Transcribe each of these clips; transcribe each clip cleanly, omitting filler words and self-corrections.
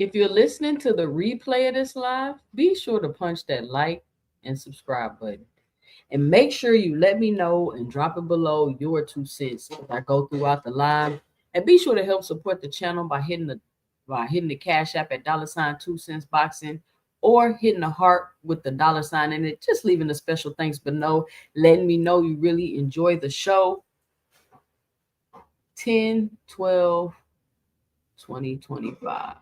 If you're listening to the replay of this live, be sure to punch that like and subscribe button. And make sure you let me know and drop it below your 2 cents as I go throughout the live. And be sure to help support the channel by hitting the cash app at $ 2 cents boxing, or hitting the heart with the $ in it, just leaving a special thanks below, letting me know you really enjoy the show. 10, 12, 2025.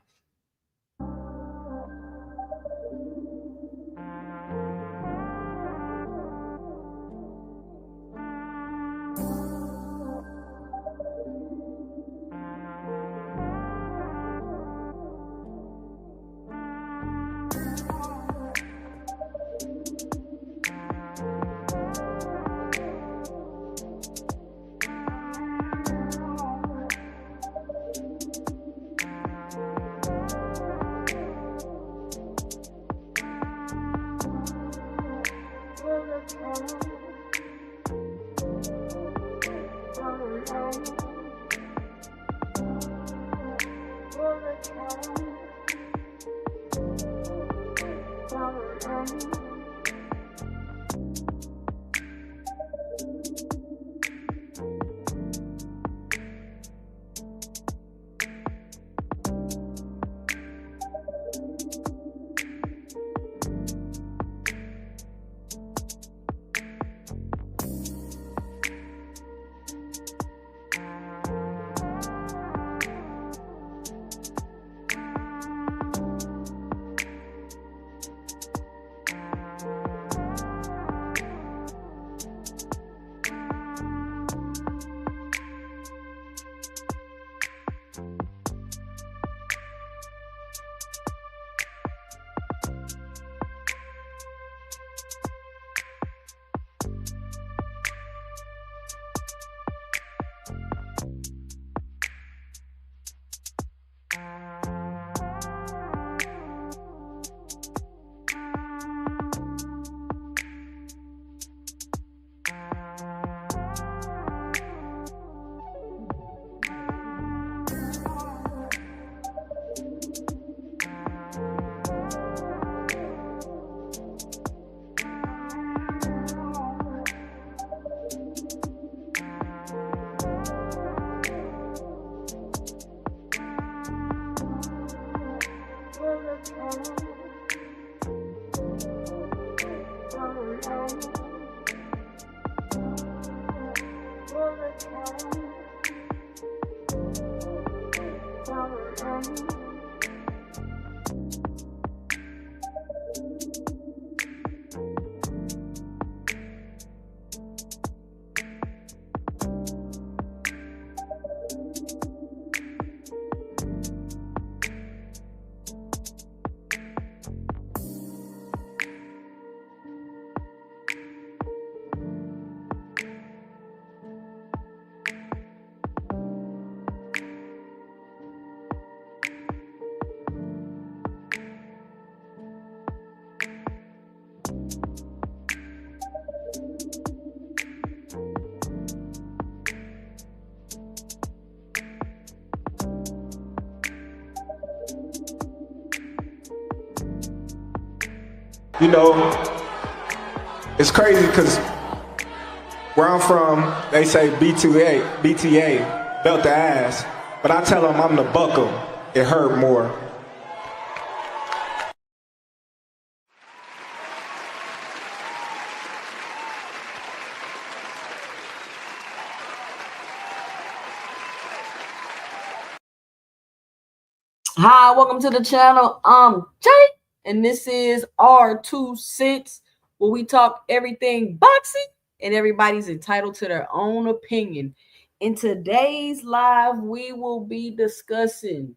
You know, it's crazy because where I'm from, they say BTA, belt the ass. But I tell them I'm the buckle. It hurt more. Hi, welcome to the channel. I'm Jay, and this is our 2 cents, where we talk everything boxing, and everybody's entitled to their own opinion. In today's live, we will be discussing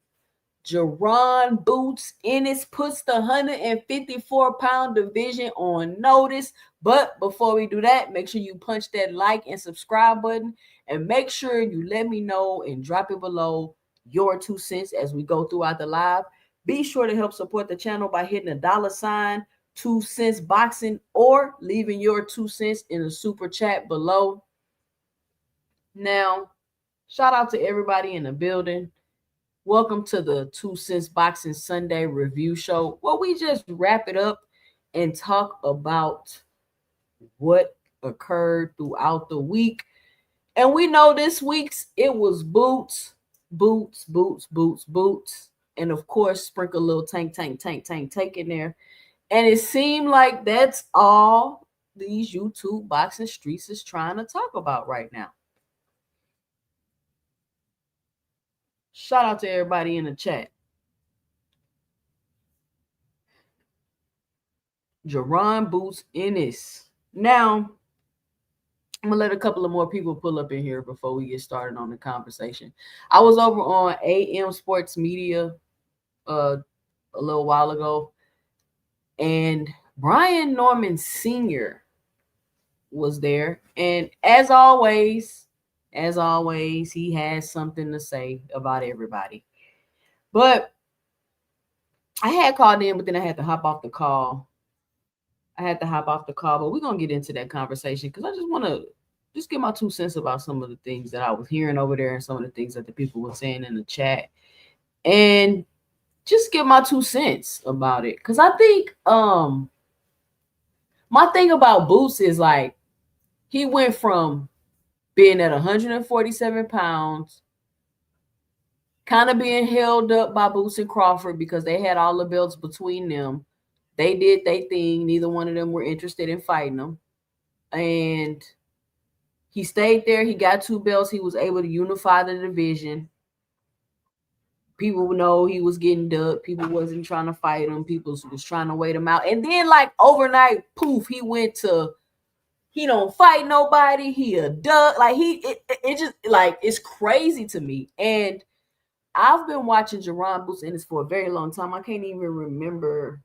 Jaron boots Ennis, puts the 154-pound division on notice. But before we do that, make sure you punch that like and subscribe button, and make sure you let me know and drop it below your 2 cents as we go throughout the live. Be sure to help support the channel by hitting the $ 2 cents boxing, or leaving your 2 cents in the super chat below. Now, shout out to everybody in the building. Welcome to the 2 Cents Boxing Sunday review show, where we just wrap it up and talk about what occurred throughout the week. And we know this week's it was boots, boots, boots, boots, boots. And of course, sprinkle a little tank in there. And it seemed like that's all these YouTube boxing streets is trying to talk about right now. Shout out to everybody in the chat. Jaron boots Ennis. Now, I'm gonna let a couple of more people pull up in here before we get started on the conversation. I was over on AM Sports Media a little while ago, and Brian Norman Sr. was there, and as always, he has something to say about everybody. But I had called in, but then I had to hop off the call. But we're gonna get into that conversation because I just want to just give my 2 cents about some of the things that I was hearing over there and some of the things that the people were saying in the chat, and just give my 2 cents about it. Because I think my thing about Boots is like he went from being at 147 pounds, kind of being held up by Boots and Crawford because they had all the belts between them. They did their thing. Neither one of them were interested in fighting them. And he stayed there. He got 2 belts. He was able to unify the division. People know he was getting ducked. People wasn't trying to fight him. People was trying to wait him out. And then like overnight, poof, he went to, he don't fight nobody. He a duck. Like it just like, it's crazy to me. And I've been watching Jaron Boots Ennis for a very long time. I can't even remember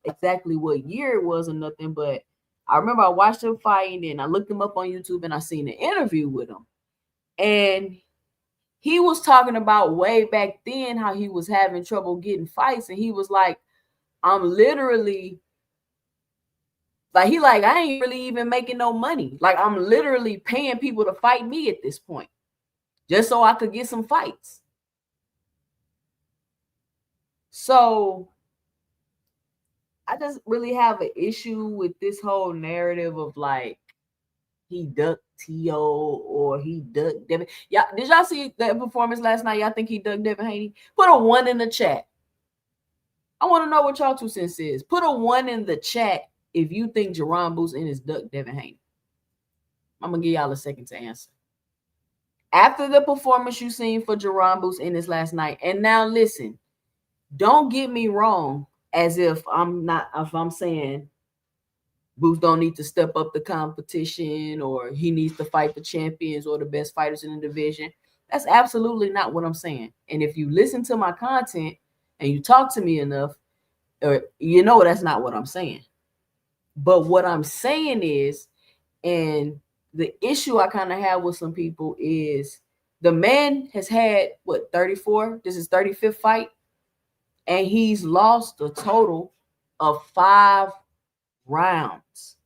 exactly what year it was or nothing, but I remember I watched him fight, and then I looked him up on YouTube and I seen an interview with him. And he was talking about way back then how he was having trouble getting fights. And he was like, I'm literally like, I ain't really even making no money. Like, I'm literally paying people to fight me at this point just so I could get some fights. So I just really have an issue with this whole narrative of like he ducked T.O. or he ducked Devin. Yeah, did y'all see that performance last night? Y'all think he ducked Devin Haney? Put a 1 in the chat. I want to know what y'all 2 cents is. Put a 1 in the chat if you think Jaron Boots Ennis ducked Devin Haney. I'm gonna give y'all a second to answer. After the performance you seen for Jaron Boots Ennis last night, and now listen, don't get me wrong. As if I'm saying Boots don't need to step up the competition or he needs to fight the champions or the best fighters in the division. That's absolutely not what I'm saying. And if you listen to my content and you talk to me enough, or you know that's not what I'm saying. But what I'm saying is, and the issue I kind of have with some people is the man has had, 34? This is 35th fight. And he's lost a total of 5 rounds.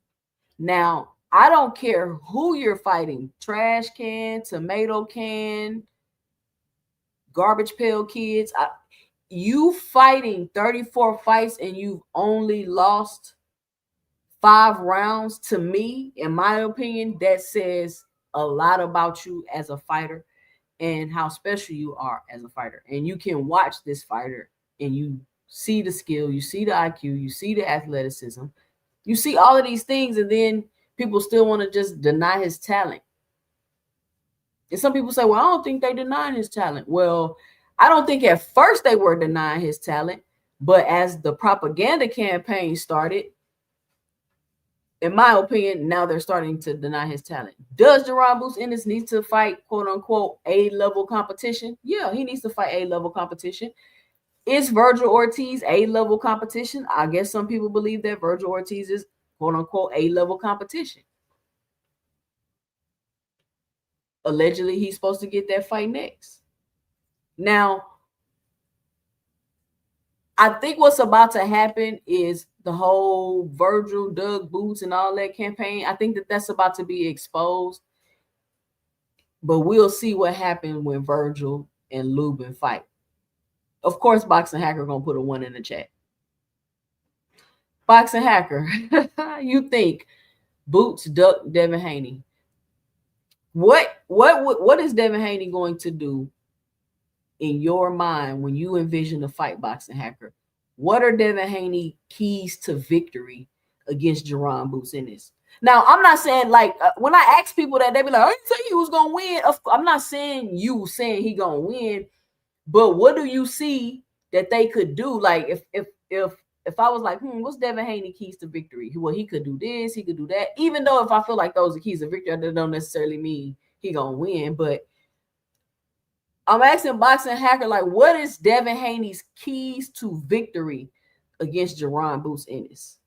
Now, I don't care who you're fighting, trash can, tomato can, garbage pail kids. You fighting 34 fights and you've only lost 5 rounds. To me, in my opinion, that says a lot about you as a fighter and how special you are as a fighter. And you can watch this fighter and you see the skill, you see the IQ, you see the athleticism, you see all of these things, and then people still want to just deny his talent. And some people say, well, I don't think they're denying his talent. Well, I don't think at first they were denying his talent, but as the propaganda campaign started, in my opinion, now they're starting to deny his talent. Does Jaron Boots Ennis need to fight, quote unquote, A-level competition? Yeah, he needs to fight A-level competition. Is Virgil Ortiz A-level competition? I guess some people believe that Virgil Ortiz is, quote unquote, A-level competition. Allegedly, he's supposed to get that fight next. Now, I think what's about to happen is the whole Virgil, Doug Boots, and all that campaign. I think that that's about to be exposed. But we'll see what happens when Virgil and Lubin fight. Of course, Boxing Hacker gonna put a 1 in the chat. Boxing Hacker, you think Boots duck Devin Haney? What is Devin Haney going to do in your mind when you envision the fight, Boxing Hacker? What are Devin Haney keys to victory against Jaron Boots Ennis? Now, I'm not saying like when I ask people that, they be like, I didn't say he was gonna win. I'm not saying you saying he gonna win, but what do you see that they could do? Like if I was like, what's Devin Haney keys to victory? Well, he could do this, he could do that. Even though if I feel like those are keys to victory, that don't necessarily mean he gonna win. But I'm asking Boxing Hacker, like, what is Devin Haney's keys to victory against Jaron Boots Ennis?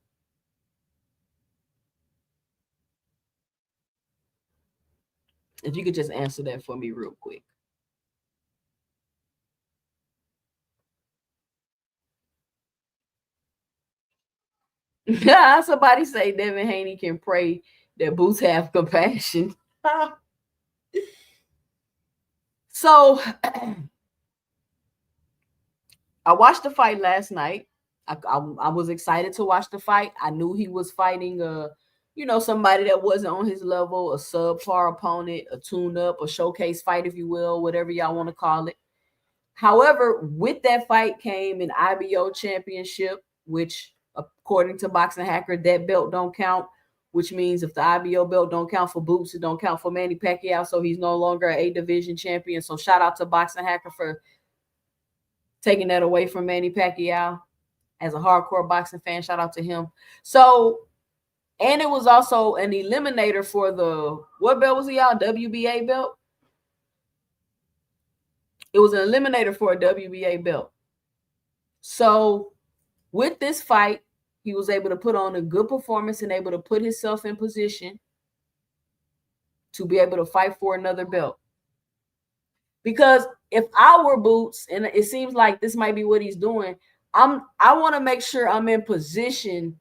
If you could just answer that for me real quick. Somebody say Devin Haney can pray that Boots have compassion. So I watched the fight last night. I was excited to watch the fight. I knew he was fighting somebody that wasn't on his level, a subpar opponent, a tune-up, a showcase fight, if you will, whatever y'all want to call it. However, with that fight came an IBO championship, which according to Boxing Hacker, that belt don't count, which means if the IBO belt don't count for Boots, it don't count for Manny Pacquiao, so he's no longer an A-division champion. So shout out to Boxing Hacker for taking that away from Manny Pacquiao. As a hardcore boxing fan, shout out to him. So, and it was also an eliminator for the, what belt was he on? WBA belt? It was an eliminator for a WBA belt. So with this fight, he was able to put on a good performance and able to put himself in position to be able to fight for another belt. Because if I were Boots, and it seems like this might be what he's doing, I want to make sure I'm in position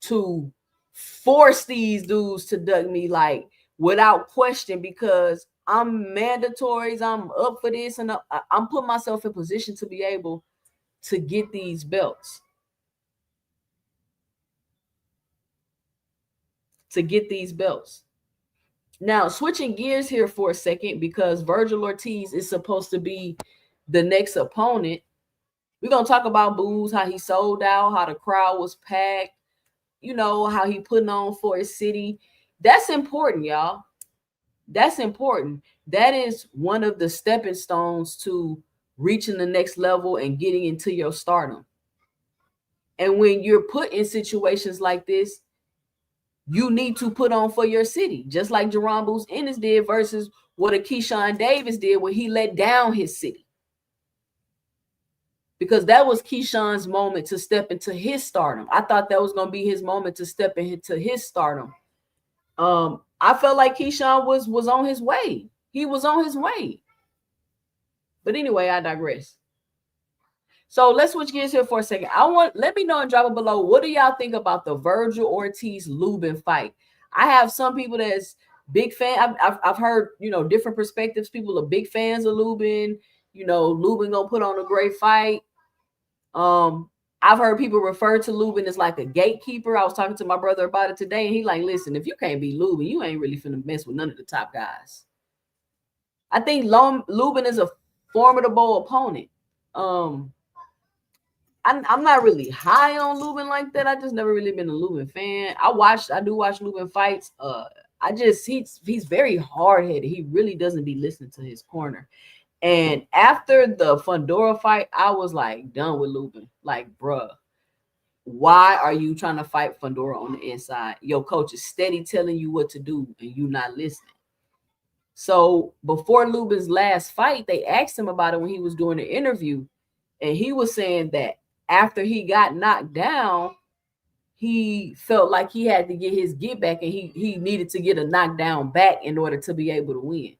to force these dudes to duck me, like, without question, because I'm mandatories. I'm up for this, and I'm putting myself in position to be able to get these belts. Now, switching gears here for a second, because Virgil Ortiz is supposed to be the next opponent. We're going to talk about Booz, how he sold out, how the crowd was packed, how he putting on for his city. That's important, y'all. That's important. That is one of the stepping stones to reaching the next level and getting into your stardom. And when you're put in situations like this, you need to put on for your city, just like Jaron Boots Ennis did versus what a Keyshawn Davis did when he let down his city. Because that was Keyshawn's moment to step into his stardom. I thought that was going to be his moment to step into his stardom. I felt like Keyshawn was on his way. He was on his way. But anyway, I digress. So let's switch gears here for a second. Let me know and drop it below. What do y'all think about the Virgil Ortiz Lubin fight? I have some people that's big fan. I've heard, different perspectives. People are big fans of Lubin. Lubin gonna put on a great fight. I've heard people refer to Lubin as like a gatekeeper. I was talking to my brother about it today, and he like, listen, if you can't beat Lubin, you ain't really finna mess with none of the top guys. I think Lubin is a formidable opponent. I'm not really high on Lubin like that. I just never really been a Lubin fan. I do watch Lubin fights. He's very hard-headed. He really doesn't be listening to his corner. And after the Fundora fight, I was like done with Lubin. Like, bruh, why are you trying to fight Fundora on the inside? Your coach is steady telling you what to do and you not listening. So before Lubin's last fight, they asked him about it when he was doing the interview. And he was saying that after he got knocked down, he felt like he had to get his get back, and he needed to get a knockdown back in order to be able to win.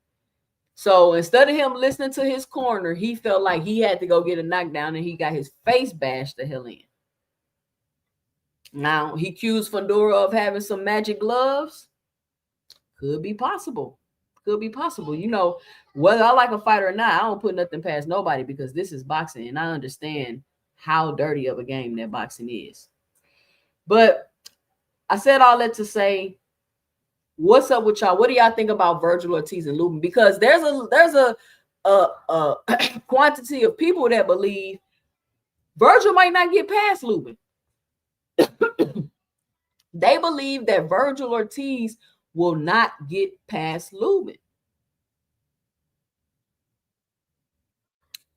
So instead of him listening to his corner, he felt like he had to go get a knockdown, and he got his face bashed the hell in. Now, he accused Fundora of having some magic gloves. Could be possible. Could be possible. You know, whether I like a fighter or not, I don't put nothing past nobody because this is boxing and I understand how dirty of a game that boxing is. But I said all that to say, what's up with y'all? What do y'all think about Virgil Ortiz and Lubin? Because there's a quantity of people that believe Virgil might not get past Lubin. They believe that Virgil Ortiz will not get past Lubin.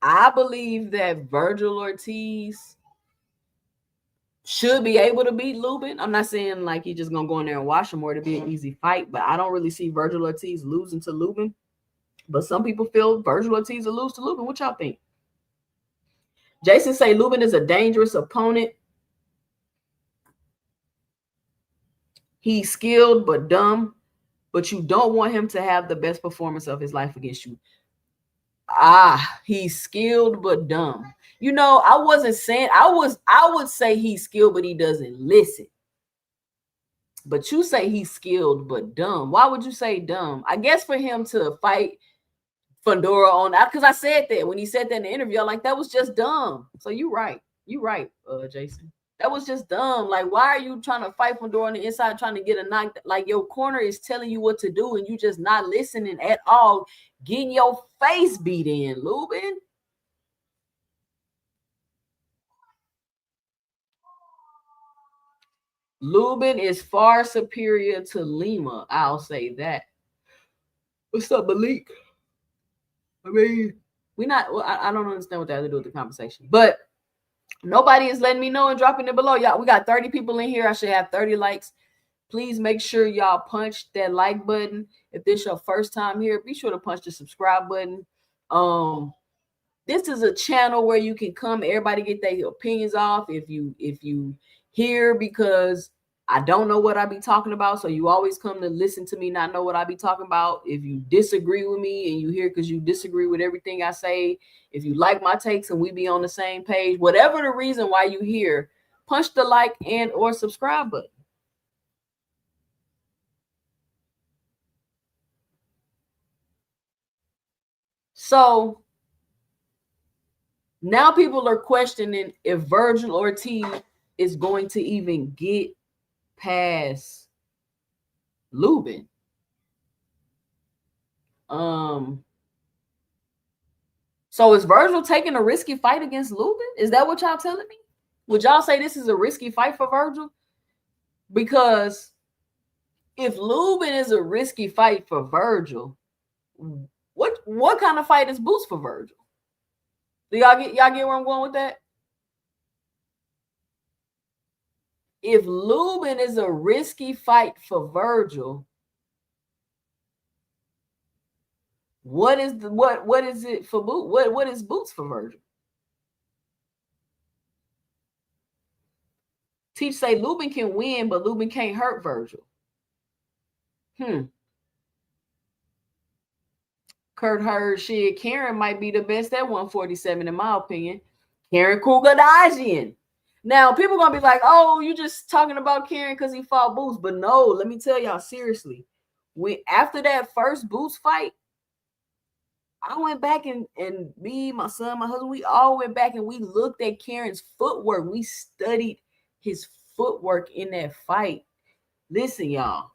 I believe that Virgil Ortiz should be able to beat Lubin. I'm not saying like he's just gonna go in there and wash him or to be an easy fight, but I don't really see Virgil Ortiz losing to Lubin. But some people feel Virgil Ortiz will lose to Lubin. What y'all think? Jason say Lubin is a dangerous opponent. He's skilled but dumb, but you don't want him to have the best performance of his life against you. He's skilled but dumb. You know, I wasn't saying I would say he's skilled, but he doesn't listen. But you say he's skilled but dumb. Why would you say dumb? I guess for him to fight Fedora on that, because I said that when he said that in the interview, I'm like, that was just dumb. So you're right, Jason. That was just dumb. Like, why are you trying to fight Fedora on the inside, trying to get a knock? Like, your corner is telling you what to do, and you just not listening at all, getting your face beat in, Lubin. Lubin is far superior to Lima. I'll say that. What's up, Malik? I mean, I don't understand what that has to do with the conversation, but nobody is letting me know and dropping it below. Y'all, we got 30 people in here. I should have 30 likes. Please make sure y'all punch that like button. If this is your first time here, be sure to punch the subscribe button. This is a channel where you can come, everybody get their opinions off. If you hear because I don't know what I be talking about, so you always come to listen to me, not know what I be talking about. If you disagree with me and you hear because you disagree with everything I say, if you like my takes and we be on the same page, whatever the reason why you hear, punch the like and or subscribe button. So now people are questioning if Virgil Ortiz is going to even get past Lubin. So is Virgil taking a risky fight against Lubin? Is that what y'all telling me? Would y'all say this is a risky fight for Virgil? Because if Lubin is a risky fight for Virgil, what kind of fight is Boots for Virgil? Do y'all get where I'm going with that? If Lubin is a risky fight for Virgil, what is it for Boots? What is Boots for Virgil? Teach say Lubin can win, but Lubin can't hurt Virgil. Kurt heard shit. Karen might be the best at 147, in my opinion. Karen Kugadajian. Now, people going to be like, oh, you just talking about Karen because he fought Boots. But no, let me tell y'all seriously. After that first Boots fight, I went back and me, my son, my husband, we all went back and we looked at Karen's footwork. We studied his footwork in that fight. Listen, y'all.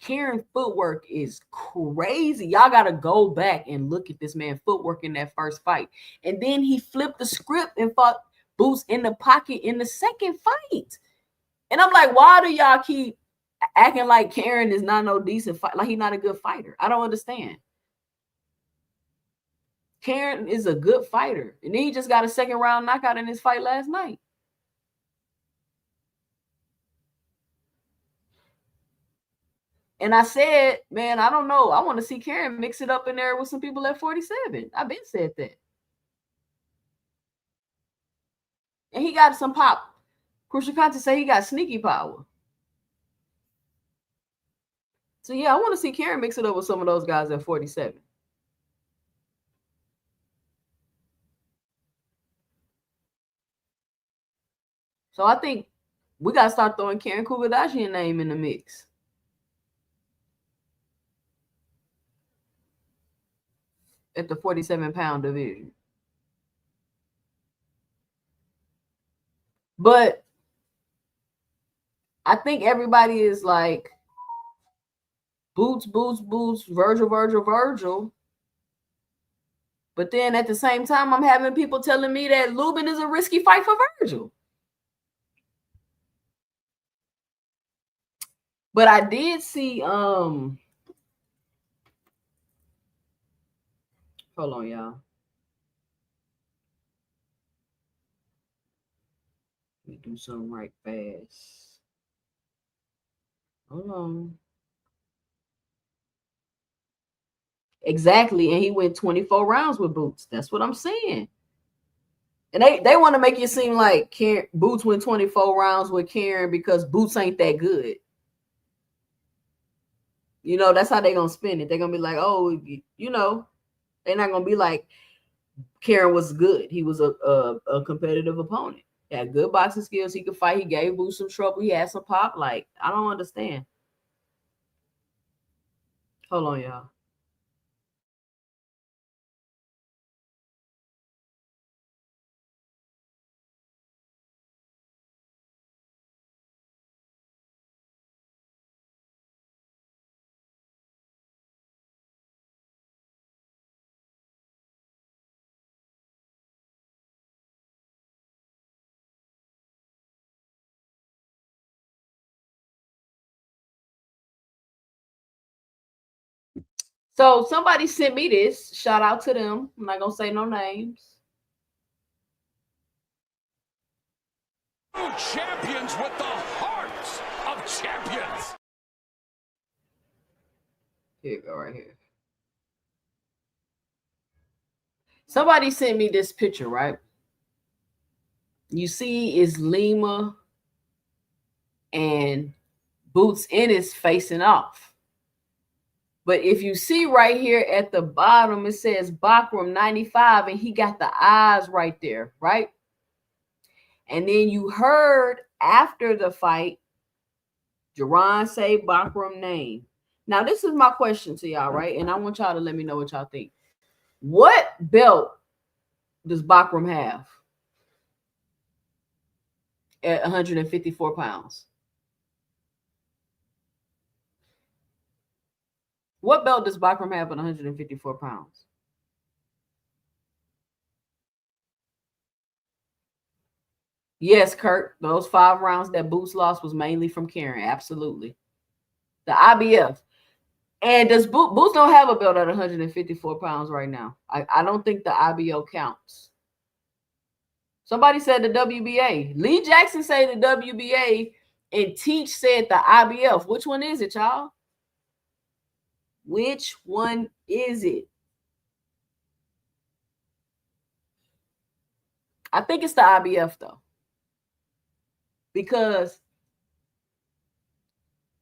Karen's footwork is crazy. Y'all got to go back and look at this man's footwork in that first fight. And then he flipped the script and fought Boots in the pocket in the second fight. And I'm like, why do y'all keep acting like Karen is not no decent fight? Like he's not a good fighter. I don't understand. Karen is a good fighter. And then he just got a second round knockout in his fight last night. And I said, man, I don't know. I want to see Karen mix it up in there with some people at 47. I've been said that. And he got some pop. Crucial Conte say he got sneaky power. So, yeah, I want to see Karen mix it up with some of those guys at 47. So, I think we got to start throwing Karen Kugadajian name in the mix. at the 47-pound division. But I think everybody is like Boots, Virgil. But then at the same time, I'm having people telling me that Lubin is a risky fight for Virgil. But I did see hold on, y'all. Let me do something right fast. Hold on. Exactly. And he went 24 rounds with Boots. That's what I'm saying. And they want to make it seem like Boots went 24 rounds with Karen because Boots ain't that good. You know, that's how they're going to spin it. They're going to be like, oh, you know, they're not going to be like Karen was good. He was a competitive opponent. He had good boxing skills. He could fight. He gave Boots some trouble. He had some pop. Like, I don't understand. Hold on, y'all. So somebody sent me this. Shout out to them. I'm not going to say no names. Champions with the hearts of champions. Here you go, right here. Somebody sent me this picture, right? You see is Lima and Boots Ennis facing off. But if you see right here at the bottom, it says Bakram 95, and he got the eyes right there, right? And then you heard after the fight, Jaron say Bakram name. Now, this is my question to y'all, right? And I want y'all to let me know what y'all think. What belt does Bakram have at 154 pounds? What belt does Bakram have at 154 pounds? Yes, Kurt. Those 5 rounds that Boots lost was mainly from Karen. Absolutely. The IBF. And does Boots don't have a belt at 154 pounds right now? I don't think the IBO counts. Somebody said the WBA. Lee Jackson said the WBA, and Teach said the IBF. Which one is it, y'all? Which one is it? I think it's the IBF, though. Because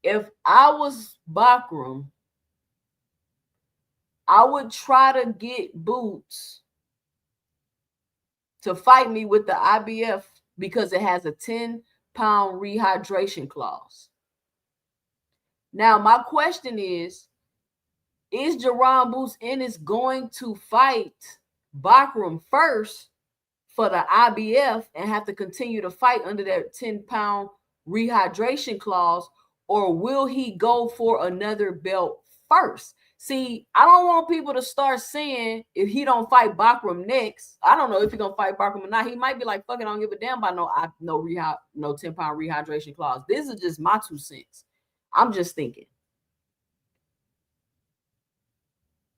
if I was Bakram, I would try to get Boots to fight me with the IBF because it has a 10-pound rehydration clause. Now, my question is Jaron Boots Ennis going to fight Bakram first for the IBF and have to continue to fight under that 10-pound rehydration clause, or will he go for another belt first? See, I don't want people to start saying if he don't fight Bakram next, I don't know if he's gonna fight Bakram or not. He might be like, fuck it, I don't give a damn about no 10-pound rehydration clause. This is just my 2 cents. I'm just thinking.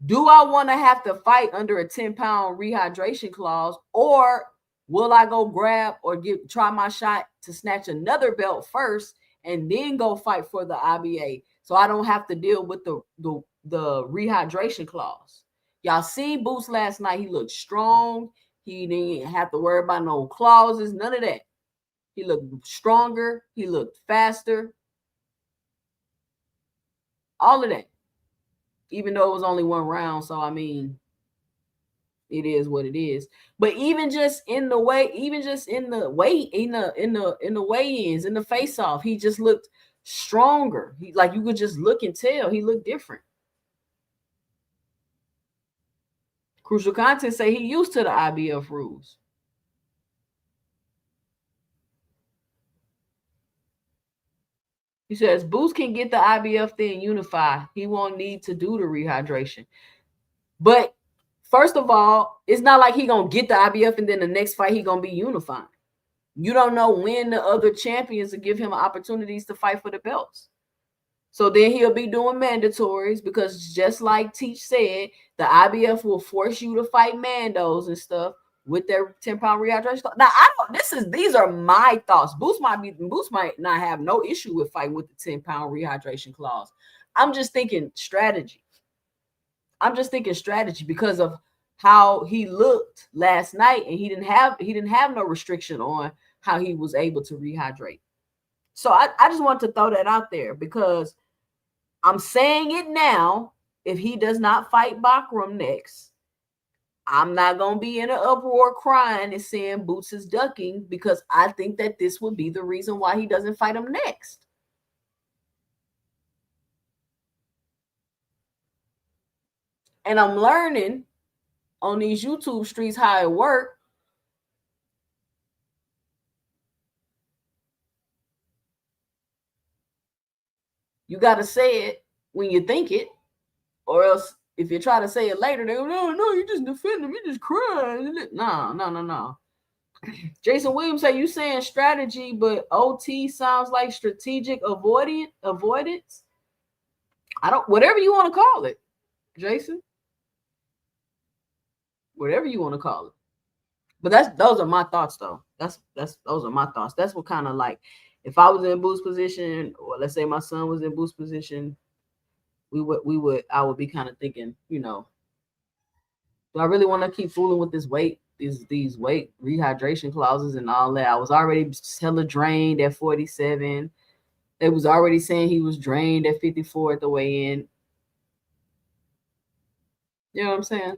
Do I want to have to fight under a 10-pound rehydration clause, or will I go grab or try my shot to snatch another belt first and then go fight for the IBA so I don't have to deal with the rehydration clause? Y'all seen Boots last night. He looked strong. He didn't have to worry about no clauses, none of that. He looked stronger. He looked faster. All of that. Even though it was only 1 round. So, I mean, it is what it is. But even just in the way, even just in the weight, in the weigh-ins, in the face-off, he just looked stronger. He, like, you could just look and tell he looked different. Crucial Content say he used to the IBF rules. He says Boots can get the IBF thing unified. He won't need to do the rehydration. But first of all, it's not like he gonna get the IBF and then the next fight he gonna be unified. You don't know when the other champions will give him opportunities to fight for the belts. So then he'll be doing mandatories because just like Teach said, the IBF will force you to fight Mandos and stuff with their 10-pound rehydration. Now these are my thoughts. Boots might not have no issue with fighting with the 10-pound rehydration clause. I'm just thinking strategy. Because of how he looked last night, and he didn't have no restriction on how he was able to rehydrate. So I just want to throw that out there because I'm saying it now. If he does not fight Bakram next, I'm not going to be in an uproar crying and saying Boots is ducking, because I think that this would be the reason why he doesn't fight him next. And I'm learning on these YouTube streets how it works. You got to say it when you think it, or else if you try to say it later, they go, no, you just defend him, you just crying. No. Jason Williams say, you saying strategy, but OT sounds like strategic avoidance. Whatever you want to call it, Jason. Whatever you want to call it. But those are my thoughts, though. Those are my thoughts. That's what kind of like, if I was in Boots position, or let's say my son was in Boots position, I would be kind of thinking, do I really want to keep fooling with this weight, these weight rehydration clauses and all that? I was already hella drained at 47. They was already saying he was drained at 54 at the weigh-in. You know what I'm saying?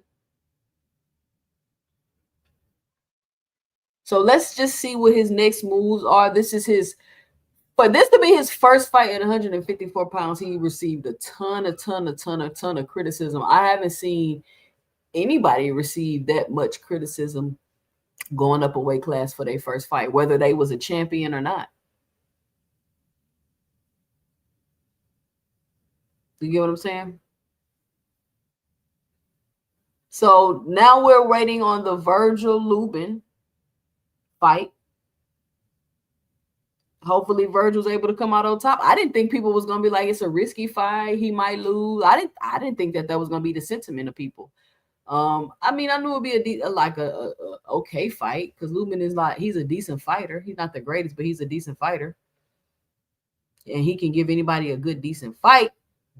So let's just see what his next moves are. For this to be his first fight at 154 pounds, he received a ton of criticism. I haven't seen anybody receive that much criticism going up a weight class for their first fight, whether they was a champion or not. You get what I'm saying? So now we're waiting on the Virgil Lubin fight. Hopefully Virgil's able to come out on top. I didn't think people was going to be like, it's a risky fight, he might lose. I didn't think that was going to be the sentiment of people. I knew it would be a okay fight, because Lubin is he's a decent fighter. He's not the greatest, but he's a decent fighter. And he can give anybody a good, decent fight.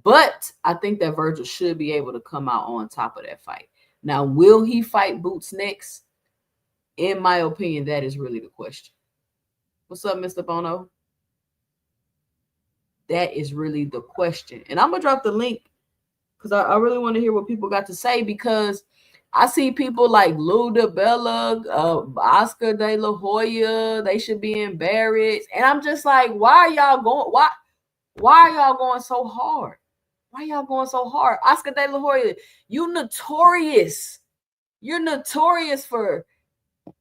But I think that Virgil should be able to come out on top of that fight. Now, will he fight Boots next? In my opinion, that is really the question. What's up, Mr. Bono? That is really the question. And I'm going to drop the link because I really want to hear what people got to say, because I see people like Lou DeBella, Oscar De La Hoya, they should be embarrassed. And I'm just like, why are y'all going so hard? Why y'all going so hard? Oscar De La Hoya, you're notorious for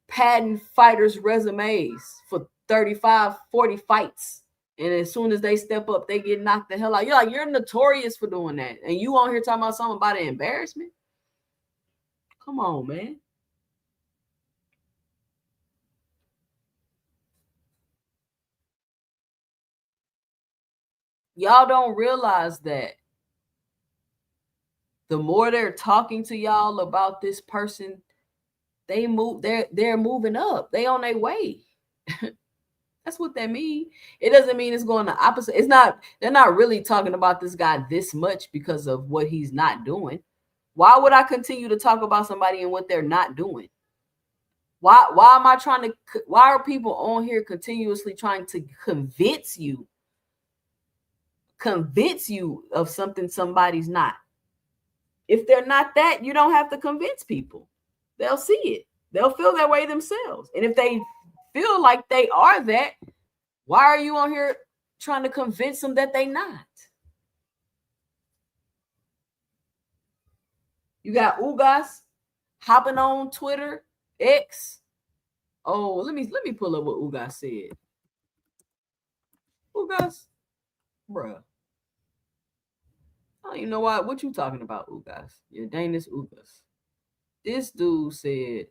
padding fighters' resumes for 35, 40 fights. And as soon as they step up, they get knocked the hell out. You're notorious for doing that. And you on here talking about something about an embarrassment? Come on, man. Y'all don't realize that the more they're talking to y'all about this person, they're moving up. They on their way. That's what that means. It doesn't mean it's going the opposite. They're not really talking about this guy this much because of what he's not doing. Why would I continue to talk about somebody and what they're not doing? Why are people on here continuously trying to convince you of something somebody's not? If they're not that, you don't have to convince people. They'll see it. They'll feel that way themselves. And if they feel like they are that, why are you on here trying to convince them that they not? You got Ugas hopping on Twitter, X. Oh, let me pull up what Ugas said. Ugas, bruh. I don't even know what you talking about, Ugas. Your Danish Ugas. This dude said,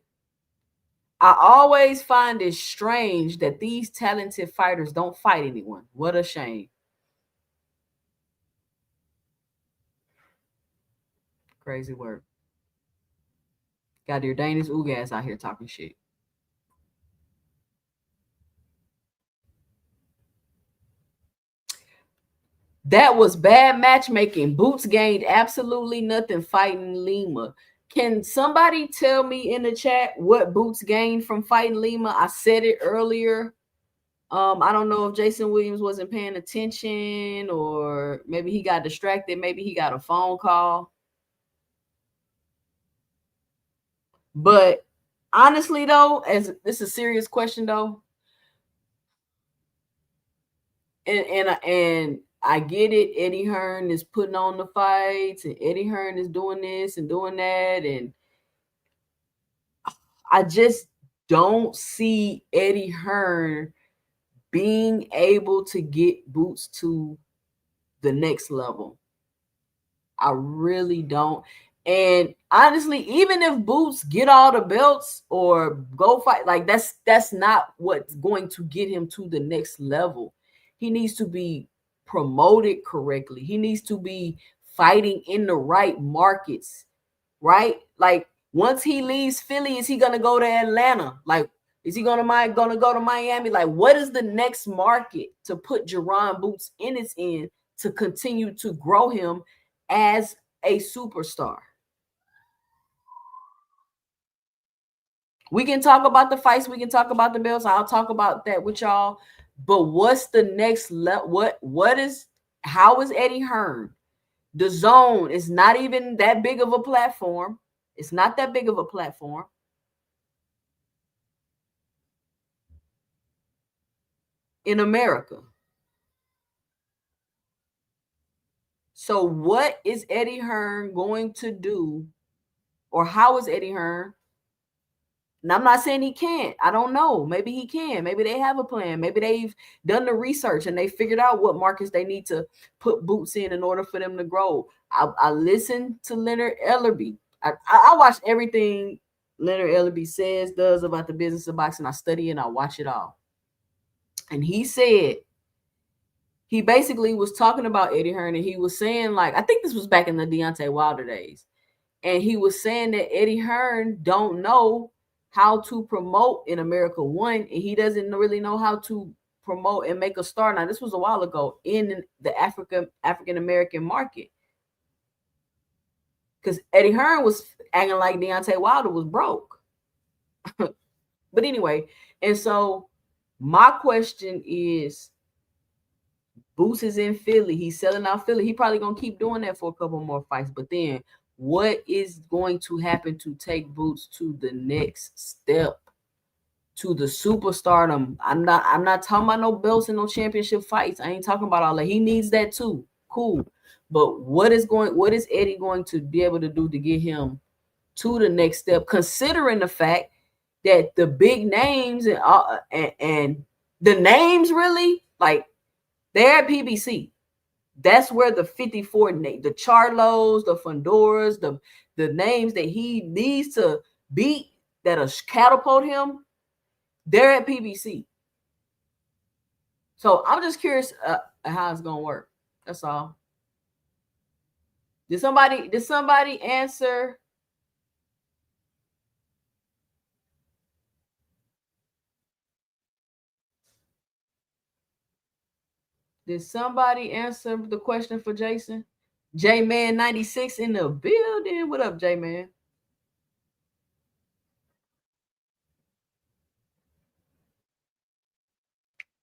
I always find it strange that these talented fighters don't fight anyone. What a shame. Crazy work. Got your Danish Ugas out here talking shit. That was bad matchmaking. Boots gained absolutely nothing fighting Lima. Can somebody tell me in the chat what Boots gained from fighting Lima? I said it earlier. I don't know if Jason Williams wasn't paying attention, or maybe he got distracted. Maybe he got a phone call. But honestly, though, as this is a serious question, though, and I get it. Eddie Hearn is putting on the fights, and Eddie Hearn is doing this and doing that, and I just don't see Eddie Hearn being able to get Boots to the next level. I really don't. And honestly, even if Boots get all the belts or go fight, like that's not what's going to get him to the next level. He needs to be promoted correctly. He needs to be fighting in the right markets, right? Like once he leaves Philly, is he gonna go to Atlanta? Like, is he gonna go to Miami? Like, what is the next market to put Jaron Boots Ennis in to continue to grow him as a superstar? We can talk about the fights, we can talk about the belts. I'll talk about that with y'all. But what's the next level? How is Eddie Hearn? The Zone is not even that big of a platform. It's not that big of a platform. In America. So what is Eddie Hearn going to do? Or how is Eddie Hearn? And I'm not saying he can't. I don't know. Maybe he can. Maybe they have a plan. Maybe they've done the research and they figured out what markets they need to put Boots in order for them to grow. I listened to Leonard Ellerby. I watch everything Leonard Ellerby says, does about the business of boxing. I study and I watch it all. And he said, he basically was talking about Eddie Hearn, and he was saying, like, I think this was back in the Deontay Wilder days. And he was saying that Eddie Hearn don't know how to promote in America, one, and he doesn't really know how to promote and make a star. Now, this was a while ago in the African American market. Because Eddie Hearn was acting like Deontay Wilder was broke. But anyway, and so my question is, Boots is in Philly. He's selling out Philly. He probably going to keep doing that for a couple more fights. But then what is going to happen to take Boots to the next step, to the superstardom? I'm not talking about no belts and no championship fights. I ain't talking about all that. He needs that too. Cool. But what is Eddie going to be able to do to get him to the next step, considering the fact that the big names and the names really, like, they're at PBC. That's where the 54 the Charlos, the Fondoras, the names that he needs to beat that'll catapult him, they're at PBC. So I'm just curious how it's gonna work. That's all. Did somebody answer? Did somebody answer the question for Jason? J-Man 96 in the building. What up, J-Man?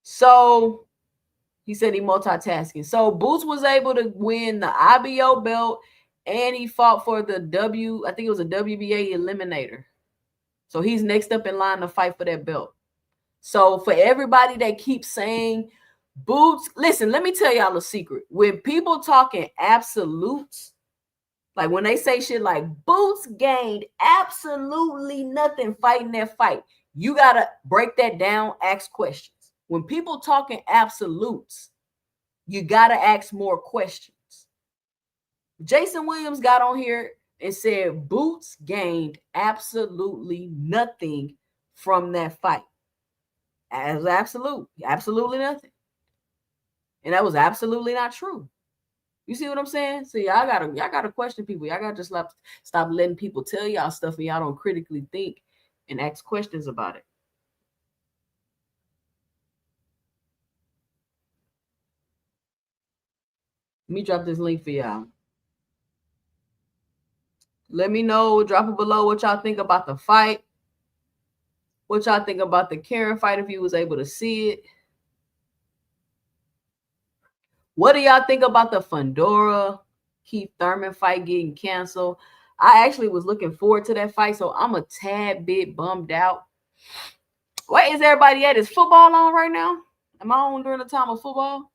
So he said he multitasking. So Boots was able to win the IBO belt, and he fought for the I think it was a WBA eliminator. So he's next up in line to fight for that belt. So for everybody that keeps saying Boots, listen, let me tell y'all a secret. When people talking absolutes, Like when they say shit like Boots gained absolutely nothing fighting that fight, you gotta break that down, ask questions. When people talking absolutes, you gotta ask more questions. Jason Williams got on here and said Boots gained absolutely nothing from that fight. As absolutely nothing. And that was absolutely not true. You see what I'm saying? So y'all gotta question people. Y'all gotta just stop letting people tell y'all stuff and y'all don't critically think and ask questions about it. Let me drop this link for y'all. Let me know, drop it below what y'all think about the fight. What y'all think about the Karen fight if you was able to see it. What do y'all think about the Fundora Keith Thurman fight getting canceled? I actually was looking forward to that fight, so I'm a tad bit bummed out. Where is everybody at? Is football on right now? Am I on during the time of football?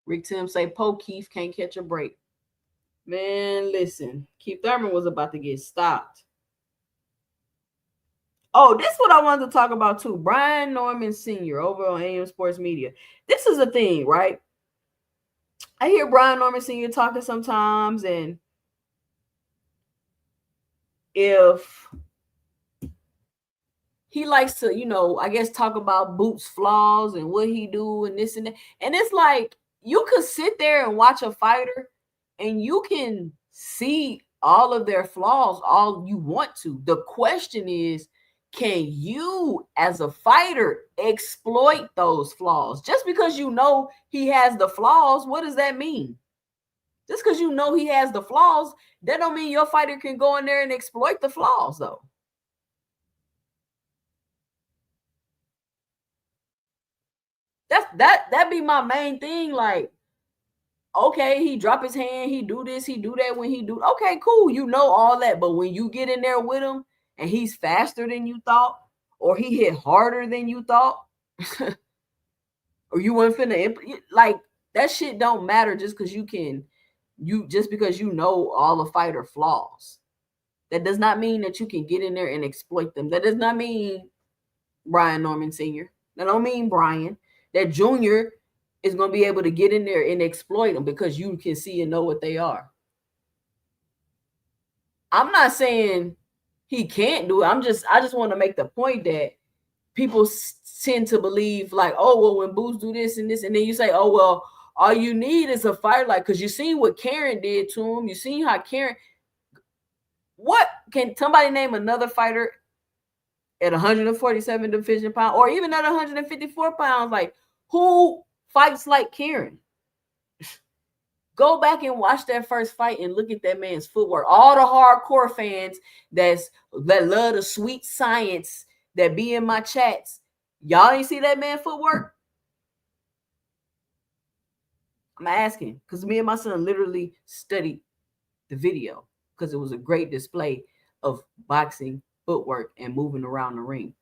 Rick Tim say, "Po Keith can't catch a break." Man, listen, Keith Thurman was about to get stopped. Oh, this is what I wanted to talk about too. Brian Norman Sr. over on AM Sports Media. This is a thing, right? I hear Brian Norman Sr. talking sometimes, and if he likes to, I guess talk about Boots' flaws and what he do and this and that. And it's like you could sit there and watch a fighter and you can see all of their flaws all you want to. The question is, can you as a fighter exploit those flaws? Just because you know he has the flaws, what does that mean? Just because you know he has the flaws, that don't mean your fighter can go in there and exploit the flaws though. That'd be my main thing. Like, okay, he drop his hand, he do this, he do that when he do. Okay, cool, you know all that. But when you get in there with him and he's faster than you thought, or he hit harder than you thought, or you weren't finna like that shit don't matter just because just because you know all the fighter flaws. That does not mean that you can get in there and exploit them. That does not mean Brian Norman Sr. That don't mean Brian. That Junior is going to be able to get in there and exploit them because you can see and know what they are. I'm not saying he can't do it. I just want to make the point that people tend to believe like, oh, well, when Boots do this and this, and then you say, oh, well, all you need is a fighter like, because you seen what Karen did to him. You seen how Karen. What can somebody name another fighter at 147 division pound or even at 154 pounds? Like, who fights like Karen? Go back and watch that first fight and look at that man's footwork. All the hardcore fans that love the sweet science that be in my chats, y'all ain't see that man footwork? I'm asking because me and my son literally studied the video because it was a great display of boxing footwork and moving around the ring.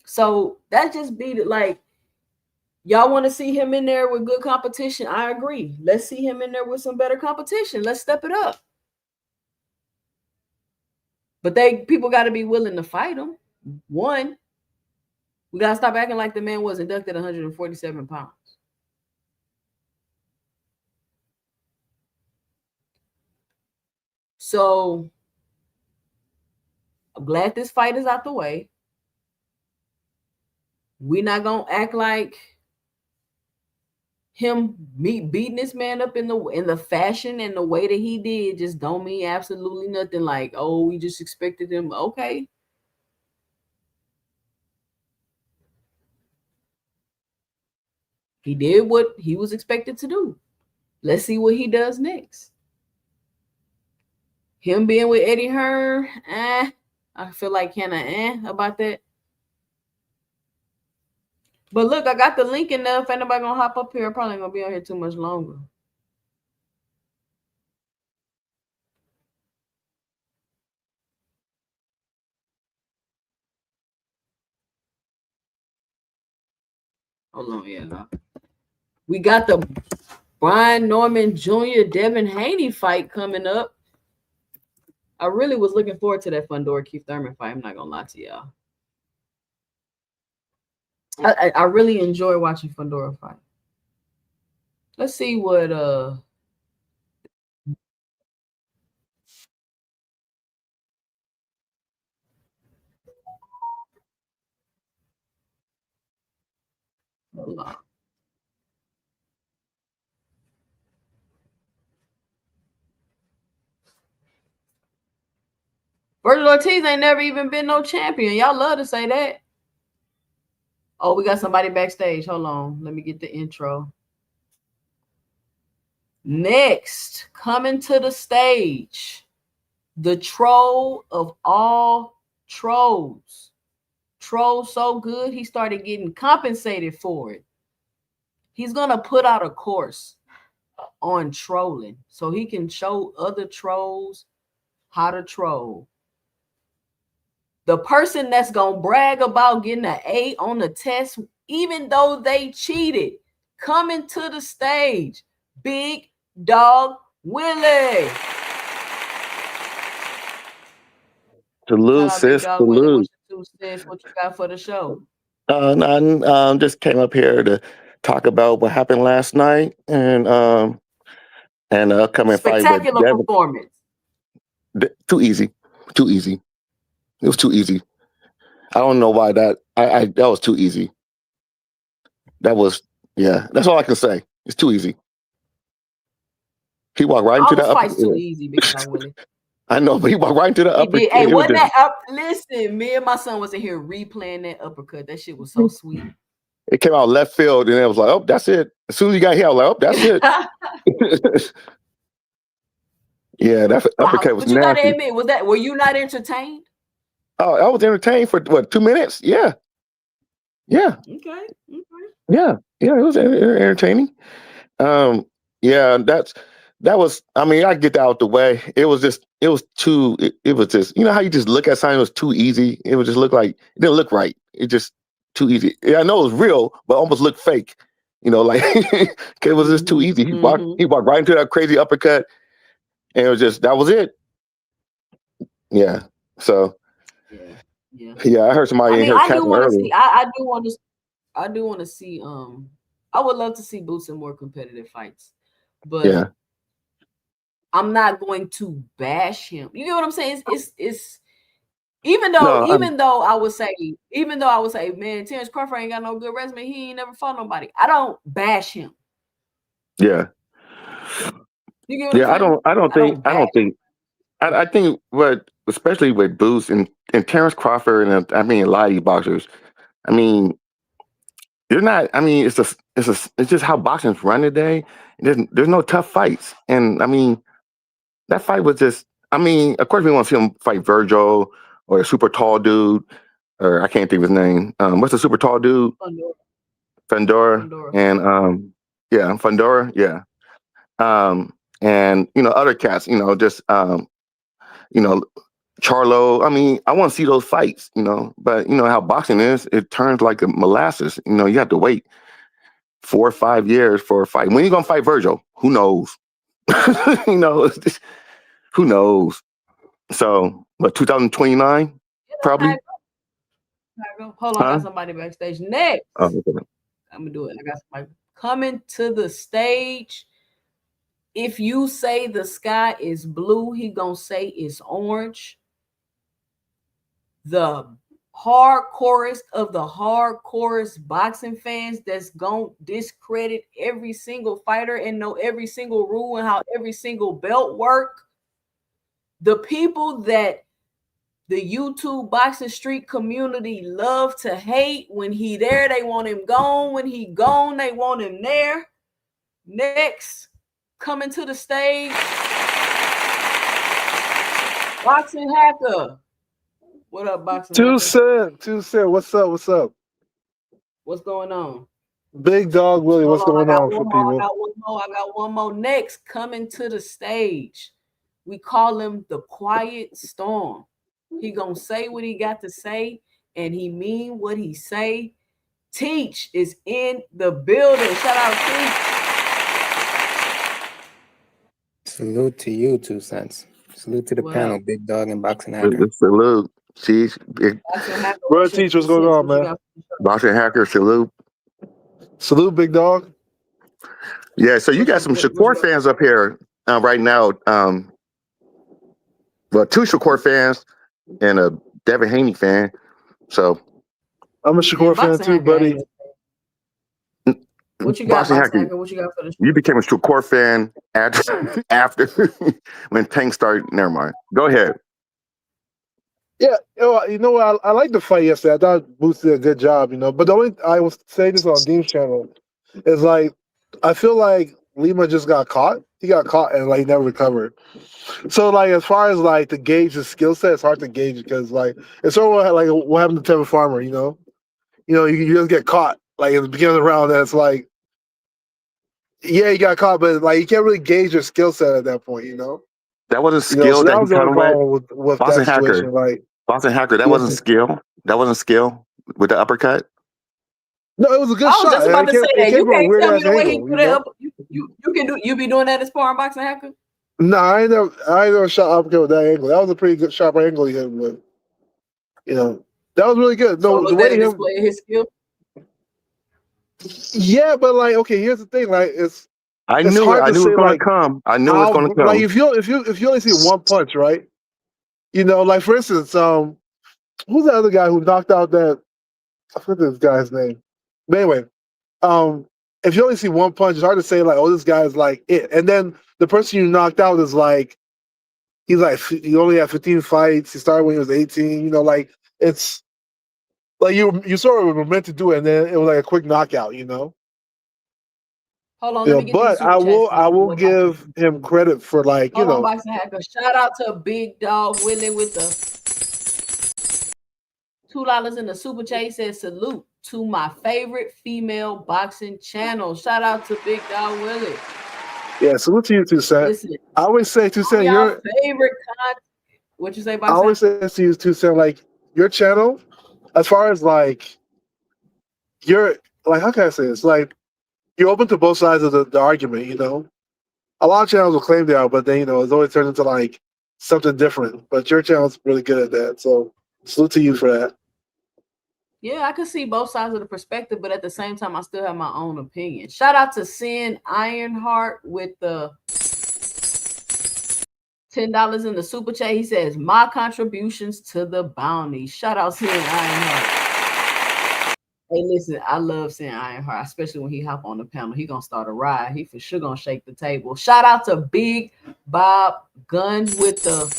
So that just be like, y'all want to see him in there with good competition? I agree. Let's see him in there with some better competition. Let's step it up. But people got to be willing to fight him. One, we got to stop acting like the man was inducted 147 pounds. So I'm glad this fight is out the way. We're not going to act like him beating this man up in the fashion and the way that he did just don't mean absolutely nothing. Like, oh, we just expected him. Okay. He did what he was expected to do. Let's see what he does next. Him being with Eddie Hearn, I feel like kind of about that. But look, I got the link in there. If anybody gonna hop up here, I'm probably gonna be on here too much longer. Hold on, yeah. We got the Brian Norman Jr. Devin Haney fight coming up. I really was looking forward to that Fundora Keith Thurman fight. I'm not gonna lie to y'all. I really enjoy watching Fundora fight. Let's see what hold on. Virgil Ortiz ain't never even been no champion. Y'all love to say that. Oh, we got somebody backstage. Hold on. Let me get the intro. Next, coming to the stage, the troll of all trolls. Troll so good, he started getting compensated for it. He's going to put out a course on trolling so he can show other trolls how to troll. The person that's going to brag about getting an A on the test, even though they cheated, coming to the stage, Big Dog Willie. Salute, sis. Salute. What you got for the show? I just came up here to talk about what happened last night and the upcoming fight. Spectacular performance. Too easy. Too easy. It was too easy. I don't know why that was too easy. That was that's all I can say. It's too easy. He walked right into that uppercut. Too easy, Big Dog Willie. I know, but he walked right into the uppercut. Hey, wasn't that up? Listen, me and my son was in here replaying that uppercut. That shit was so sweet. It came out left field, and it was like, oh, that's it. As soon as he got here, I was like, oh, that's it. Yeah, that uppercut was nasty. But you gotta admit, were you not entertained? Oh, I was entertained for what, 2 minutes? Yeah. Okay. Yeah, it was entertaining. That was. I mean, I get that out the way. It was just you know how you just look at something, it was too easy. It would just look like it didn't look right. It just too easy. Yeah, I know it was real, but almost looked fake. You know, like it was just too easy. He walked right into that crazy uppercut, and it was just that was it. Yeah. So. Yeah. I heard somebody in here catching early. I do want to see. I would love to see Boots in more competitive fights, but I'm not going to bash him. You get what I'm saying? It's even though I would say, man, Terrence Crawford ain't got no good resume. He ain't never fought nobody. I don't bash him. Yeah. You get what I'm saying? I think what, especially with Boots and Terrence Crawford and a lot of these boxers, I mean, they're not. I mean, it's just how boxing's run today. There's no tough fights, and I mean, that fight was just. I mean, of course, we want to see him fight Virgil or a super tall dude, or I can't think of his name. What's the super tall dude? Fundora. And Fundora. Yeah. And other cats. Just Charlo. I mean, I want to see those fights, but how boxing is, it turns like a molasses. You have to wait 4 or 5 years for a fight. When are you going to fight Virgil? Who knows? Who knows? So, but 2029, probably? Hold on, I got somebody backstage. Next. I'm going to do it. I got somebody coming to the stage. If you say the sky is blue, he going to say it's orange. The hardcorest of the hardcorest boxing fans that's gonna discredit every single fighter and know every single rule and how every single belt work. The people that the YouTube boxing street community love to hate. When he there, they want him gone. When he gone, they want him there. Next, coming to the stage, Boxing Hacker. What up, Boxing? 2 Cent. 2 Cent. What's up? What's going on? Big Dog Willie, what's going on for people? I got one more. Next, coming to the stage. We call him the Quiet Storm. He gonna say what he got to say, and he mean what he say. Teach is in the building. Shout out Teach. Salute to you, 2 cents. Salute to the What panel, up? Big Dog and Boxing Hacker. Salute. Cheese. Boxing Hacker, Bro, what's your Teach, what's 2 going cents? on, What you man? got for the show? Boxing Hacker, salute. Salute, Big Dog. Yeah, so you got some Shakur fans up here right now. Well, 2 Shakur fans and a Devin Haney fan. So I'm a Shakur fan Boxing too, Hacker buddy. ain't- What you got, Boxing Boxing Hacker, Hacker? What you got for the show? you became a Shakur fan after when Tank started. Never mind. Go ahead. Yeah, you know what? I like the fight yesterday. I thought Boots did a good job, But the only I was saying this on Dean's channel is like I feel like Lima just got caught. He got caught and like he never recovered. So like as far as like to gauge his skill set, it's hard to gauge because like it's sort of like what happened to Tevin Farmer. You just get caught like in the beginning of the round. And it's like, yeah, he got caught, but like you can't really gauge your skill set at that point. That wasn't So skill that that he was the kind only of let. problem with that Boxing situation. Hacker. Like Boxing Hacker, that Yeah. wasn't skill. That wasn't skill with the uppercut. no, it was a good I was shot. just about to say that. It came You from a can't weird tell me ass the way he angle. threw that up. You be doing that as sparring, Boxing Hacker? No, I ain't never shot uppercut with that angle. That was a pretty good sharp angle he hit him with. That was really good. So No, was the that way a display of his skill? yeah, but like, okay, here's the thing. Like, it's knew it. hard I to knew it say was gonna like come. I knew it was how. gonna come. Like, if you only see one punch, right? Like for instance, who's the other guy who knocked out that? I forget this guy's name. But anyway, if you only see one punch, it's hard to say like, oh, this guy's like it. And then the person you knocked out is like, he only had 15 fights. He started when he was 18. Like it's like you sort of were meant to do it, and then it was like a quick knockout. Hold on, let me get these But super I chats. will give him credit for like Hold on, Boxing Hacker. Shout out to Big Dog Willie with the $2 in the super chat. He says salute to my favorite female boxing channel. Shout out to Big Dog Willie. Yeah, salute to you, 2 Cent. Listen, I always say 2 Cent, your favorite content. What you say, Boxing? I always say to you, 2 Cent, like your channel, as far as like you're like, how can I say this? Like you're open to both sides of the argument. A lot of channels will claim they are, but then it's always turned into like something different. But your channel's really good at that, so salute to you for that. Yeah, I can see both sides of the perspective, but at the same time, I still have my own opinion. Shout out to Sin Ironheart with the $10 in the super chat. He says, my contributions to the bounty. Shout out Sin Ironheart. Hey, listen, I love Sin Ironheart, especially when he hop on the panel. He gonna start a ride. He for sure gonna shake the table. Shout out to Big Bob Gunn with the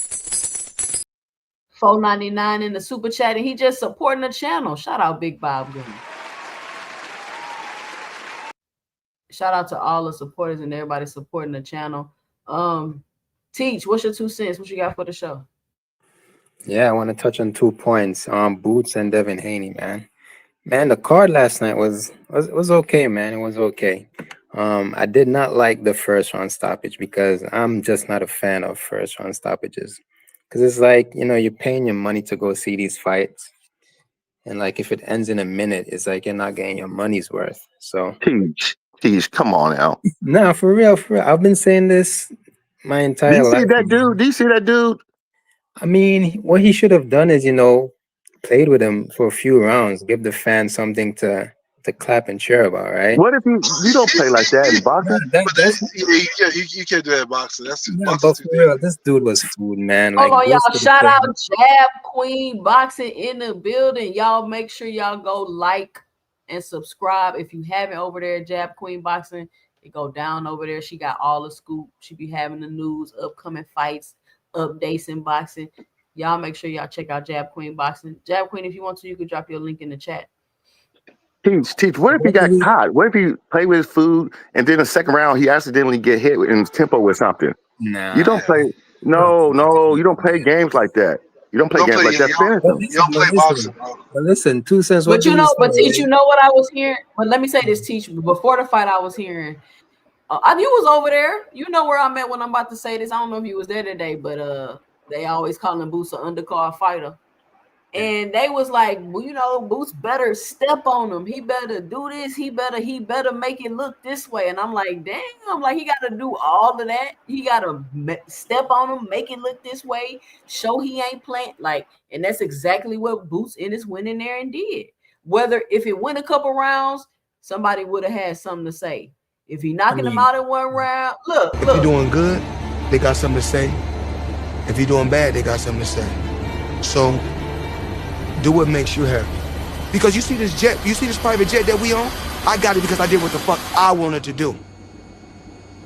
$4.99 in the super chat, and he just supporting the channel. Shout out Big Bob Gunn. Shout out to all the supporters and everybody supporting the channel. Teach, what's your 2 cents? What you got for the show? Yeah, I want to touch on 2 points. Boots and Devin Haney, man. Man, the card last night was okay, man. It was okay. I did not like the first round stoppage because I'm just not a fan of first round stoppages. Because it's like, you're paying your money to go see these fights. And like if it ends in a minute, it's like you're not getting your money's worth. So Teach, come on out. No, for real. I've been saying this my entire life. Do you see that dude? I mean, what he should have done is, played with him for a few rounds, give the fans something to clap and cheer about, right? What if you don't play like that in boxing? You can't do that in boxing. That's too. But for real, this dude was food, man. Hold Like, on, y'all. Shout out Jab Queen Boxing in the building. Y'all make sure y'all go like and subscribe if you haven't over there. Jab Queen Boxing. It go down over there. She got all the scoop. She be having the news, upcoming fights, updates in boxing. Y'all make sure y'all check out Jab Queen Boxing. Jab Queen, if you want to, you could drop your link in the chat. Teach. What if he got caught? What if he played with his food and then the second round he accidentally get hit in his tempo with something? Nah. You don't play. No, you don't play games like that. You don't play games like that. You don't play boxing, bro. But listen, 2 cents. But Teach, you know what I was hearing? But let me say this, Teach. Before the fight, I was hearing. You was over there. You know where I'm at when I'm about to say this. I don't know if you was there today, but they always calling Boots an undercard fighter. And they was like, well, you know, Boots better step on him. He better do this. He better make it look this way. And I'm like, damn, like he got to do all of that. He got to step on him, make it look this way, show he ain't playing. Like, and that's exactly what Boots Ennis went in there and did. Whether if it went a couple rounds, somebody would have had something to say. If he knocking him out in one round, look. If you're doing good, they got something to say. If you're doing bad, they got something to say. So do what makes you happy. Because you see this jet, you see this private jet that we own? I got it because I did what the fuck I wanted to do.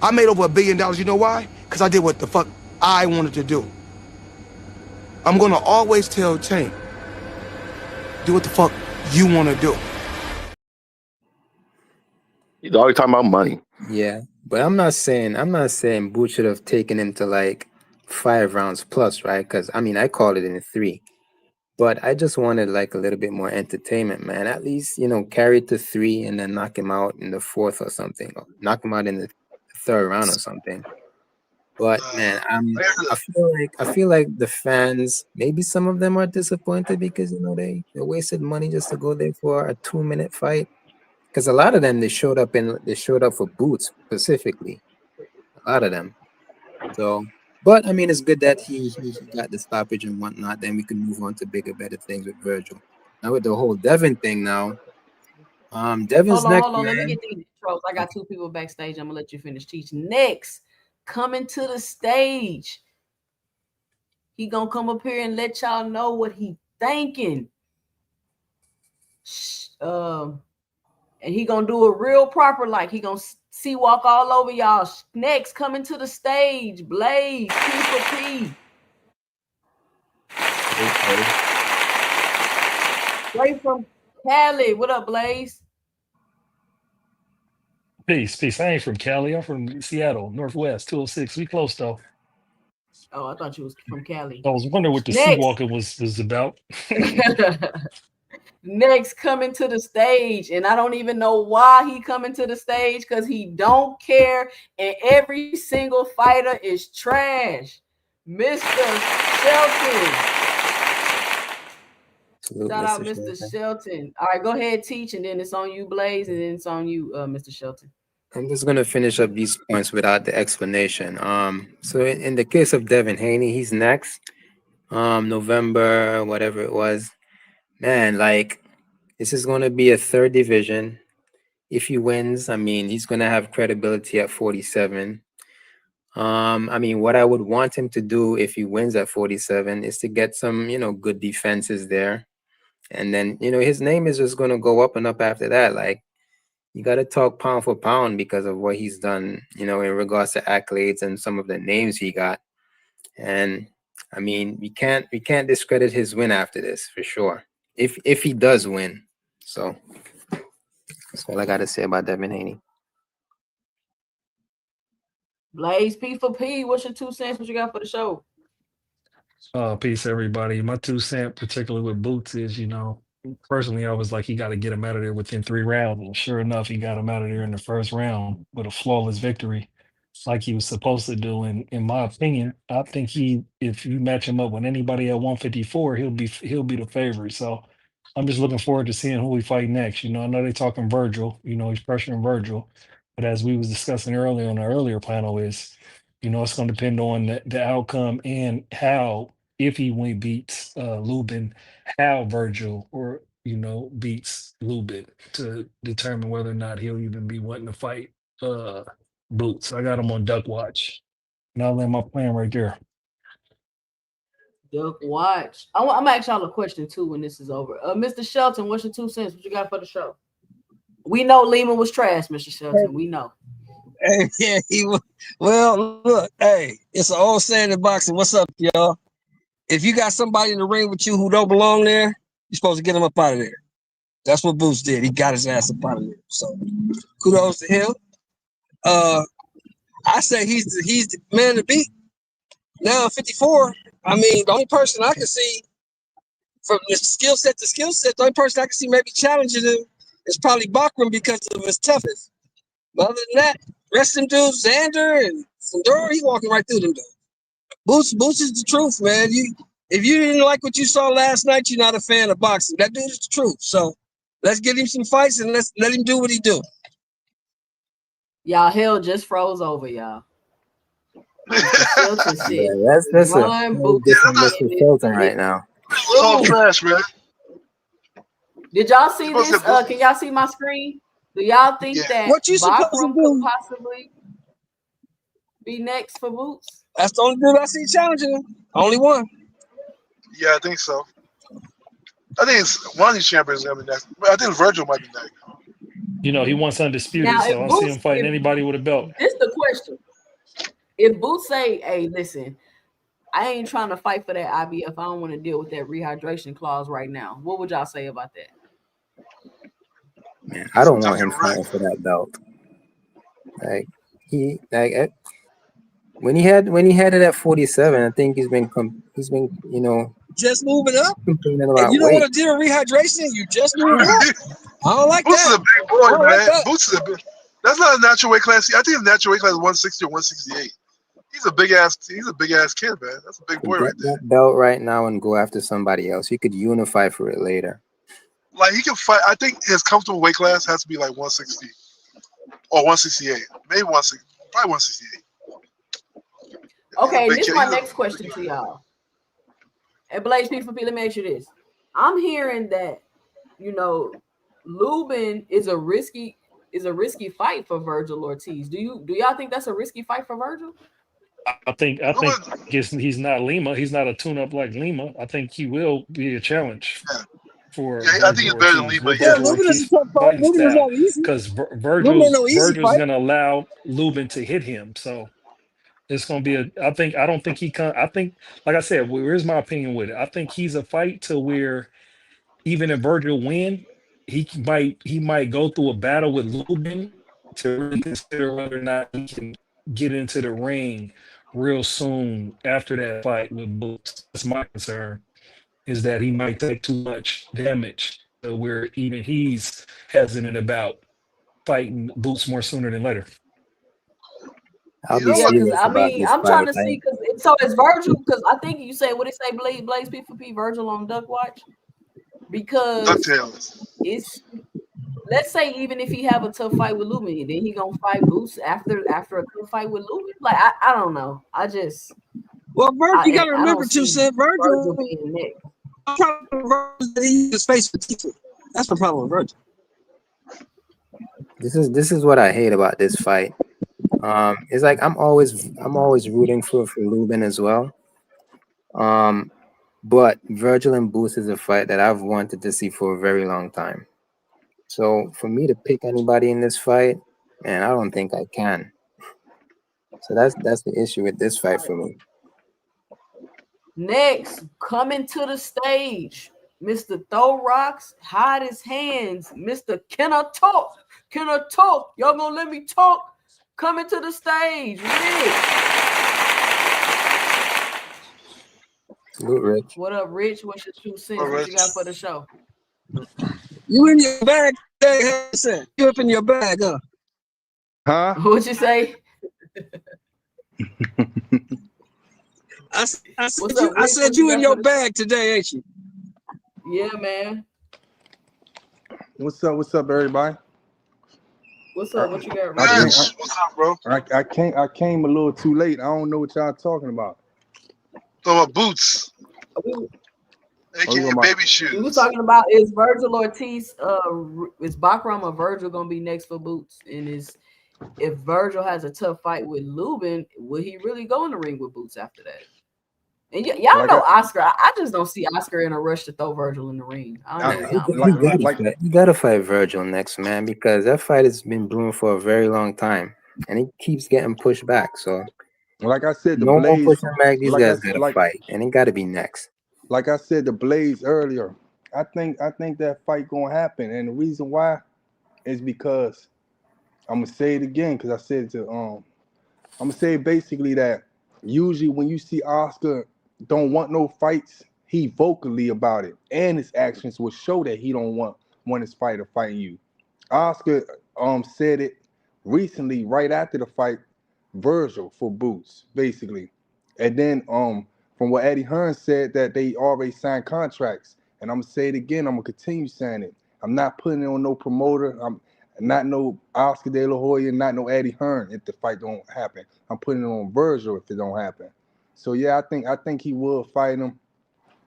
I made over $1 billion, you know why? Because I did what the fuck I wanted to do. I'm gonna always tell Tank, do what the fuck you wanna do. He's always talking about money. Yeah, but I'm not saying Boots should have taken him to like 5 rounds plus, right? Because I mean, I called it in 3. But I just wanted like a little bit more entertainment, man. At least, you know, carry it to 3 and then knock him out in the 4th or something. Or knock him out in the 3rd round or something. But man, I feel like the fans, maybe some of them are disappointed because you know they wasted money just to go there for a 2-minute fight. Because a lot of them they showed up for Boots specifically. A lot of them. So but I mean, it's good that he got the stoppage and whatnot. Then we can move on to bigger, better things with Virgil. Now with the whole Devin thing, now, Devin's next. Hold on. Let me get these intros. I got 2 people backstage. I'm gonna let you finish teaching. Next, coming to the stage, he gonna come up here and let y'all know what he thinking. And he gonna do it real proper, like he gonna see walk all over y'all. Next, coming to the stage, Blaze, P for P. Blaze from Cali. What up, Blaze? Peace. I ain't from Cali. I'm from Seattle, Northwest, 206. We close though. Oh, I thought you was from Cali. I was wondering what the sea walking was about. Next, coming to the stage, and I don't even know why he coming to the stage because he don't care, and every single fighter is trash. Mr. Shelton. Shout out Mr. Shelton. All right, go ahead, teach, and then it's on you, Blaze, and then it's on you, Mr. Shelton. I'm just gonna finish up these points without the explanation. So in the case of Devin Haney, he's next. November, whatever it was. Man, like this is gonna be a 3rd division. If he wins, I mean he's gonna have credibility at 47. I mean, what I would want him to do if he wins at 47 is to get some, you know, good defenses there. And then, you know, his name is just gonna go up and up after that. Like you gotta talk pound for pound because of what he's done, you know, in regards to accolades and some of the names he got. And I mean, we can't discredit his win after this for sure. If he does win. So that's all I gotta say about Devin Haney. Blaze, P for P. What's your 2 cents? What you got for the show? Peace, everybody. My 2 cents, particularly with Boots, is, you know, personally, I was like, he got to get him out of there within 3 rounds. And sure enough, he got him out of there in the 1st round with a flawless victory, like he was supposed to do. And in my opinion, I think if you match him up with anybody at 154, he'll be the favorite. So I'm just looking forward to seeing who we fight next. You know, I know they're talking Virgil. You know, he's pressuring Virgil, but as we was discussing earlier on the earlier panel, is you know, it's going to depend on the outcome and how, if he beats Lubin, how Virgil or you know beats Lubin to determine whether or not he'll even be wanting to fight Boots. I got him on Duck Watch, and I'll land my plan right there. Duck Watch. I'm gonna ask y'all a question too when this is over. Mr. Shelton, what's your 2 cents? What you got for the show? We know Lehman was trash, Mr. Shelton. We know. Hey, yeah, he was. Well, look, hey, it's an old saying in boxing. What's up, y'all? If you got somebody in the ring with you who don't belong there, you're supposed to get him up out of there. That's what Boots did. He got his ass up out of there. So, kudos to him. I say he's the man to beat. Now, 54. I mean, the only person I can see from the skill set to skill set, the only person I can see maybe challenging him is probably Bachman because of his toughness. But other than that, rest of them dudes, Xander and Fundora, he walking right through them dudes. Boots is the truth, man. If you didn't like what you saw last night, you're not a fan of boxing. That dude is the truth. So let's get him some fights and let's let him do what he do. Y'all, hell just froze over, y'all. Shelton said, Yeah, that's a run, very Boots. different Mr. Shelton right now. Talk trash, man. Did y'all see Supposed this? to- Can y'all see my screen? Do y'all think Yeah. that What you supposed to Bakram do? could possibly be next for Boots? That's the only dude I see challenging him. Only one. Yeah, I think so. I think it's one of these champions is gonna be next. I think Virgil might be next. You know, he wants undisputed, Now, so if I see Boots, him fighting if anybody with a belt. this the question, if Boots say, "Hey, listen, I ain't trying to fight for that IBF. I don't want to deal with that rehydration clause right now," what would y'all say about that? Man, I don't want Talking him fighting right. for that belt. When he had it at 47, I think he's been Just moving up. complaining And about you don't want weight. to deal with rehydration. You just moved up. I don't like Boots is that. a big boy, I don't like man. that. Boots is a big. That's not a natural weight class. I think his natural weight class is 160 or 168. He's a big ass kid, man. That's a big boy Get right there. that belt right now and go after somebody else. He could unify for it later. Like he can fight. I think his comfortable weight class has to be like 160 or 168, maybe 160, probably 168. Okay, and big this is kid. my He's a- next question to y'all. And Blaze P4P, let me ask you this. I'm hearing that, Lubin is a risky fight for Virgil Ortiz. Do y'all think that's a risky fight for Virgil? I think he's not Lima. He's not a tune-up like Lima. I think he will be a challenge Yeah. for Yeah, I think Virgil he's better than Ortiz. Lima. Will Yeah, Yeah. Virgil Lubin is Ortiz a tough fight. fighting Lubin is style? not easy. Because Lubin ain't no easy Virgil's fight. gonna allow Lubin to hit him. So it's gonna be I don't think he can. I think, like I said, here's my opinion with it. I think he's a fight to where even if Virgil win, he might go through a battle with Lubin to really consider whether or not he can get into the ring real soon after that fight with Boots. That's my concern, is that he might take too much damage to where even he's hesitant about fighting Boots more sooner than later. I'll You be know Yeah, what? because serious I about mean, this I'm fight. trying to see because so is Virgil, because I think you say what it say Blaze P4P Virgil on Duck Watch, because DuckTales. it's, let's say even if he have a tough fight with Lubin, then he gonna fight Boots after a tough fight with Lubin. Like I don't know. Well, Virgil, you got to I don't remember too, see Sid. Virgil Virgil, being next. the problem with Virgil is that he just face for Tifa. That's the problem with Virgil. This is what I hate about this fight. It's like I'm always rooting for Lubin as well. But Virgil and Boots is a fight that I've wanted to see for a very long time. So for me to pick anybody in this fight, man, I don't think I can. So that's the issue with this fight for me. Next, coming to the stage, Mr. Throw Rocks, hide his hands, Mr. Can I talk? Can I talk? Y'all gonna let me talk? Coming to the stage, Rich. Salute, Rich. What up, Rich? What's your 2 cents? All What you right. got for the show? You in your bag, you up in your bag, huh? Huh? What you say? I What's up, Rich? said What you got in your for the- bag today, ain't you? Yeah, man. What's up, everybody? What's up? What you got, I Rich? can't. What's up, bro? I came a little too late. I don't know what y'all talking about. Talking about Boots, We, Oh, you aka talking about- Baby we Shoes. was talking about, is Virgil Ortiz, is Bakram or Virgil gonna be next for Boots? And if Virgil has a tough fight with Lubin, will he really go in the ring with Boots after that? And y'all Like know Oscar. I just don't see Oscar in a rush to throw Virgil in the ring. I don't know. You gotta fight Virgil next, man, because that fight has been brewing for a very long time, and it keeps getting pushed back. So, like I said, the no more Blaze. pushing back. These like guys I, gotta like, fight, and it gotta be next. like I said, the Blaze earlier. I think that fight gonna happen, and the reason why is because I'm gonna say it again because I said it to I'm gonna say basically that usually when you see Oscar don't want no fights, he vocally about it, and his actions will show that he don't want his fighter fighting you. Oscar said it recently right after the fight, Virgil for Boots, basically. And then from what Eddie Hearn said, that they already signed contracts. And I'm gonna say it again. I'm gonna continue saying it. I'm not putting it on no promoter. I'm not no Oscar De La Hoya, not no Eddie Hearn if the fight don't happen. I'm putting it on Virgil if it don't happen. So yeah, I think he will fight him.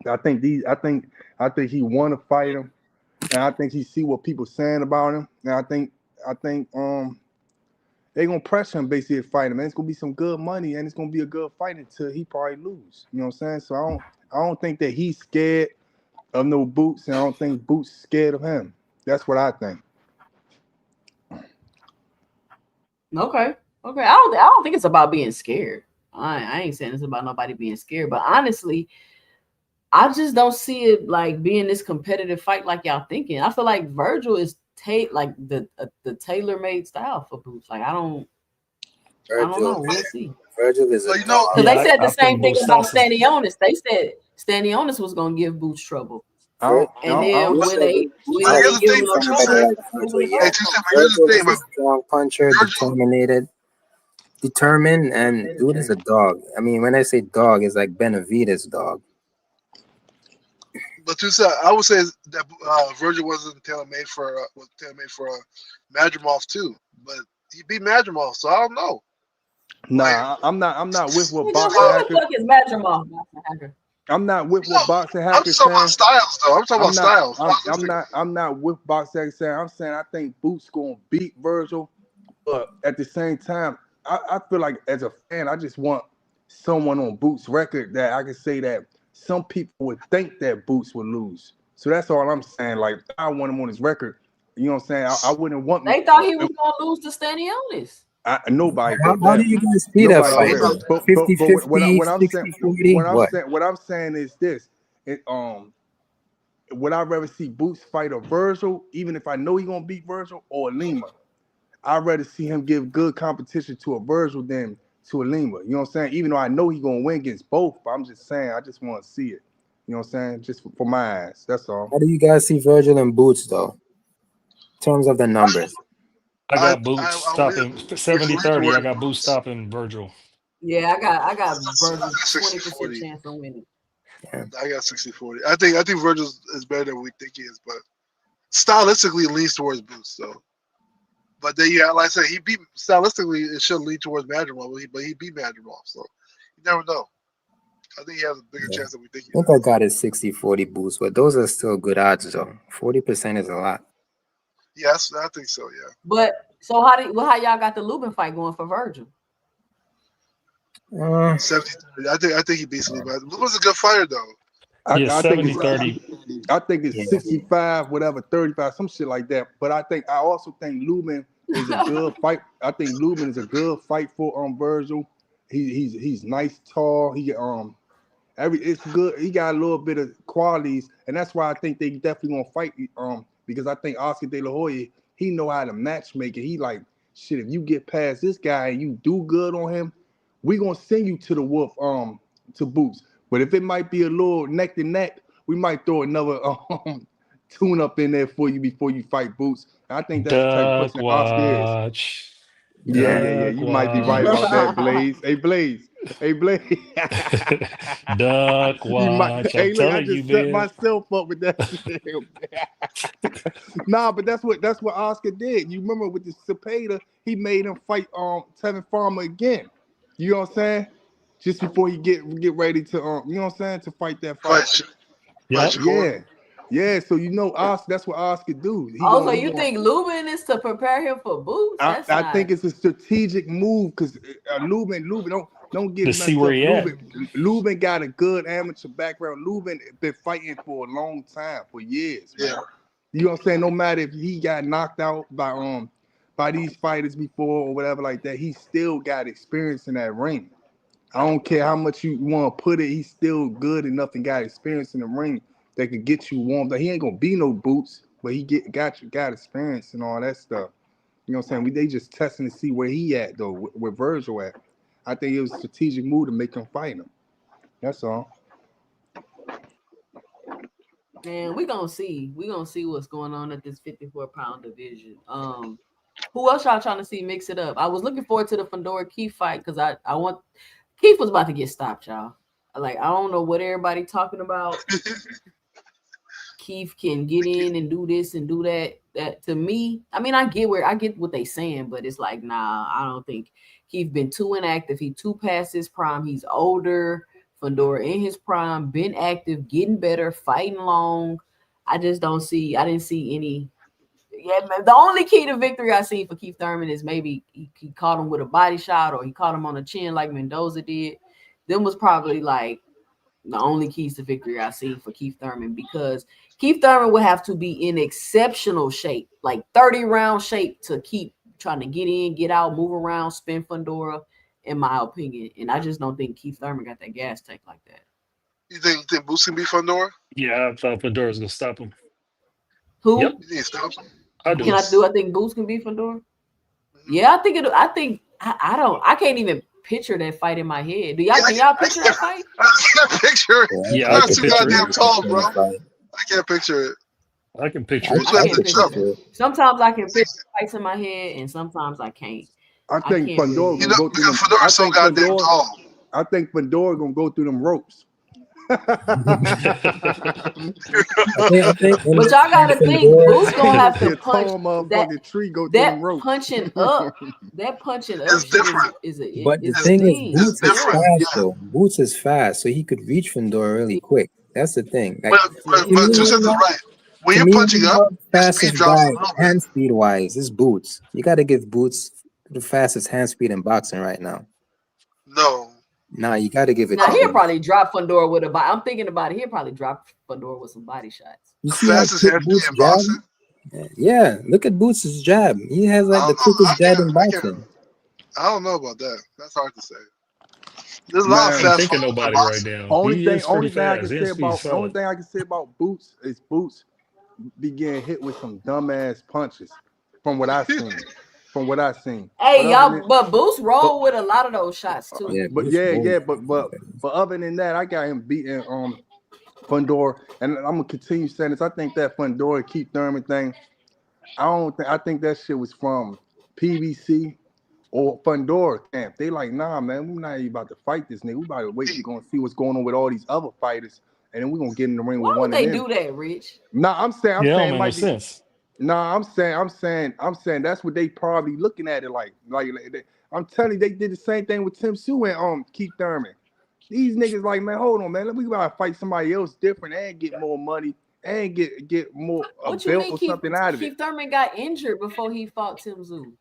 I think he want to fight him, and I think he see what people saying about him, and I think they gonna pressure him basically to fight him, and it's gonna be some good money, and it's gonna be a good fight until he probably lose. You know what I'm saying? So I don't think that he's scared of no Boots, and I don't think Boots is scared of him. That's what I think. Okay. Okay. I don't think it's about being scared. I ain't saying it's about nobody being scared, but honestly, I just don't see it like being this competitive fight like y'all thinking. I feel like Virgil is like the tailor made style for Boots. Like I don't Virgil, know. We'll see. Virgil is a Well, you know, dog. Because Yeah, they said the I think same thing Boots about Stacks is Stanionis. They said Stanionis was gonna give Boots trouble, I Vir- don't, I and don't, I then don't, Boots when doesn't. they Boots but here's didn't the doesn't give thing, him give no but you somebody said, trouble, like he was Virgil in the hey, yet. bag. two said, but here's the Virgil thing, is a but strong puncher, Virgil, determined, and dude is a dog. I mean, when I say dog, it's like Benavides' dog. but you said, I would say that Virgil wasn't tailor made for Madrimov too, but he beat Madrimov, so I don't know. Like, nah, I'm not with what Nigga, boxing who the hackers. fuck is Madrimov? Hacker? I'm not with no, what boxing I'm hackers just talking about saying. styles, though. I'm talking about I'm not. styles, I'm stylistically. not. I'm not with boxing hackers saying. I'm saying I think Boots gonna beat Virgil, but at the same time, I feel like as a fan, I just want someone on Boots' record that I can say that some people would think that Boots would lose. So that's all I'm saying. Like I want him on his record. You know what I'm saying? I wouldn't want. They thought he was gonna lose to Stanionis. Nobody thought How do that. you guys see that Nobody Well, thought fight? he that. thought, Then? But what, 50-50, what I'm saying, 60-40? What? what I'm saying is this. It, would I rather see Boots fight a Virgil, even if I know he gonna beat Virgil, or a Lima? I'd rather see him give good competition to a Virgil than to a Lima. You know what I'm saying? Even though I know he gonna win against both, but I'm just saying I just want to see it. You know what I'm saying? Just for my eyes. That's all. How do you guys see Virgil and Boots though? In terms of the numbers. I I, got Boots I lean stopping lean 70-30. I towards got Boots Boots. stopping Virgil. Yeah, I got I Virgil got 20% 60-40. chance of winning. Yeah. I got 60-40. I think Virgil is better than we think he is, but stylistically it leans towards Boots though. But then yeah, like I said, he beat stylistically it should lean towards Madrimov, but he beat Madrimov, so you never know. I think he has a bigger Yeah. chance than we think he I think I does. got it 60-40 Boots, but those are still good odds though. 40% is a lot. Yes, I think so. Yeah, But so how y'all got the Lubin fight going for Virgil? Uh, 70. I think he beats Lee. But Lou was a good fighter though. Yeah, I think it's 70-30. yeah. 65, whatever, 35, some shit like that. But I also think Lubin is a good fight. I think Lubin is a good fight for Virgil. He's nice, tall. It's good. He got a little bit of qualities, and that's why I think they definitely gonna fight. Because I think Oscar De La Hoya, he know how to match make it. He like shit. If you get past this guy and you do good on him, we gonna send you to the wolf to Boots. But if it might be a little neck to neck, we might throw another tune up in there for you before you fight Boots. I think that's the type of Duck person Oscar is. watch. Yeah, Yeah. yeah, yeah. Duck You might be right about watch. that, Blaze. Hey, Blaze. Hey, Blaze. Duck You might. watch. I'm Hey, look, I telling you, just set man. myself up with that shit. Nah, but that's what Oscar did. You remember with the Cepeda, he made him fight Tevin Farmer again. You know what I'm saying? Just before he get ready to you know what I'm saying, to fight that fight. Fight, fight Yep. Shakur. Yeah. Yeah, so Oscar, that's what Oscar do. Also, He you going think Lubin is to prepare him for Boots? That's I not. think it's a strategic move because Lubin, don't get To it see messed where up. he at. Lubin got a good amateur background. Lubin been fighting for a long time, for years, man. Yeah, You know what I'm saying? No matter if he got knocked out by these fighters before or whatever like that, he still got experience in that ring. I don't care how much you want to put it, he's still good enough and got experience in the ring that could get you warmed up. He ain't gonna be no Boots, but he got experience and all that stuff. You know what I'm saying? They just testing to see where he at though, where Virgil at. I think it was a strategic move to make him fight him. That's all. Man, we gonna see. We gonna see what's going on at this 54-pound division. Who else y'all trying to see mix it up? I was looking forward to the Fedor Keith fight because I want Keith was about to get stopped, y'all. Like I don't know what everybody talking about. Keith can get in and do this and do that. That to me, I mean, I get what they saying, but it's like, nah, I don't think Keith been too inactive. He too past his prime. He's older. Fedora in his prime, been active, getting better, fighting long. I just don't see. I didn't see any. Yeah, the only key to victory I see for Keith Thurman is maybe he caught him with a body shot or he caught him on the chin like Mendoza did. Them was probably like the only keys to victory I see for Keith Thurman because Keith Thurman would have to be in exceptional shape, like 30 round shape to keep trying to get in, get out, move around, spin Fundora, in my opinion. And I just don't think Keith Thurman got that gas tank like that. You think Boots can beat Fundora? Yeah, I thought Fedora's gonna stop him. Yep, Who You think he stops him? I can do. I do? I think Boots can beat Fundora. Yeah, I don't. I can't even picture that fight in my head. Do y'all? Yeah, Can y'all picture that fight? I can't picture it. Yeah, I That's can too picture goddamn it. tall, bro. I can't picture it. I can picture I, it. Boots I has I to can't can picture jump. it. picture it. Sometimes I can picture fights in my head, and sometimes I can't. I I think can't Fundora You gonna know, go through because them. Fedora's so goddamn tall. I think Fundora gonna go through them ropes. I think But y'all in gotta think, Fedora, Boots He gonna gonna have see to a punch tall that motherfucking tree go through them ropes. that punching up It's shit different. but the is a thing is, thing. It's Boots is different. Yeah. fast Yeah. though. Boots is fast, so he could reach Fedora really quick. That's the thing. Like But two cents is right. When to you're me punching right up, now, your fastest speed drops a guy little bit. hand speed wise is Boots. You got to give Boots the fastest hand speed in boxing right now. No. Nah, you got to give it Now to he'll Boots. probably drop Fundora with a body. I'm thinking about it. He'll probably drop Fundora with some body shots. You The see how fastest quick hand Boots in jab? boxing? Yeah, look at Boots' jab. He has I like the don't know. quickest jab in boxing. I don't know about that. That's hard to say. There's a lot of I Man, ain't fast thinking fighters in nobody right boxing. now. He is pretty only thing I can fast. say His speed's about only solid. thing I can say about Boots is Boots be getting hit with some dumbass punches. From what I seen, from what I seen. But Hey, other than y'all, but Boost but roll with a lot of those shots too. Yeah, but Boots yeah, rolls. yeah, but other than that, I got him beating Fundora, and I'm gonna continue saying this. I think that Fundora Keith Thurman thing. I think that shit was from PBC or Fundora camp. They like, nah, man, we're not even about to fight this nigga. We about to wait. We're gonna see what's going on with all these other fighters, and then we're gonna get in the ring with Why would one of they them. do that, Rich? Nah, I'm Yeah, it don't saying it make no might be. sense. Nah, I'm saying that's what they probably looking at it I'm telling you, they did the same thing with Tim Sue and Keith Thurman. These niggas like, man, hold on, man. We gotta fight somebody else different and get more money and get more a What you belt mean or something out of it. Keith Thurman got injured before he fought Tim Zoo?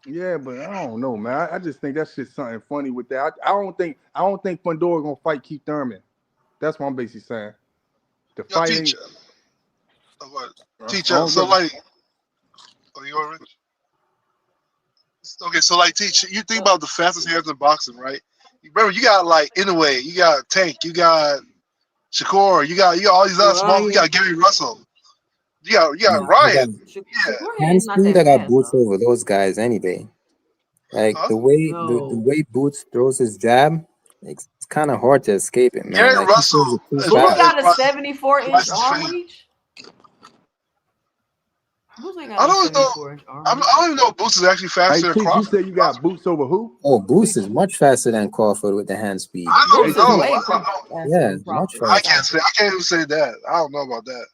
Yeah, but I don't know, man. I just think that shit's something funny with that. I don't think Fundora gonna fight Keith Thurman. That's what I'm basically saying. The Yo, fighting, teacher. What? I Teacher. don't So give like, oh, you already? Okay, so like, teach. You think about the fastest hands in boxing, right? Remember, you got like Inoue, you got Tank, you got Shakur, you got all these other small. You got Gary Russell, you got I got Ryan. Yeah. Shakur hand is not speed. I that got fast Boots though. over those guys any day. Like Huh? the No. way Boots throws his jab, it's kind of hard to escape it, man. Gary Like he Russell throws it too is, Boots fast. is got a probably 74-inch twice as arm fast. reach. Boots ain't I got no don't know. 74-inch arm I reach. don't even know if Boots is actually Hey, faster than Teach, you Crawford. said you got Boots over who? Oh, Boots Teach. is much faster than Crawford with the hand speed. I don't Boots is know. Teach. way I don't know. faster Yeah, than much Crawford. I faster. can't even say that. I don't know about that.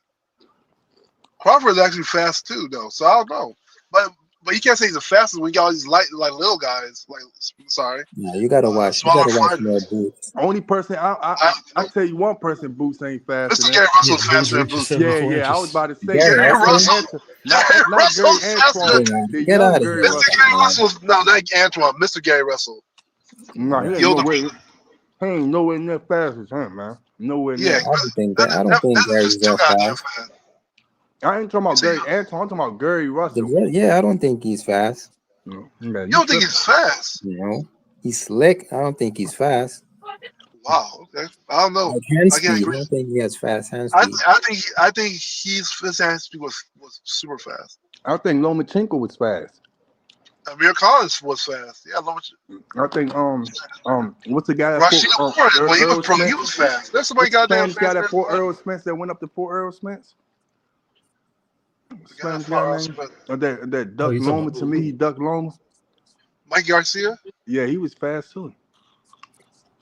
Crawford is actually fast too, though. So I don't know. But you can't say he's the fastest when you got all these light like little guys. Like sorry, Yeah, you gotta watch. You smaller gotta watch more fighters. Boots. Only person I tell you one person Boots ain't faster Mr. than. Gary Yeah, Russell's Boots faster than reaches Boots. Yeah, 74 yeah. I was inches. about to say Gary not Gary Gary Russell? Russell. Antoine, Gary not Gary Russell's faster than Antoine, the Get young out of Gary here. Mr. Russell. Gary Man. Russell's no, not Antoine. Mr. Gary Russell. No, he Yeah, ain't The older nowhere. brother. He ain't nowhere near fast as him, man. Nowhere Yeah, near. I don't think that is Gary's just too that goddamn fast. fast. I ain't talking You about see, Gary Antoine. I'm talking about Gary Russell. Yeah, I don't think he's fast. Man, you you don't think tripping? he's fast? You know, he's slick. I don't think he's fast. Wow. Okay. I don't know. Like hand I can't speed, I agree. don't think he has fast hand I speed. I think his hand speed was super fast. I think Lomachenko was fast. Amir Collins was fast. Yeah, I think what's the guy that Rashid fought Warren, but Earl he Smith? was fast. There's somebody What's the goddamn Spanish guy faster that than fought Earl Smith that went up to Fort Earl Smith? the guy that Spanish fought guy Earl name? Smith. Or that Oh, duck you talking Loma about to me. He ducked Loma. Mike Garcia. Yeah, he was fast too.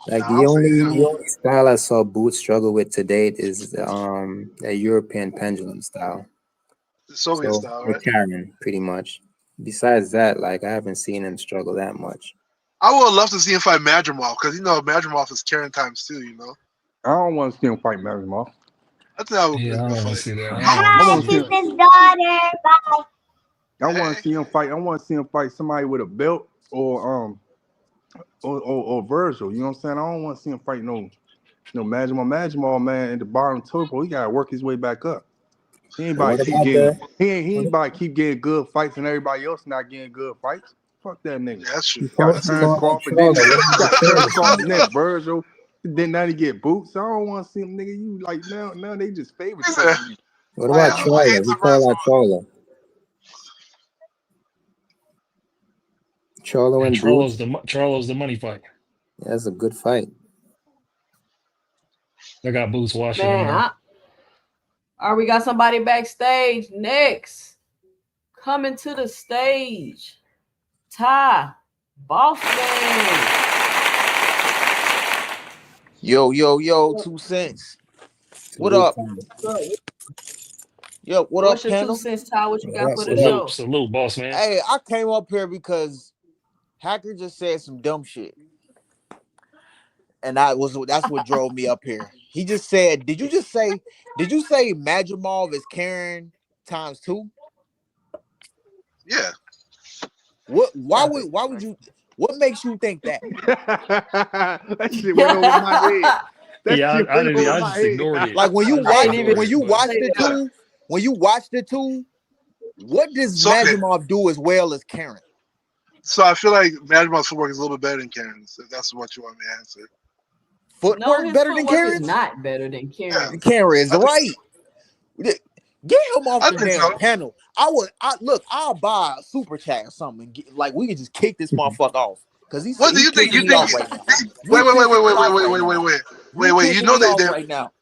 Like Nah, I'll say the only style I saw Boots struggle with to date is the European pendulum style. the Soviet So style, with right? Karen, pretty much. Besides that, like I haven't seen him struggle that much. I would love to see him fight Madrimov because Madrimov is Karen times 2. I don't want to see him fight Marimov. I think that would be Yeah, a I good don't want to fight. see that. I don't want I to Hi, want see to see that. him. sister's daughter. Bye. I want Hey, to see him fight. I want to see him fight somebody with a belt or Virgil. You know what I'm saying? I don't want to see him fight no Magimall. Magimall, man, at the bottom turbo, he gotta work his way back up. He ain't But about what to keep about getting the he ain't about to keep getting good fights and everybody else not getting good fights. Fuck that nigga. yeah, that's true. Got That's he true. Terrence fought that Crawford, then trawler? What about the got Terrence trawler Crawford, fight? then Virgil. Then now he get boots. So I don't want to see him, nigga. You like now they just He said, favoritism you. What I about hate trawler? the He fought Madrimov. that trawler. Trawler And and Boots. Charlo's the money fight. Yeah, that's a good fight. They got Boots washing him Man, though. all right, we got somebody backstage next. Coming to the stage, Ty Bossman. Yo, 2 cents. What Salute up? time. Yo, what What's up, your panel? 2 cents, Ty? What you What got up? for the What up? show? Salute, boss man. Hey, I came up here because Hacker just said some dumb shit, and that's what drove me up here. He just said, "Did you say Madrimov is Karen times 2?" Yeah. Why would you? What makes you think that? That shit went over my head. That Yeah, shit I went didn't. over I my just head. ignored it. Like when you I just I watch ain't even ignored when it. you But watch say the that. two, when you watch the two, what does So okay. Madrimov do as well as Karen? So I feel like Madrimov's footwork is a little bit better than Karen's, if that's what you want me to answer. No, Footwork his better than footwork is Karen's? not better than Yeah. Karen. Karen is I think right. Get him off I the think so. damn panel. I'll buy a super chat or something. Like we can just kick this motherfucker off. Cause What do he you think? pissing You me think off right now. You wait, wait, wait, pissing wait, me wait, wait, off wait, right wait, wait, now. wait. You Wait, you pissing know me off they right now.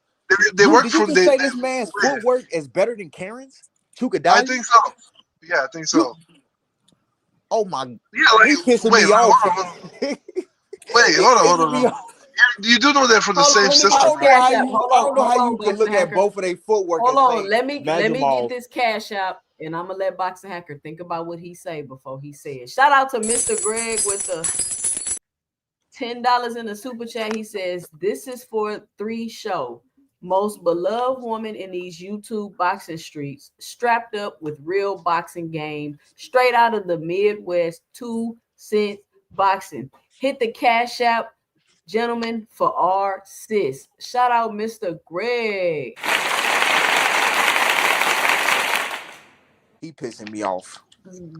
they work Did you from just the say this man's footwork is better than Karen's? I Chukadali? think so. Yeah, I think You so. oh my Yeah, he pissing me off. wait, He hold pissing on. me off. You do know they're from the Hold on, same let me I get system, this don't know right? cash how app. you I don't know how Hold you on, can Boxing look at Hacker. both of their footwork Hold and on. say Let me get Madrimov. this cash app, and I'm gonna let Boxing Hacker think about what he say before he says. Shout out to Mr. Greg with the $10 in the super chat. He says, "This is for 3 show. Most beloved woman in these YouTube boxing streets, strapped up with real boxing game, straight out of the Midwest, 2 cent boxing. Hit the cash app, gentlemen, for our sis." Shout out Mr. Greg. He pissing me off.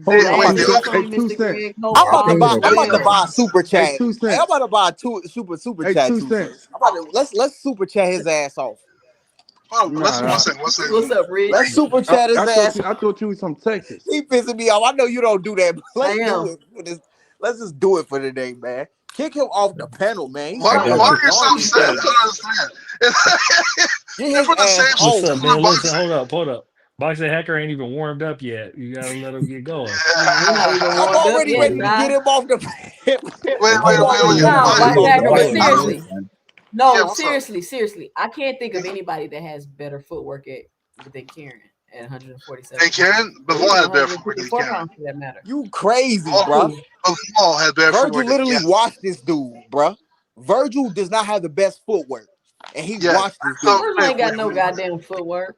Hold on, I'm Wait, about two they to cents. look On Hey, you, two Mr. cents. Greg. Hope I'm I about to all think is buy. that I'm about to well. buy a super Hey, chat. two Hey, I'm cents. about to buy a super Hey, chat 2 cents. 2 cents. I'm about to let's super chat his ass off. hold on, Nah, one nah. second, one second. What's up, Rich? Let's super chat his ass. I thought you was from Texas. He pissing me off. I know you don't do that, but I let's do am. it for this. Let's just do it for today, man. Kick him off the panel, man. He's Why, I trying to got why talk you. are you so donkey upset? I things. don't understand. Get They're his from the ass same what's off. up, school in man? Listen, boxing. hold up. Boxing Hacker ain't even warmed up yet. You gotta let him get going. Nah, he not even I'm warmed up already yet, ready to get Ty. him off the Wait, Let I'm him already let ready No, to get him him Boxing off the Hacker, but let panel. him do seriously. it, man. yeah, No, what's up? seriously. I can't think of anybody that has better footwork than Karen at 147 Hey, pounds. Karen, Or even Bivol had better footwork than 154 Karen. pounds for that matter. You crazy, bruh. Who? Bivol had better Virgil footwork than literally Karen. watched this dude, bruh. Virgil does not have the best footwork, and he Yeah. watched this So dude. Virgil wait, ain't got wait, no wait, goddamn footwork.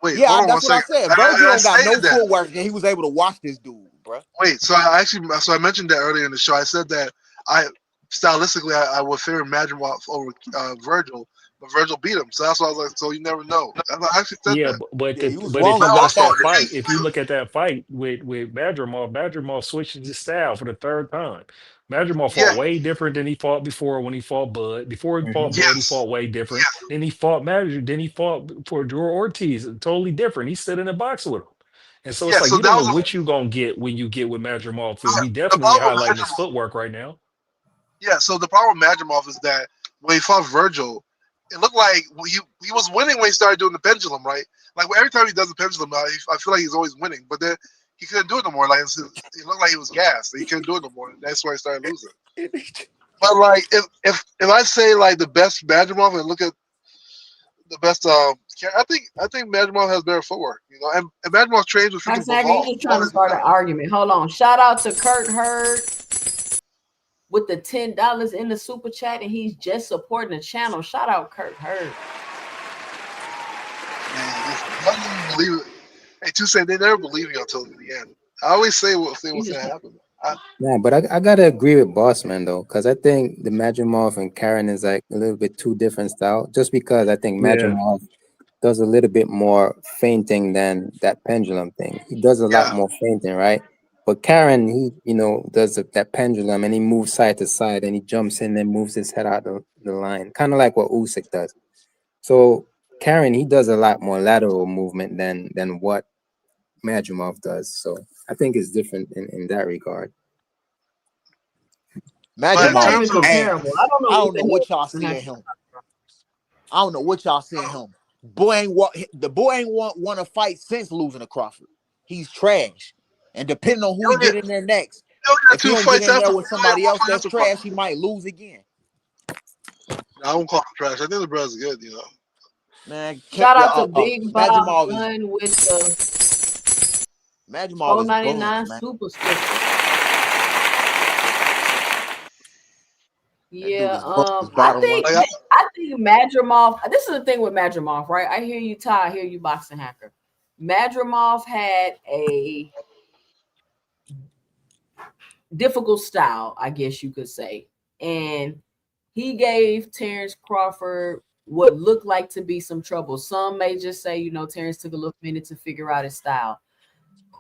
wait. Yeah, Hold on one that's what I second. said. And Virgil I don't got no stated that. footwork, and he was able to watch this dude, bruh. Wait, so I mentioned that earlier in the show. I said that stylistically I would favor Madrimov over Virgil, but Virgil beat him. So that's why I was like, so you never know. And I actually said Yeah, that. Yeah, he was but if wrong you But watch about also, that that. fight, if you look at that fight with Madrimov switches his style for the 3rd time. Madrimov yeah, fought way different than he fought before when he fought Bud. Before he fought Mhm. Bud, he yes, fought way different. yes, Then he fought Madrid. Then he fought for Drew Ortiz. Totally different. He stood in the box with him. And so it's yeah. like So you that don't know was what you gonna get when you get with Madrimov. And we the definitely problem with highlighting his Madrimov. footwork right now. Yeah, so the problem with Madrimov is that when he fought Virgil, it looked like he was winning when he started doing the pendulum, right? Like every time he does the pendulum, I feel like he's always winning, but then he couldn't do it no more. Like it looked like he was gassed. He couldn't do it no more. That's why he started losing. But like, if I say like the best Madrimov and look at the best, I think Madrimov has better footwork. You know, and Madrimov trains with freaking Saga, you Bivol. just trying to start an argument. Hold on. Shout out to Kurt Hurd with the $10 in the super chat, and he's just supporting the channel. Shout out Kurt Hurd. Man, believe it. Hey, Tuesday, they never believe me until the end. I always say what's gonna happen. Yeah, but I gotta agree with Bossman though, because I think the Madrimov and Karen is like a little bit too different style. Just because I think Yeah. Madrimov does a little bit more feinting than that pendulum thing. He does a lot more feinting, right? But Karen, he does that pendulum and he moves side to side and he jumps in and moves his head out the line, kind of like what Usyk does. So Karen, he does a lot more lateral movement than what Madrimov does. So I think it's different in that regard. Madrimov, comparable. I don't know, I don't know what y'all see in him. I don't know what y'all see in him. The boy ain't want to fight since losing to Crawford. He's trash. And depending on who he get in there next, if he don't get in there with somebody else that's trash, he might lose again. I won't call him trash. I think the brother's good, you know. Man, shout out to Big Bob Madrimov Gunn with the Madrimov is $4.99 man. super sticker. Yeah, I think Madrimov. This is the thing with Madrimov, right? I hear you, Ty. I hear you, Boxing Hacker. Madrimov had a difficult style, I guess you could say, and he gave Terrence Crawford what looked like to be some trouble. Some may just say, Terrence took a little minute to figure out his style.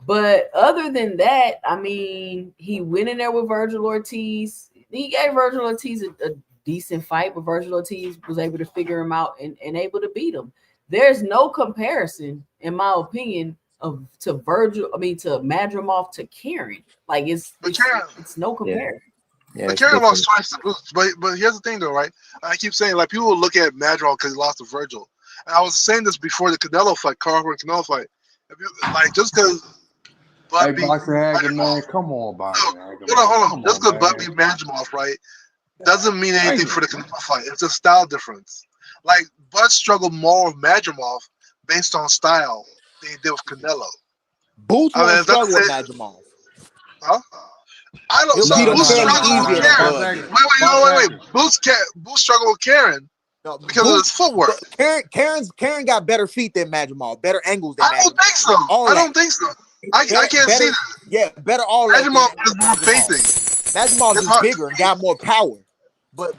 But other than that, I mean, he went in there with Virgil Ortiz. He gave Virgil Ortiz a decent fight, but Virgil Ortiz was able to figure him out and able to beat him. There's no comparison, in my opinion, to Madrimov to Karen. Like it's no comparison. Yeah, but Karen lost twice to Boots. But here's the thing, though, right? I keep saying, like, people will look at Madrimov because he lost to Virgil. And I was saying this before the Canelo fight, Crawford and Canelo fight. Like, just because Hey, Boxing Hagen, man, come on, Boxing Hagen. Hold on. Just because Bud beat Madrimov, right, doesn't mean anything for the Canelo fight. It's a style difference. Like, Bud struggled more with Madrimov based on style than he did with Canelo. Boots won't struggle with Madrimov. Huh? I don't. So Boots struggled with Karen. Wait. Boots struggled with Karen because of his footwork. Karen got better feet than Madrimov, better angles than Madrimov. I don't think so. I can't see that. Yeah, better all that. Madrimov is more fainting. Madrimov is bigger and got more power. But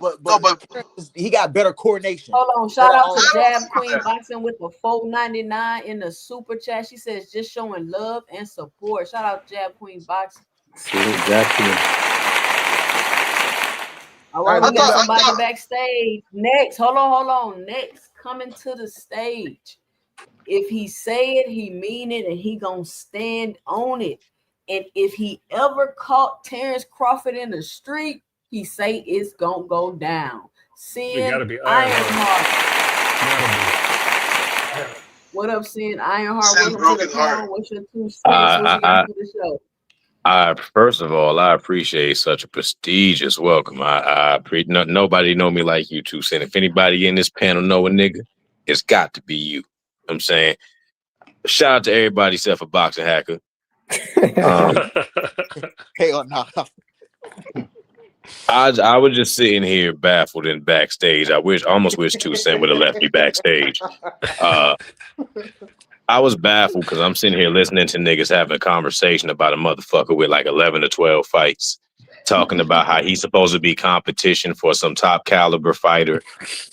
he got better coordination. Hold on, shout out to Jab Queen Boxing with the $4.99 in the super chat. She says just showing love and support. Shout out to Jab Queen Boxing. All right, we got somebody backstage. Next, hold on. Next, coming to the stage. If he say it, he mean it, and he gonna stand on it. And if he ever caught Terrence Crawford in the street, he say it's gonna go down. Sin Ironheart. What up, Sin Ironheart? Welcome to the panel. What's your 2 cents? What you got for the show? First of all, I appreciate such a prestigious welcome. Nobody know me like you, 2 Cent. If anybody in this panel know a nigga, it's got to be you. I'm saying, shout out to everybody except for Boxing Hacker. Hell no. I was just sitting here baffled and backstage. I almost wish 2 Cent would have left me backstage. I was baffled because I'm sitting here listening to niggas having a conversation about a motherfucker with like 11 to 12 fights, talking about how he's supposed to be competition for some top caliber fighter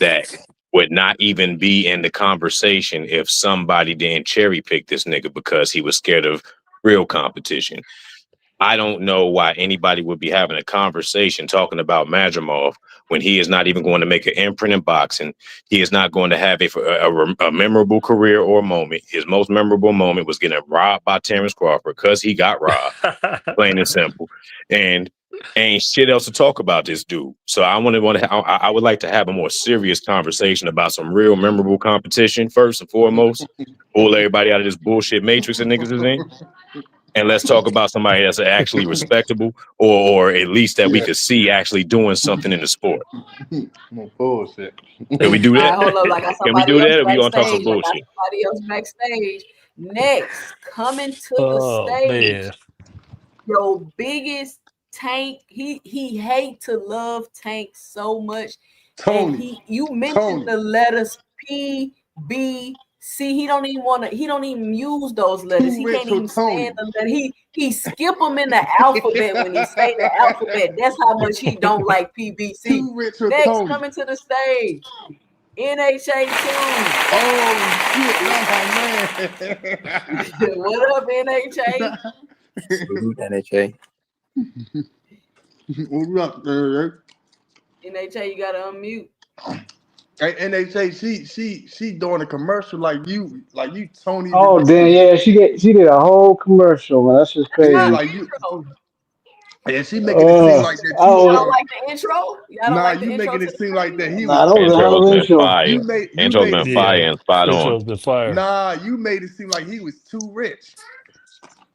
that would not even be in the conversation if somebody didn't cherry pick this nigga because he was scared of real competition. I don't know why anybody would be having a conversation talking about Madrimov when he is not even going to make an imprint in boxing. He is not going to have a memorable career or moment. His most memorable moment was getting robbed by Terrence Crawford because he got robbed, plain and simple. And ain't shit else to talk about this dude. So I would like to have a more serious conversation about some real memorable competition first and foremost. Pull everybody out of this bullshit matrix that niggas is in. and let's talk about somebody that's actually respectable, or at least that we could see actually doing something in the sport. No bullshit. Can we do All right, that? hold up. I got Can we somebody do else that? Or we gonna talk some backstage. I got bullshit? somebody else backstage. Next, coming to the Oh stage, man. your biggest Tank. He hate to love Tank so much, and Tony. you mentioned Tony. the letters P, B, C. He don't even want to. He don't even use those letters. Too He rich can't for even Tony. stand the letter. He skip them in the alphabet when he say the alphabet. That's how much he don't like PBC. Too rich for Next, Tony. coming to the stage, NHA2. Oh shit, that's my man. What up, NHA? NHA. What up, NHA, you gotta unmute. Hey, NHA, she doing a commercial like you Tony. Oh damn, yeah, she did a whole commercial, man. That's just crazy. Yeah, like you. Yeah, she making it seem like that. Y'all don't like the intro? Y'all don't Nah, like the you intro making to it seem like that. He Nah, was. that was a hell of Intro's an been intro. fire. Intro's been fire and spot on. Intro's been fire. Nah, you made it seem like he was too rich.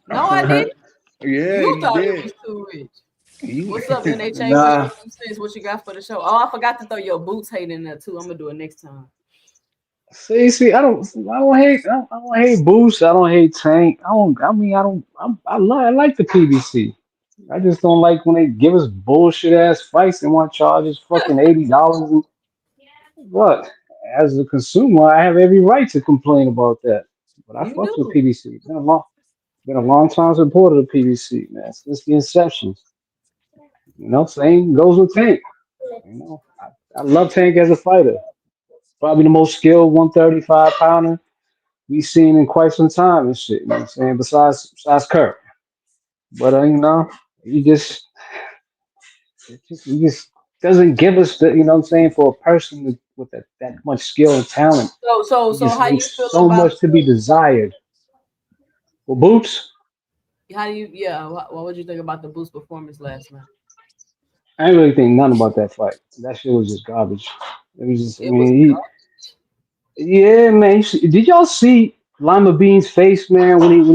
No, I didn't. Yeah, You he thought did. it was too rich. What's up, NHA? Nah. What's your 2 cents? What you got for the show? Oh, I forgot to throw your boots hate in there too. I'm gonna do it next time. See, I don't hate Boost. I don't hate Tank. I like the PBC. I just don't like when they give us bullshit ass fights and want to charge us fucking $80. What? As a consumer, I have every right to complain about that. But I You fuck with do. PBC. Been a long time supporter of PBC, man, since the inception. Same goes with Tank. I love Tank as a fighter. Probably the most skilled 135 pounder we've seen in quite some time and shit. You know what I'm saying? Besides Kurt. But he just doesn't give us the, you know what I'm saying, for a person with that much skill and talent. So He just how you leaves feel so about much to be desired. For Boots, how do you what would you think about the Boost performance last night? I ain't really think nothing about that fight. That shit was just garbage. It was just, I It was mean, yeah, man. Did y'all see Lima Bean's face, man, when he's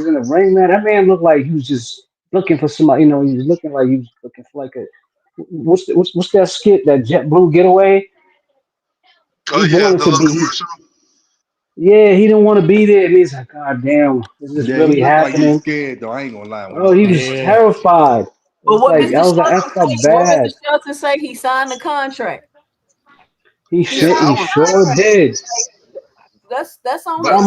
in the ring, man? That man looked like he was just looking for somebody. He was looking like he was looking for like a what's that skit, that JetBlue Getaway? Oh He yeah, wanted the to little be. commercial. Yeah, he didn't want to be there, and he's like, God damn, is this Yeah, he really looked like he was happening? scared though. I ain't gonna lie. When he Oh, he started was fighting. Yeah. terrified. But It's what like Mr. I was like, I Shelton felt say? What bad. Mr. Shelton say? He signed the contract. He He shit, signed he the sure contract. did. That's on But him.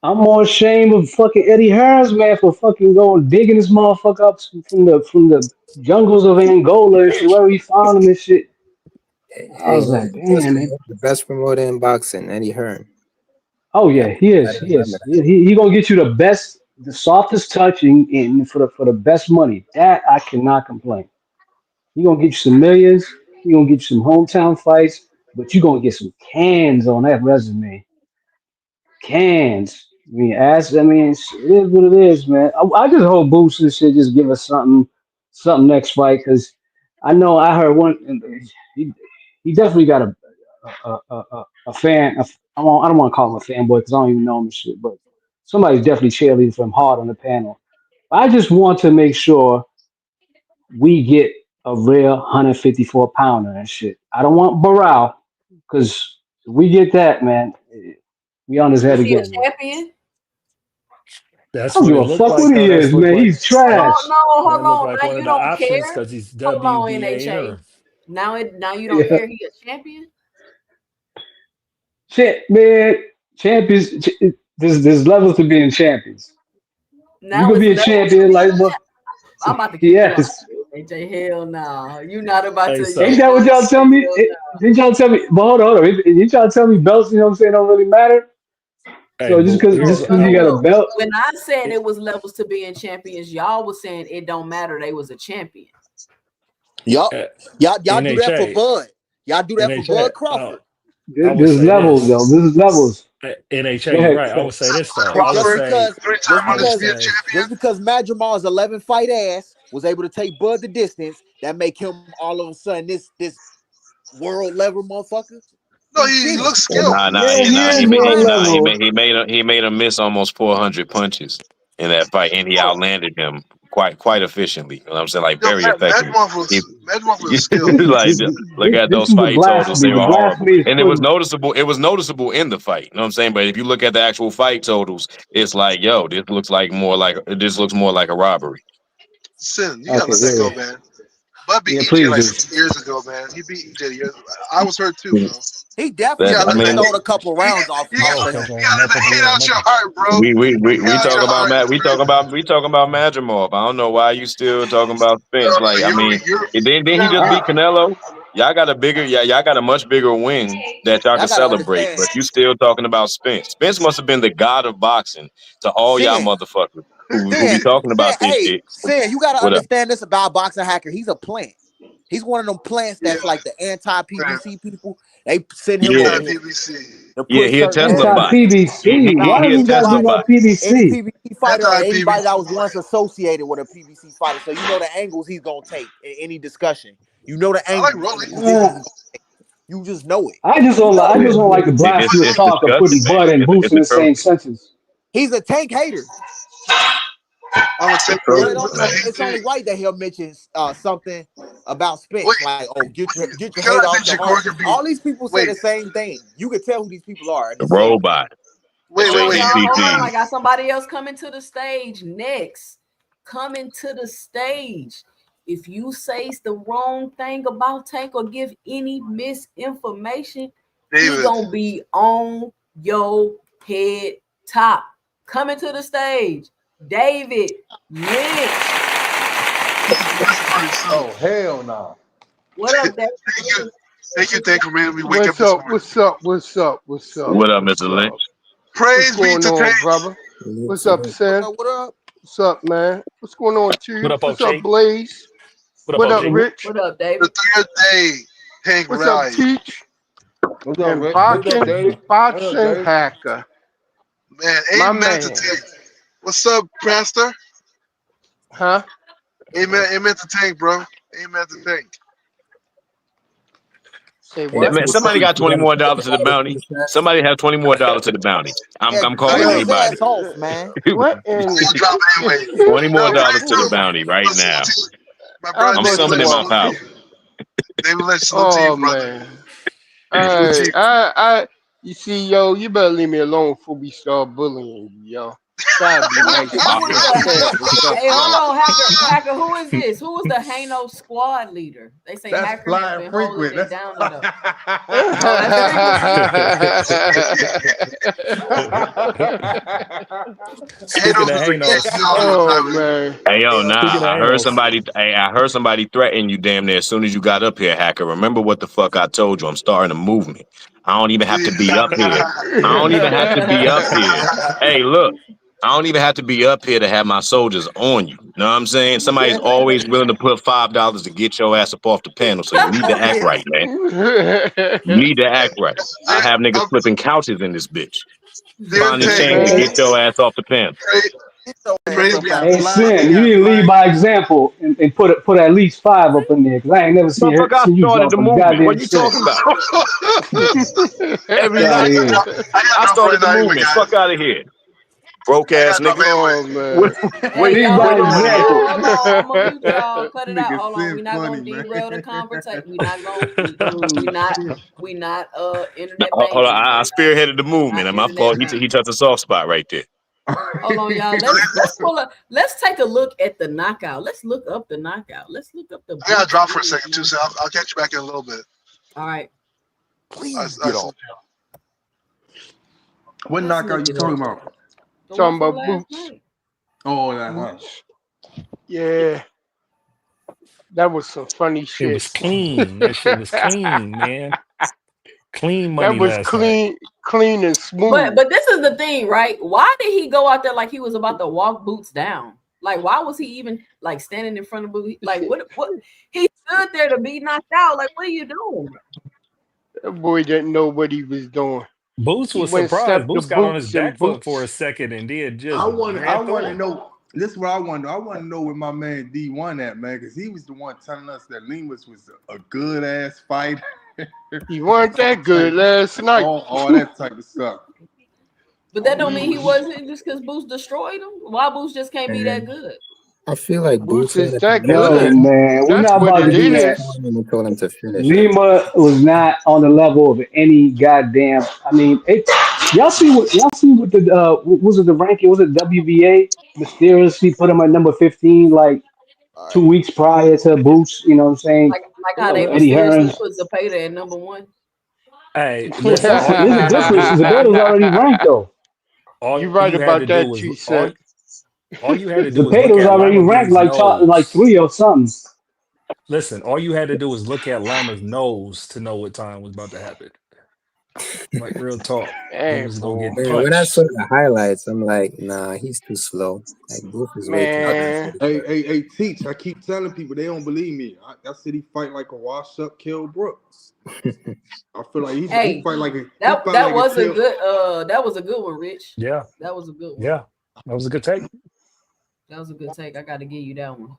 I'm more ashamed of fucking Eddie Hearns, man, for fucking going digging this motherfucker up from the jungles of Angola and shit, wherever he found him and shit. I Hey, was like, damn, man. the best promoter in boxing, Eddie Hearn. Oh yeah, he is. He is. He gonna get you the softest touch for the best money. That I cannot complain. He gonna get you some millions. He gonna get you some hometown fights, but you gonna get some cans on that resume. Cans. It is what it is, man. I just hope Boots and shit just give us something next fight, because I know I heard one. He, he definitely got a fan. I don't want to call him a fanboy because I don't even know him and shit, but somebody's definitely cheerleading for him hard on the panel. I just want to make sure we get a real 154 pounder and shit. I don't want Barral, because if we get that, man, we on his head Is he a again, man. champion? That's I don't what give it a looked fuck like, what though. he That's is, looked man. like He's trash. Hold that looked on. like Now one you of the don't options care. because he's Hold on, WBA NHA. interim. Now you don't Yeah. care. He a champion. Man, champions. There's levels to being champions. You Now could it's be a levels to champion, being like, a well, champion. I'm about to kick you out, yes. NHA. Hell no. You not about Hey, to. You Ain't so that what y'all tell me? hell Didn't y'all tell me? But hold on. Didn't y'all tell me belts? You know what I'm saying? Don't really matter. hey, So just but because here's you got a no. belt, When I said it was levels to being champions, y'all was saying it don't matter. They was a champion. Yup. Y'all do that for NHA Bud. Y'all do that for NHA. Bud Crawford. I would there's say levels this. though. There's levels. NHA, Go you're ahead. right. I would say this though. Hey, I would just Crawford, say because three-time I would undisputed say champion. Matt Jamal's 11 fight ass was able to take Bud the distance, that make him all of a sudden this world level motherfucker. No, He's he shitty. looks skilled. Yeah, he is world level. He made him miss almost 400 punches in that fight, and he outlanded him quite efficiently. You know what I'm saying? Like Yo, very effectively. Madrimov was skilled. Like look at This those is the fight totals; blasphemy. they The were horrible, blasphemy is and it was putting. noticeable. It was noticeable in the fight. You know what I'm saying? But if you look at the actual fight totals, it's like, yo, this looks more like a robbery. Sin, you gotta Okay, let that yeah, go, man. Bud beat yeah. EJ Please like do. 6 years ago, man. He beat EJ years. I was hurt too, bro. He You definitely That gotta I let could that. have mean, stole a couple rounds off You off gotta, of him. you gotta let that hit out your heart, bro. we Hit out talk your about heart. Matt. We talking about Madrimov. I don't know why you still talking about Spence. Like, I mean, and then he just beat Canelo. Y'all got a much bigger win that y'all Y'all can gotta celebrate. understand. But you still talking about Spence. Spence must have been the god of boxing to all y'all Sin, motherfuckers who be talking about this hey, shit. Sin, you gotta What up? understand this about Boxing Hacker. He's a plant. He's one of them plants that's like the anti-PBC people. They send him Yeah, over here to yeah, push he a certain Tesla Anti bot. narratives. PBC. Nah, Why He do a you got to Tesla bring bot. up any PBC? PBC fighter or anybody Anti-PBC. that was once associated with a PBC fighter, so you know the angles he's gonna take in any discussion. You know the I like angles and the Rolly. positions he's gonna take. You just know it. I just You don't. know I it. just don't like the blasphemy of It's talk of disgusting, putting man. Bud and Boots It's in the same atrocious. sentence. He's a tank hater. I'm a It's take So brother. atrocious, it's man. only right that he'll mention something about Wait, Spence, like, oh, get your you hate gotta off think your heart. Shakur can be. All these people say Wait, the same thing. You can tell who these people are. The The same thing. robot. wait, Hold wait, on, wait. y'all. You Hold on. gotta. I got somebody else coming to the stage next. Coming to the stage. If you say the wrong thing about Tank or give any misinformation, he David. gonna be on your head top. Coming to the stage, David Lynch. Oh hell no. What up, David? Thank you for making me wake up What's this up? morning. What's up? What's up? What's up? What up, What's Mr. Lynch? up? What's Praise be going to on, Tank. brother? What's up, Sin? What up? What's up, man? What's going on, What Chief? up, What's up, OG? Blaze? What up, What up, OG? Rich? What up, The David? third day, Tank What's up, ride. Teach? What's up, And Rick? What's up, Dave? What up, boxing Dave? hacker, Man, my amen to man. Tank. What's up, Pastor? Huh? Amen to Tank, bro. Amen to Tank. Say Hey, what? Man, Tank, somebody got you $20 got more anything dollars to the bounty. in the chat? Somebody have $20 more dollars to the bounty. Yeah, I'm I calling kill got his it. anybody. ass off, man. What in? I'll drop it anyway. $20 more No, dollars praise to the to bounty right now. my I brother I'm bet David you summoning Lynch. my won't. power. Salute to you. David Lynch, salute to you, Oh brother. man. Salute to you. You see, yo, you better leave me alone before we start bullying you, yo. Try to be nice to Who you. is the Sam, what's up, Hey, hold man? on, Hacker. Who is this? Who is the Hano squad leader? They say That's Hacker has flying been holding frequent. it That's down enough. Oh, that's Speaking Hanos of was a Hano, gangster a long Oh time ago. man. Hey yo, speaking of nah, Hanos, I heard somebody threaten you damn near as soon as you got up here, Hacker. Remember what the fuck I told you? I'm starting a movement. I don't even have to be up here. I don't even have to be up here. Hey, look, I don't even have to be up here to have my soldiers on you. Know what I'm saying? Somebody's always willing to put $5 to get your ass up off the panel, so you need to act right, man. You need to act right. I have niggas flipping couches in this bitch. Dear Find a Tank, chain to Man. get your ass off the panel. praise be. Got Hey, flying. He Sin, you got need to lead flying. by example and put at least 5 up in there because I ain't never Motherfucker, I seen you started jump the a movement. What goddamn you cent. talking about? Every Get out I of night. got here. drop. I got I drop started right the now anyway, movement. Fuck guys. out of here. Broke I ass got drop nigga. Oh anyway. man. Hey, Lead y'all, by hold on, example. y'all. Hold on. I'm gonna mute y'all. Cut it out. Nigga Hold on. Sin We're not funny, gonna man. derail the conversation. We're not gonna Oh shit. we not internet Hold on. banging. I spearheaded the We're movement. not And my internet fault. banging. He touched a soft spot right there. Hold on, y'all. Let's take a look at the knockout. Let's look up the knockout. Let's look up the I got to drop for a second too, so I'll catch you back in a little bit. All right. Please I get off. salute What Let's knockout look you it talking up. about? The Talking one from about last Boots. night. Oh, that huh? Yeah, that was some funny it shit. was clean. That shit was clean, man. Clean That money was last night. clean and smooth. But this is the thing, right? Why did he go out there like he was about to walk Boots down? Like, why was he even like standing in front of Boots? Like, what? He stood there to be knocked out. Like, what are you doing? That boy didn't know what he was doing. Boots He was went surprised. stepped to Boots got on his Boots and back foot for a Boots. second and then I just want ran to through him. know. This is what I want to know. I want to know where my man D1 at, man, because he was the one telling us that Lemus was a good ass fighter. He weren't that good last night. all that type of stuff. But that don't mean he wasn't just because Boots destroyed him. Why Boots just can't be that And good? I feel like Boots Boots had is a that Yo, good. tremendous man, we're That's not what about to it do tremendous that. is. time and told him to finish it. Lima was not on the level of any goddamn. I mean, it. Y'all see what the was it the ranking? Was it WBA mysteriously put him at number 15 like All right. 2 weeks prior to Boots? You know what I'm saying? Like how they Eddie mysteriously Hearns. put Zapata at number 1. Hey, listen, That's there's a difference. Zabetta's already ranked though. You all right you had about to do that, was T Cent. all you had to do was look Zapata's at already Lima ranked B's like nose. 3 or something. Listen, all you had to do was look at Lima's nose to know what time was about to happen. Like real talk, he Hey, was gonna fool. get Man, when I saw punched. the highlights, I'm like, nah, he's too slow. Like Boots is way too fast for Man. this Hey, Teach. I keep telling people they don't believe me. I said he fight like a washed-up Kell Brooks. guy. I feel like he Hey, fight like a he that fight that like a was a Kell. good that was a good one, Rich. Yeah, That was a good one. yeah, that was a good take. That was a good take. I got to give you that one.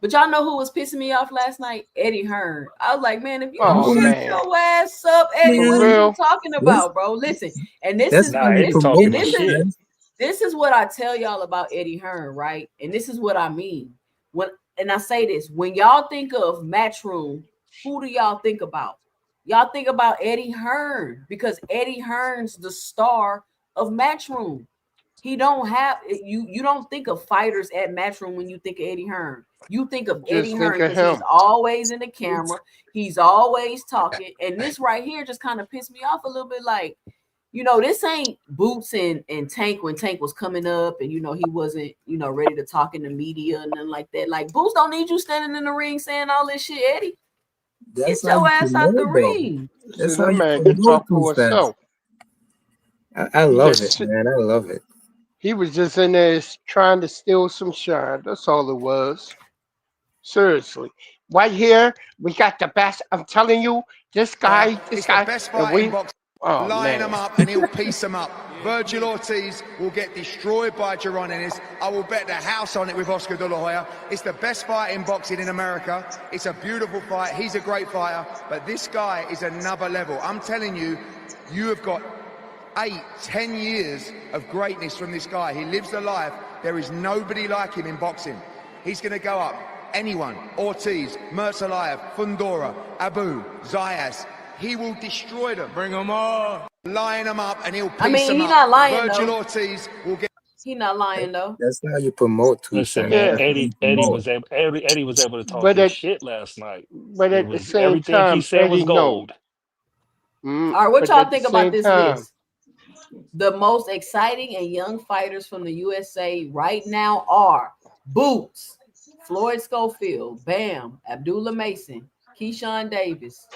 But y'all know who was pissing me off last night? Eddie Hearn. I was like, man, if you don't Oh, shut man. your ass up, Eddie, For what Man, is you real. talking that's about, bro? Listen, and this that's is how Nah, you Eddie this talking promote his this him, is shit. man. this is what I tell y'all about Eddie Hearn, right? And this is what I mean. And I say this, when y'all think of Matchroom, who do y'all think about? Y'all think about Eddie Hearn because Eddie Hearn's the star of Matchroom. He don't have you don't think of fighters at Matchroom when you think of Eddie Hearn. You think of Eddie Just think Hearn of because he's him. always in the camera, he's always talking. And this right here just kind of pissed me off a little bit. Like, this ain't Boots and Tank when Tank was coming up and he wasn't, ready to talk in the media and nothing like that. Like, Boots don't need you standing in the ring saying all this shit, Eddie. Get That's how your you ass out the promote, though. ring. That's Listen, how that you man can promote talk two for stars. himself. I He love it, just man. I love it. he was just in there trying to steal some shine. That's all it was. Seriously. Right here, we got the best. I'm telling you, this It's the guy, best and fight in we, boxing. oh Line man. him up and he'll piece them up. Virgil Ortiz will get destroyed by Jaron Ennis. I will bet the house on it with Oscar De La Hoya. It's the best fight in boxing in America. It's a beautiful fight. He's a great fighter. But this guy is another level. I'm telling you, you have got 8-10 years of greatness from this guy. He lives the life. There is nobody like him in boxing. He's going to go up. Anyone, Ortiz, Murtalayev, Fundora, Abu, Zayas, he will destroy them. Bring them on. Line them up and he'll I piece mean, them he up. not lying Virgil though. Ortiz will get... He not lying though. That's how you promote two Listen, stars. man, Yeah, That's how you Eddie promote. was able Eddie was able to talk but his at shit last night. but It at the was same everything he time, said was Eddie know. gold. All right, what But y'all at the think about same this time, list? The most exciting and young fighters from the USA right now are Boots, Floyd Schofield, Bam, Abdullah Mason, Keyshawn Davis,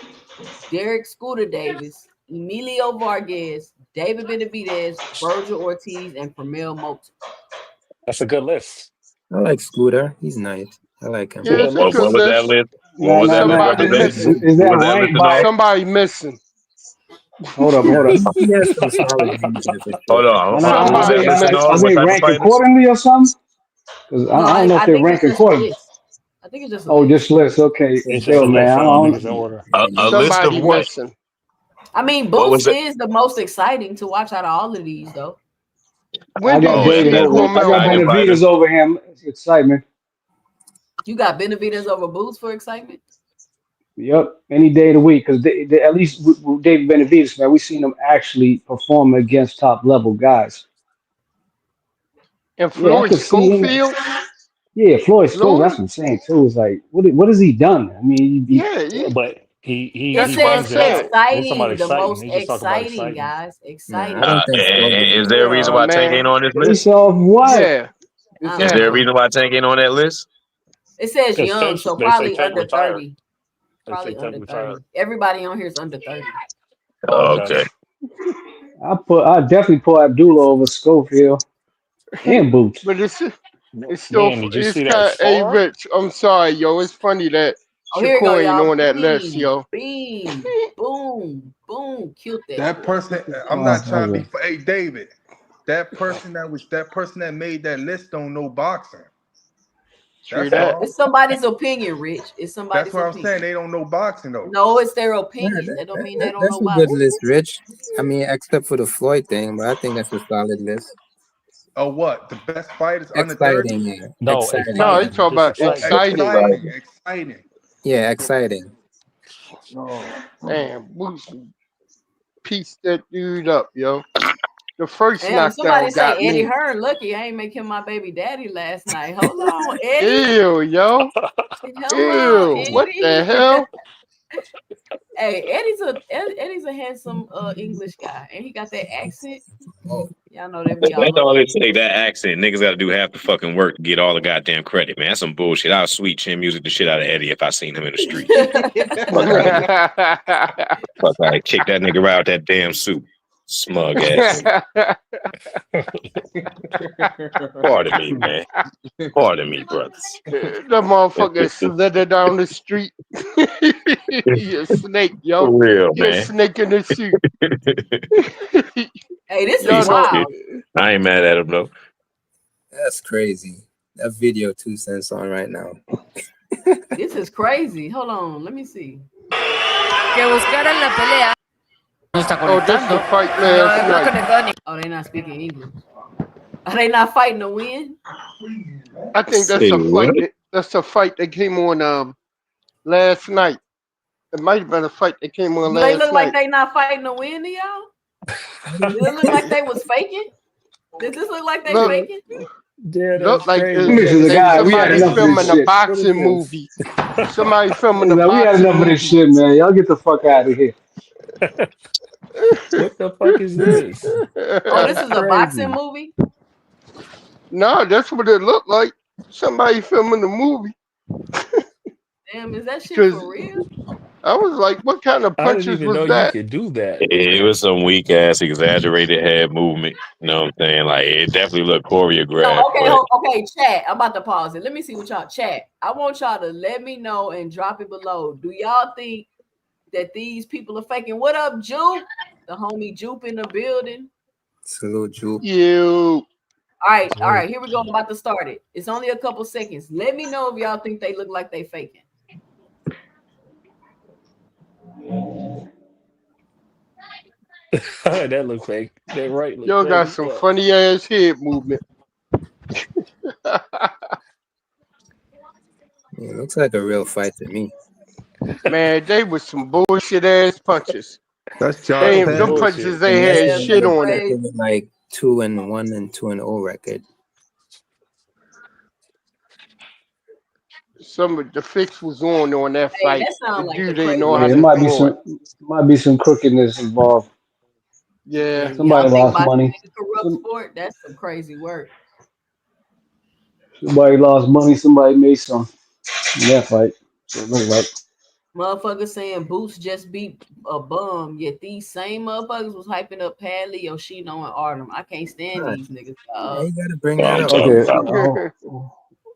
Derek Scooter Davis, Emilio Vargas, David Benavidez, Virgil Ortiz, and Pramil Moton. That's a good list. I like Scooter. He's nice. I like It's a him. yeah, good it's a What, good what list. was that list. list? What Nah, was nah, that list nah. Somebody representing? Is, missing. is What that was that ranked listed by? on? Somebody missing. Hold up. He has some solid games there for Hold sure. on, No, hold no. on. What was Are that Somebody they listed are on? missing. What they type of ranked fighters? accordingly or something? Because No, I don't know if I they're think it's ranked just a accordingly. list. I think it's just a Oh, list. just list. Okay, Say It's just a still, list. man. I I don't think don't. it's in order. A list of Somebody what? missing. I mean, What Boots was it? is the most exciting to watch out of all of these, though. I When got did Oh, you that David see man's over. most I got Pramel exciting Moton? fighter. Benavidez over him. It's excitement. You got Benavidez over Boots for excitement. Yep, any day of the week. Because at least with David Benavidez, man, we seen him actually perform against top level guys. And Yeah, I Floyd could see him. Schofield? Yeah, Floyd Scholes. That's Floyd? what I'm saying too. It's like, what has he done? I mean, Yeah, Yeah, but It he that's what I says brings it said. out. He's talking about exciting, the exciting. most He just talking about exciting, exciting. guys. Nah, I Exciting. don't think Floyd is Is there a reason Oh why Tank ain't man. on this based list? off what? Yeah, Is there a exactly. reason why Tank ain't on that list? It says Because young, Tank, so they say probably Tank under retired. 30. They say Probably Tank under retired. 30. Everybody on here is under 30. Okay. Okay. I definitely put Abdullah over Schofield and Boots. But it's still Man, did you it's see that kind of a far? Rich. I'm sorry, yo. It's funny that Oh, here we go, Shakur ain't y'all. on that list, Bing, yo. bing, boom, boom. Killed that That boy. person, I'm Oh, not trying to be. okay. Hey, David, that person that made that list don't know boxing. That's that. all. It's somebody's opinion, Rich. It's That's somebody's what I'm opinion. saying. They don't know boxing though. No, it's their Yeah, opinion. That don't mean they don't that's know a good boxing. list, Rich. I mean, except for the Floyd thing, but I think that's a solid list. Oh, what? The best fighters under 30? Exciting, yeah. No, Exciting, No, he yeah. exciting. talking Just about Oh, exciting. exciting. exciting. Yeah, exciting. Oh man, Boots pieced that dude up, yo. The first Damn, somebody knockdown say got Eddie me. Hearn. Lucky I ain't make him my baby daddy last night. Hold on, Eddie. Ew, yo. Hello, Ew, what the Eddie. hell? Hey, Eddie's a handsome English guy, and he got that accent. Y'all know that be That's all over. all it take. That accent, niggas got to do half the fucking work to get all the goddamn credit, man. That's some bullshit. I'll sweet chin music the shit out of Eddie if I seen him in the street. Fuck out of here. Fuck out of kick that nigga out that damn suit. Smug ass. Pardon me, man. Pardon me, brothers. The motherfucker slithered down the street. You a snake, yo. For real, You a man. snake in the suit. Hey, this Y'all is know- wild. I ain't mad at him though. That's crazy. That video 2 cents on right now. This is crazy. Hold on, let me see. Que buscaran la pelea. No está Oh, this the conectando. fight No last está night. conectando. Oh, they not speaking English. Are they not fighting to win? I think that's Say a what? fight. That's a fight that came on last night. It might have been a fight that came on Do they last look like night. they not fighting to win to y'all? Does it look like they was faking? Does this look like they Look. faking? Yeah, Look that's like crazy. This is a guy. We had somebody enough of filming this a shit. What is boxing this? movie. Somebody filming a We had boxing enough of movie. this shit, man. Y'all get the fuck out of here. What the fuck is this? Oh, this That's is a boxing crazy. movie? No, that's what it looked like. Somebody filming the movie. Damn, is that shit 'Cause for real? I was like, what kind of I didn't punches even was know you that? could do that. It was some weak ass exaggerated head movement. You know what I'm saying? Like it definitely looked No, choreographed, okay, but okay, chat. I'm about to pause it. Let me see what y'all chat. I want y'all to let me know and drop it below. Do y'all think that these people are faking? What up, Jupe? The homie Jupe in the building. Salute, Jupe. You. All right, here we go. I'm about to start it. It's only a couple seconds. Let me know if y'all think they look like they faking. That look fake. That right look Y'all fake got as some fuck. funny ass head movement. Yeah, looks like a real fight to me. Man, they was some bullshit ass punches. That's They Josh ain't, Some them Petty. bullshit. punches they And had that's Yeah, shit that's on it. crazy. like 2-1 and 2-0 record. Some of the fix was on that Hey, fight. that The sounds like the dude ain't know Yeah, how craziest it to shit. might be some crookedness involved. Yeah. And Somebody y'all think lost boxing money. is a corrupt sport? That's some crazy work. Somebody lost money. Somebody made some in that fight. So it looked like. Motherfuckers saying Boots just beat a bum, yet these same motherfuckers was hyping up Padley, Yoshino, and Artem. I can't stand these niggas. Yeah, you gotta bring what that I'm up. talking Okay. about.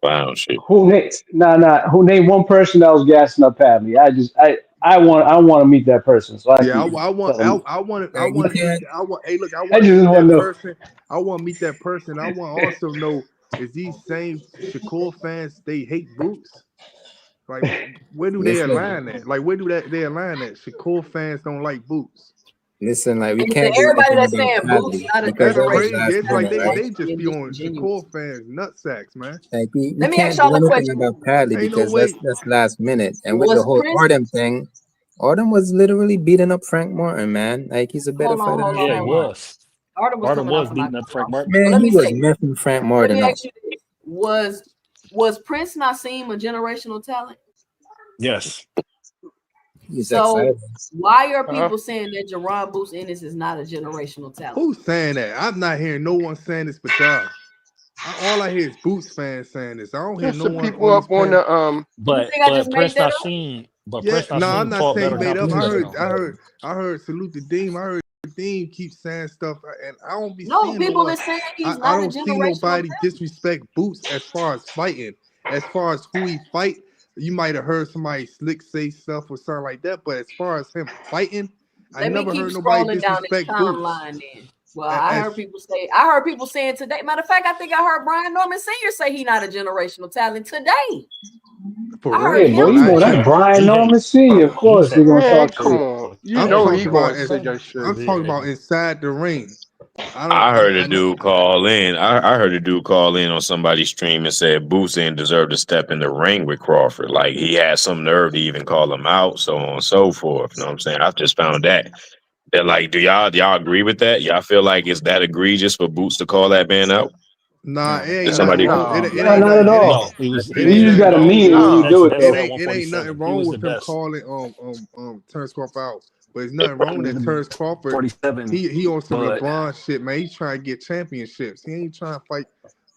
Clown shit. Who name one person that was gassing up Padley? I want to meet that person so I Yeah, can I want, tell them. I want, I Man, you want to meet. can't. I want. Hey, look, I I want to just meet want that to know. person. I want to meet that person. I want to also know is these same Shakur fans they hate Boots? Like, where do they Listen, align at? Like, where do they align at? Shakur fans don't like Boots. like we And can't do everybody anything that's about saying Boots Padley not a because That's that was generational crazy. last It's like talent minute, is right? they just being be on disingenuous. Shakur fans nutsacks, man. Like we Let me ask can't do y'all a anything question. about Padley Ain't no because way. that's last minute. And with the Was whole Prince? Artem thing, Artem was literally beating up Frank Martin, man. Like he's a better Hold on, fighter hold than on, Yeah, he Frank hold on. Martin. was. Artem was Artem coming off was a beating up Frank knockout. Martin. But Man, let he me was say, messing Frank let Martin me up. ask you this: was Prince Nassim a generational talent? Yes. He's So exciting. why are Huh? people saying that Jaron Boots Ennis is not a generational talent? Who's saying that? I'm not hearing no one saying this but y'all. All I hear is Boots fans saying this. I don't hear Just no the one people on this up on panel. the You think I just But made Prince that up? Nassim, Yeah, no, I'm not fought saying better you made up. competition though. I heard salute the Deem. I heard Deem keep saying stuff, and I don't be No, seeing no people one. is saying he's I not a don't see generational nobody talent. disrespect Boots as far as fighting, as far as who he fight. You might have heard somebody slick say stuff or something like that, but as far as him fighting, I Let me never keep heard nobody scrolling down this disrespect Boots. timeline then. Well, I heard people saying today. Matter of fact, I think I heard Brian Norman Sr. say he not a generational talent today. For I real? heard Yeah, boy, him you know say that's that. Brian Norman Sr. Of He course, they're said gonna Man, talk come shit. on. You I'm know he talking gonna about say that shit. I'm talking about inside the ring. I heard a I know. dude call in. I heard a dude call in on somebody's stream and said Boots didn't deserve to step in the ring with Crawford. Like he had some nerve to even call him out, so on and so forth. You know what I'm saying? I just found that. That like, do y'all agree with that? Y'all feel like it's that egregious for Boots to call that man out? Nah, it ain't nothing Somebody, wrong. It No, No, ain't not nothing. at all. no, he was It You ain't just the nothing gotta wrong best. mean with it him. when no. you do it, That's though. that It ain't nothing 147. He wrong was the with him best. calling Terrence Crawford out. But it's nothing wrong that Terrence Crawford 47, he on some but LeBron shit, man. He's trying to get championships. He ain't trying to fight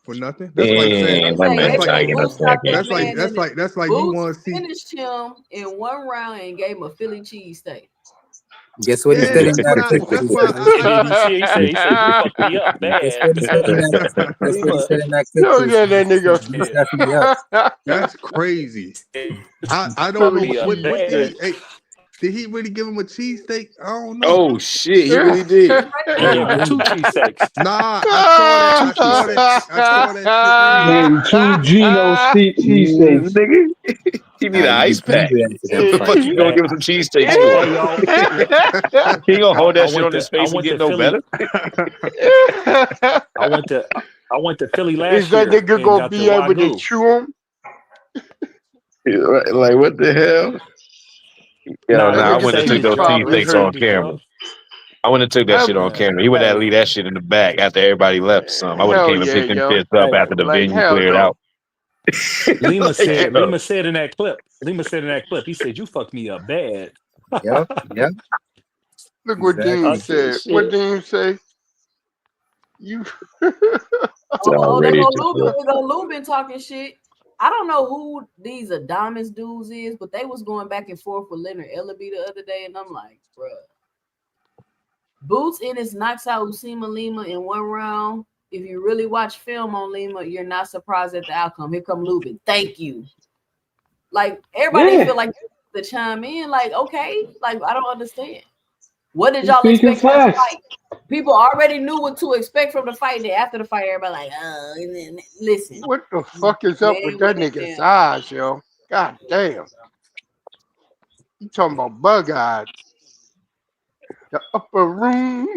for nothing. That's like saying man, that Hey, that's man they like trying say to get no Boots stopped that championship. man, and that's like you Boots want to see. finished him in one round and gave him a Philly cheesesteak. Guess what he said Yeah, in that clip? that's He why said, and then he said you fucked me up guess what bad. he said in that guess what he Lima, said in that clip, Don't get Tucson? that He said Boots yeah, F me up. that's crazy. I don't fucked know me up what did bad. he. Hey, did he really give him a cheesesteak? I don't know. Oh shit, he really did. He gave him two cheesesteaks. Nah, I saw that. Two I saw that. cheesesteaks. I saw that shit too. Maybe two Geno cheesesteaks. Nigga, he need Nah, an you ice get pack. hungry after them What the fuck fights, you man. gonna Hey, give him some cheesesteaks hey, for? hey, y'all. He gonna hold I that shit went on his to I face and went get to no Philly. better? I went to I went to Philly Is last that year nigga and gonna got the be able to Wagyu. chew him? Like what the hell? Yo, Nah, That nah, I Boots went nigga and said took he teeth those probably probably cheesesteaks on hurt. heard me, bro. camera. I went and took that shit Have, on Yeah. camera. He would have hey, leave that shit in the back after everybody left or something. I would have hell came and yeah, picked them yo. shits up Hey, after the Like venue hell cleared no. out. Like, yo, Lima said in that clip. He said you fucked me up bad. Yep, yep, Look what I Dean exactly. said said. What shit. Dean say? You it's There go outrageous, Lou. bro. There go Lou been talking shit. I don't know who these Adonis dudes is, but they was going back and forth with Leonard Ellaby the other day, and I'm like, bruh. Boots Ennis knocks out Usima Lima in one round. If you really watch film on Lima, you're not surprised at the outcome. Here come Lubin. Thank you. Like everybody Yeah, feel like the chime in. Like okay, like I don't understand. What did he's y'all speaking expect from the facts. fight? People already knew what to expect from the fight. And after the fight, everybody like, listen, what the fuck is up with man, that with a nigga's damn. eyes, yo? God damn. You talking about bug eyes. The upper room.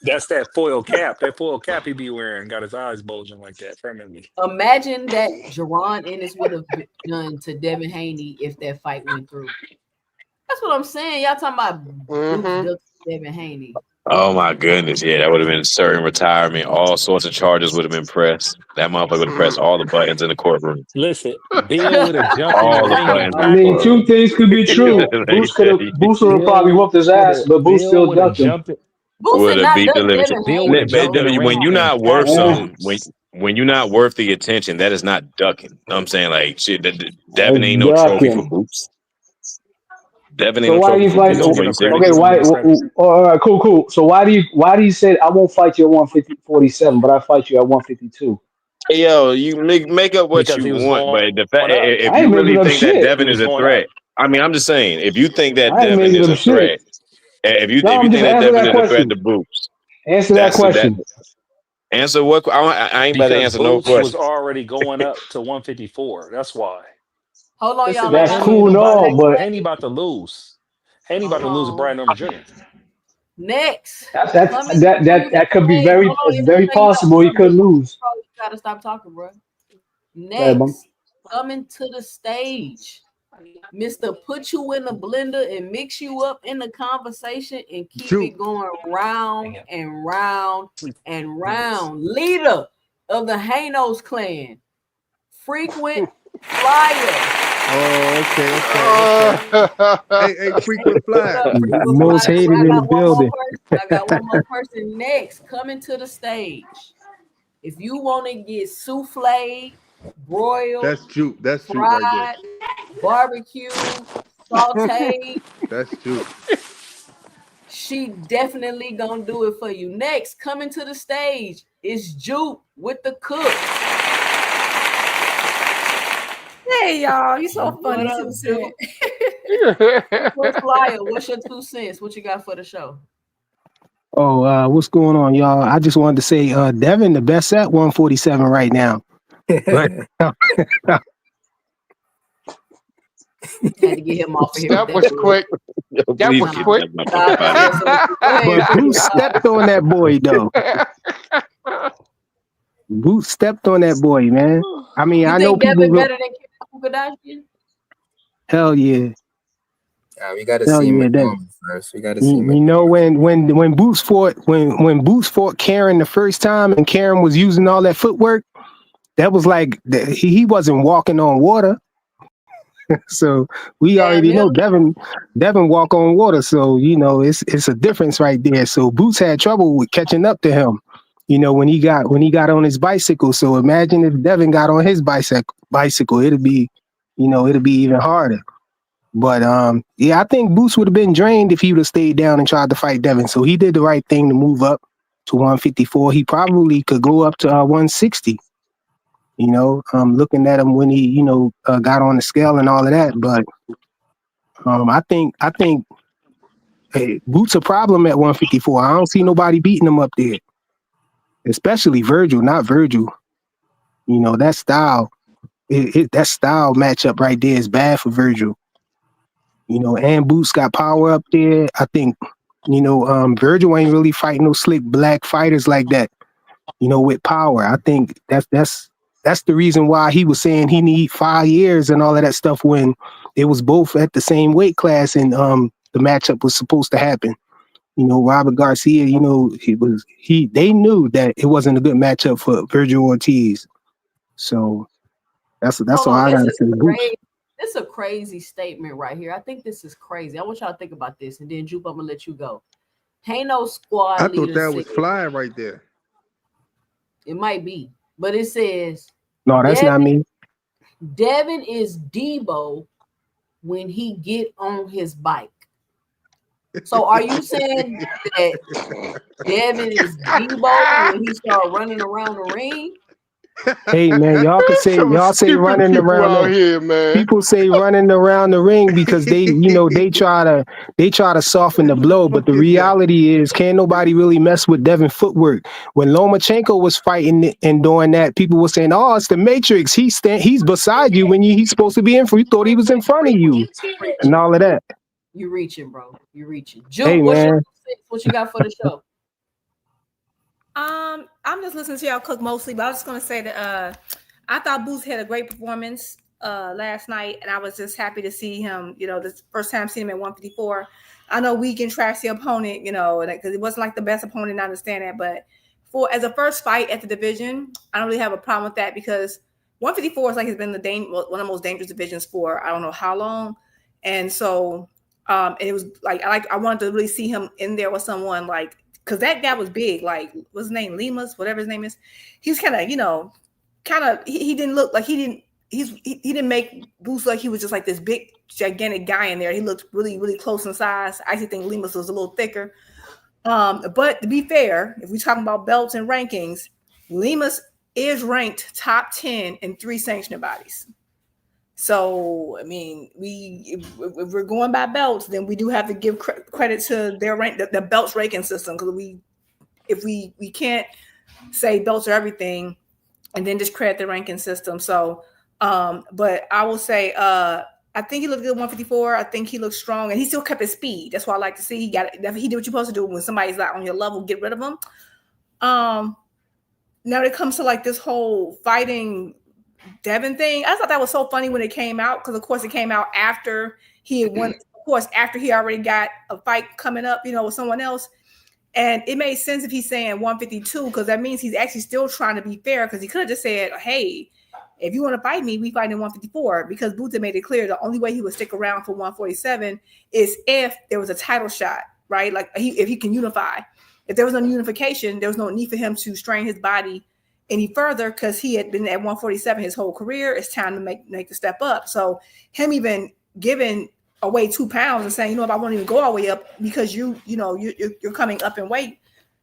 That's that foil cap. That foil cap he be wearing got his eyes bulging like that permanently. Imagine that Jaron Ennis would have done to Devin Haney if that fight went through. That's what I'm saying. Y'all talking about Boots Mm-hmm. ducks Devin Haney. Oh my goodness, yeah, that would have been certain retirement. All sorts of charges would have been pressed. That motherfucker would have pressed all the buttons in the courtroom. Listen, Bill would have jumped in the All the ring and buttons I in the mean, tackled two him. courtroom. things could be true. Like, Boost would have probably whooped his ass, but Boost Bill still would have ducked him. jumped. Boots would did have not beat the duck living Devin Bill would Haney, have jumped in the bro. when ring you're and not worth tackled Yeah, him. something, when you're not worth the attention, that is not ducking. You know what I'm saying? Like shit, Devin that's ain't no trophy for ducking. Boots. Devin ain't So no why do trophy you for fight? He Boots. don't So get he no said credit. it. Okay, He don't why? get no credit. All right, cool. So why do you say I won't fight you at 147, but I fight you at 152? Hey, yo, you make up what Because you he was want, but going the fact up. if I you ain't making really up think that shit. He Devin is was a going up. threat, I mean, I'm just saying, if you think that I ain't Devin making is up a shit. threat, if No, you I'm think just that answer Devin that is a threat question. to Boots, Answer that that question. answer what I ain't about to Because answer no Boots was questions. already going up to 154. That's why. Hold on, Listen, y'all. man, Let That's y'all Haney ain't cool, niggas get nobody. no, back but at Haney it. about to lose. Haney about Hold to lose to on. Brian Norman Jr. Next, that's that coming that to that the that could be stage. very Hold on, it's let me very say something, possible he bro. could lose. Bro, you gotta stop talking, bro. Right, bum. Next, coming to the stage. Mr. Put you in the blender and mix you up in the conversation and keep Juke. it going round and round and Yes. round. Leader of the Hanos clan, frequent flyer. Oh, okay. Hey, frequent What flyer. up, frequent Most flyer? So hated I in the got one more building. person. I got one more person next coming to the stage. If you want to get souffle, broiled, That's Juke. That's Juke right there. fried, barbecue, sauteed, That's Juke. she definitely gonna do it for you. Next, coming to the stage is Juke with the cook. Hey y'all, you so What funny, up, too, Sid. Juke? Frequent flyer, what's your 2 cents? What you got for the show? Oh, what's going on, y'all? I just wanted to say, Devin, the best at 147 right now. But Had to get him off of here with That that was bull. quick. Yo, That please was get quick. that motherfucker out of Yeah, here. so go ahead, but Chris. Boots stepped on that boy though. Boots stepped on that boy, man. I mean, You I know think people Devin go, better than Kardashian? hell yeah, Yeah, we gotta hell see him yeah. in That Norman first. We gotta see him in you know when Boots fought when Boots fought Karen the first time and Karen was using all that footwork, that was like he wasn't walking on water. So we Damn already near. know Devin walk on water. So you know it's a difference right there. So Boots had trouble with catching up to him. You know when he got on his bicycle. So imagine if Devin got on his bicycle, it'd be even harder. But yeah, I think Boots would have been drained if he would have stayed down and tried to fight Devin. So he did the right thing to move up to 154. He probably could go up to 160. You know, looking at him when he got on the scale and all of that. But I think hey, Boots a problem at 154. I don't see nobody beating him up there, especially Virgil, not Virgil. You know that style, that style matchup right there is bad for Virgil. You know, and Boots got power up there. I think Virgil ain't really fighting no slick black fighters like that. You know, with power. I think that's the reason why he was saying he need 5 years and all of that stuff when it was both at the same weight class and the matchup was supposed to happen. You know, Robert Garcia, you know, they knew that it wasn't a good matchup for Virgil Ortiz. So that's Hold all on, I this gotta is say. Boots. crazy. This is a crazy statement right here. I think this is crazy. I want y'all to think about this, and then Jupe, I'm gonna let you go. Hano I squad thought leader that said was fly right there. it might be, but it says No, that's not me. Devin is Debo when he get on his bike. So are you saying that Devin is Debo when he start running around the ring? Hey man, There's some y'all say stupid running people around out the here, man. people say running around the ring because they try to soften the blow, but the reality is can't nobody really mess with Devin footwork. When Lomachenko was fighting and doing that, people were saying, "Oh, it's the Matrix. He's beside you when he's supposed to be in front. You thought he was in front of you, and all of that." You reaching, bro. You reaching. Hey Juke, man, what you got for the show? I'm just listening to y'all cook mostly, but I was just gonna say that I thought Boots had a great performance last night, and I was just happy to see him. You know, this first time seeing him at 154. I know weak and trashy opponent, you know, because it wasn't like the best opponent. I understand that, but for as a first fight at the division, I don't really have a problem with that because 154 is like it's been one of the most dangerous divisions for I don't know how long, and so and it was like I wanted to really see him in there with someone like. Because that guy was big, like what's his name, Limas, whatever his name is. He was kind of, he didn't look like he didn't make Boots like he was just like this big, gigantic guy in there. He looked really, really close in size. I actually think Limas was a little thicker. But to be fair, if we're talking about belts and rankings, Limas is ranked top 10 in 3 sanctioned bodies. So, I mean, if we're going by belts, then we do have to give credit to their rank, the belts ranking system, because if we can't say belts are everything, and then just credit the ranking system. So, but I will say, I think he looked good 154. I think he looked strong, and he still kept his speed. That's what I like to see. He did what you're supposed to do when somebody's not on your level. Get rid of them. Now it comes to like this whole fighting Devin thing. I thought that was so funny when it came out because, of course, it came out after he had won. Of course, after he already got a fight coming up, you know, with someone else. And it made sense if he's saying 152 because that means he's actually still trying to be fair because he could have just said, "Hey, if you want to fight me, we fight in 154." Because Boots made it clear the only way he would stick around for 147 is if there was a title shot, right? Like if he can unify. If there was no unification, there was no need for him to strain his body any further because he had been at 147 his whole career. It's time to make the step up. So him even giving away 2 pounds and saying, you know, if I won't even go all the way up because you're coming up in weight,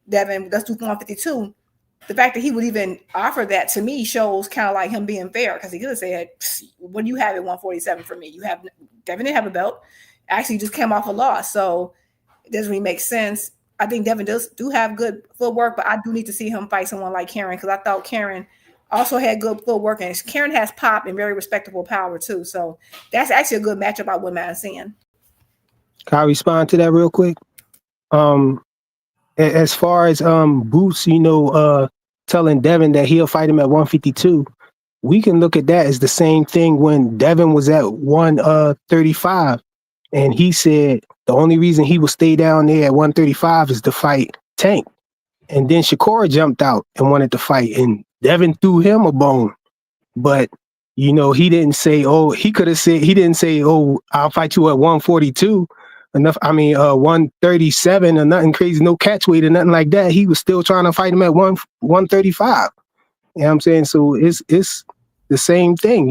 Devin, let's do 152. The fact that he would even offer that to me shows kind of like him being fair because he could have said, "What do you have at 147 for me? You have Devin didn't have a belt. Actually, just came off a loss, so it doesn't really make sense." I think Devin do have good footwork, but I do need to see him fight someone like Karen because I thought Karen also had good footwork, and Karen has pop and very respectable power too. So that's actually a good matchup I wouldn't mind seeing. Can I respond to that real quick? As far as Boots, telling Devin that he'll fight him at 152, we can look at that as the same thing when Devin was at 135, and he said the only reason he would stay down there at 135 is to fight Tank. And then Shakur jumped out and wanted to fight, and Devin threw him a bone. But he didn't say, he could have said, he didn't say, I'll fight you at 142. 137 or nothing crazy, no catch weight or nothing like that. He was still trying to fight him at 135. You know what I'm saying? So it's the same thing,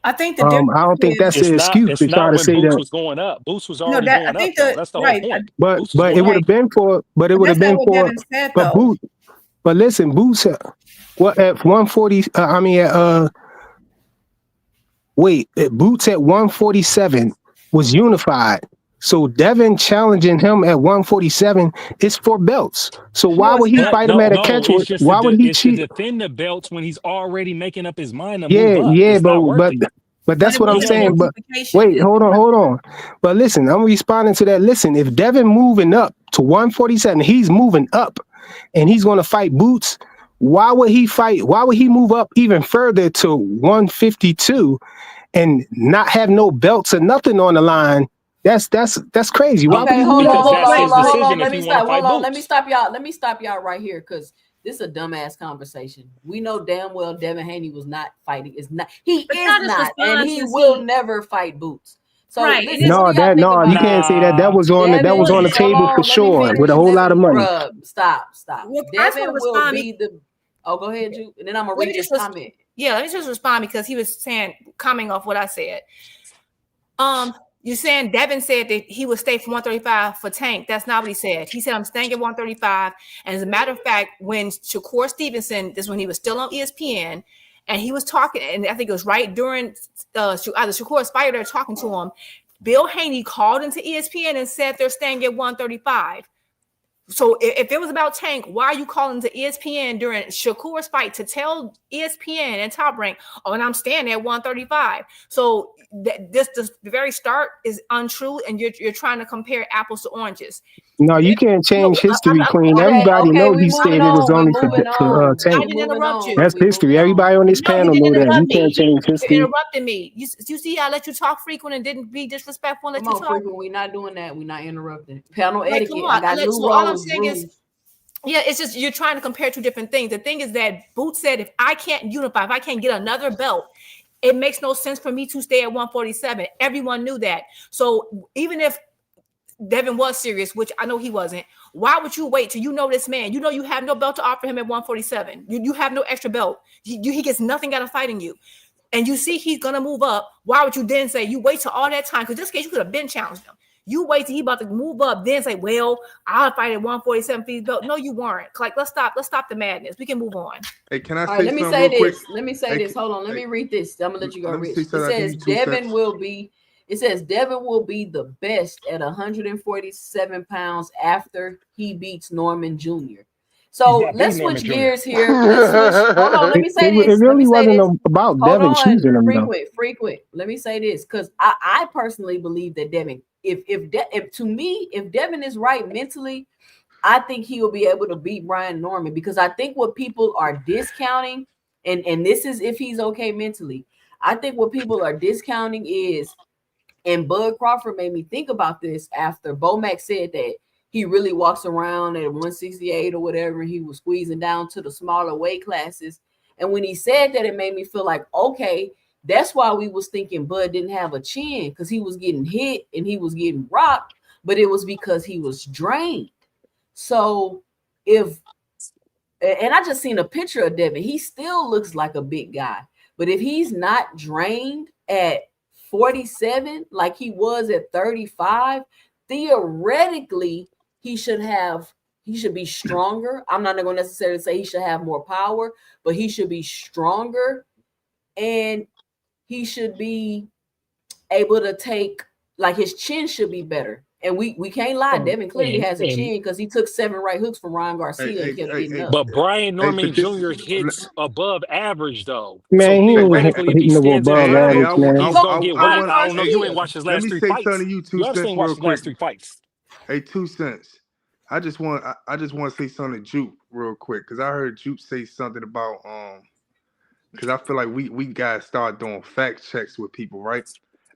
I think the I difference don't think that's It's an not. excuse It's to try not to when say Boots that. was going up. Boots was No, already that I going up, think though. That's the whole right. point. But Boots was it going would up. have been for, but it would have That's been not what for, Devin said but though. But listen, Boots, at 140, Boots at 147 was unified. So Devin challenging him at 147 is for belts. So why would he fight him at a No. catch It's weight? just Why would he it's to cheat? defend the belts when he's already making up his mind to move up. Yeah, It's not worth but it. that's what I'm He saying. ain't. But wait, hold on. But listen, I'm responding to that. Listen, if Devin moving up to 147, he's moving up, and he's going to fight Boots. Why would he fight? Why would he move up even further to 152 and not have no belts or nothing on the line? That's crazy. Why would Okay, he do hold that? on. Let me stop. Hold on. Let me stop y'all right here because this is a dumbass conversation. We know damn well Devin Haney was not fighting. He is not, and he will never fight Boots. So Right. listen, what do y'all think about you can't say that. That was on the table for sure with a whole lot of money. Stop. Look, Devin will be the. Oh, go ahead, Ju, and then I'm gonna read this comment. Yeah, let me just respond because he was commenting off what I said. You're saying Devin said that he would stay for 135 for Tank. That's not what he said. He said, I'm staying at 135. And as a matter of fact, when Shakur Stevenson, this when he was still on ESPN, and he was talking, and I think it was right during either Shakur's fight or they're talking to him, Bill Haney called into ESPN and said they're staying at 135. So if it was about Tank, why are you calling to ESPN during Shakur's fight to tell ESPN and Top Rank, and I'm staying at 135? So the very start is untrue, and you're trying to compare apples to oranges. No, you can't change history, Queen. Everybody knows he said it was only for Tank. I didn't interrupt you. That's history. Everybody on this panel know that. You can't change history. You're interrupting me. You see, I let you talk frequent and didn't be disrespectful and let you talk. Frequent. We're not doing that. We're not interrupting. Panel Like, etiquette. come on. I got new All I'm rules. saying is, yeah, it's just you're trying to compare two different things. The thing is that Boots said, if I can't unify, if I can't get another belt, it makes no sense for me to stay at 147. Everyone knew that. So even if Devin was serious, which I know he wasn't, why would you wait till you know this man? You know you have no belt to offer him at 147. You have no extra belt. He gets nothing out of fighting you. And you see he's going to move up. Why would you then say you wait till all that time? Because this case, you could have been challenged him. You wait till he about to move up, then say, well, I'll fight at 147 for his belt. No, you weren't. Like, let's stop the madness. We can move on. Hey, can I All say right, let me something say real quick? this. Let me say this. Hold on. Let me read this. I'm gonna let you go, let me Rich. see It something. I'll give says you 2 Devin cents. will be. It says Devin will be the best at 147 pounds after he beats Norman Jr. So let's switch gears here. Hold on. Let me say this. It really wasn't about Hold Devin on. choosing him though. Frequent. Let me say this because I personally believe that Devin, if Devin is right mentally, I think he will be able to beat Brian Norman because I think what people are discounting, and this is if he's okay mentally, I think what people are discounting is, and Bud Crawford made me think about this after Bomac said that he really walks around at 168 or whatever. He was squeezing down to the smaller weight classes. And when he said that, it made me feel like, okay, that's why we was thinking Bud didn't have a chin because he was getting hit and he was getting rocked, but it was because he was drained. So and I just seen a picture of Devin, he still looks like a big guy, but if he's not drained at 47 like he was at 35, theoretically he should be stronger. I'm not going to necessarily say he should have more power, but he should be stronger and he should be able to take, like his chin should be better. And we can't lie. Devin clearly has a and chin because he took 7 right hooks from Ryan Garcia and kept getting up. but Brian Norman but this, Jr. hits above average though. So Man, he ain't theoretically, if he hitting no stands in above front of him, average, man. he's gonna get Ryan whacked. I don't know. You Garcia. ain't watched his let last me 3 say fights. something to you, 2 You obviously cents, ain't real watched his last quick. 3 fights. Hey, 2 cents. I just want to say something to Jupe real quick because I heard Jupe say something about because I feel like we gotta start doing fact checks with people, right?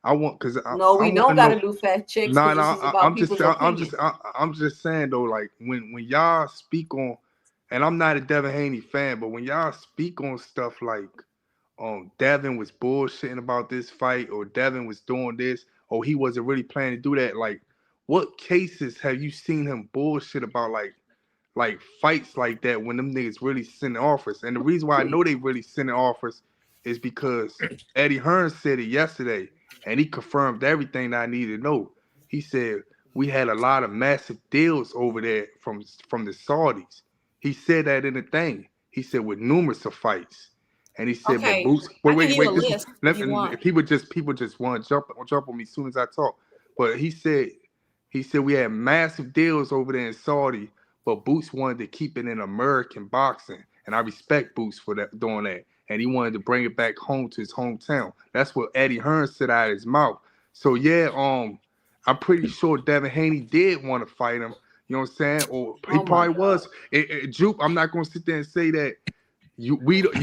I want because No, we I want don't to got to know. do fact checks Nah, because this is about people's opinion. I'm just saying though, like when y'all speak on, and I'm not a Devin Haney fan, but when y'all speak on stuff like, Devin was bullshitting about this fight, or Devin was doing this, or he wasn't really planning to do that, like, what cases have you seen him bullshit about, like fights like that when them niggas really sending offers? And the reason why I know they really sending offers is because Eddie Hearn said it yesterday, and he confirmed everything that I needed to know. He said we had a lot of massive deals over there from the Saudis. He said that in the thing. He said with numerous of fights, and he said, but Okay, Boots. I can give you a Wait. This is list if you want. people just want to jump on me as soon as I talk. But he said we had massive deals over there in Saudi, but Boots wanted to keep it in American boxing, and I respect Boots for that doing that. And he wanted to bring it back home to his hometown. That's what Eddie Hearn said out of his mouth. So yeah, I'm pretty sure Devin Haney did want to fight him. You know what I'm saying? Or he probably was. Jupe, I'm not gonna sit there and say that you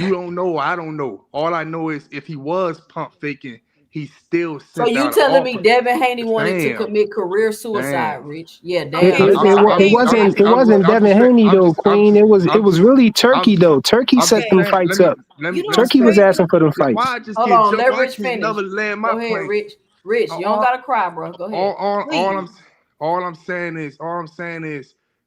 don't know. I don't know. All I know is if he was pump faking, he still So sent you out an telling me offer. Devin Haney wanted to Damn. commit career suicide, Damn. Rich? Yeah, damn. Okay, It wasn't Devin Haney though, Queen. It was really Turkey though. Turkey set them fights up. Turkey was asking for them fights. Why I just Hold get on, jumped? let Why I Rich can't finish. never land my Go ahead, plane? Rich. Rich, you don't gotta cry, bro. Go ahead. All I'm saying is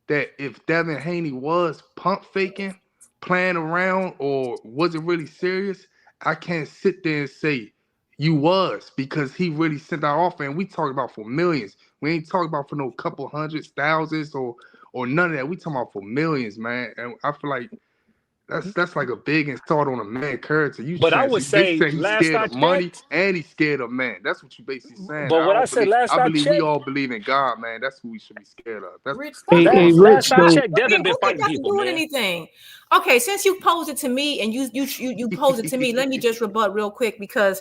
that if Devin Haney was pump faking, playing around, or wasn't really serious, I can't sit there and say you was, because he really sent that offer, and we talking about for millions. We ain't talking about for no couple hundreds, thousands, or none of that. We talking about for millions, man. And I feel like that's like a big insult on a man character. But I would They say say he's last scared I of money checked. and he's scared of man. That's what you basically saying. But what I said last I I believe we checked. all believe in God, man. That's who we should be scared of. That's Rich, stop Hey, that. Rich Last I though. checked, Devin been What that fighting got to people, do with man. anything? Okay, since you posed it to me and you posed it to me, let me just rebut real quick because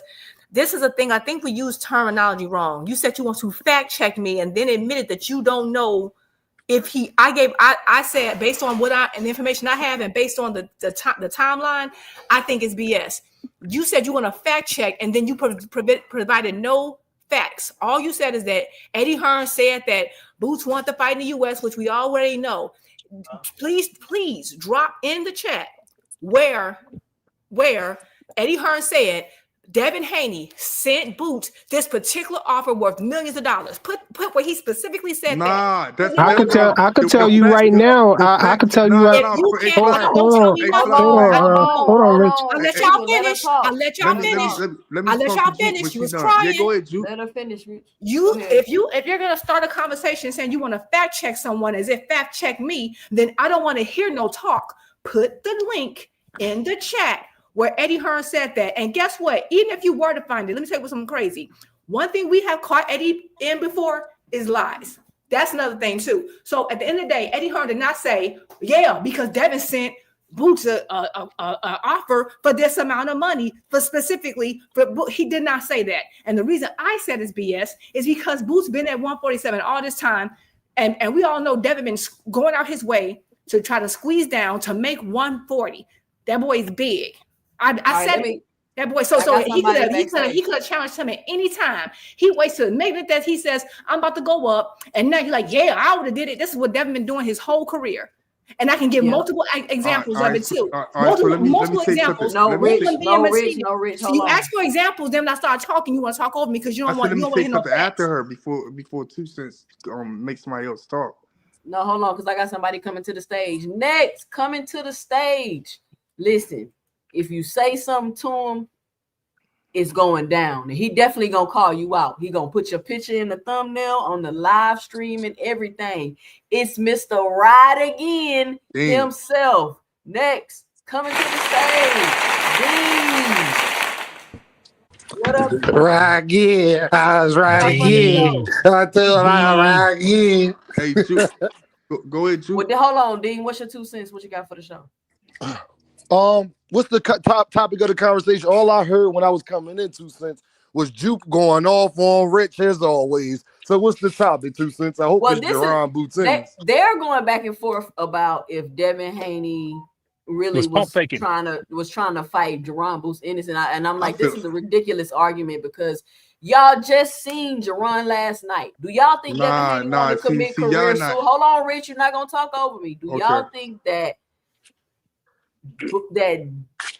this is a thing. I think we use terminology wrong. You said you want to fact check me and then admitted that you don't know if he. I said based on and the information I have and based on the timeline, I think it's BS. You said you want to fact check and then you provided no facts. All you said is that Eddie Hearn said that Boots want to fight in the U.S., which we already know. Please drop in the chat where Eddie Hearn said Devin Haney sent Boots this particular offer worth millions of dollars. Put where he specifically said that. I could tell you right now. I could tell you right. If you can't, Hold don't tell me what to do. I don't know. hold on, Rich. I'll let y'all finish. I'll let y'all finish. I'll let y'all finish. You was crying. Yeah, go ahead, Juke. Let her finish, Rich. If you're gonna start a conversation saying you want to fact check someone as if fact check me, then I don't want to hear no talk. Put the link in the chat where Eddie Hearn said that. And guess what? Even if you were to find it, let me tell you something crazy. One thing we have caught Eddie in before is lies. That's another thing too. So at the end of the day, Eddie Hearn did not say, yeah, because Devin sent Boots a offer for this amount of money for specifically for he did not say that. And the reason I said it's BS is because Boots been at 147 all this time. And we all know Devin been going out his way to try to squeeze down to make 140. That boy is big. I said that boy. So he could have challenged him at any time. He waits to make it that he says, I'm about to go up. And now he's like, yeah, I would have did it. This is what Devin been doing his whole career. And I can give multiple examples of it too. Multiple examples. No, Rich. So you ask for examples, then when I start talking, you want to talk over me because you don't want to hear no facts. After her before 2 cents make somebody else talk. No, hold on, because I got somebody coming to the stage. Next, coming to the stage. Listen, if you say something to him, it's going down. And he definitely gonna call you out. He gonna put your picture in the thumbnail on the live stream and everything. It's Mr. Ride Again himself. Next, coming to the stage. What up? Right again. I was right again. I tell I right again. Hey, Juke. Go ahead, Juke. Hold on, Dean. What's your 2 cents? What you got for the show? What's the top topic of the conversation? All I heard when I was coming in, 2 cents, was Juke going off on Rich as always. So what's the topic, 2 cents? I hope it's Jaron Boots Ennis. They're going back and forth about if Devin Haney really was trying to fight Jaron Boots Ennis, and I'm like, this is a ridiculous argument because y'all just seen Jaron last night. Do y'all think Devin Haney want to commit career suicide? Hold on, Rich, you're not gonna talk over me. Do y'all think that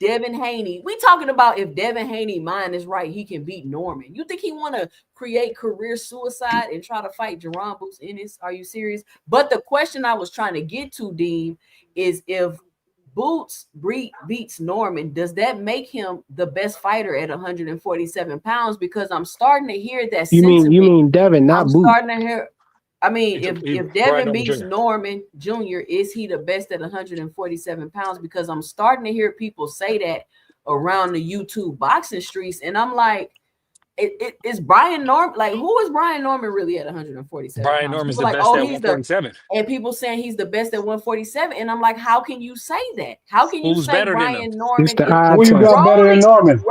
Devin Haney, we talking about if Devin Haney mind is right, he can beat Norman. You think he want to create career suicide and try to fight Jaron Boots Ennis? Are you serious? But the question I was trying to get to, Dean, is if Boots beats Norman, does that make him the best fighter at 147 pounds? Because I'm starting to hear that. You mean Devin, not Boots? Starting to hear. I mean, if Devin beats Norman Jr., is he the best at 147 pounds? Because I'm starting to hear people say that around the YouTube boxing streets, and I'm like, it's Brian Norman. Like, who is Brian Norman really at 147? Brian Norman's the best at 147. And people saying he's the best at 147, and I'm like, how can you say that? How can you say Brian Norman? Who you got better than Norman?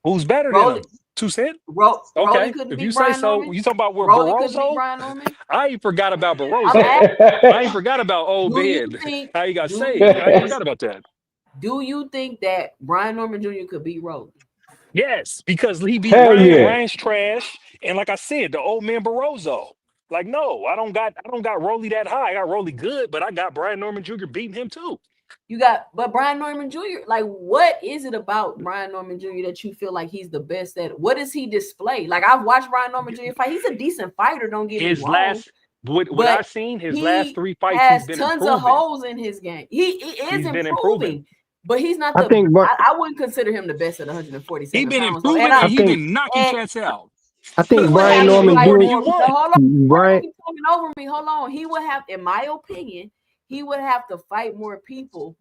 Who's better than him? 2 cents? Okay, if you say so. You talking about where Barroso? I ain't forgot about Barroso. I ain't forgot about old Ben. How you got saved? I ain't forgot about that. Do you think that Brian Norman Jr. could beat Rolly? Yes, because he beat Ryan's trash, and like I said, the old man Barroso. Like, no, I don't got Rolly that high. I got Rolly good, but I got Brian Norman Jr. beating him too. But Brian Norman Jr., like, what is it about Brian Norman Jr. that you feel like he's the best at? What does he display? Like, I've watched Brian Norman Jr. fight. He's a decent fighter, don't get me wrong. What I've seen, his last 3 fights, has he's been tons of holes in his game. He is improving. But he's not I wouldn't consider him the best at 147 He's been pounds. improving, and he's been knocking cats out. I think Brian Norman Jr. Brian, talking over me. Hold on. He would have, in my opinion, he would have to fight more people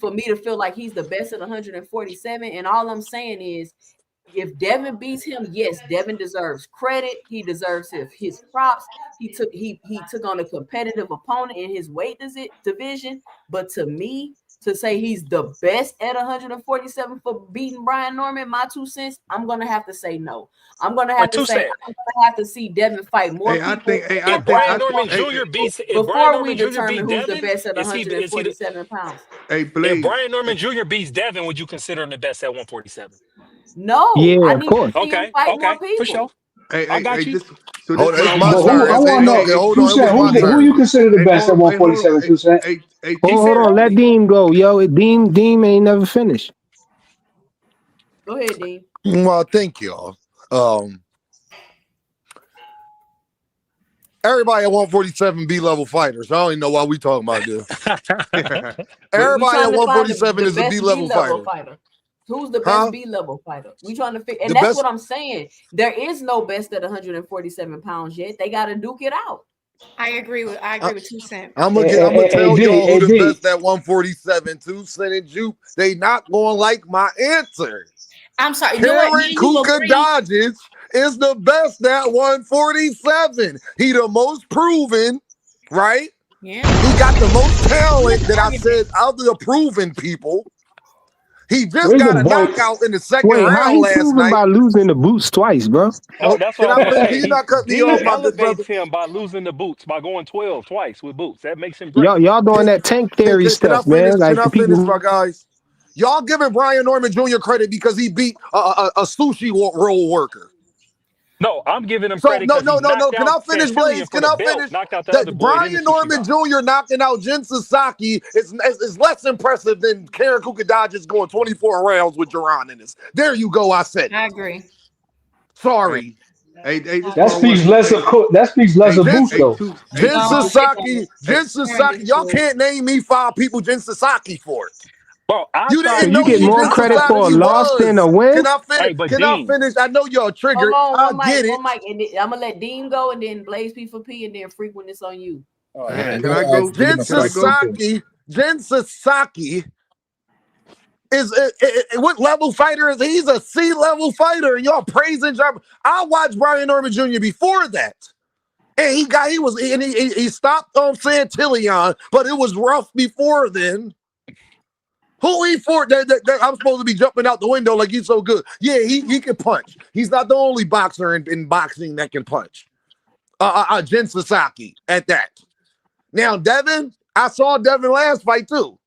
for me to feel like he's the best at 147. And all I'm saying is, if Devin beats him, yes, Devin deserves credit. He deserves his props. He took on a competitive opponent in his weight division. But to me, to say he's the best at 147 for beating Brian Norman, my 2 cents, I'm gonna have to say no. I'm gonna have to say I'm gonna have to see Devin fight more people. If Brian Norman Jr. beats before we determine who's the best at 147 pounds. If Brian Norman Jr. beats Devin, would you consider him the best at 147? No. Yeah, I of need course. to see him fight more people. For sure. I got you. I want to know, 2 cents, who you consider the best at 147, 2 cents? Hold on, let Dean go, yo. Dean ain't never finished. Go ahead, Dean. Well, thank y'all. Everybody at 147 B-level fighters. I don't even know why we talking about this. Everybody at 147 is a B-level fighter. Who's the best B-level fighter? We trying to figure, and that's what I'm saying. There is no best at 147 pounds yet. They got to duke it out. I agree with 2 cents. I'm gonna tell y'all who the best at 147. 2 Cent and Juke. They not gonna like my answer. I'm sorry. Jaron Kukadajis is the best at 147. He the most proven, right? Yeah. He got the most talent that I said out of the proven people. He just got a knockout in the second round last night. By losing the Boots twice, bro. That's what I'm saying. He not cut me off, my good brother. Him by losing the Boots, by going 12 twice with Boots. That makes him great. Y'all doing that tank theory stuff, man. Can I finish, my guys? Y'all giving Brian Norman Jr. credit because he beat a sushi roll worker. No, I'm giving him credit. No. Can I finish, Blaze? Can I finish? Brian Norman Jr. knocking out Jin Sasaki is less impressive than Karen Kukadajis going 24 rounds with Jaron Ennis. There you go. I said. I agree. Sorry. That speaks less of Boots, though. Jin Sasaki. Y'all can't name me 5 people Jin Sasaki for it. Bro, you didn't know get more credit for a loss than a win. Can I finish? I know y'all triggered. I get it. And I'm gonna let Dean go, and then Blaze P4P, and then Freak when it's on you. Can I go? Jin Sasaki What level fighter is he? He's a C-level fighter, and y'all praising Jaron. I watched Brian Norman Jr. before that. And he stopped Santillion, but it was rough before then. Who he fought that I'm supposed to be jumping out the window like he's so good? Yeah, he can punch. He's not the only boxer in boxing that can punch. Jen Sasaki at that. Now, Devin, I saw Devin last fight too.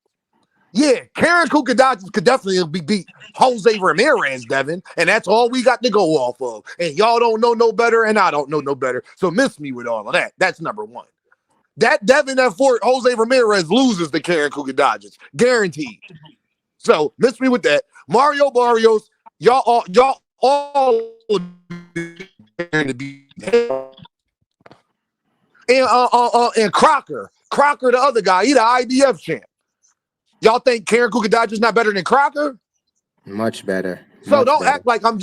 Yeah, Karen Kukadachis could definitely beat Jose Ramirez, Devin, and that's all we got to go off of. And y'all don't know no better, and I don't know no better. So miss me with all of that. That's number one. That Devin that fought Jose Ramirez loses to Karen Kukadachis, guaranteed. So miss me with that. Mario Barrios, y'all all to be. And Crocker, the other guy, he the IBF champ. Y'all think Karen Kukadachis not better than Crocker? Much better. So don't act like I'm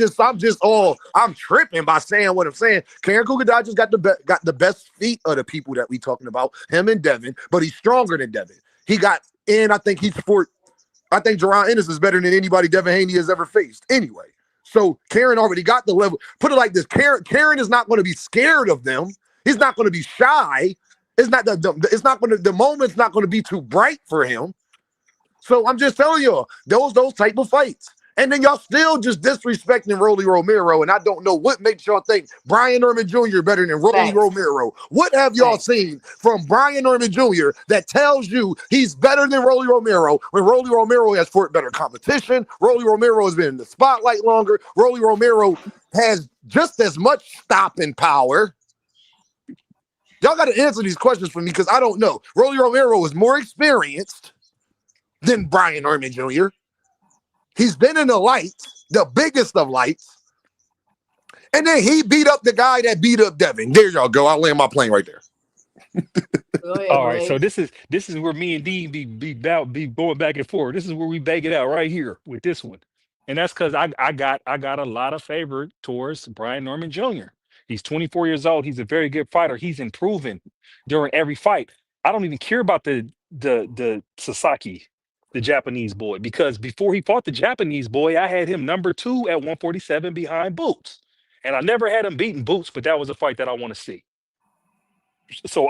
tripping by saying what I'm saying. Karen Kukadachis got the best feet of the people that we talking about, him and Devin, but he's stronger than Devin. I think Jaron Ennis is better than anybody Devin Haney has ever faced. Anyway, so Karen already got the level. Put it like this: Karen is not going to be scared of them. He's not going to be shy. The moment's not going to be too bright for him. So I'm just telling you, those type of fights. And then y'all still just disrespecting Rolly Romero, and I don't know what makes y'all think Brian Norman Jr. better than Rolly Romero. What have y'all seen from Brian Norman Jr. that tells you he's better than Rolly Romero when Rolly Romero has fought better competition? Rolly Romero has been in the spotlight longer. Rolly Romero has just as much stopping power. Y'all got to answer these questions for me because I don't know. Rolly Romero is more experienced than Brian Norman Jr. He's been in the lights, the biggest of lights. And then he beat up the guy that beat up Devin. There y'all go. I'll land my plane right there. All right, so this is where me and Dean be going back and forth. This is where we bake it out right here with this one. And that's because I got a lot of favor towards Brian Norman Jr. He's 24 years old. He's a very good fighter. He's improving during every fight. I don't even care about the Sasaki, the Japanese boy, because before he fought the Japanese boy, I had him number 2 at 147 behind Boots. And I never had him beating Boots, but that was a fight that I want to see. So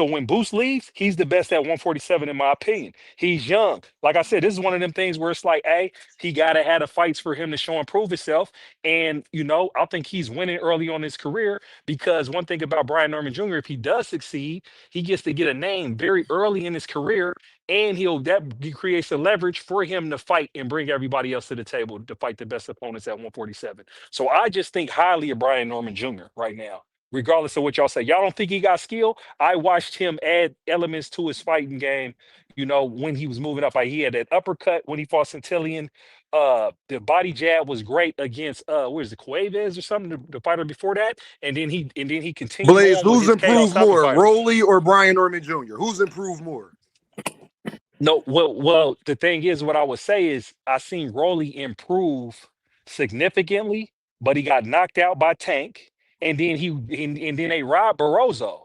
when Boots leaves, he's the best at 147 in my opinion. He's young. Like I said, this is one of them things where it's like, hey, he gotta have the fights for him to show and prove himself. And I think he's winning early on in his career because one thing about Brian Norman Jr., if he does succeed, he gets to get a name very early in his career, and that creates a leverage for him to fight and bring everybody else to the table to fight the best opponents at 147. So I just think highly of Brian Norman Jr. right now. Regardless of what y'all say, y'all don't think he got skill. I watched him add elements to his fighting game. When he was moving up, he had that uppercut when he fought Santillion. The body jab was great against Cuevas or something, the fighter before that, and then he continued. Blaze, who's improved more, Rolly or Brian Norman Jr.? Who's improved more? No, well, the thing is, what I would say is I seen Rolly improve significantly, but he got knocked out by Tank. And then they robbed Barroso.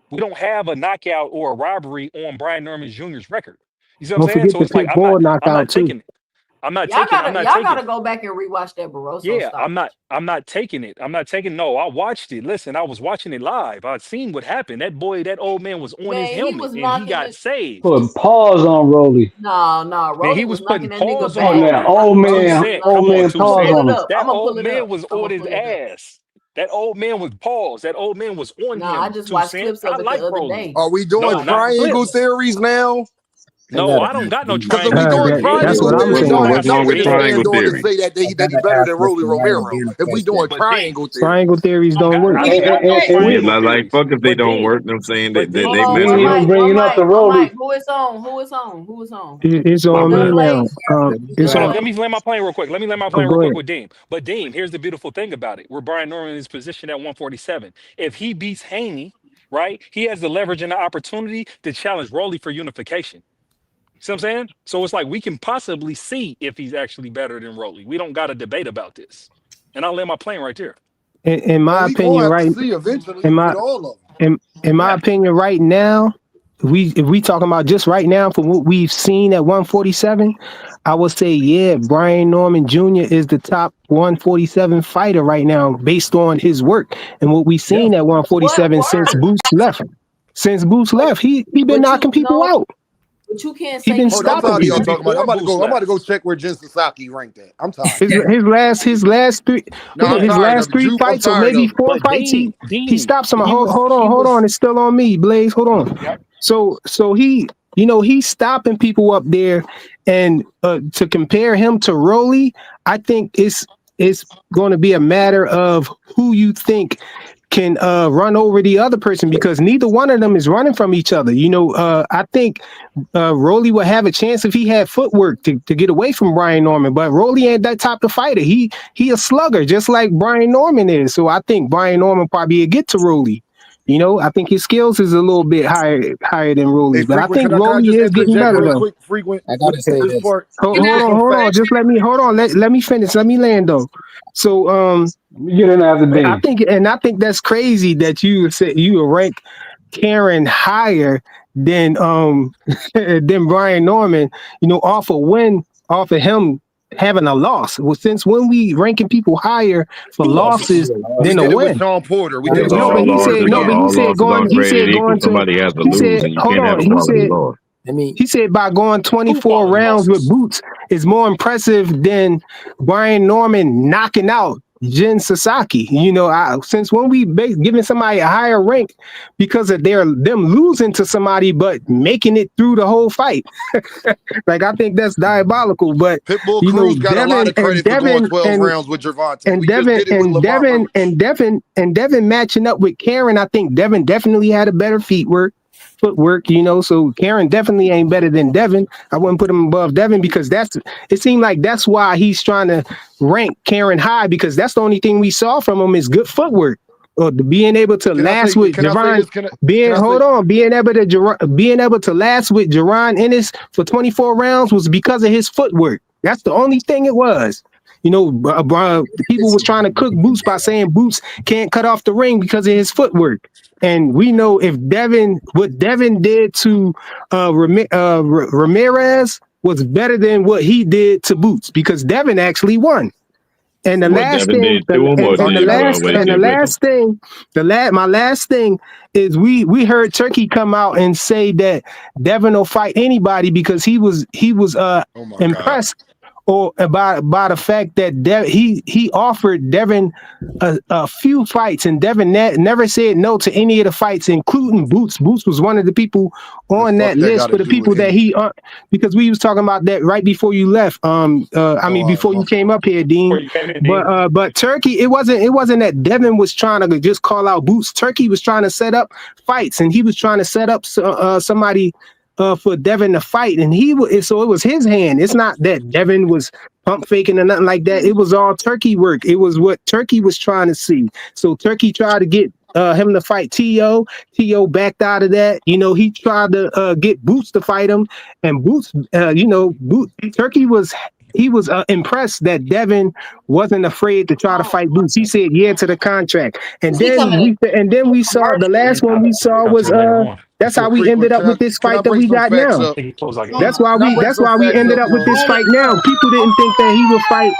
We don't have a knockout or a robbery on Brian Norman Jr.'s record. You see what I'm saying? So it's like I'm not taking it. Y'all gotta go back and rewatch that Barroso. Yeah, stuff. I'm not taking it. No, I watched it. Listen, I was watching it live. I seen what happened. That old man was on his helmet and he got saved. Put pause on Rolly. No, Rolly man, he was putting pause on that old man. Pause on it. That old man was on his ass. That old man was paused. That old man was on him. I just watched clips of it the other day. Are we doing triangle theories now? No, I don't got no triangle. That's what I'm saying. What's wrong with triangle theory? Say that he's better than Rolly Romero. If we doing triangle theories don't work. Like fuck if they don't work. I'm saying that they mess bringing up the Rolly. Who is on? It's on me now. Let me land my plane real quick. With Dean. But Dean, here's the beautiful thing about it. Where Brian Norman is positioned at 147. If he beats Haney, right, he has the leverage and the opportunity to challenge Rolly for unification. See what I'm saying? So it's like we can possibly see if he's actually better than Rolly. We don't got to debate about this. And I'll land my plane right there. In my opinion, right? In my opinion, right now, if we talking about just right now from what we've seen at 147, I would say yeah, Brian Norman Jr. is the top 147 fighter right now based on his work and what we've seen at 147 since Boots left. Since Boots left, he been knocking people out. But you can't He say been Hold on, I'm stopping tired of y'all people. talking about. I'm about to go check where Jin Sasaki ranked at. I'm tired. His last three No, I'm his tired last of it. three Juke, I'm fights or tired maybe of it. 4 fights he stopped some. Hold on, it's still on me, Blaze. Hold on. Yep. So he he's stopping people up there, and to compare him to Rolly, I think it's going to be a matter of who you think can run over the other person, because neither one of them is running from each other. I think Rolly would have a chance if he had footwork to get away from Brian Norman, but Rolly ain't that type of fighter. He a slugger, just like Brian Norman is. So I think Brian Norman probably will get to Rolly. I think his skills is a little bit higher than Rolly's, Hey, but I Frequent, think can I Rolly just is getting interject better real though. quick, Frequent? I gotta say This this. part. Hold With some on. facts. Just let me finish. Let me land though. So You get in after I Dean. think that's crazy that you said you would rank Karen higher than than Brian Norman, off a win, off of him having a loss. Well, since when we ranking people higher for 2 losses losses. We than a did it with win? Sean Porter. We That did it was with No, all but Sean he Porter. said We did it. All losses aren't he said created equal. going to Somebody has to he lose, said and you hold can't have on. a quality loss. Let me He said by going 2 24 quality rounds with losses. Boots is more impressive than Brian Norman knocking out Jin Sasaki. Since when we giving somebody a higher rank because of them losing to somebody but making it through the whole fight. Like, I think that's diabolical. But Pitbull Cruz got a lot of credit for going 12 rounds with Gervonta. We just did it with Lamont Roach. Devin matching up with Karen, I think Devin definitely had a better footwork, so Karen definitely ain't better than Devin. I wouldn't put him above Devin because it seemed like that's why he's trying to rank Karen high, because that's the only thing we saw from him is good footwork. Or being able to last with Jaron, being able to last with Jaron Ennis for 24 rounds was because of his footwork. That's the only thing it was. People was trying to cook Boots by saying Boots can't cut off the ring because of his footwork. And we know what Devin did to Ramirez was better than what he did to Boots, because Devin actually won. And the What last Devin thing, did to him, or did Wesley with him? my last thing is we heard Turkey come out and say that Devin will fight anybody because he was impressed or by the fact that he offered Devin a few fights, and Devin never said no to any of the fights, including Boots. Boots was one of the people on that list for the people that because we was talking about that right before you left. Before you came up here, Dean. But Turkey, it wasn't that Devin was trying to just call out Boots. Turkey was trying to set up fights, and he was trying to set up somebody for Devin to fight, and so it was his hand. It's not that Devin was pump faking or nothing like that. It was all Turkey work. It was what Turkey was trying to see. So Turkey tried to get him to fight T.O. T.O. backed out of that. He tried to get Boots to fight him, and Boots, Turkey was impressed that Devin wasn't afraid to try to fight Boots. He said yeah to the contract, and then we saw the last one we saw was that's how we ended up with this Can I fight that bring we some got facts now. up? That's why we ended up with this fight now. People didn't think that he would fight.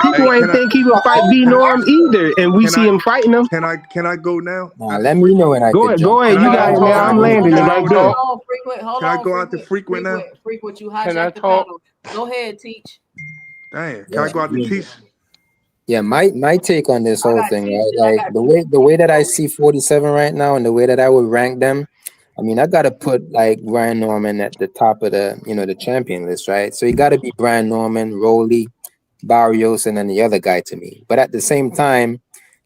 People ain't think he would fight B Norm either, and we see him fighting him. Can I go now? let me know when I Go can jump. ahead. You got it now. I'm landing it right there. Hold Can I on, go out to Frequent now? Frequent, you Can I hijacked the talk? panel. Go ahead, Teach. Damn. Can I go out to Teach? Yeah, my take on this whole thing, right? Like the way that I see 47 right now, and the way that I would rank them, I mean, I gotta put like Brian Norman at the top of the champion list, right? So you gotta be Brian Norman, Rolly, Barrios, and then the other guy to me. But at the same time,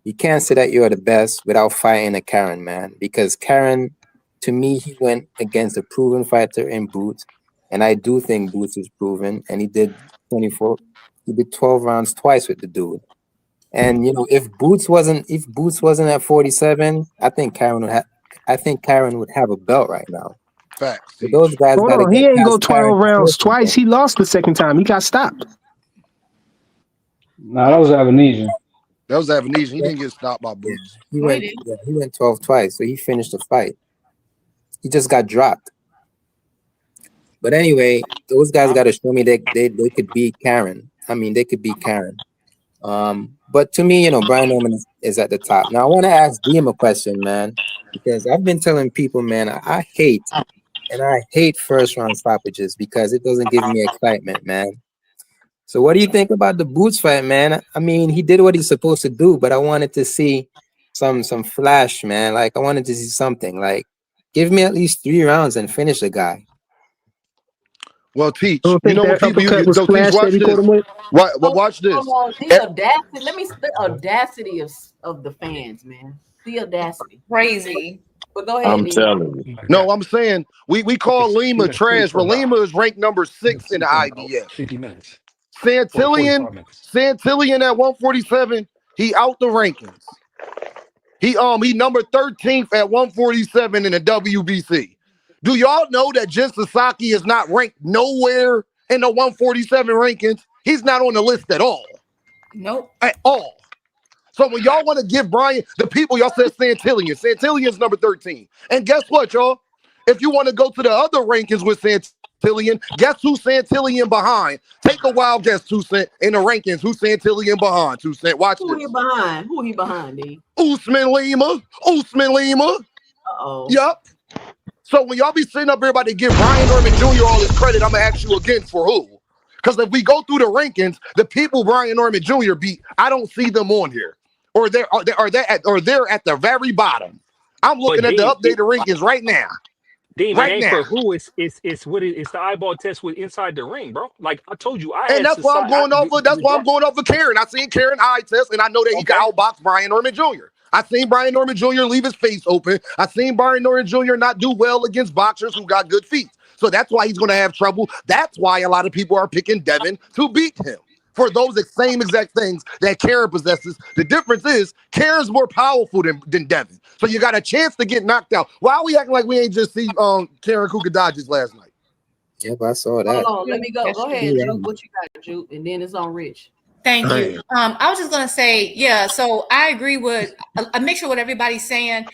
you can't say that you're the best without fighting a Karen, man. Because Karen, to me, he went against a proven fighter in Boots, and I do think Boots is proven, and he did 12 rounds twice with the dude. And if Boots wasn't at 47, I think Karen would have a belt right now. Facts. But those guys Hold gotta on, he get ain't go past Karen 12 rounds first and twice. He lost the second time. He got stopped. Nah, that was Avenesian. That was Avenesian. He didn't get stopped by Boots. He went 12 twice, so he finished the fight. He just got dropped. But anyway, those guys got to show me that they could beat Karen. I mean, they could beat Karen. But to me, Brian Norman is at the top. Now, I want to ask Diem a question, man, because I've been telling people, man, I hate first round stoppages because it doesn't give me excitement, man. So what do you think about the Boots fight, man? I mean, he did what he's supposed to do, but I wanted to see some flash, man. Like, I wanted to see something. Like, give me at least 3 rounds and finish the guy. Well, Teach, I don't you think know what that people uppercut you was so Teach, flash that watch he caught this. him with. Watch this. Hold on, the audacity. The audacity of the fans, man. The audacity. Crazy. But go ahead, I'm Neil. telling you. No, I'm saying we call Lima trash, but Lima is ranked number 6 in the IBF. 50 minutes. Santillan 45 minutes. Santillan at 147, he out the rankings. He number 13th at 147 in the WBC. Do y'all know that Jin Sasaki is not ranked nowhere in the 147 rankings? He's not on the list at all. Nope. At all. So when y'all want to give Brian, the people y'all said Santillan's number 13. And guess what, y'all? If you want to go to the other rankings with Santillan, guess who Santillan behind? Take a wild guess, 2 Cent, in the rankings. Who Santillan behind? 2 Cent. Watch Who this. Who he behind, D? Usman Lima. Uh-oh. Yup. So when y'all be sitting up here about to give Brian Norman Jr. all his credit, I'm gonna ask you again for who? Because if we go through the rankings, the people Brian Norman Jr. beat, I don't see them on here, or they're at the very bottom. I'm looking at the updated rankings right now. Demon ain't for who it's the eyeball test with inside the ring, bro. Like I told you, And that's why I'm going off of Karen. I seen Karen eye test, and I know that he got outboxed Brian Norman Jr. I seen Brian Norman Jr. leave his face open. I seen Brian Norman Jr. not do well against boxers who got good feet. So that's why he's going to have trouble. That's why a lot of people are picking Devin to beat him for those same exact things that Karen possesses. The difference is Karen's more powerful than Devin. So you got a chance to get knocked out. Why are we acting like we ain't just see Karen Kukadadji's last night? Yep, I saw that. Hold on, let me go. Go ahead, Juke. What you got, Juke? And then it's on Rich. Thank you. I was just gonna say, yeah. So I agree with a mixture of what everybody's saying.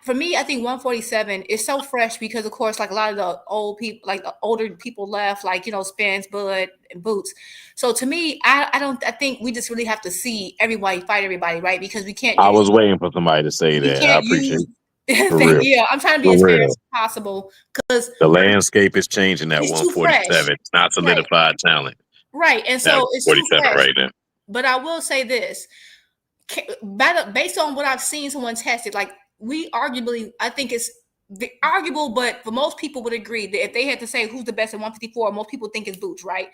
For me, I think 147 is so fresh because, of course, like a lot of the old people, like the older people left, like Spence, Bud, and Boots. So to me, I think we just really have to see everybody fight everybody, right? Because we can't. I was waiting for somebody to say that. I appreciate it. Yeah, I'm trying to be as fair as possible because the landscape is changing at 147. It's not solidified talent. Right, and so it's 47 right now. But I will say this, based on what I've seen someone tested, like we arguably, I think it's arguable, but for most people would agree that if they had to say who's the best at 154, most people think it's Boots, right?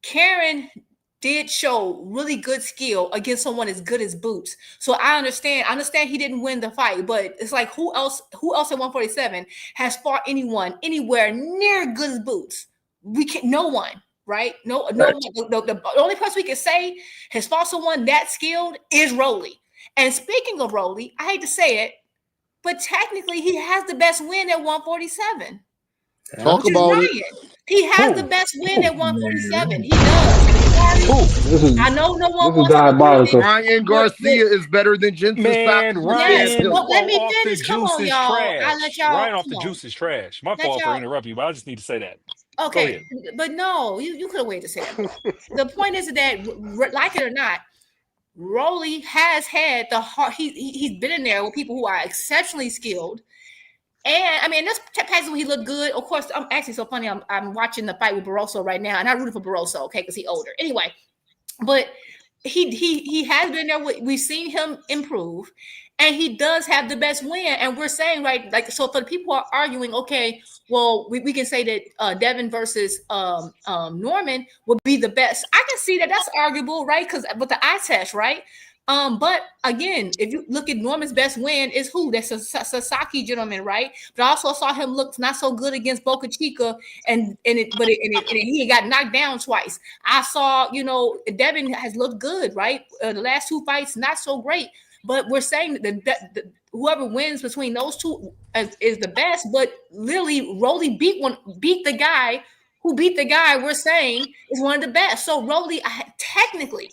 Karen did show really good skill against someone as good as Boots. So I understand he didn't win the fight, but it's like who else at 147 has fought anyone anywhere near good as Boots? No one. Right? No. The only person we can say has fought someone that skilled is Rolly. And speaking of Rolly, I hate to say it, but technically he has the best win at 147. Talk about it. He has the best win at 147. He does. I know no one wants diabolical. Ryan Garcia is better than Jin Sasaki. Well, let me finish. Come on, y'all. I let y'all. Ryan off the juice is trash. My fault for interrupting you, but I just need to say that. Okay, but no, you could have waited to say that. The point is that, like it or not, Rolly has had the heart. He's been in there with people who are exceptionally skilled, and I mean, that's past when he looked good. Of course, I'm actually so funny. I'm watching the fight with Barroso right now, and I rooted for Barroso, okay, because he's older. Anyway, but he has been there. We've seen him improve. And he does have the best win. And we're saying, right, like, so for the people who are arguing, okay, well, we can say that Devin versus Norman would be the best. I can see that that's arguable, right? Because with the eye test, right? But again, if you look at Norman's best win is who? That's a Sasaki gentleman, right? But I also saw him look not so good against Boca Chica, and he got knocked down twice. I saw, Devin has looked good, right? The last 2 fights, not so great. But we're saying that whoever wins between those two is the best. But literally, Rolly beat the guy who beat the guy we're saying is one of the best. So Rolly technically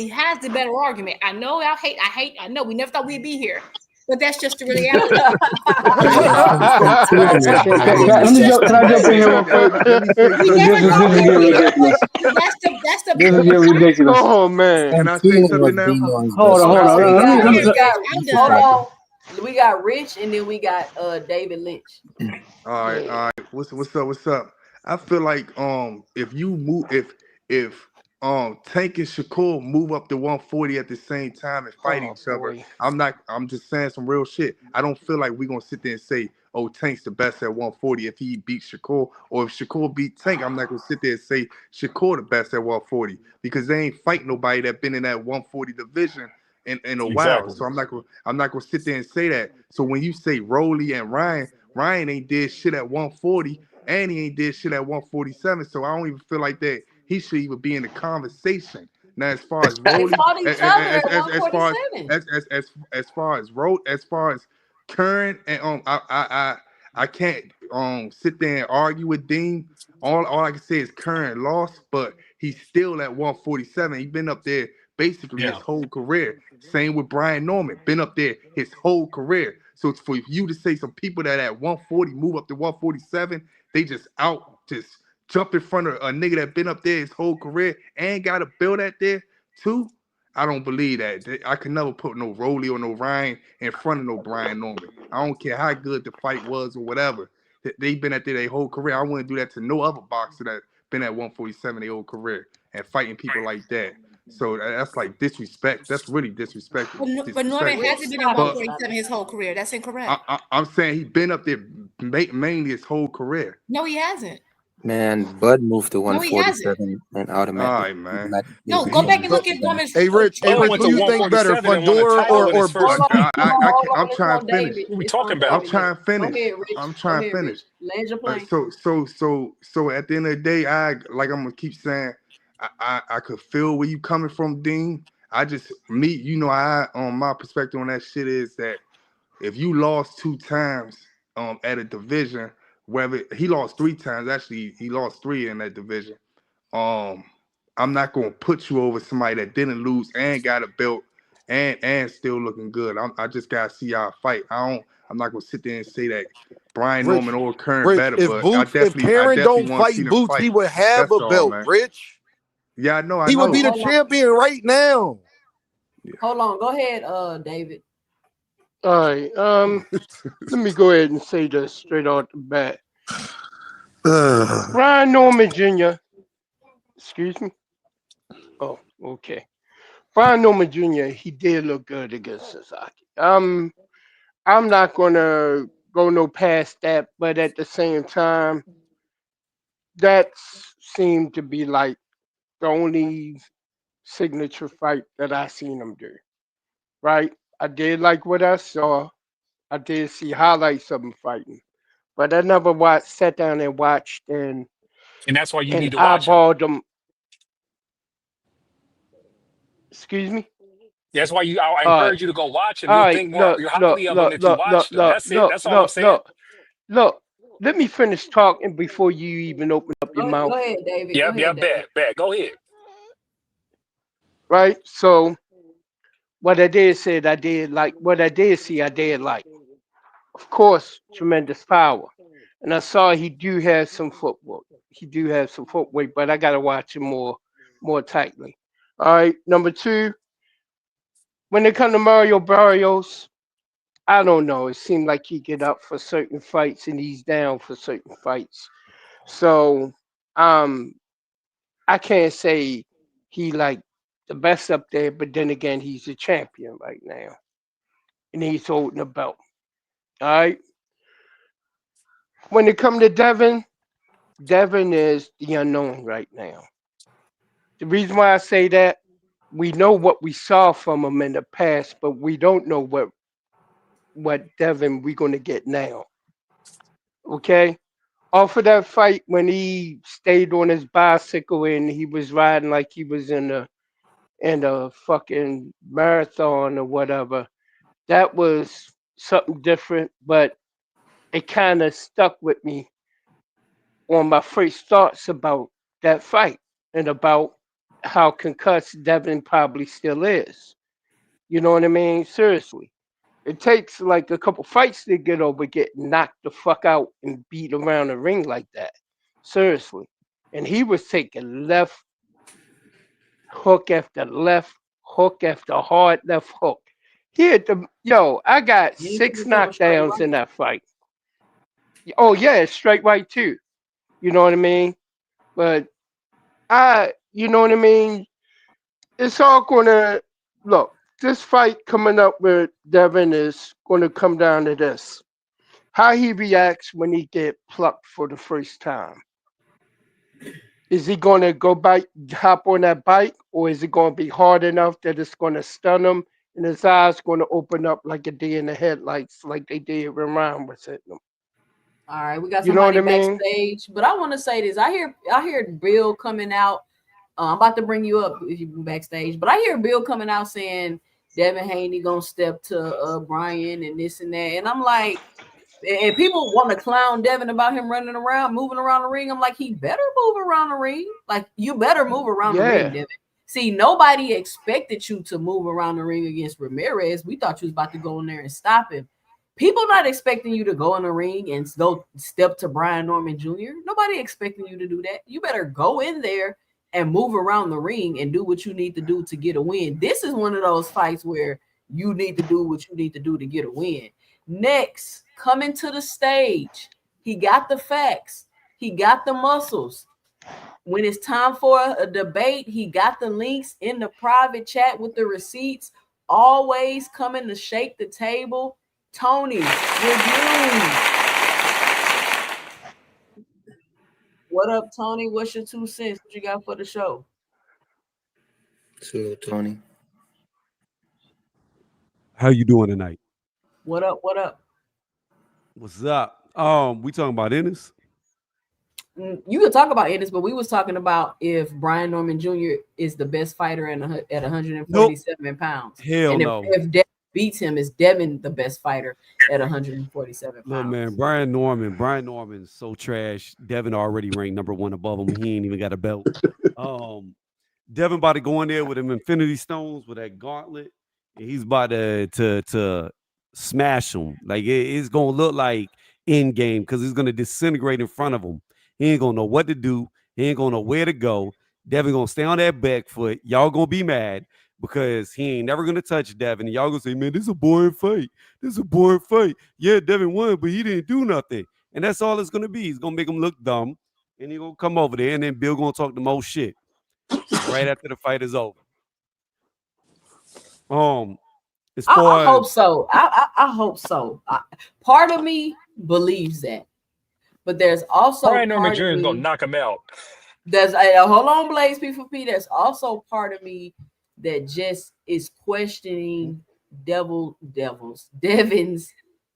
has the better argument. I know I know we never thought we'd be here. but that's just the reality. Can I jump in here real quick? Let me say We something. never This know, is getting baby. ridiculous. That's the This is getting ridiculous. Oh man. Can I say something now? Hold Hold on. on, we got, Let me. I'm hold done. on. We got Rich, and then we got David Lynch. All right. What's up? I feel like if you move if Tank and Shakur move up to 140 at the same time and fight Oh each other, boy. I'm just saying some real shit. I don't feel like we're gonna sit there and say, oh, Tank's the best at 140 if he beats Shakur, or if Shakur beat Tank, I'm not gonna sit there and say Shakur the best at 140 because they ain't fight nobody that been in that 140 division in a while. Exactly. So I'm not gonna sit there and say that. So when you say Rolly and Ryan ain't did shit at 140 and he ain't did shit at 147. So I don't even feel like that he should even be in the conversation. Now as far as They Rolly, fought each other at 147. as far as current and I can't sit there and argue with Dean. All I can say is current loss, but he's still at 147. He's been up there basically his Yeah. whole career. Same with Brian Norman, been up there his whole career. So it's for you to say some people that at 140 move up to 147, they just jump in front of a nigga that been up there his whole career and got a belt at there too. I don't believe that. I could never put no Rolly or no Ryan in front of no Brian Norman. I don't care how good the fight was or whatever. They've been at there their whole career. I wouldn't do that to no other boxer that been at 147 their whole career and fighting people like that. So that's like disrespect. That's really disrespectful. But Norman hasn't been at But 147 his whole career. That's incorrect. I'm saying he been up there mainly his whole career. No, he hasn't. Man, Bud moved to No, he hasn't. 147 and All automatic. right, man. No, go back and look at Norman's. Hey, Rich. Hey, Bud Rich. went Who to you think better, 147 and won a Fundora title in or his first Hold on, fight. I'm it's trying on to finish. David. What we It's talking on about? I'm David. trying to finish. Go ahead, Rich. I'm Go trying to ahead, finish. Rich. Land your plane. So at the end of the day, like I'm gonna keep saying, I could feel where you coming from, Dean. I on my perspective on that shit is that if you lost 2 times at a division, whether he lost 3 times, actually he lost 3 in that division. Um, I'm not gonna put you over somebody that didn't lose and got a belt and still looking good. I just gotta see y'all fight. I'm not gonna sit there and say that Brian Rich? Norman or Kern Rich. better, If but I Karen definitely don't want to see fight them Boots, he fight. would have That's a all, belt. man. Rich. Yeah, I know. He would be the Hold on. champion right now. Hold on. Go ahead, David. All right. Let me go ahead and say this straight off the bat. Brian Norman Jr. Excuse me. Oh, okay. Brian Norman Jr. He did look good against Sasaki. I'm not gonna go no past that, but at the same time, that seemed to be like the only signature fight that I seen him do. Right? I did like what I saw. I did see highlights of him fighting, but I never sat down and watched And that's why you and need to watch him. eyeballed them. Excuse me. That's why I All right, encourage you to go watch him. all You'll right. think more Look, look, highly of him look, if you look, look, watched him. look, That's it. look, That's all I'm look, saying. look, look. Let me finish talking before you even open up your Go mouth. ahead, David. Go Yep, ahead, David. bet. Go ahead. Right. So what I did said I did like. What I did see I did like. Of course, tremendous power. And I saw he do have some footwork. He do have some footwork, but I gotta watch him more tightly. All right. Number two, when it comes to Mario Barrios, I don't know. It seemed like he get up for certain fights and he's down for certain fights. So um I can't say he like the best up there, but then again he's a champion right now. And he's holding a belt. All right. When it comes to Devin is the unknown right now. The reason why I say that, we know what we saw from him in the past, but we don't know what Devin we're gonna get now. Okay? Off of that fight when he stayed on his bicycle and he was riding like he was in a fucking marathon or whatever, that was something different, but it kind of stuck with me on my first thoughts about that fight and about how concussed Devin probably still is. You know what I mean? Seriously. It takes like a couple fights to get over getting knocked the fuck out and beat around the ring like that. Seriously. And he was taking left hook after left hook after hard left hook. He had the I got He ain't 6 put himself a straight knockdowns right. in that fight. Oh yeah, straight right too. You know what I mean? But you know what I mean? It's all gonna look. This fight coming up with Devin is gonna come down to this: how he reacts when he get plucked for the first time. Is he gonna hop on that bike, or is it gonna be hard enough that it's gonna stun him and his eyes gonna open up like a deer in the headlights, like they did when Ryan was hitting him? All right, we got You know what somebody I mean? backstage, but I want to say this. I hear Bill coming out. I'm about to bring you up if you go backstage, but I hear Bill coming out saying Devin Haney gonna step to Brian and this and that, and I'm like, and people want to clown Devin about him running around, moving around the ring. I'm like, he better move around the ring. Like, you better move around the ring, Devin. See, nobody expected you to move around the ring against Ramirez. We thought you was about to go in there and stop him. People not expecting you to go in the ring and go step to Brian Norman Jr. Nobody expecting you to do that. You better go in there and move around the ring and do what you need to do to get a win. This is one of those fights where you need to do what you need to do to get a win. Next, coming to the stage, he got the facts, he got the muscles. When it's time for a debate, he got the links in the private chat with the receipts. Always coming to shake the table. Tony, review. What up, Tony? What's your 2 cents? What you got for the show? So, Tony. How you doing tonight? What up? What up? What's up? We talking about Ennis? You could talk about Ennis, but we was talking about if Brian Norman Jr. is the best fighter at 147 pounds. Hell and no. If Devin beats him, is Devin the best fighter at 147 pounds? Look, man, Brian Norman's so trash. Devin already ranked number 1 above him. He ain't even got a belt. Devin about to go in there with them Infinity Stones with that gauntlet, and he's about to smash him. Like it's gonna look like end game because he's gonna disintegrate in front of him. He ain't gonna know what to do. He ain't gonna know where to go. Devin gonna stay on that back foot. Y'all gonna be mad because he ain't never gonna touch Devin. And y'all gonna say, man, this is a boring fight. This is a boring fight. Yeah, Devin won, but he didn't do nothing. And that's all it's gonna be. He's gonna make him look dumb, and he gonna come over there, and then Bill gonna talk the most shit right after the fight is over. I hope so. I hope so. Part of me believes that, but there's also Brian Norman Jr. is gonna knock him out. There's hold on, Blaze P4P. There's also part of me that just is questioning Devin's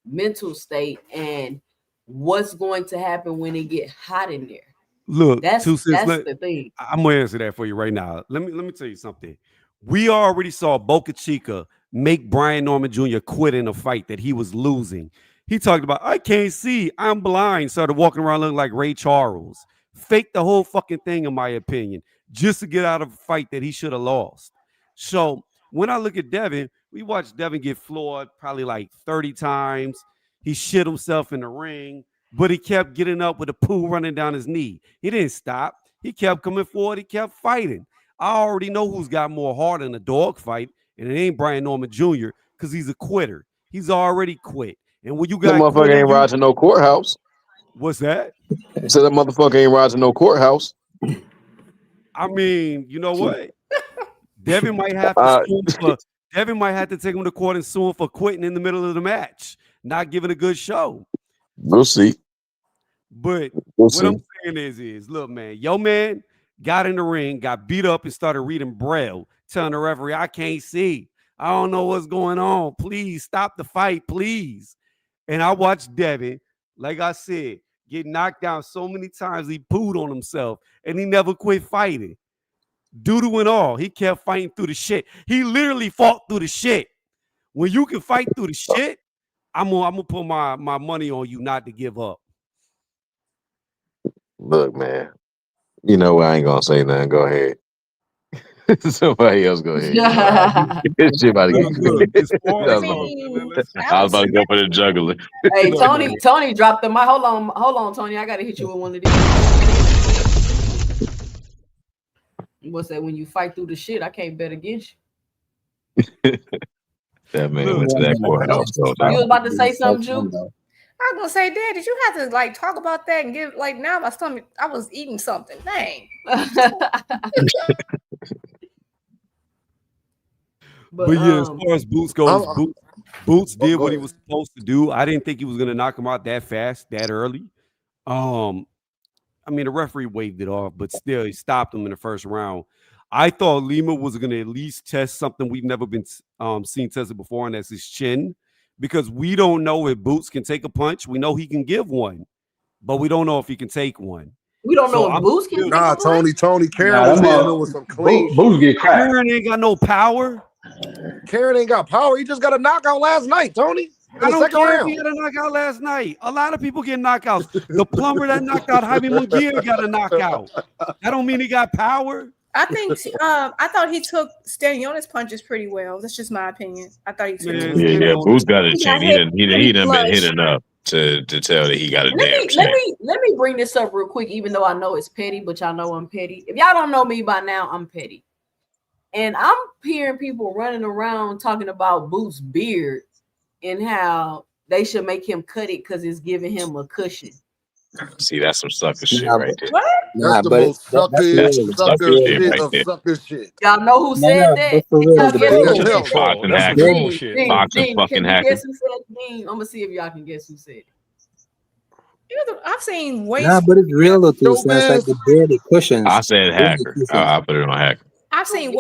mental state and what's going to happen when it get hot in there. Look, that's the thing. I'm gonna answer that for you right now. Let me tell you something. We already saw Boca Chica make Brian Norman Jr. quit in a fight that he was losing. He talked about, I can't see, I'm blind, started walking around looking like Ray Charles. Faked the whole fucking thing, in my opinion, just to get out of a fight that he should have lost. So when I look at Devin, we watched Devin get floored probably like 30 times. He shit himself in the ring, but he kept getting up with a poo running down his knee. He didn't stop. He kept coming forward. He kept fighting. I already know who's got more heart in a dog fight, and it ain't Brian Norman Jr. because he's a quitter. He's already quit. And when you got that motherfucker ain't riding no courthouse. What's that? So that motherfucker ain't riding no courthouse. I mean, you know what? Devin might have to sue him for. Devin might have to take him to court and sue him for quitting in the middle of the match, not giving a good show. We'll see. But what I'm saying is, look, man, yo, man got in the ring, got beat up, and started reading Braille, telling the referee, I can't see. I don't know what's going on. Please stop the fight, please. And I watched Devin, like I said, get knocked down so many times he pooed on himself, and he never quit fighting. Doo-doo and all, he kept fighting through the shit. He literally fought through the shit. When you can fight through the shit, I'm gonna put my money on you not to give up. Look, man, you know I ain't gonna say nothing. Go ahead. Somebody else go ahead. This shit about to get Look, as I far was as about to go for the juggler. Hey, Tony dropped the mic. Hold on, Tony. I gotta hit you with one of these. What's that? When you fight through the shit, I can't bet against you. That man went to that courthouse. You was about to say something, Ju? I was gonna say, Dad, did you have to like talk about that and give like now my stomach? I was eating something. Dang. But yeah, as far as Boots goes, Boots did what he was supposed to do. I didn't think he was gonna knock him out that fast, that early. I mean, the referee waved it off, but still, he stopped him in the first round. I thought Lima was going to at least test something we've never been seen tested before, and that's his chin, because we don't know if Boots can take a punch. We know he can give one, but we don't know if he can take one. We don't know if Boots can take a punch. Tony, Karen was hitting him with some clean shit. Boots get cracked. Karen ain't got no power. Karen ain't got power. He just got a knockout last night, Tony. I don't care if he had a knockout last night. A lot of people get knockouts. The plumber that knocked out Jaime Munguia got a knockout. That don't mean he got power. I think I thought he took Stanionis punches pretty well. That's just my opinion. I thought he took Yeah, Boots got a chin. He done been hit enough to tell that he got a damn chin. Let me bring this up real quick, even though I know it's petty, but y'all know I'm petty. If y'all don't know me by now, I'm petty. And I'm hearing people running around talking about Boots' beard and how they should make him cut it because it's giving him a cushion. See, that's some sucker shit right there. What? That's the most sucker shit. Y'all know who said that? Boxing fucking hacker. Guess who said Dean? I'm gonna see if y'all can guess who said it. I've seen way. Nah, but it's real though too. So it's like the bearded cushions. I said hacker. I put it on hacker. I've seen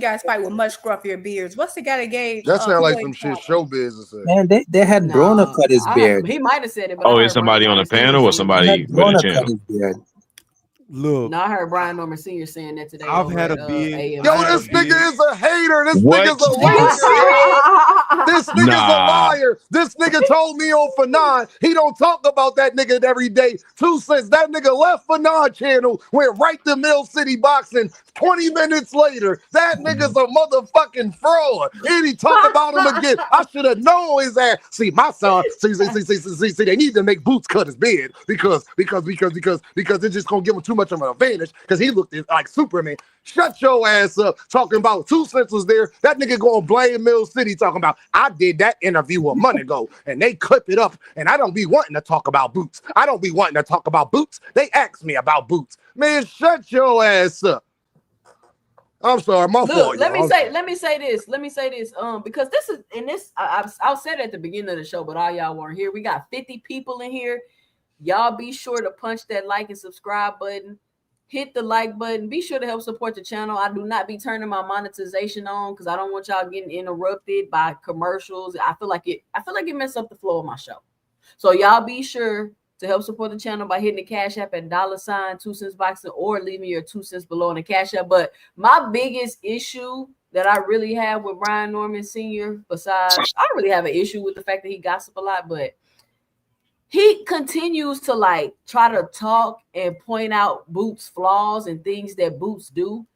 guys fight with much scruffier beards. What's the guy that gave? That sounds like some shit showbiz is saying. Man, they had Broner cut his beard. He might have said it. But Oh, is somebody on the panel or somebody with a channel? Look, no, I heard Brian Norman Sr. saying that today. I've had a beard. Yo, this nigga is a hater. This nigga's a liar. This nigga's a liar. This nigga told me on Fanon he don't talk about that nigga every day. 2 cents. That nigga left Fanon channel, went right to Mill City Boxing. 20 minutes later, that nigga's a motherfucking fraud. And he talk about him again. I should have known his ass. See, my son, see, they need to make Boots cut his beard because it's just gonna give him too much of an advantage because he looked like Superman. Shut your ass up talking about 2 cents was there. That nigga gonna blame Mill City talking about I did that interview a month ago and they clip it up and I don't be wanting to talk about Boots. I don't be wanting to talk about Boots. They asked me about Boots. Man, shut your ass up. I'm sorry, my fault. Let me say this. Because this is, and this, I'll say it at the beginning of the show, but all y'all weren't here. We got 50 people in here. Y'all be sure to punch that like and subscribe button. Hit the like button. Be sure to help support the channel. I do not be turning my monetization on because I don't want y'all getting interrupted by commercials. I feel like it messed up the flow of my show. So y'all be sure to help support the channel by hitting the Cash App at $ 2 cents boxing or leaving your 2 cents below in the Cash App. But my biggest issue that I really have with Brian Norman Sr., besides, I don't really have an issue with the fact that he gossip a lot, but he continues to like try to talk and point out Boots' flaws and things that Boots do.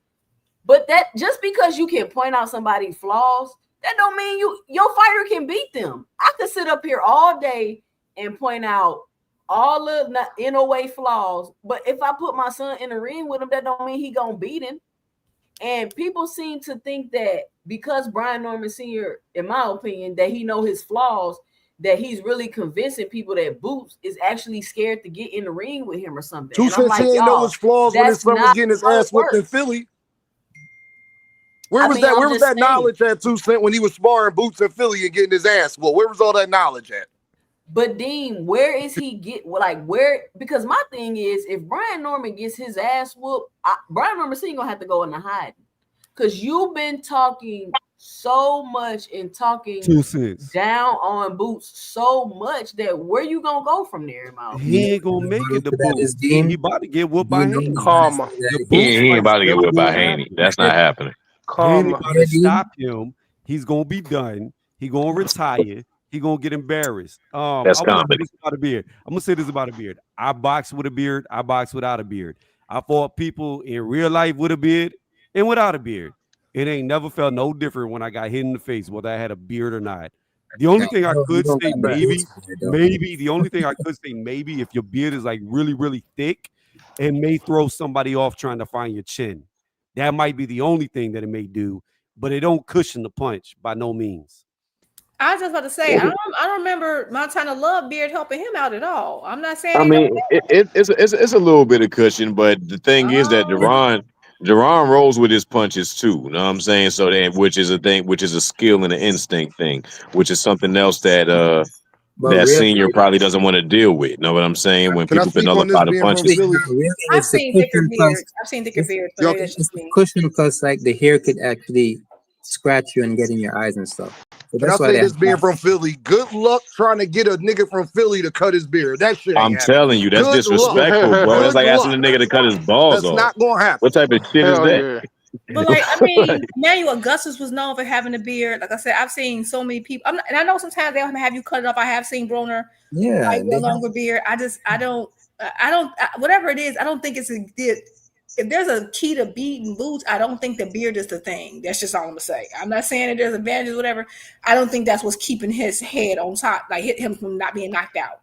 But that just because you can point out somebody's flaws, that don't mean your fighter can beat them. I could sit up here all day and point out all of the NOA flaws, but if I put my son in the ring with him, that don't mean he gonna beat him. And people seem to think that because Brian Norman Sr., in my opinion, that he know his flaws, that he's really convincing people that Boots is actually scared to get in the ring with him or something. 2 cents he ain't know his flaws when his son was getting his ass whipped in Philly. Where was that knowledge at 2 cents when he was sparring Boots in Philly and getting his ass whooped? Where was all that knowledge at? But Dean, where is he because my thing is, if Brian Norman gets his ass whooped, Brian Norman Sr. gonna have to go into hiding. Because you've been talking so much and talking 2 cents down on Boots so much that where you gonna go from there, man? He ain't gonna make it to Boots. He about to get whooped by Haney. Karma. He ain't about to get whipped by Haney. That's not happening. Haney about to stop him. He's gonna be done. He gonna retire. He gonna get embarrassed. That's comedy. I'm gonna say this about a beard. I box with a beard. I box without a beard. I fought people in real life with a beard, and without a beard. It ain't never felt no different when I got hit in the face, whether I had a beard or not. The only thing I You could don't say got the boots maybe, the only thing I could say maybe if your beard is like really, really thick, it may throw somebody off trying to find your chin. That might be the only thing that it may do, but it don't cushion the punch by no means. I was just about to say, I don't remember Montana Love beard helping him out at all. I'm not saying I he don't. mean, it's a little bit of cushion, but the thing is that Jaron rolls with his punches too. You know what I'm saying? So that which is a thing, which is a skill and an instinct thing, which is something else that But that really, senior probably doesn't want to deal with. Know what I'm saying? When Can I people can speak on this nullify the being from punches. Philly? really, I've it's the seen thicker cushion beards. plus I've seen thicker beards, so Yo, maybe that's it's just the me. cushion because like the hair could actually scratch you and get in your eyes and stuff. So can I that's why say they have this being from Philly? Good luck trying to get a nigga from Philly to cut his beard. That shit ain't I'm happening. telling you, that's Good luck. disrespectful, bro. That's Good like asking a luck. nigga to cut his balls That's off. not gonna happen. What type of shit is Hell that? yeah. But like, I mean, Emmanuel Augustus was known for having a beard. Like I said, I've seen so many people, and I know sometimes they'll have you cut it off. I have seen Broner yeah, like with a longer beard. Whatever it is, I don't think it's if there's a key to beating Boots, I don't think the beard is the thing. That's just all I'm gonna say. I'm not saying that there's advantages, whatever. I don't think that's what's keeping his head on top, like hit him from not being knocked out.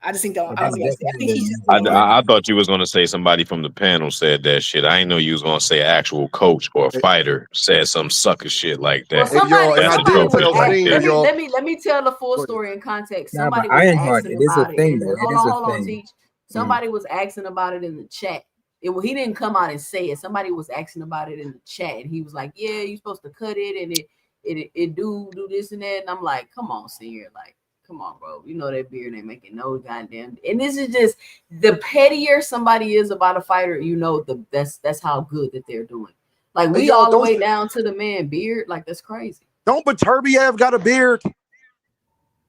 I just think I don't think that's it. I think he's just I thought you was gonna say somebody from the panel said that shit. I didn't know you was gonna say an actual coach or a fighter said some sucker shit like that. That's a somebody dope was right asking, there. let me tell the full story in context. Nah, but Somebody was Ironheart, asking it is a about it. thing, though. It is a Hold on, thing. Teach. Somebody was asking about it in the chat. He didn't come out and say it. Somebody was asking about it in the chat, and he was like, "Yeah, you're supposed to cut it, and it do this and that." And I'm like, "Come on, senior, like, come on, bro. You know that beard ain't making no goddamn." And this is just the pettier somebody is about a fighter, you know, that's how good that they're doing. Like we all the way down to the man beard, like that's crazy. Don't Baturbiev got a beard?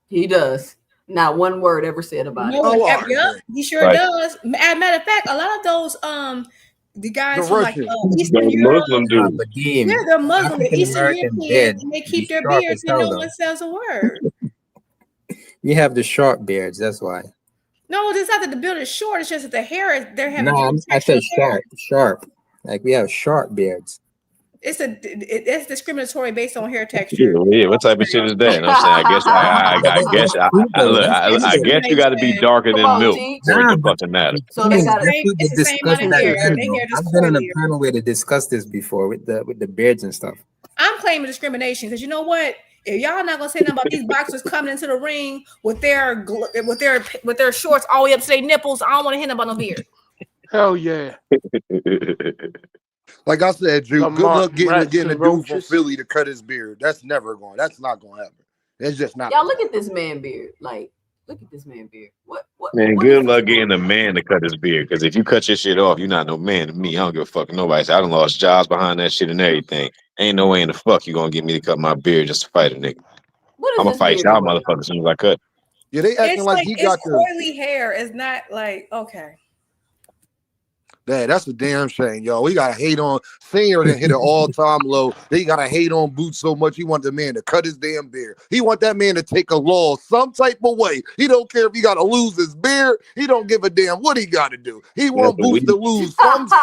He does. Not one word ever said about it. Yeah, he sure does. As a matter of fact, a lot of those the guys from like Eastern Europe, yeah, they're Muslim, the Eastern Europeans, and they keep their beards and no one says a word. You have the short beards, that's why. No, it's not that the beard is short. It's just that the hair is they're having. No, I said sharp. Like we have short beards. It's discriminatory based on hair texture. Yeah, what type of shit is that? You know what I'm saying, I guess you got to be darker than milk for it to fucking matter. So they got it's the same amount of hair. I've been on a panel where to discuss this before with the beards and stuff. I'm claiming discrimination because you know what? If y'all not gonna say nothing about these boxers coming into the ring with their shorts all the way up to their nipples, I don't want to hear nothing about no beard. Hell yeah. Like I said, Drew, good luck getting a dude from Philly to cut his beard. That's not going to happen. It's just not. Y'all look at this man beard. Like, look at this man beard. What Man, good luck getting a man to cut his beard. Because if you cut your shit off, you're not no man to me. I don't give a fuck nobody. I done lost jobs behind that shit and everything. Ain't no way in the fuck you gonna get me to cut my beard just to fight a nigga. I'm gonna fight y'all motherfuckers as soon as I cut. Yeah, they acting like he got the coily hair. It's not like okay. That's a damn shame, y'all. We gotta hate on Senior that hit an all-time low. They gotta hate on Boots so much. He want the man to cut his damn beard. He want that man to take a loss some type of way. He don't care if he gotta lose his beard. He don't give a damn what he gotta do. He want Boots to lose something.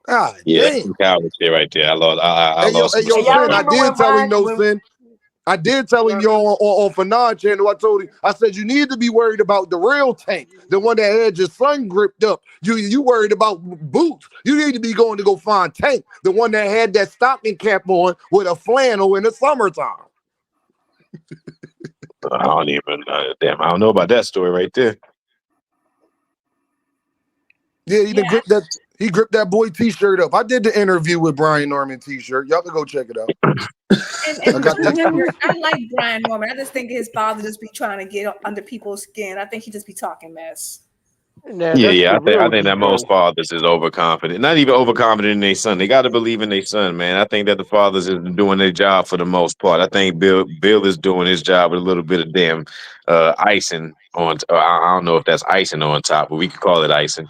God damn. Some coward shit right there. I lost. I lost. Sin, I did tell him no sin. I did tell him on Fanon channel. I told him, I said you need to be worried about the real Tank, the one that had your son gripped up. You worried about Boots. You need to be going to go find Tank, the one that had that stocking cap on with a flannel in the summertime. I don't even damn. I don't know about that story right there. Yeah, he gripped that boy T-shirt up. I did the interview with Brian Norman T-shirt. Y'all can go check it out. I like Brian Norman. I just think his father just be trying to get under people's skin. I think he just be talking mess. Yeah. I think that most fathers is overconfident. Not even overconfident in their son. They got to believe in their son, man. I think that the fathers is doing their job for the most part. I think Bill is doing his job with a little bit of damn icing on. I don't know if that's icing on top, but we could call it icing.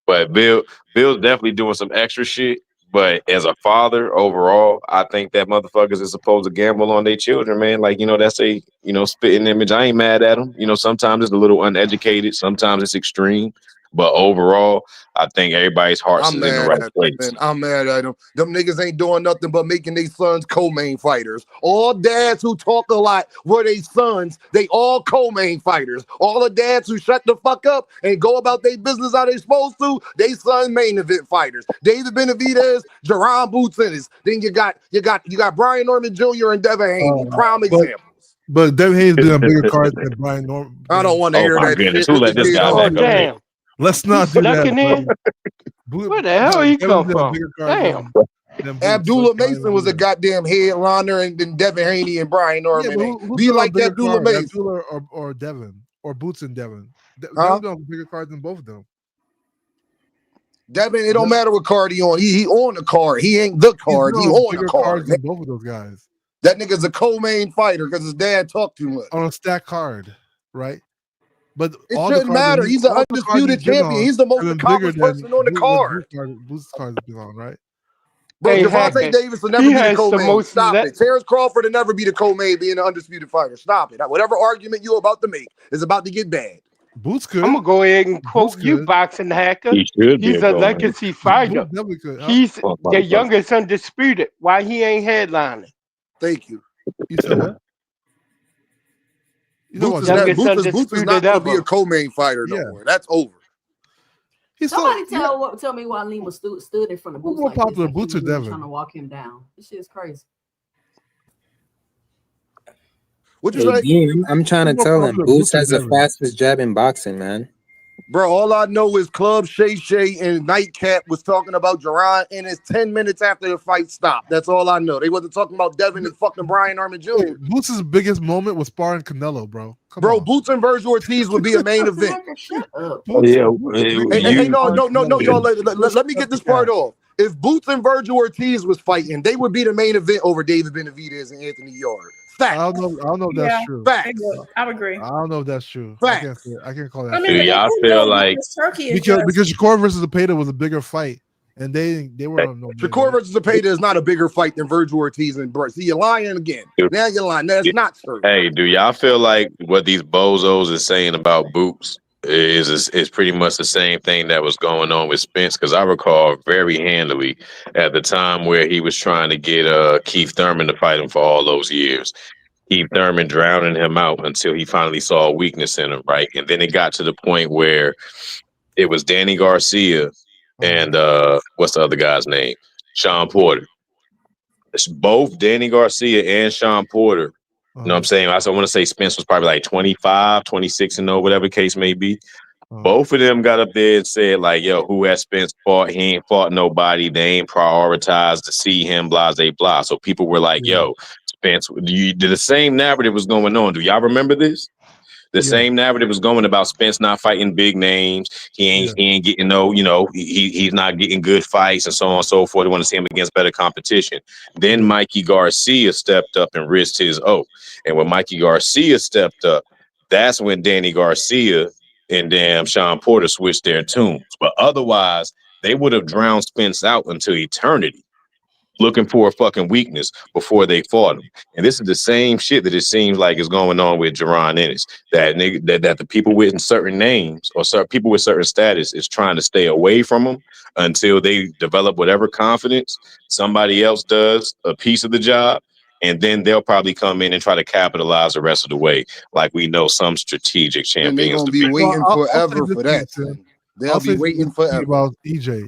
But Bill's definitely doing some extra shit. But as a father, overall, I think that motherfuckers is supposed to gamble on their children, man. Like, that's a, spitting image. I ain't mad at them. Sometimes it's a little uneducated. Sometimes it's extreme. But overall, I think everybody's hearts I'm is in the mad right at place. them, man. I'm mad at them. Them niggas ain't doing nothing but making their sons co-main fighters. All dads who talk a lot were they sons. They all co-main fighters. All the dads who shut the fuck up and go about their business how they supposed to, they son main event fighters. David Benavidez, Jaron Boots Ennis. Then you got Brian Norman Jr. and Devin Haney. Prime example. But Devin Haney's been on bigger cards than Brian Norman. I don't want to hear my that goodness. shit. Who let this guy Oh back up here? damn! Let's not do that. Where the hell he come from? Damn. Abdullah Mason was a goddamn headliner, and then Devin Haney and Brian Norman. Who's Do you been on like bigger Abdullah cards, Mason? Abdullah or Devin or Boots and Devin? Huh? Devin's on bigger cards than both of them. Devin, it don't matter what card he on. He on the card. He ain't the card. He on the bigger card. cards than both of those guys. That nigga's a co-main fighter because his dad talked too much. On a stack card, right? But It all the shouldn't cards matter. that He's an all the cards undisputed he's been champion. on He's the most have been accomplished bigger person on the than card. Boots cards have been on, right? Bro, Hey, Javante Hackett, Davis will never he be the has the co-main. most Stop it. Terrence Crawford will never be the co-main being an undisputed fighter. Stop it. Whatever argument you're about to make is about to get bad. Boots could. I'm gonna go ahead and quote you, boxing hacker. He should be He's a a co-main. legacy fighter. Boots definitely could. He's the youngest undisputed. Why he ain't headlining? Thank you. You said what? Boots is Youngest not going to undisputed be a ever. co-main fighter no more. That's over. Somebody tell me why Lima stood in front of Boots more like this, popular, like Boots he or was really Devin? trying to walk him down. This shit is crazy. What you say? Again, I'm trying to Who's more tell him popular, Boots Boots or has the Devin? fastest jab in boxing, man. Bro, all I know is Club Shay Shay and Nightcap was talking about Jaron Ennis 10 minutes after the fight stopped. That's all I know. They wasn't talking about Devin and fucking Brian Norman Jr. Boots' biggest moment was sparring Canelo, bro. Bro, Boots and Virgil Ortiz would be a main event. Shut up. Hey, no, y'all. Let me get this part off. If Boots and Virgil Ortiz was fighting, they would be the main event over David Benavidez and Anthony Yard. Facts. I don't know if that's true. Facts. I would agree. I don't know if that's true. Facts. I can't call that. I true. mean, Do y'all feel like Turkey is because Shakur versus Zepeda was a bigger fight, and they were on no. Shakur versus Zepeda is not a bigger fight than Virgil Ortiz and Bryce. See, you're lying again. Now you're lying. That's not true. Hey, do y'all feel like what these bozos is saying about Boots is pretty much the same thing that was going on with Spence? Because I recall very handily at the time where he was trying to get Keith Thurman to fight him for all those years. Keith Thurman drowning him out until he finally saw a weakness in him, right? And then it got to the point where it was Danny Garcia and what's the other guy's name? Sean Porter. It's both Danny Garcia and Sean Porter. You know what I'm saying? I want to say Spence was probably like 25, 26 and whatever the case may be. Both of them got up there and said, like, yo, who has Spence fought? He ain't fought nobody. They ain't prioritized to see him, blah, blah, blah. So people were like, yo, Spence, the same narrative was going on. Do y'all remember this? The same narrative was going about Spence not fighting big names. He ain't getting he's not getting good fights and so on and so forth. They want to see him against better competition. Then Mikey Garcia stepped up and risked his oath. And when Mikey Garcia stepped up, that's when Danny Garcia and damn Sean Porter switched their tunes. But otherwise, they would have drowned Spence out until eternity, looking for a fucking weakness before they fought him. And this is the same shit that it seems like is going on with Jaron Ennis. That the people with certain names or certain people with certain status is trying to stay away from him until they develop whatever confidence somebody else does a piece of the job. And then they'll probably come in and try to capitalize the rest of the way, like we know some strategic champions. And they're gonna be waiting forever for that. They'll be waiting forever. About EJ.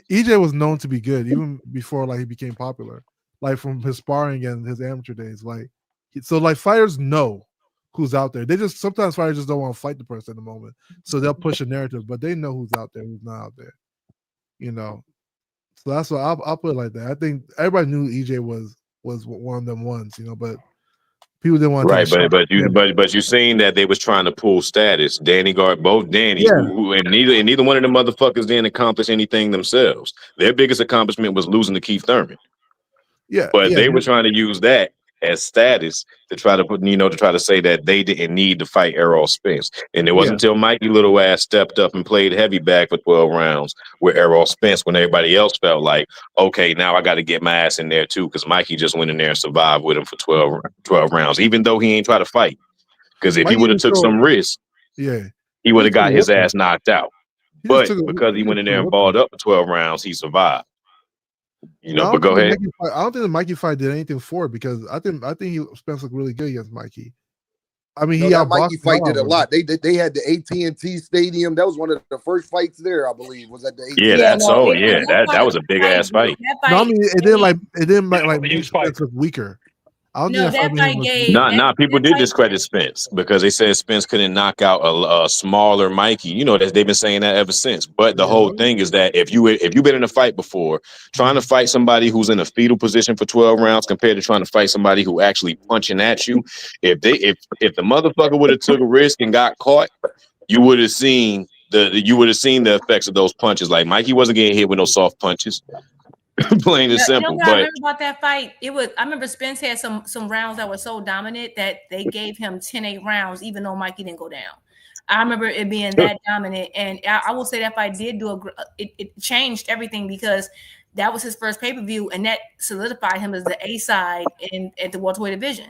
EJ was known to be good even before like he became popular, like from his sparring and his amateur days. Like, so like fighters know who's out there. They just sometimes fighters just don't want to fight the person at the moment, so they'll push a narrative, but they know who's out there, who's not out there. You know, so that's what I'll put it like that. I think everybody knew EJ was one of them ones, you know, but people didn't want to right. But you seen that they was trying to pull status. Both Danny, and neither one of them motherfuckers didn't accomplish anything themselves. Their biggest accomplishment was losing to Keith Thurman. They were trying to use that as status to try to put, to try to say that they didn't need to fight Errol Spence. And it wasn't until Mikey Little Ass stepped up and played heavy back for 12 rounds with Errol Spence when everybody else felt like, okay, now I got to get my ass in there too, because Mikey just went in there and survived with him for 12 rounds, even though he ain't try to fight. Because if he would have took some risk, he would have got his ass knocked out. But because he went in there and balled up for 12 rounds, he survived. You know, but go ahead. I don't think the Mikey fight did anything for it because I think Spence looked really good against Mikey. I mean, that Mikey fight did a lot. They had the AT&T Stadium. That was one of the first fights there, I believe. Was at the AT&T. Yeah, that was a big ass fight. No, I mean, it didn't make Spence look weaker. I don't think that fight gave. People did discredit Spence because they said Spence couldn't knock out a smaller Mikey. You know that they've been saying that ever since. But the whole thing is that if you've been in a fight before, trying to fight somebody who's in a fetal position for 12 rounds compared to trying to fight somebody who actually punching at you, if the motherfucker would have took a risk and got caught, you would have seen the effects of those punches. Like Mikey wasn't getting hit with no soft punches. Plain and simple. You know what I remember about that fight? I remember Spence had some rounds that were so dominant that they gave him 10-8 rounds, even though Mikey didn't go down. I remember it being that dominant, and I will say that fight did it changed everything because that was his first pay-per-view, and that solidified him as the A side at the welterweight division.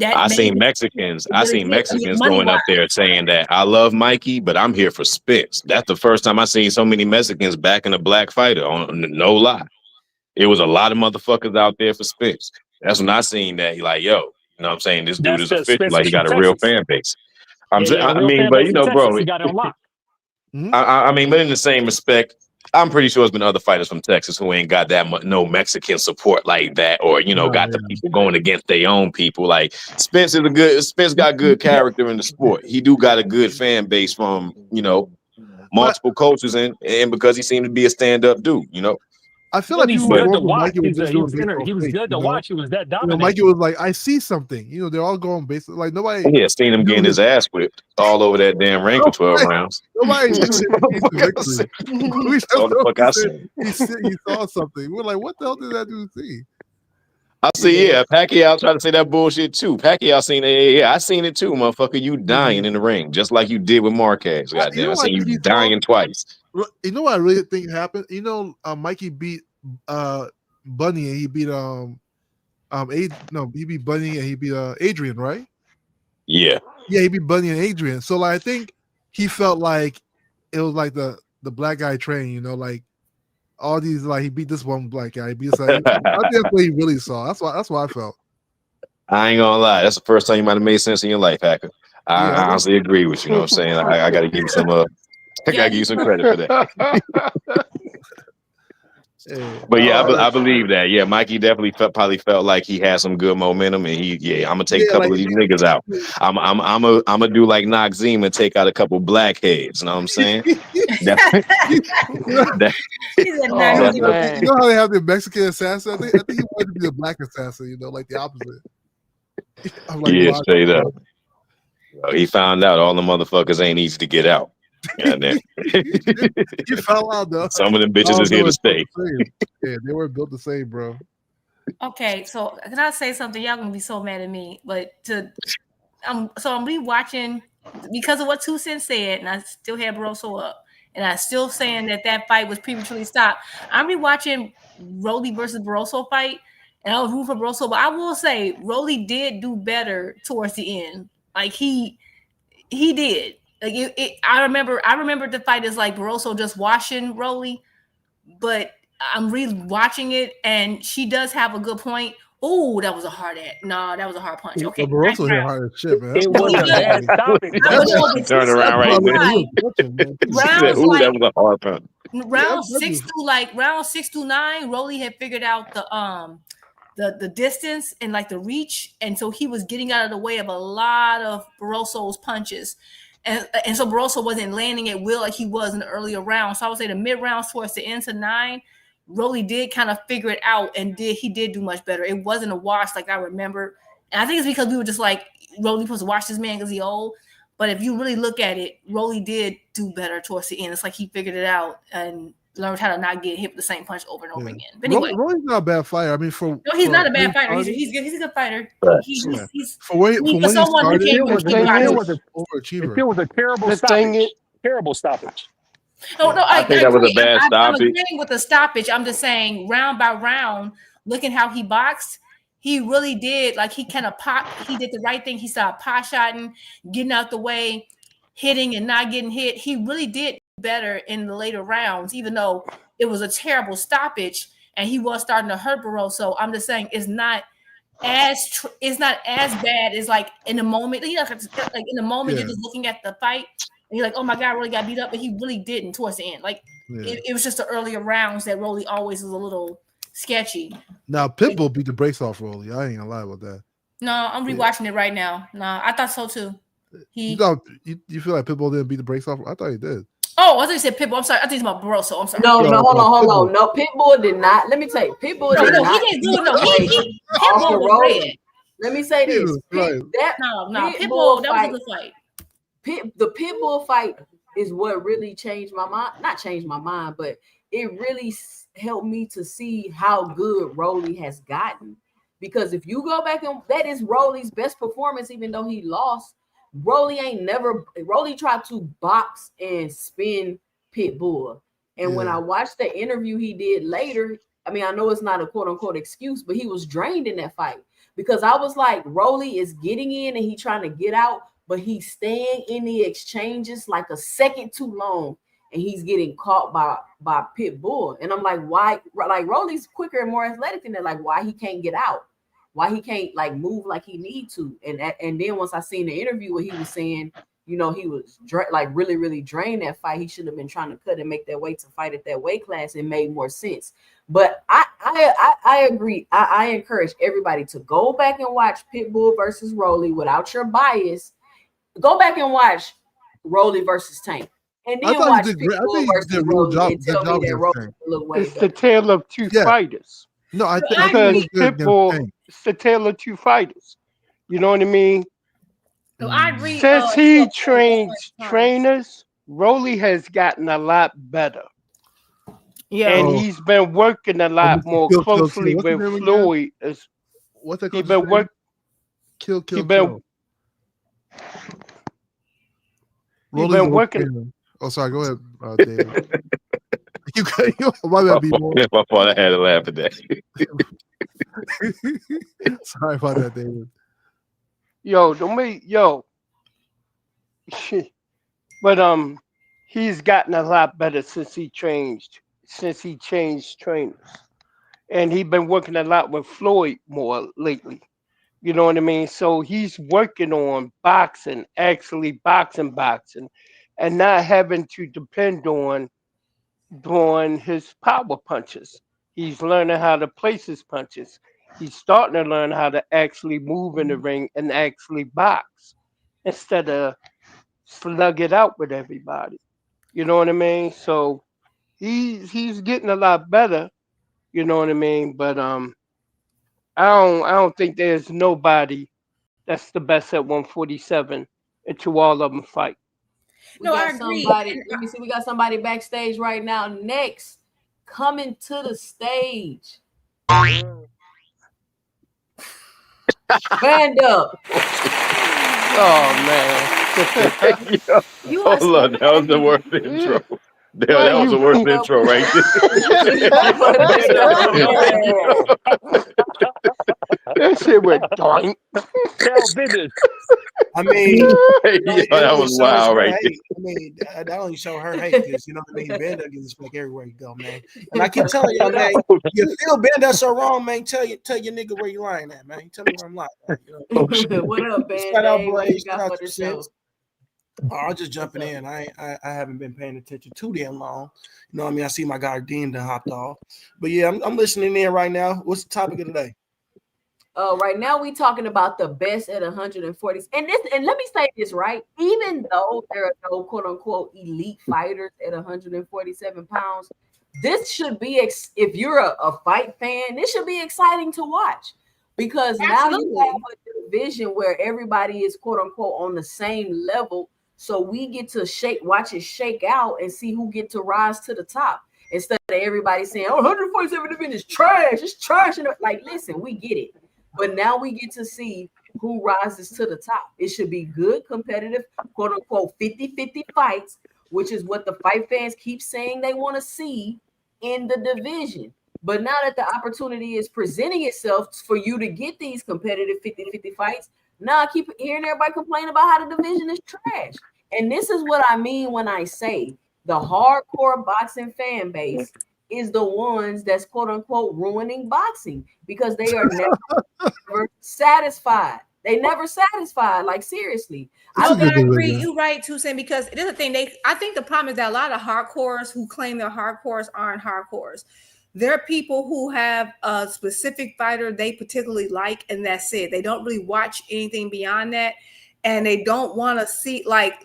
I seen Mexicans going up there saying that I love Mikey, but I'm here for Spence. That's the first time I seen so many Mexicans backing a black fighter. On no lie, it was a lot of motherfuckers out there for Spence. That's when I seen that. Like, yo, you know what I'm saying? This dude is official. Like, he got a real fan base. But you know, bro, he got it on lock. I mean, but in the same respect, I'm pretty sure there's been other fighters from Texas who ain't got that much, no Mexican support like that, or got the people going against their own people. Like Spence got good character in the sport. He do got a good fan base from multiple coaches, and because he seemed to be a stand-up dude. I feel like he's people good to were watch. Mikey was He was good to watch. He was that dominant. Mikey was like, I see something. They're all going basically like nobody. Yeah, seen him getting his ass whipped all over that damn ring for 12 rounds. Nobody knew he saw something. We're like, what the hell did that dude see? I see, Pacquiao tried to say that bullshit too. Pacquiao seen it. Yeah, I seen it too, motherfucker. You dying in the ring, just like you did with Marquez. Goddamn, I seen you dying twice. You know what I really think happened? Mikey beat Bunny, and he beat he beat Bunny and he beat Adrian, right? Yeah, he beat Bunny and Adrian. So like, I think he felt like it was like the black guy train, like all these, like he beat this one black guy, he beat this. I think that's what he really saw. That's what I felt. I ain't gonna lie, that's the first time you might have made sense in your life, Hacker. I honestly agree with you. You know what I'm saying? I gotta give you some I gotta give you some credit for that. But I believe that. Yeah, Mikey definitely probably felt like he had some good momentum, and I'm gonna take a couple of these niggas out. I'm gonna do like Noxzema and take out a couple blackheads. You know what I'm saying? You know how they have the Mexican assassin? I think he wanted to be a black assassin. Like the opposite. Like, straight up. He found out all the motherfuckers ain't easy to get out. You fell out though. Some of them bitches is here to stay. Yeah, they were built the same, bro. Okay, so can I say something? Y'all gonna be so mad at me, but I'm rewatching because of what 2 Cents said, and I still had Barroso up, and I still saying that fight was prematurely stopped. I'm rewatching Rolly versus Barroso fight, and I was rooting for Barroso, but I will say Rolly did do better towards the end. Like he did. Like I remember the fight is like Barroso just washing Rolly, but I'm rewatching it and she does have a good point. Oh, that was a hard that was a hard punch. Okay, Barroso hit hard as shit, man. It was a bad stoppage. Turn around right there. That was a hard punch. Round 6 through 9, Rolly had figured out the distance and like the reach, and so he was getting out of the way of a lot of Barroso's punches. And so Barroso wasn't landing at will like he was in the earlier rounds. So I would say the mid rounds towards the end to 9, Rolly did kind of figure it out and he did do much better. It wasn't a wash like I remember. And I think it's because we were just like, Rolly supposed to watch this man because he's old. But if you really look at it, Rolly did do better towards the end. It's like he figured it out and learned how to not get hit with the same punch over and over again. But anyway, Rolly's not a bad fighter. I mean, he's not a bad fighter. He's good. He's a good fighter. He's when he started, it was a terrible stoppage. Terrible stoppage. No, I think that was a bad stoppage. I'm agreeing with the stoppage. I'm just saying, round by round, looking how he boxed, he really did. Like he kind of he did the right thing. He started pot shotting, getting out the way, hitting and not getting hit. He really did better in the later rounds, even though it was a terrible stoppage and he was starting to hurt Burrow. So I'm just saying it's not as bad as like in the moment. You know, like in the moment you're just looking at the fight and you're like, oh my God, Rolly got beat up, but he really didn't towards the end. Like it was just the earlier rounds that Rolly always was a little sketchy. Now Pitbull beat the brakes off Rolly. I ain't gonna lie about that. No, I'm rewatching it right now. No, I thought so too. You feel like Pitbull didn't beat the brakes off? I thought he did. Oh, I thought you said Pitbull. I'm sorry. I think it's about Barroso. I'm sorry. No, hold on. No, Pitbull did not. Let me tell you, Pitbull did not. He didn't do it. No, Pitbull was red. Let me say this. Pitbull, that was a good fight. The Pitbull fight is what really changed my mind. Not changed my mind, but it really helped me to see how good Rolly has gotten. Because if you go back and that is Rolly's best performance, even though he lost. Rolly tried to box and spin Pitbull. And when I watched the interview he did later, I mean, I know it's not a quote unquote excuse, but he was drained in that fight because I was like, Rolly is getting in and he's trying to get out, but he's staying in the exchanges like a second too long. And he's getting caught by Pitbull. And I'm like, why? Like Rolly's quicker and more athletic than that. Like, why he can't get out? Why he can't like move like he need to? And then once I seen the interview where he was saying, you know, he was like really drained that fight. He should have been trying to cut and make that weight to fight at that weight class. It made more sense. But I agree. I encourage everybody to go back and watch Pitbull versus Rolly without your bias. Go back and watch Rolly versus Tank. And then watch Pitbull versus Rolly and tell me that Rolly look way better. It's the tale of two fighters. No, I think Pitbull. It's the tale of two fighters. You know what I mean? So I agree. Since he trains trainers, Rolly has gotten a lot better. Yeah, and he's been working a lot more closely with Floyd. What's that he called? been work. Kill. He been working. Oh, sorry. Go ahead, David. My bad, B-boy. My fault. I had to laugh at that. Sorry about that, David. But he's gotten a lot better since he changed trainers, and he's been working a lot with Floyd more lately. You know what I mean? So he's working on boxing, actually boxing, and not having to depend on doing his power punches. He's learning how to place his punches. He's starting to learn how to actually move in the ring and actually box instead of slug it out with everybody. You know what I mean? So he's getting a lot better. You know what I mean? But I don't think there's nobody that's the best at 147 until all of them fight. I agree. Let me see. We got somebody backstage right now. Next, coming to the stage. Band up. Oh man. Hold on, that was the worst intro. That was the worst intro right there. That shit went doink. I mean, that was wild right there. I mean, that only show her hate because you know what I mean. Bender gets respect everywhere you go, man. And I keep telling you, man, you feel Bender so wrong, man. Tell your nigga where you lying at, man. Tell me where I'm lying. At, you know? What up, Ben? Shout out, boys. Shout out to Sims. I'm just jumping in. I haven't been paying attention too damn long. You know what I mean? I see my guy Dean done hopped off. But yeah, I'm listening in right now. What's the topic of the day? Right now we talking about the best at 140. And let me say this, right? Even though there are no quote unquote elite fighters at 147 pounds, this should be if you're a fight fan, this should be exciting to watch. Because now you have a division where everybody is quote unquote on the same level. So we get to watch it shake out and see who get to rise to the top. Instead of everybody saying, 147 division is trash. It's trash. And like, listen, we get it. But now we get to see who rises to the top. It should be good, competitive, quote unquote, 50-50 fights, which is what the fight fans keep saying they want to see in the division. But now that the opportunity is presenting itself for you to get these competitive 50-50 fights, now I keep hearing everybody complain about how the division is trash. And this is what I mean when I say the hardcore boxing fan base is the ones that's quote unquote ruining boxing because they are never satisfied. They never satisfied. Like seriously, No, but I agree. You're right, Tucson, because it is a thing. I think the problem is that a lot of hardcores who claim they're hardcores aren't hardcores. They're people who have a specific fighter they particularly like, and that's it. They don't really watch anything beyond that, and they don't want to see like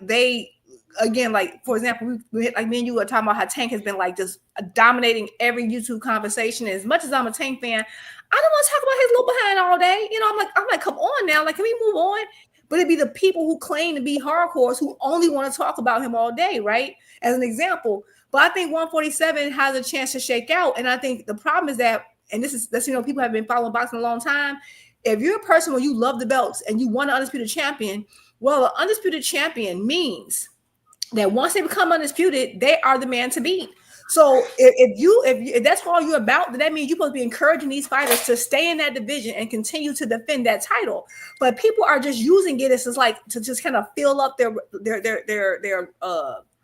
for example, like me and you were talking about how Tank has been like just dominating every YouTube conversation. As much as I'm a Tank fan, I don't want to talk about his little behind all day. You know, I'm like, come on now, like, can we move on? But it'd be the people who claim to be hardcores who only want to talk about him all day, right? As an example. But I think 147 has a chance to shake out. And I think the problem is that, and that's, you know, people have been following boxing a long time. If you're a person where you love the belts and you want an undisputed champion, well, an undisputed champion means that once they become undisputed, they are the man to beat. So if that's all you're about, then that means you're supposed to be encouraging these fighters to stay in that division and continue to defend that title. But people are just using it as like to just kind of fill up their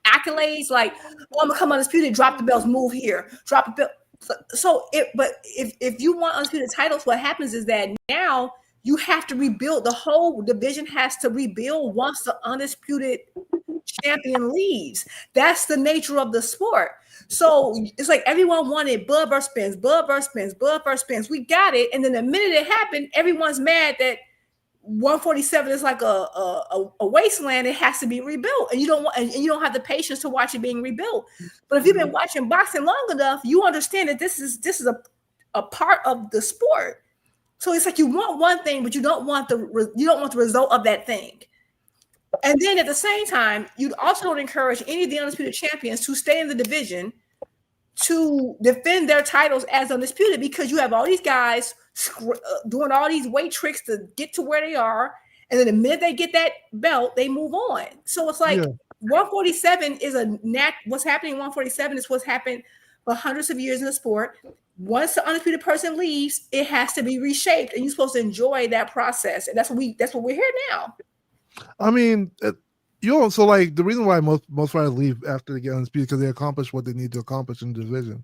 accolades. Like, oh, I'm gonna come undisputed, drop the belts, move here, drop the belt. But if you want undisputed titles, what happens is that now you have to rebuild. The whole division has to rebuild once the undisputed champion leaves. That's the nature of the sport. So it's like everyone wanted Bud versus Spence, Bud versus Spence, Bud versus Spence. We got it, and then the minute it happened, everyone's mad that 147 is like a wasteland. It has to be rebuilt, and you don't have the patience to watch it being rebuilt. But if you've been watching boxing long enough, you understand that this is a part of the sport. So it's like you want one thing, but you don't want the result of that thing. And then at the same time, you also don't encourage any of the undisputed champions to stay in the division to defend their titles as undisputed, because you have all these guys doing all these weight tricks to get to where they are. And then the minute they get that belt, they move on. So it's like 147 is what's happening in 147 is what's happened for hundreds of years in the sport. Once the undisputed person leaves, it has to be reshaped, and you're supposed to enjoy that process. And that's what we're here now. I mean, so like the reason why most fighters leave after they get undisputed because they accomplish what they need to accomplish in the division.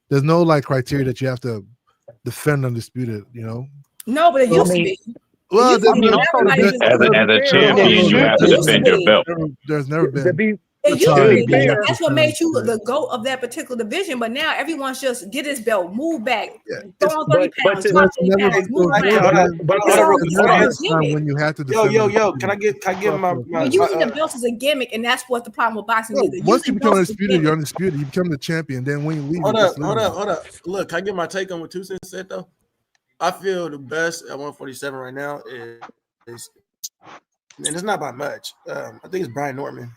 There's no like criteria that you have to defend undisputed, you know? No, but it used to be. Well, as a champion, you have to defend your belt. There's never been. It used to be. That's what made you the GOAT of that particular division. But now everyone's just get his belt, move back, throw on 30 pounds, drop 30 pounds, move around. When you had to defend can I give my using the belts as a gimmick, and that's what the problem with boxing is. Once you become undisputed, you're undisputed. You become the champion. Then when you leave, hold up. Look, can I get my take on what Tucson said though? I feel the best at 147 right now is and it's not by much. I think it's Brian Norman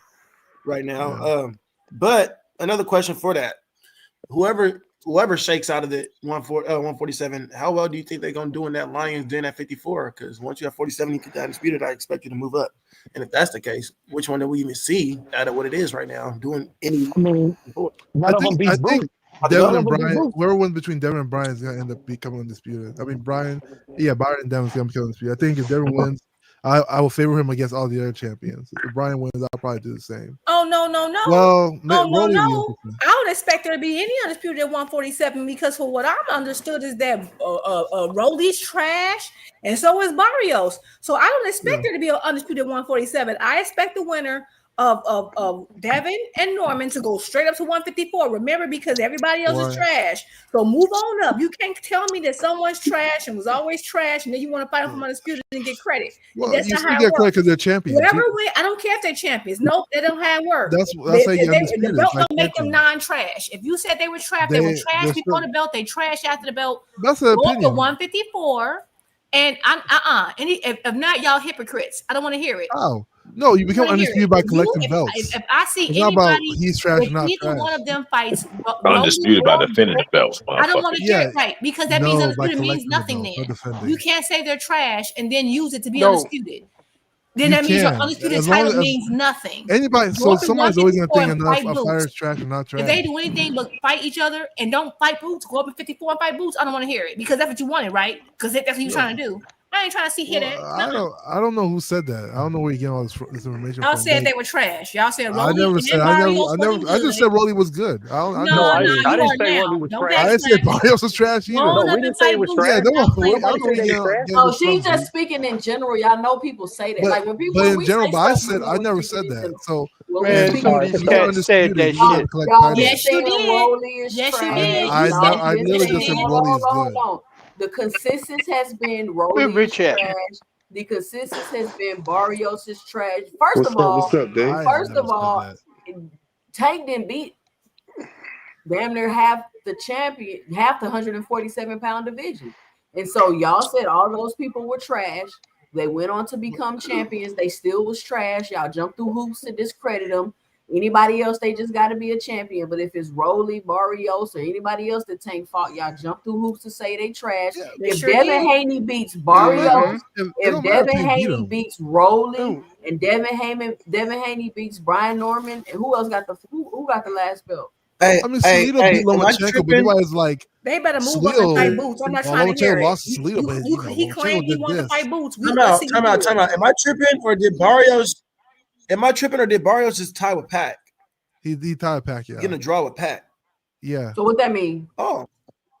right now. But another question for that: whoever shakes out of the 147, how well do you think they're gonna do in that Lions Den at 54? Because once you have 47, you get that undisputed, I expect you to move up. And if that's the case, which one do we even see out of what it is right now? Doing any? I think Devin and Brian, whoever wins between Devin and Brian is gonna end up becoming undisputed. I mean, Byron and Devin's gonna become undisputed. I think if Devin wins, I will favor him against all the other champions. If Brian wins, I'll probably do the same. Oh no. Well, no. I would expect there to be any undisputed at 147, because for what I'm understood is that Rolly's trash, and so is Barrios. So I don't expect there to be an undisputed 147. I expect the winner of Devin and Norman to go straight up to 154. Remember, because everybody else is trash. So move on up. You can't tell me that someone's trash and was always trash, and then you want to fight them from undisputed and get credit. Well, that's you not still how it get works. credit because they're champions. Whatever way, I don't care if they're champions. Nope, they don't have work. That's how you get undisputed. The belt don't make them non-trash. If you said they were trash, they were trash before the belt. They trash after the belt. That's an opinion. Go up to 154, and if not, y'all hypocrites. I don't want to hear it. Oh. No, you become undisputed by collecting belts. If I see it's anybody, not about he's trash or not either trash. one of them fights Undisputed by defending the belts. I don't want to hear it, right, because that means undisputed means nothing. Then you can't say they're trash and then use it to be undisputed. Then that means your undisputed title means nothing. Anybody, so somebody's always gonna think enough a fighter's trash or not trash. If they do anything but fight each other and don't fight Boots, go up in 54 and fight Boots, I don't want to hear it, because that's what you wanted, right? Because that's what you're trying to do. I ain't trying to see hit it. I don't know who said that. I don't know where you get all this information Y'all from. said they were trash. Y'all said I Rolly never and said. then Barrios wasn't I just good. said Rolly was good. No, I you didn't are say now. Rolly was Don't trash. I didn't say backtrack. Barrios was trash either. Go on No, up we and didn't say fight it was Boots. trash. Yeah, Y'all playing Nobody I know said they was trash. No, she's just speaking in general. Y'all know people say that. Like when people, But when in we general, say but I stuff, said we I know never what said it is. that. So When we Man, speaking some in when general, you're cat said undisputed, that you don't have shit. to collect y'all been titles. Yes, you saying did. Rolly is Yes, you trash. did. I Y'all been literally saying, just said hold Rolly on, is hold good. on. The consensus has been Where Rolly is Rich at? trash. The consensus has been Barrios is trash. First What's of up? What's all, up, Dave? I never said that. Tank didn't beat damn near half the 147-pound division. And so y'all said all those people were trash. They went on to become champions. They still was trash. Y'all jumped through hoops to discredit them. Anybody else, they just got to be a champion. But if it's Rolly, Barrios, or anybody else that Tank fought, y'all jump through hoops to say they trash. They If sure Devin did. Haney beats Barrios, It if don't matter if Devin Tank beat Haney him. beats Rolly, and Devin Haney beats Brian Norman, and who else got who got the last belt? Hey, I mean, Salido beat am I Lomachenko, but tripping? nobody's like They better move on and fight Boots. I'm not trying to hear Lomachenko it. lost to Salido, but He claimed Lomachenko he did wanted to this. fight Boots. Time Let's out, see you time do out, it. time out. Am I tripping or did Barrios? Am I tripping or did Barrios just tie with Pac? He tied Pacquiao. Getting a draw with Pac. Yeah. So what that mean? Oh,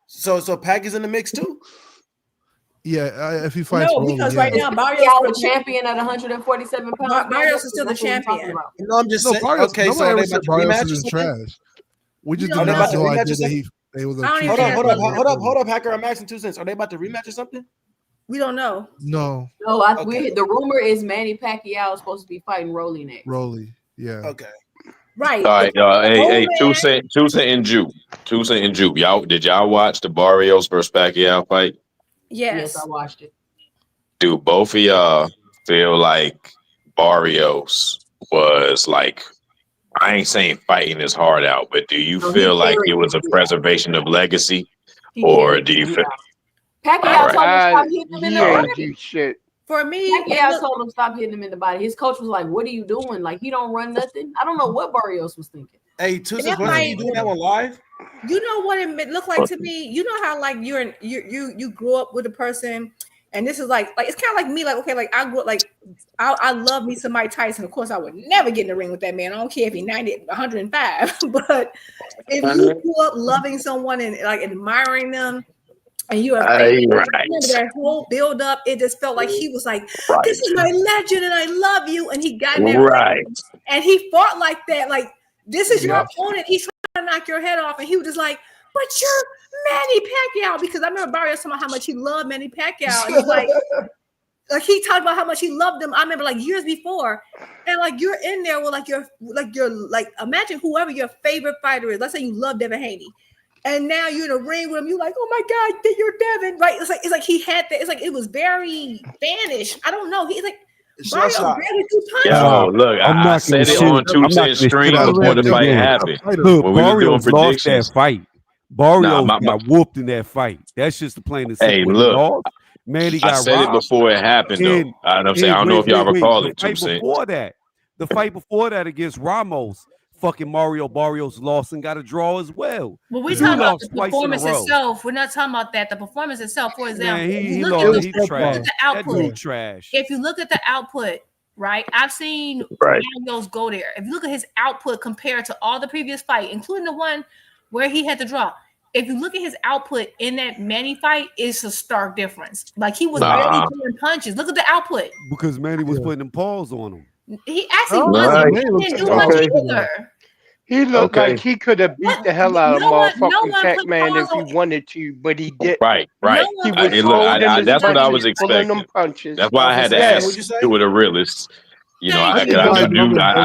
so Pac is in the mix too. Yeah, if he fights No, Rolly, because yeah. right now Barrios Pacquiao the champion at 147 pounds. Barrios is still the champion. No, I'm just No, saying. Barrios. Okay, so Nobody are ever they said about to Barrios rematch or isn't something? trash. We just Are didn't they have about to no rematch or idea that something? they was a I don't even champion. think Hold up, Hacker. I'm asking 2 cents. Are they about to rematch or something? We don't know. No, No, the rumor is Manny Pacquiao is supposed to be fighting Rolly next. Rolly. Yeah. Okay. Right. All right, hey, Roman, 2 cent and Juke. 2 cent and Juke. Did y'all watch the Barrios versus Pacquiao fight? Yes, yes. I watched it. Do both of y'all feel like Barrios was like, I ain't saying fighting his heart out, but do you No, feel he like carried it was this a shit. preservation of legacy? He Or carried do you this feel shit out. all Pacquiao right? told him stop hitting him in He the ain't body. do shit. For me, it Pacquiao look, told him stop hitting him in the body. His coach was like, "What are you doing? Like he don't run nothing." I don't know what Barrios was thinking. Hey, 2 cents. that Wasn't fight you doing that one live? you know what it looked like to me? You know how like you grew up with a person, and this is like it's kind of like me. Like okay, like I grew up like I love me some Mike Tyson. Of course, I would never get in the ring with that man. I don't care if he's 90, 105. But if you grew up loving someone and like admiring them, and you're a fan, I remember that whole build up. It just felt like he was like, "This is my legend, and I love you." And he got in that ring, and he fought like that. Like this is your opponent. He's trying to knock your head off, and he was just like, "But you're Manny Pacquiao," because I remember Barrios talking about how much he loved Manny Pacquiao, and he's like he talked about how much he loved him. I remember like years before, and like you're in there with like imagine whoever your favorite fighter is. Let's say you love Devin Haney. And now you're in a ring with him. You're like, oh my God, you're Devin, right? It's like he had that. It's like it was very vanished. I don't know. He's like Barrios barely threw punches. Yo, look, I'm I knocking the said it shit. on 2 I'm knocking cent the shit stream out of before the Devin fight again. happened. Look, When we was doing Barrios lost that predictions. fight. Barrios Nah, got whooped in that fight. That's just the plain and simple. Hey, When look, he lost, man, he I got said it robbed. before it happened, though. And, I'm saying, I don't know if y'all wait. recall The it, 2 fight cent. before that against Ramos, fucking Mario Barrios lost and got a draw as well. But we're The dude talking about lost the twice in a performance row. itself. We're not talking about that. The performance itself, for example, Man, if he you look lost. at He the trash. That output. dude trash. If you look at the output, right? I've seen Barrios go there. If you look at his output compared to all the previous fight, including the one where he had to draw. If you look at his output in that Manny fight, it's a stark difference. Like he was barely throwing punches. Look at the output. Because Manny was putting them paws on him. He actually wasn't. He didn't do much either. He looked like he could have beat the hell out of motherfucking Pac-Man if he wanted to, but he didn't. Right. He was Look, holding his that's what I punches, was pulling them expecting. punches. That's why I had to ask who were the realest. You know, I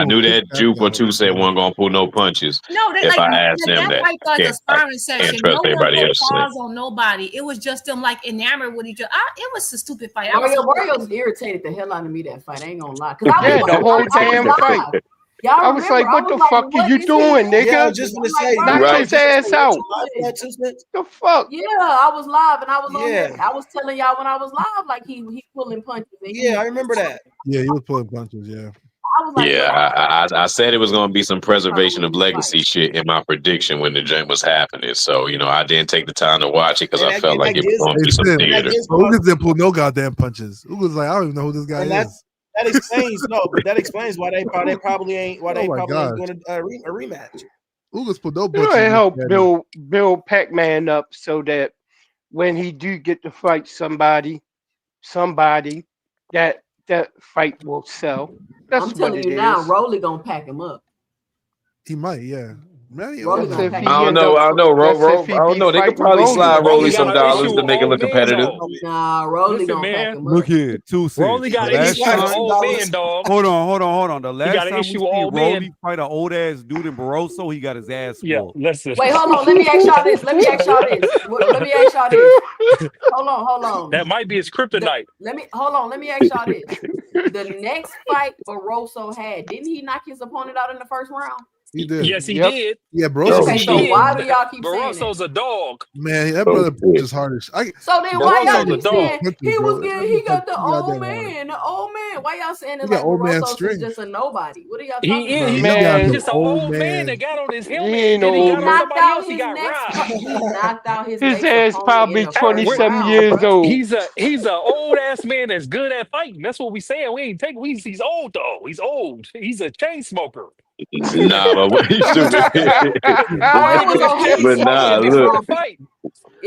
knew that Juke or 2 cent wasn't gonna pull no punches. No, they if like I asked them that, fight like a sparring can't session. trust No one everybody put else. paws on nobody. It was just them like enamored with each other. It was a stupid fight. Barrios irritated the hell out of me that fight. I ain't gonna lie. Because I was the whole damn fight. Y'all I was like, what the fuck are you doing, nigga? Yeah, I was just gonna say, knock his ass out. The fuck? Yeah, I was live and I was on there. I was telling y'all when I was live, like he pulling punches. Yeah, I remember that. Yeah, he was pulling punches. Yeah. I said it was going to be some preservation of legacy shit in my prediction when the joint was happening. So, I didn't take the time to watch it because I felt like it was going to be some theater. Ugas didn't pull no goddamn punches. Ugas like, I don't even know who this guy is. That explains why they probably ain't doing a rematch. Ugas pulled no punches. It help build Pac-Man up so that when he do get to fight somebody, that fight will sell. That's I'm telling you now, Rolly gonna pack him up. He might, yeah. I don't know. I don't know. They could probably slide Rolly some dollars to make it look competitive. Nah, Rolly gonna pack him up. Look here, 2 cents. Rolly got an issue with old man, dog. Hold on. The last got an time issue we with seen old Rolly man. fight an old ass dude in Barroso, he got his ass whooped. Listen. Wait, hold on. Let me ask y'all this. Hold on. That might be his kryptonite. Let me ask y'all this. The next fight Barroso had, didn't he knock his opponent out in the first round? He did. Yes, he did. Yeah, Barroso. Okay, so why do y'all keep saying Barroso's a dog? Man, that brother punches hard as So then why y'all keep saying he got the old man? The old man. Why y'all saying it like Barroso is just a nobody? What are y'all talking about? He is, man. He's just an old man that got on his helmet. And then he got on somebody else. He got robbed. He knocked out his ass probably 27 years old. He's an old ass man that's good at fighting. That's what we saying. We ain't taking. He's old though. He's old. He's a chain smoker. Nah, but what he's stupid. But nah, look.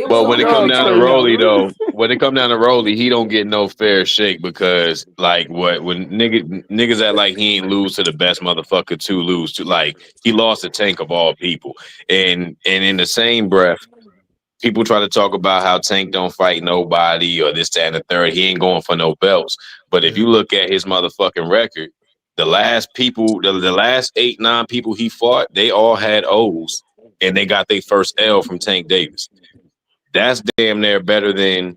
But when it come down to Rolly, he don't get no fair shake because when niggas act like he ain't lose to the best motherfucker to lose to, like he lost to Tank of all people. And in the same breath, people try to talk about how Tank don't fight nobody or this, that, and the third. He ain't going for no belts. But if you look at his motherfucking record, the last 8-9 people he fought, they all had O's and they got their first L from Tank Davis. That's damn near better than,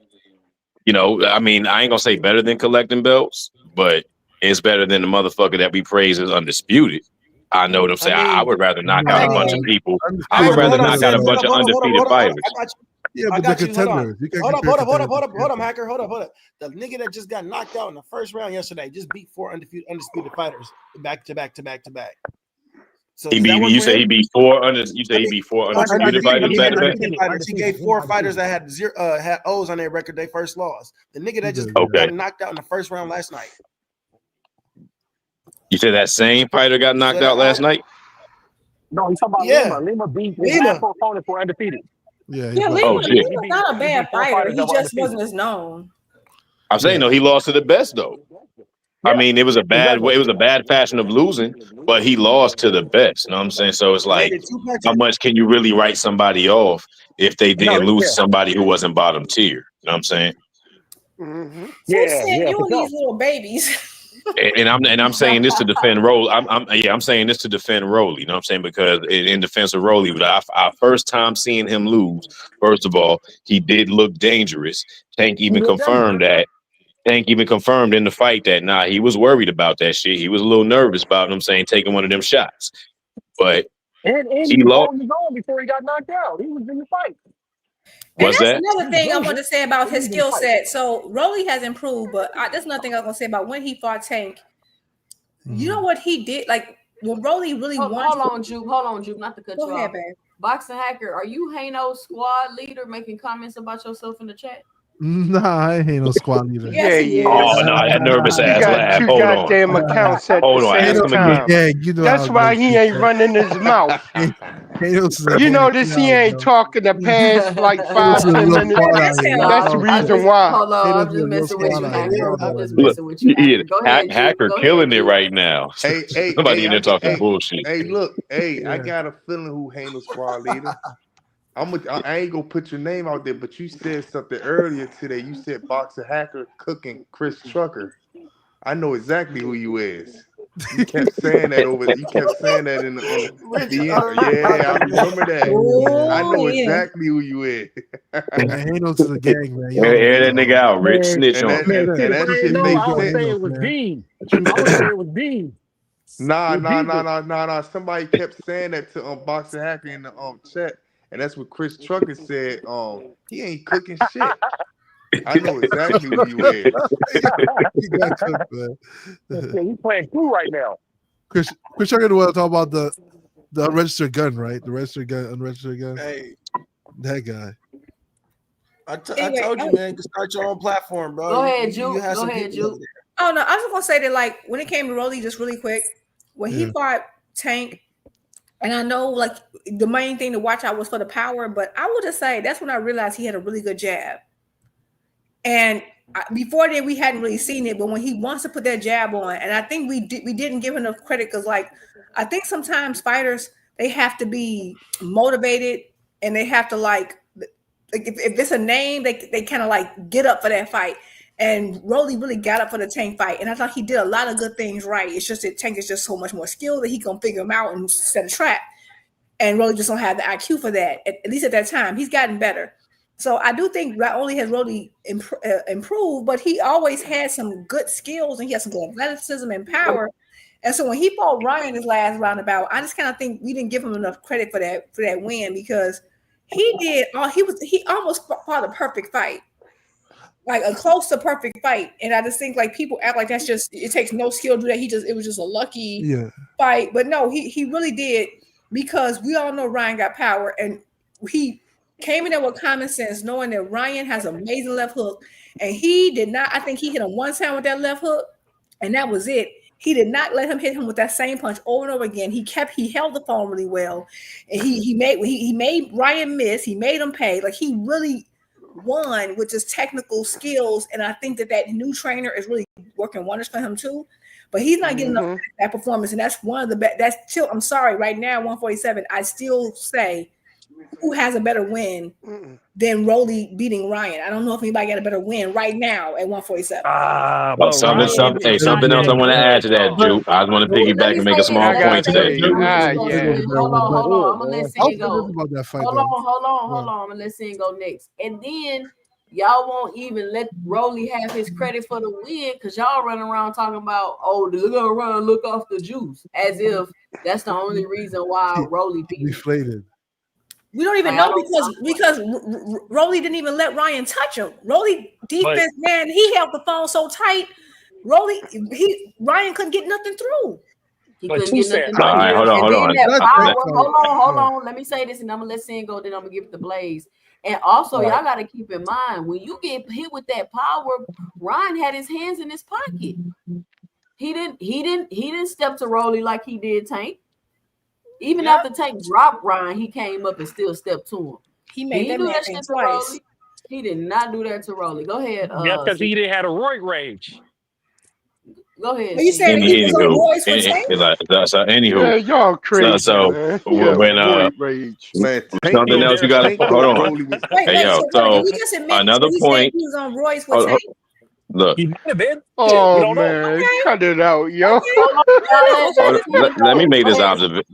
I mean, I ain't gonna say better than collecting belts, but it's better than the motherfucker that we praise as undisputed. I know them say I would rather knock out a bunch of people. I would rather knock out a bunch of undefeated fighters. Yeah, but the contenders. Hold on, Hacker. Hold up. The nigga that just got knocked out in the first round yesterday just beat 4 undisputed fighters back to back. So you say he beat 4 undisputed fighters back to back. He gave 4 fighters that had had O's on their record they first loss. The nigga that just got knocked out in the first round last night. You said that same fighter got knocked out last night? No, he's talking about Lima. Lima beat his last opponent for undefeated. Lima's not a bad fighter. He just wasn't as known. I'm saying he lost to the best though. I mean, it was a bad way. It was a bad fashion of losing, but he lost to the best. You know what I'm saying? So it's like, how much can you really write somebody off if they didn't lose to somebody who wasn't bottom tier? You know what I'm saying? Mm-hmm. You and these little babies. And I'm saying this to defend Rolly. I'm saying this to defend Rolly. You know what I'm saying? Because in defense of Rolly, our first time seeing him lose, first of all, he did look dangerous. Tank even confirmed that. Tank even confirmed in the fight that he was worried about that shit. He was a little nervous about taking one of them shots. But he lost his own before he got knocked out. He was in the fight. And that's another thing I want to say about his skill set. So Rolly has improved, but that's another thing I was going to say about when he fought Tank. You know what he did? Like when Rolly really Hold on, Juke, not to cut you off. Babe. Boxing Hacker, are you Hano's squad leader making comments about yourself in the chat? Nah, I ain't no squad leader. Yeah. Oh no, that nervous ass laugh. Hold on. Goddamn accounts at Hold the on. same time. That's why he ain't running his mouth. You notice he ain't talking the past like 5-10 minutes. That's the reason why. Hold on, I'm just messing with you, Hacker. I'm just messing with you. Go ahead, Hacker killing it right now. Somebody in there talking bullshit. Hey, look, I got a feeling who Hano's squad leader. I ain't gonna put your name out there, but you said something earlier today. You said Boxer Hacker cooking Chris Trucker. I know exactly who you is. You kept saying that You kept saying that in the yeah, I remember that. I know exactly who you is. Hano's the gang, man. Air that nigga out, Rich. Snitch on. And that shit makes I would say it was Dean. I would say it was Dean. Nah. Somebody kept saying that to Boxer Hacker in the chat. And that's what Chris Trucker said. He ain't cooking shit. I know exactly where you at. You got cooked, man. Yeah, you playing cool right now. Chris, you're gonna want to talk about the unregistered gun, right? The registered gun, unregistered gun. Hey, that guy. I told you, man, you can start your own platform, bro. Go ahead, You Juke. have Go some ahead, people over Juke. there. Oh no, I was just gonna say that like when it came to Rolly, just really quick, when he Yeah. fought Tank, and I know like the main thing to watch out was for the power, but I would just say that's when I realized he had a really good jab. And before then, we hadn't really seen it, but when he wants to put that jab on, and I think we didn't give enough credit because, like, I think sometimes fighters they have to be motivated and they have to like if it's a name, they kind of like get up for that fight. And Rolly really got up for the Tank fight, and I thought he did a lot of good things right. It's just that Tank is just so much more skilled that he can figure him out and set a trap. And Rolly just don't have the IQ for that. At least at that time, he's gotten better. So I do think not only has Rolly improved, but he always had some good skills and he has some good athleticism and power. And so when he fought Ryan his last roundabout, I just kind of think we didn't give him enough credit for that win because he almost fought a perfect fight, like a close to perfect fight. And I just think like people act like that's just it takes no skill to do that. It was just a lucky fight, but no, he really did because we all know Ryan got power and he came in there with common sense, knowing that Ryan has amazing left hook, and he did not. I think he hit him one time with that left hook, and that was it. He did not let him hit him with that same punch over and over again. He held the phone really well, and he made Ryan miss. He made him pay. Like he really won with his technical skills, and I think that new trainer is really working wonders for him too. But he's not getting enough that performance, and that's one of the best. That's still. I'm sorry, right now 147. I still say. Who has a better win than Rolly beating Ryan? I don't know if anybody got a better win right now at 147. Something else I want to add to that, Juke. I want to piggyback and make a small point to that, Juke. Hold on. I'm gonna let Sin go. About that fight, hold on. I'm gonna let Sin go next, and then y'all won't even let Rolly have his credit for the win because y'all running around talking about look off the juice as if that's the only reason why Rolly beat. Deflated. We don't even know because Rolly didn't even let Ryan touch him. Rolly defense, man, he held the phone so tight. Ryan couldn't get nothing through. He couldn't get nothing through. All right, hold on. Hold on. Let me say this, and I'm gonna let Sin go. Then I'm gonna give it to Blaze. And also, y'all got to keep in mind when you get hit with that power, Ryan had his hands in his pocket. He didn't step to Rolly like he did Tank. Even after Tank dropped Ryan, he came up and still stepped to him. He made that shit twice. He did not do that to Rolly. Go ahead. That's because he didn't have a roid rage. Go ahead. Are you saying he was on roids for Tank? Anywho, y'all crazy. So when rage, man. something else you got to hold on. Hey yo, so another point. He was on roids for Tank. Look. He might have been. Oh man, cut it out, yo. Let me make this observation.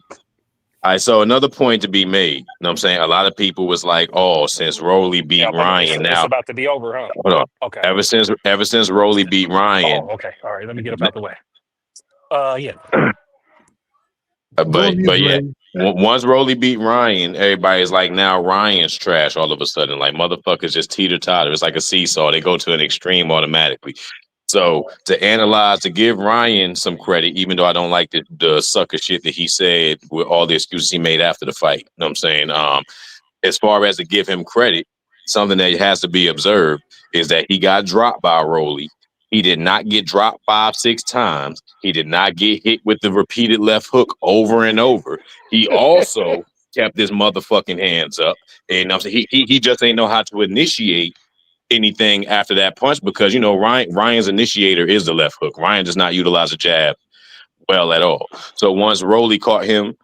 All right, so another point to be made. You know what I'm saying? A lot of people was like, oh, since Rolly beat Ryan, it's about to be over, huh? Hold on. Okay. Ever since Rolly beat Ryan. Oh, okay. All right, let me get up out the way. Yeah. But yeah, once Rolly beat Ryan, everybody's like, now Ryan's trash all of a sudden. Like motherfuckers just teeter-totter. It's like a seesaw. They go to an extreme automatically. So to give Ryan some credit, even though I don't like the sucker shit that he said with all the excuses he made after the fight. You know what I'm saying? As far as to give him credit, something that has to be observed is that he got dropped by Rolly. He did not get dropped 5-6 times. He did not get hit with the repeated left hook over and over. He also kept his motherfucking hands up. And I'm saying he just ain't know how to initiate anything after that punch because you know Ryan's initiator is the left hook. Ryan does not utilize a jab well at all. So once Rolly caught him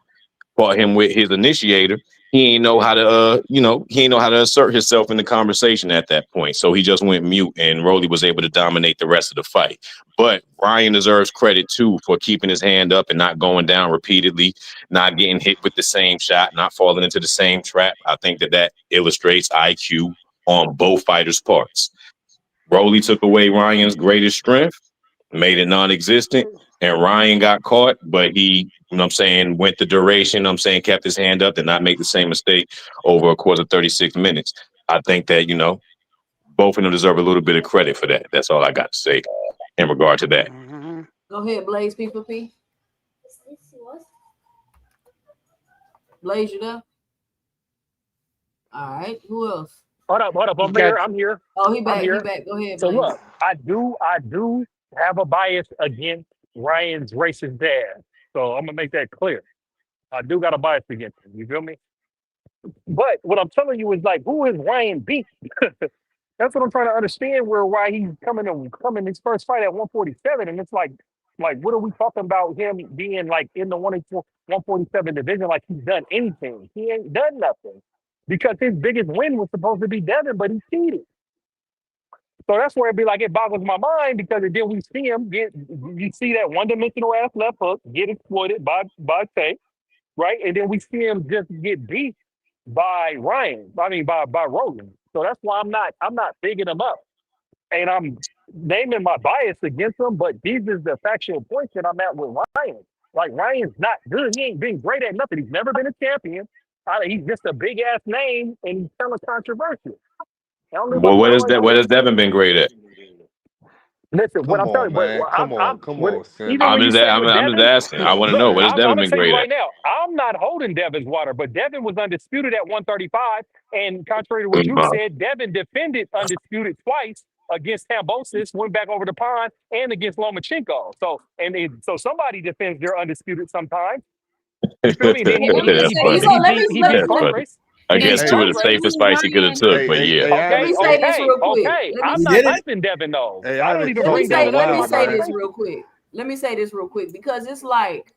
with his initiator, he ain't know how to assert himself in the conversation at that point. So he just went mute and Rolly was able to dominate the rest of the fight. But Ryan deserves credit too for keeping his hand up and not going down repeatedly, not getting hit with the same shot, not falling into the same trap. I think that illustrates IQ on both fighters' parts. Rolly took away Ryan's greatest strength, made it non-existent, and Ryan got caught, but he, you know what I'm saying, went the duration, you know what I'm saying, kept his hand up, did not make the same mistake over a course of 36 minutes. I think that, both of them deserve a little bit of credit for that. That's all I got to say in regard to that. Go ahead, Blaze P4P. Blaze, you there? All right. Who else? Hold up. I'm here. Oh, he back. I'm here. He back. Go ahead, So Blaze. look, I do have a bias against Ryan's racist dad. So I'm gonna make that clear. I do got a bias against him. You feel me? But what I'm telling you is like, who is Ryan beat? That's what I'm trying to understand. Why he's coming his first fight at 147, and it's like what are we talking about him being like in the 147 division? Like he's done anything? He ain't done nothing because his biggest win was supposed to be Devin, but he cheated. So that's where it boggles my mind because then we see him you see that one-dimensional ass left hook get exploited by Tay, right? And then we see him just get beat by Ryan. I mean by Rogan. So that's why I'm not bigging him up. And I'm naming my bias against him, but these is the factual points that I'm at with Ryan. Like Ryan's not good. He ain't been great at nothing. He's never been a champion. He's just a big ass name and he's kind of controversial. Well, what has Devin been great at? Listen, what I'm telling you, come on, Sam. I'm just asking. I want to know what has Devin been great right at. now, I'm not holding Devin's water, but Devin was undisputed at 135, and contrary to what you said, Devin defended undisputed twice against Kambosos, went back over the pond, and against Lomachenko. So somebody defends their undisputed sometimes. You feel me? Then he beat Cartwright. I guess two of the safest fights he could have took, but yeah. Let me say this real quick. I'm not hyping Devin though. I don't even bring Devin up. Let me say this real quick. Because it's like,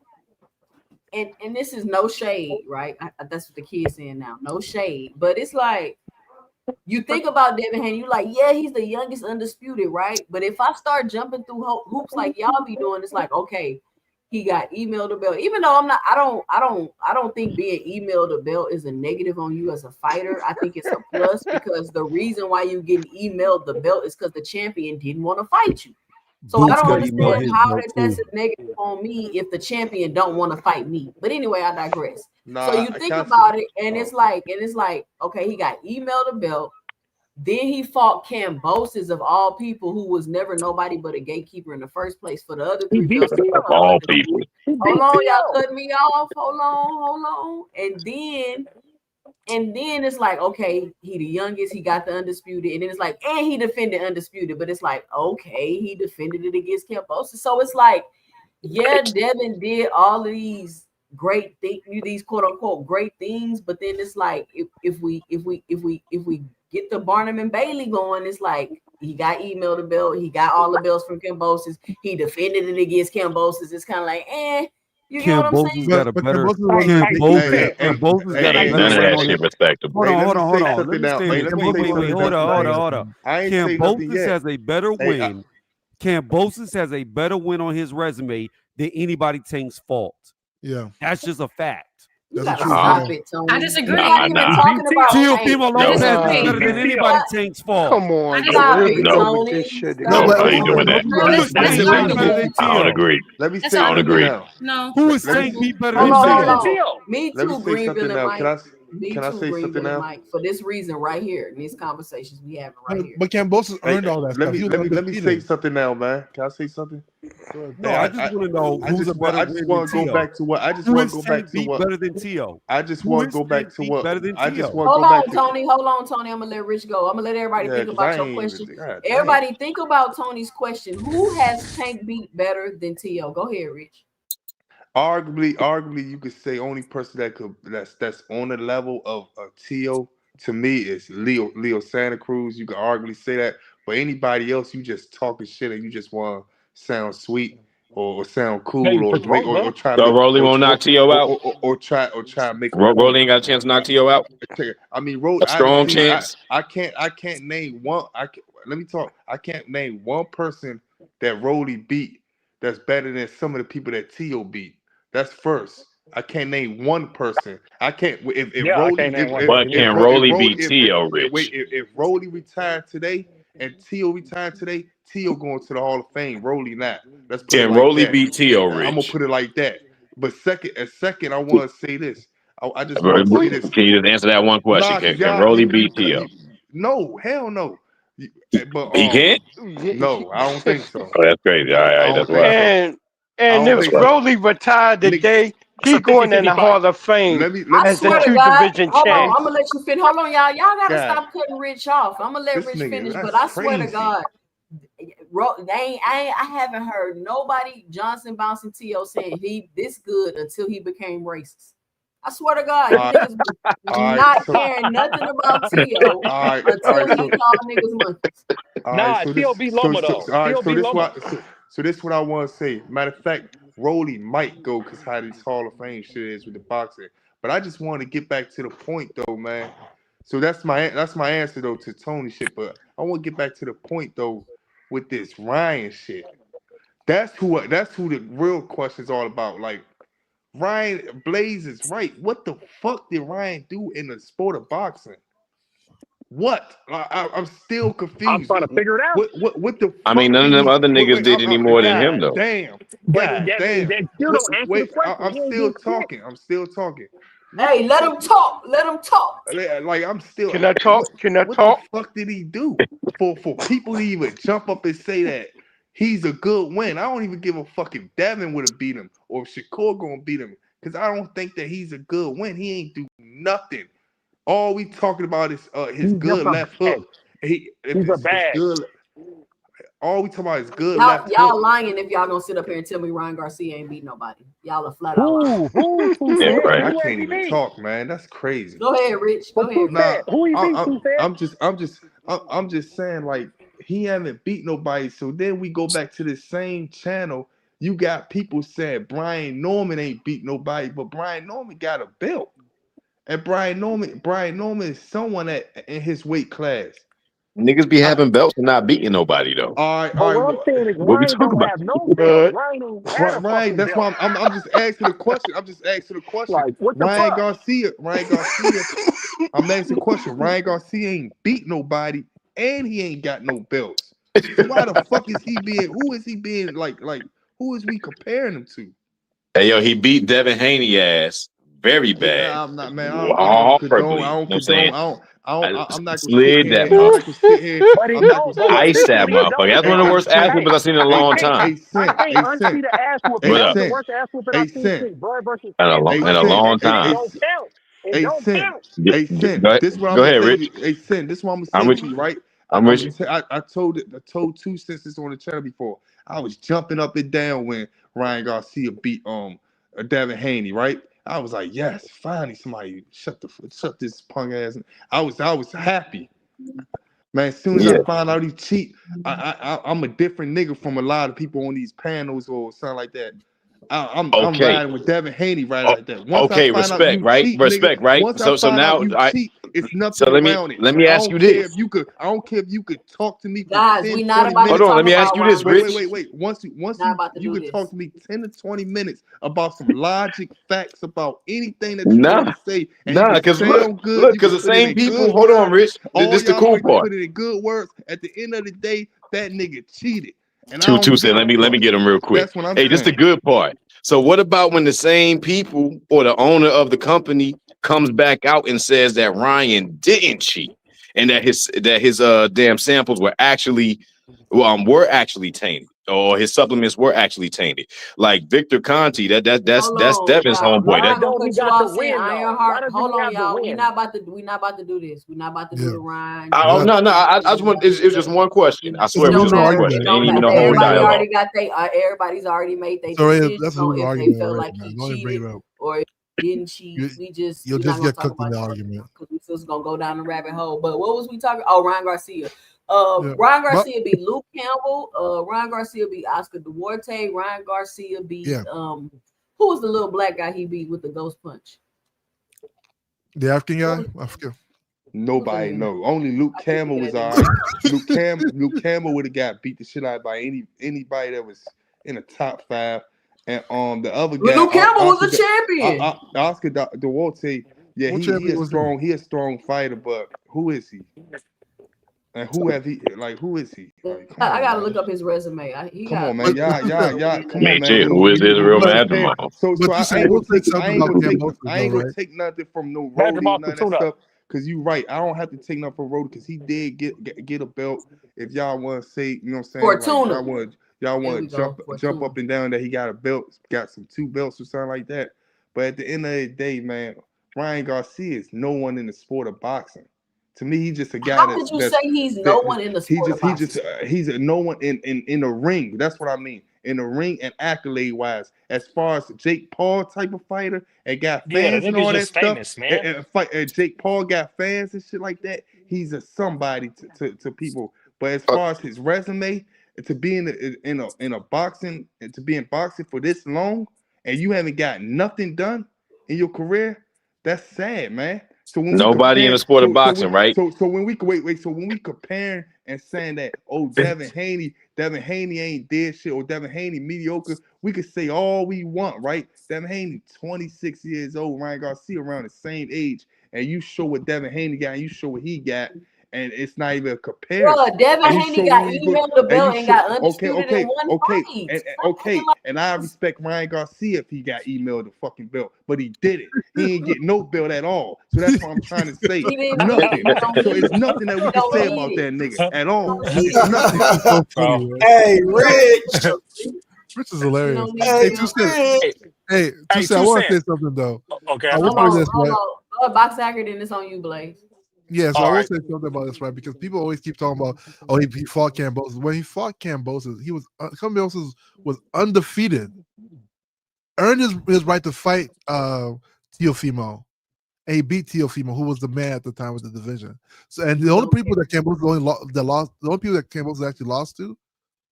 and this is no shade, right? That's what the kid's saying now. No shade, but it's like you think about Devin Haney, you like, yeah, he's the youngest undisputed, right? But if I start jumping through hoops like y'all be doing, it's like, okay, he got emailed a belt. Even though I don't think being emailed a belt is a negative on you as a fighter. I think it's a plus because the reason why you getting emailed the belt is because the champion didn't want to fight you. So I don't understand how that's a negative on me if the champion don't want to fight me. But anyway, I digress. So you think about it, and it's like, okay, he got emailed a belt. Then he fought Kambosos of all people, who was never nobody but a gatekeeper in the first place for the other three belts. All people. Hold on, y'all cut me off. Hold on. And then it's like, okay, he the youngest, he got the undisputed, and then it's like, and he defended undisputed, but it's like, okay, he defended it against Kambosos. So it's like, yeah, Devin did all of these great things, these quote unquote great things, but then it's like if we get the Barnum and Bailey going, it's like he got emailed the belt, he got all the belts from Kambosos, he defended it against Kambosos. It's kind of like, you know what I'm saying? Got a better. Kambosos got a better. None of that shit respectable. Hold on. Wait. Hold on. Kambosos has a better win. Kambosos has a better win on his resume than anybody Tank's fault. Yeah, that's just a fact. That's stop it, Tony. I disagree. Teal Lopez is better than anybody Tank's fault. Come on, stop it, Tony. I ain't doing that. I don't agree. Let me say I don't agree. No. Who is Tank beat better than Teal? Me Let too, me say Greenville something and now. Mike. Can I say something now? Mike, for this reason right here in these conversations we have right here. But Kambosos earned all that stuff. Let me say something now, man. Can I say something? No, I just want to know who's a better. I just want to go back to what. I just want to go back to what. Better than Tio. I just want to go back to what. Better than Tio. Hold on, Tony. I'm gonna let Rich go. I'm gonna let everybody think about your question. Everybody think about Tony's question. Who has Tank beat better than Tio? Go ahead, Rich. Arguably, you could say only person that's on the level of Tio to me is Leo Santa Cruz. You could arguably say that, but anybody else, you just talking shit and you just want to sound sweet or sound cool or try. So Rolly won't knock Tio out, or try to make. Rolly ain't got a chance to knock Tio out. I mean, Rolly, a strong chance. I can't name one. Let me talk. I can't name one person that Rolly beat that's better than some of the people that Tio beat. That's first. I can't name one person. I can't. Can Rolly beat Tio, Rich? If Rolly retired today and Tio retired today, Tio going to the Hall of Fame. Rolly not. Let's put can Rolly beat Tio, Rich? I'm gonna put it like that. But second, I want to say this. I just want to say this. Can you just answer that one question? Can Rolly beat Tio? No, hell no. But He can't. no, I don't think so. Oh, that's crazy. All right, that's wild. And if Broly retired today, he's going in the Hall of Fame I as the swear to 2 God. division Hold on, champ. I'm gonna let you finish. Hold on, y'all. Y'all gotta God. stop cutting Rich off. I'm gonna let This Rich nigga, finish, that's but I swear to crazy. God, I haven't heard nobody Johnson bouncing T.O. saying he this good until he became racist. I swear to God, you niggas was not caring nothing about T.O. until he called niggas monkeys. So this what I want to say. Matter of fact, Rolly might go because how this Hall of Fame shit is with the boxing. But I just want to get back to the point though, man. So that's my answer though to Tony shit. But I want to get back to the point though with this Ryan shit. That's who the real question's all about. Like Ryan Blaze is right. What the fuck did Ryan do in the sport of boxing? What? I'm still confused. I'm trying to figure it out. What the fuck? I mean, none of them other niggas did any more than him, though. Damn. That still don't answer the question. I'm still talking. I'm still talking. Hey, let him talk. Let him talk. Like I'm still. Can I talk? What the fuck did he do for people to even jump up and say that he's a good win? I don't even give a fuck if Devin would have beat him or if Shakur gonna beat him because I don't think that he's a good win. He ain't do nothing. All we talking about is his good left hook. He's a bag. All we talking about is good y'all, left y'all hook. lying if y'all gonna sit up here and tell me Ryan Garcia ain't beat nobody. Y'all are flat out lying. Yeah, right. I can't even talk, man. That's crazy. Go ahead, Rich. Go ahead. Nah, I'm just saying, like, he haven't beat nobody. So then we go back to the same channel. You got people saying Brian Norman ain't beat nobody, but Brian Norman got a belt. And Brian Norman is someone in his weight class. Niggas be having belts and not beating nobody, though. All right. What I'm saying is What we Ryan talking don't about? have no belt. Ryan ain't had a Right, fucking that's belt. why I'm just asking the question. Like, what the Ryan fuck? Garcia. I'm asking the question. Ryan Garcia ain't beat nobody, and he ain't got no belts. So why the fuck is he being? Who is he being like? Who is we comparing him to? Hey, yo, he beat Devin Haney ass very bad. I'm not, man. Horribly. I'm not gonna slid that motherfucker. I'm not gonna Ice that motherfucker. That's one of the worst ass whoopers I've seen in a long time. I can't unsee the ass whooping. What That was up? the worst ass whooping I've seen since Bud versus In a long time. It don't count. It don't count. Hey, Sin, this is what I'm Go gonna ahead, say. Rich. Hey, Sin, this is what I'm I'm gonna with say to you. you, right? I'm with you. I told 2 senses on the channel before. I was jumping up and down when Ryan Garcia beat Devin Haney, right? I was like, yes, finally somebody shut this punk ass. I was happy. Man, as soon as I found out he cheat, I'm a different nigga from a lot of people on these panels or something like that. I'm riding with Devin Haney like that. Once I find out you cheat, respect, nigga, right? Once I find now out you cheat, it's nothing so around it. let me ask you this. I don't care if you could talk to me for Guys, 10, we not 20 about minutes. to Hold on, let me talk ask about you this, Ryan Rich. Wait. Once Not about to you do could this. talk to me 10 to 20 minutes about some logic, facts about anything that you want Nah, to say, and you can because sound good. look, You because can the put it same in people. good Hold on, words. Rich. All This the y'all cool want to part. put it in good words. At the end of the day, that nigga cheated, and I Two don't said, give a let me fuck. get him real quick. That's what I'm Hey, this saying. the good part. So what about when the same people or the owner of the company comes back out and says that Ryan didn't cheat and that his damn samples were actually tainted, or his supplements were actually tainted? Like Victor Conti, that's Devin's Y'all. homeboy. I'm not That gonna cut you off saying Why Ironheart. doesn't Hold he on, have the y'all. win? We not about to do this. We're not about to do the Ryan. no. I just want. It was just one question. I swear It it was don't just one matter. question. It It ain't don't even matter. a whole Everybody dialogue. already got everybody's already made their So decision that's a on little if they argument felt already, like man. he Don't even bring cheated it up. or didn't cheat. You'll we're just not gonna get talk cooked in about the that argument. because we just gonna go down the rabbit hole. But what was we talking? Oh, Ryan Garcia. Ryan Garcia beat Luke Campbell. Ryan Garcia beat Oscar Duarte. Ryan Garcia beat who was the little black guy he beat with the ghost punch? The African guy? I forget. Nobody know. Only Luke Campbell was all right. Luke Campbell would have got beat the shit out by anybody that was in the top 5. And the other guy, Luke Campbell was a champion. Oscar Duarte. Yeah, he a strong fighter, but who is he? And who is he? Like, I gotta look up his resume. Come on, man. Y'all. Come on, man. Who is this real mastermind? So I ain't gonna take nothing from no Rolly, none of that stuff. because you're right. I don't have to take nothing for Rhoda because he did get a belt. If y'all want to say, you know what I'm saying, Fortuna. like y'all want to jump up and down that he got a belt, got some 2 belts or something like that. But at the end of the day, man, Ryan Garcia is no one in the sport of boxing. To me, he's just a guy. How could you say he's no one in the sport of boxing? He's a no one in the ring. That's what I mean. In the ring and accolade wise, as far as Jake Paul type of fighter and got fans and all that famous, stuff, man. and Jake Paul got fans and shit like that. He's a somebody to people. But as far as his resume, to be in a boxing, and to be in boxing for this long, and you haven't got nothing done in your career, that's sad, man. So when nobody in the sport of boxing, right? So when we wait. So when we comparing and saying that, oh, Devin Haney ain't did shit, or Devin Haney mediocre, we could say all we want, right? Devin Haney, 26 years old, Ryan Garcia around the same age, and you show what Devin Haney got, and you show what he got, and it's not even a comparison. Bro, Devin Haney got emailed the belt and got undisputed in one fight. And I respect Ryan Garcia if he got emailed the fucking belt, but he did it. He ain't get no belt at all. So that's what I'm trying to say. Nothing. So it's nothing that we can say about that nigga at all. It's nothing. So funny, man. Hey, Rich. Rich is hilarious. Hey, Hey, I want to say something though. Okay. I will say this, right? Box Hacker, then it's on you, Blaze. Yeah, so I will say something about this, right? Because people always keep talking about, oh, he fought Kambosos. When he fought Kambosos, he was Kambosos was undefeated, earned his right to fight Teofimo, and he beat Teofimo, who was the man at the time with the division. So, and the only people that Kambosos the only people that Kambosos actually lost to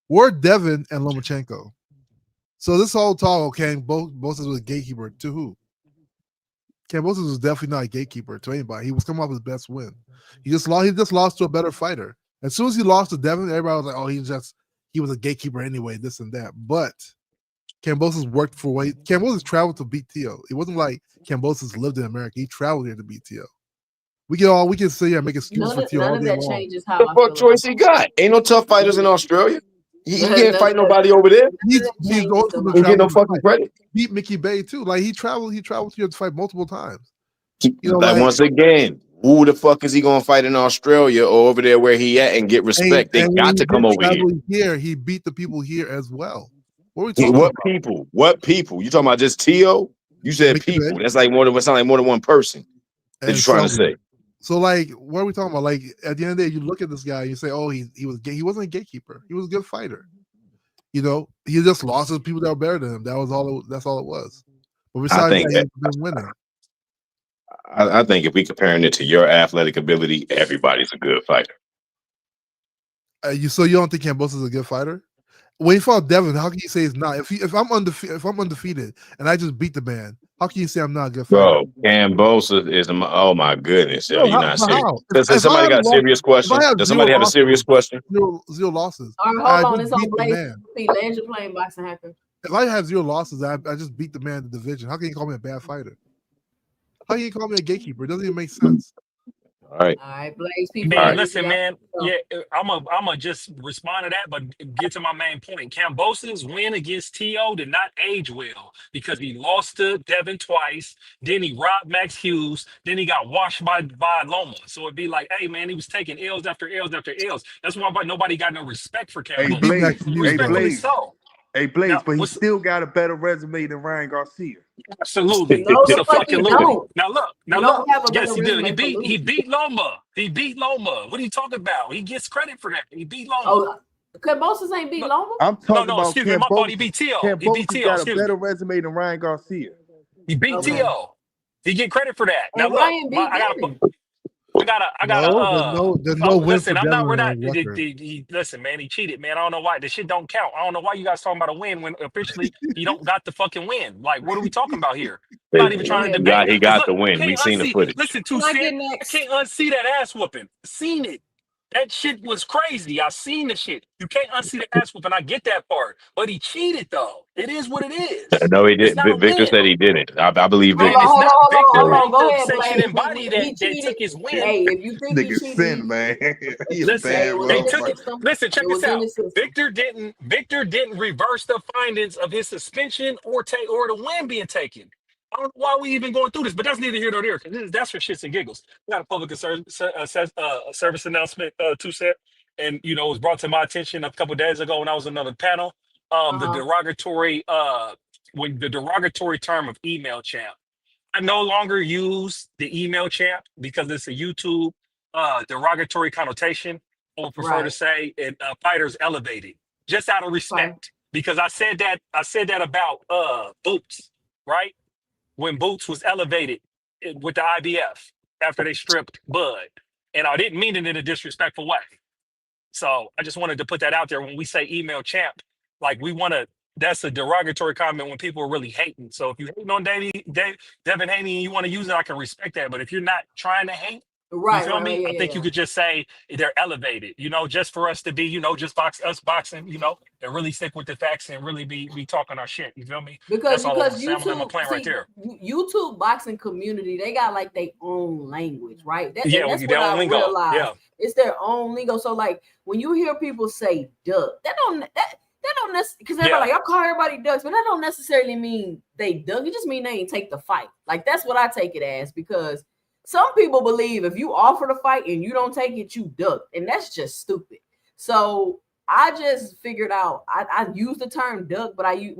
were Devin and Lomachenko. So this whole talk, okay, Kambosos was a gatekeeper to who? Kambosos was definitely not a gatekeeper to anybody. He was coming off his best win. He just lost to a better fighter. As soon as he lost to Devin, everybody was like, "Oh, he was a gatekeeper anyway, this and that." But Kambosos worked for Kambosos traveled to beat Teo. It wasn't like Kambosos lived in America. He traveled here to beat Teo. We can sit here and make excuses for Teo all day long. Changes how the fuck choice he got? Ain't no tough fighters in Australia. He can't fight nobody over there. He's also he get no fucking credit. Beat Mickey Bay too. Like he traveled here to fight multiple times. Once again, who the fuck is he gonna fight in Australia or over there where he at and get respect? They got to come over here. He beat the people here as well. What are we talking about? People? What people? You talking about just Teo? You said Mickey people. Bay? That's like more than one person. That you trying to say? So like, what are we talking about? Like at the end of the day, you look at this guy, you say, "Oh, he wasn't a gatekeeper. He was a good fighter." You know, he just lost to people that were better than him. That's all it was. But besides that, he's been winning. I think if we comparing it to your athletic ability, everybody's a good fighter. You don't think Kambosos is a good fighter? When he fought Devin, how can you say he's not? If I'm undefeated and I just beat the man, how can you say I'm not a good fighter? Bro, Kambosos is oh my goodness, yo, you're not serious. Does somebody got a serious question? Does somebody have a serious question? Zero losses. All right, hold on, it's on Blaze. Land your plane, Boxing Hacker. If I have 0 losses, I just beat the man in the division. How can you call me a bad fighter? How can you call me a gatekeeper? It doesn't even make sense. All right, Blaze. People, man, listen, man. Yeah, I'm just respond to that, but get to my main point. Kambosos' win against Teo did not age well because he lost to Devin twice. Then he robbed Max Hughes. Then he got washed by Loma. So it'd be like, hey, man, he was taking L's after L's after L's. That's why nobody got no respect for Kambosos. Hey, Blaze, but he still got a better resume than Ryan Garcia. Absolutely. No, the fuck he don't. Now look. Yes, he did. He beat Loma. He beat Loma. What are you talking about? He gets credit for that. He beat Loma. Oh, Kambosos ain't beat Loma? I'm talking about excuse me, my fault. He beat Teo. He beat Teo. Got a better resume than Ryan Garcia. He beat Teo. He get credit for that. Now Ryan look, I gotta. Listen, I'm not. We're not. Listen, man. He cheated, man. I don't know why. This shit don't count. I don't know why you guys talking about a win when officially he don't got the fucking win. Like, what are we talking about here? I'm not even trying to debate. He got the win. We've seen the footage. Listen, I can't unsee that ass whooping. Seen it. That shit was crazy. I seen the shit. You can't unsee the ass whooping. I get that part, but he cheated though. It is what it is. No, he did. Victor said he didn't. I believe Victor. Hold on. Go ahead, Blaze. She didn't body that took his win. Hey, if you think he cheated, sin, man. Listen, check this out. Victor didn't reverse the findings of his suspension or the win being taken. I don't know why we even going through this, but that's neither here nor there. Because that's for shits and giggles. We got a public service announcement, 2 Cent, and it was brought to my attention a couple of days ago when I was on another panel. The derogatory, when the derogatory term of email champ. I no longer use the email champ because it's a YouTube derogatory connotation. I would prefer to say it fighters elevated, just out of respect. Because I said that about Boots, right? When Boots was elevated with the IBF after they stripped Bud. And I didn't mean it in a disrespectful way. So I just wanted to put that out there. When we say email champ, like that's a derogatory comment when people are really hating. So if you're hating on Devin Haney and you want to use it, I can respect that. But if you're not trying to hate, you feel me? I think you could just say they're elevated, just for us to be, just boxing, and really stick with the facts and really be talking our shit. You feel me? Because YouTube, I'm playing right there. YouTube boxing community, they got like their own language, right? That's what their I own lingo. realized. Yeah. It's their own lingo. So like when you hear people say duck, that don't necessarily, because everybody like, I call everybody ducks, but that don't necessarily mean they duck. It just mean they ain't take the fight. Like that's what I take it as, because some people believe if you offer the fight and you don't take it, you duck, and that's just stupid. So I just figured out I use the term duck, but I use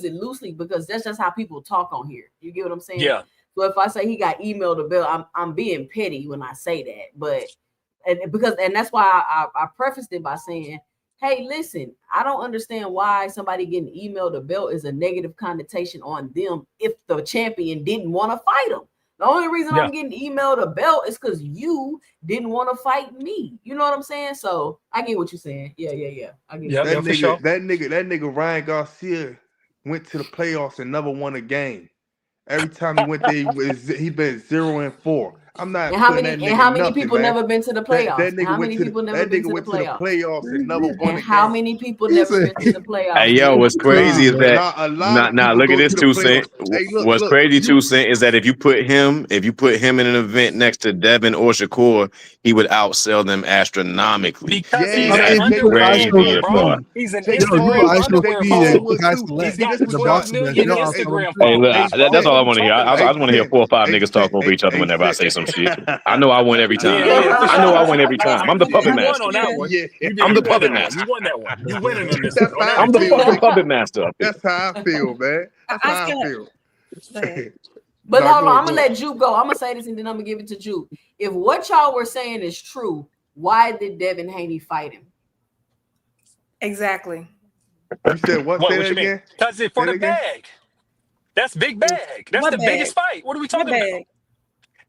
it loosely because that's just how people talk on here. You get what I'm saying? Yeah. So if I say he got emailed a bill, I'm being petty when I say that, but and that's why I prefaced it by saying, hey, listen, I don't understand why somebody getting emailed a belt is a negative connotation on them if the champion didn't want to fight them. The only reason I'm getting emailed a belt is because you didn't want to fight me. You know what I'm saying? So I get what you're saying. Yeah. I get that nigga Ryan Garcia went to the playoffs and never won a game. Every time he went there, he been 0-4. I'm not. And how many people never been to the playoffs? How many people never been to the playoffs and never won? How many people never been to the playoffs? Hey, yo, what's crazy is that now look at this 2 Cent. What's crazy 2 Cent is that if you put him in an event next to Devin or Shakur, he would outsell them astronomically. Because he's an underwear, bro. He's an Instagram underwear follower. He's got 12 million Instagram Hey, followers. look, that's all I want to hear. I just want to hear 4 or 5 niggas talk over each other whenever I say some shit. I know I win every time. I know I win every time. I'm the puppet master. You won on that one. I'm the puppet master. You won that one. You winning on this. I'm the fucking puppet master. That's how I feel, man. That's how I feel. But hold on, I'm gonna let Juke go. I'm gonna say this and then I'm gonna give it to Juke. If what y'all were saying is true, why did Devin Haney fight him? Exactly. You said what? Say that again? Because it's for the bag. That's big bag. That's the biggest fight. What are we talking about?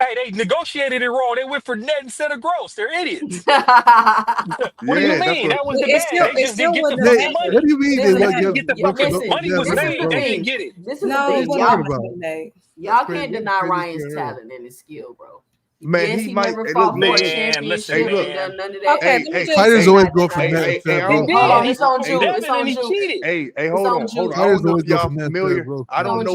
Hey, they negotiated it wrong. They went for net instead of gross. They're idiots. What do you mean? That was the bag. They just didn't get the money. What do you mean? Money was made. They didn't get it. This is the thing. Y'all can't deny Ryan's talent and his skill, bro. Man, he might never fought for a championship. Done none of that. Fighters always go from net. It's on Juke. It's on Juke. Hey, hold on. I don't know if y'all familiar. I don't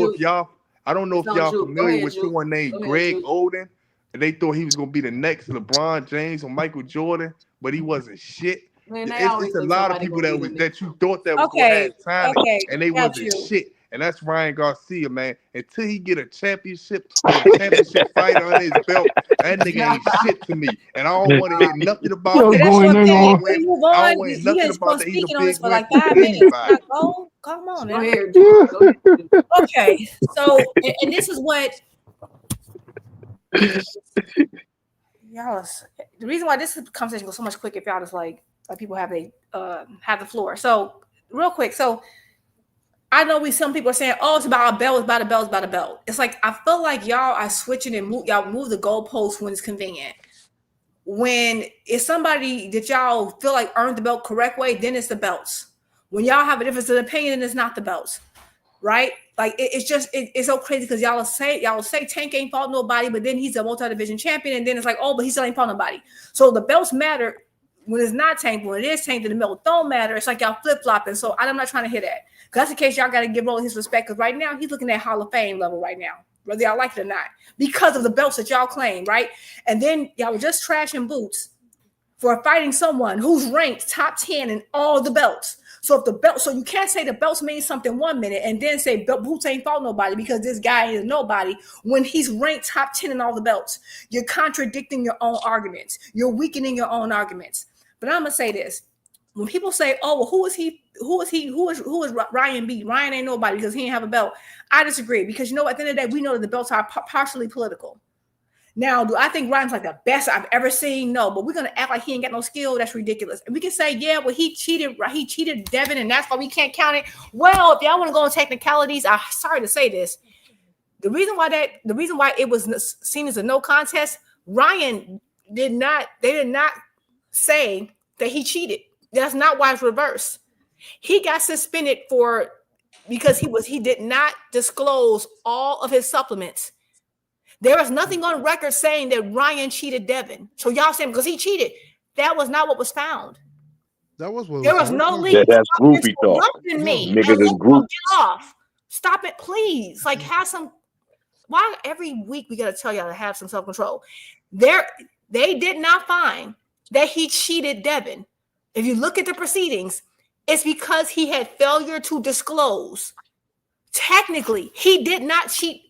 know if y'all familiar with someone named Greg Oden. And they thought he was gonna be the next LeBron James or Michael Jordan, but he wasn't shit. Man, it's a lot of people that you thought that was gonna have time, and they wasn't shit. And that's Ryan Garcia, man. Until he get a championship or a championship fight on his belt, that nigga ain't shit to me. And I don't want to hear nothing about it. I don't want nothing about that. He's a big for like 5 minutes. Come on, go ahead. Okay, so and this is what y'all. The reason why this conversation goes so much quicker if y'all just like people have the floor. So real quick, so. I know some people are saying, oh, it's about a belt, it's about a belt, it's about a belt. It's like, I feel like y'all are switching and y'all move the goalposts when it's convenient. When it's somebody that y'all feel like earned the belt correct way, then it's the belts. When y'all have a difference of opinion, then it's not the belts, right? Like, it's so crazy because y'all say Tank ain't fought nobody, but then he's a multi-division champion, and then it's like, oh, but he still ain't fought nobody. So the belts matter when it's not Tank, but when it is Tank, then the belt don't matter. It's like y'all flip-flopping. So I'm not trying to hear that. Because that's the case, y'all got to give Roland his respect. Because right now, he's looking at Hall of Fame level right now, whether y'all like it or not, because of the belts that y'all claim, right? And then y'all were just trashing Boots for fighting someone who's ranked top 10 in all the belts. So if the belt, so you can't say the belts mean something 1 minute and then say Boots ain't fought nobody because this guy is nobody when he's ranked top 10 in all the belts. You're contradicting your own arguments. You're weakening your own arguments. But I'm gonna say this: when people say, "Oh, well, who is he? Who is Ryan beat? Ryan ain't nobody because he didn't have a belt." I disagree because at the end of the day, we know that the belts are partially political. Now, do I think Ryan's like the best I've ever seen? No, but we're gonna act like he ain't got no skill. That's ridiculous. And we can say, yeah, well, he cheated Devin, and that's why we can't count it. Well, if y'all want to go on technicalities, I'm sorry to say this. The reason why it was seen as a no contest, Ryan they did not say that he cheated. That's not why it's reversed. He got suspended because he did not disclose all of his supplements. There is nothing on record saying that Ryan cheated Devin. So y'all saying because he cheated, that was not what was found. That was what there was no leak. That's groupie talk. Me. Niggas is group. Get off. Stop it, please. Like have some. Why every week we gotta tell y'all to have some self-control? They did not find that he cheated Devin. If you look at the proceedings, it's because he had failure to disclose. Technically, he did not cheat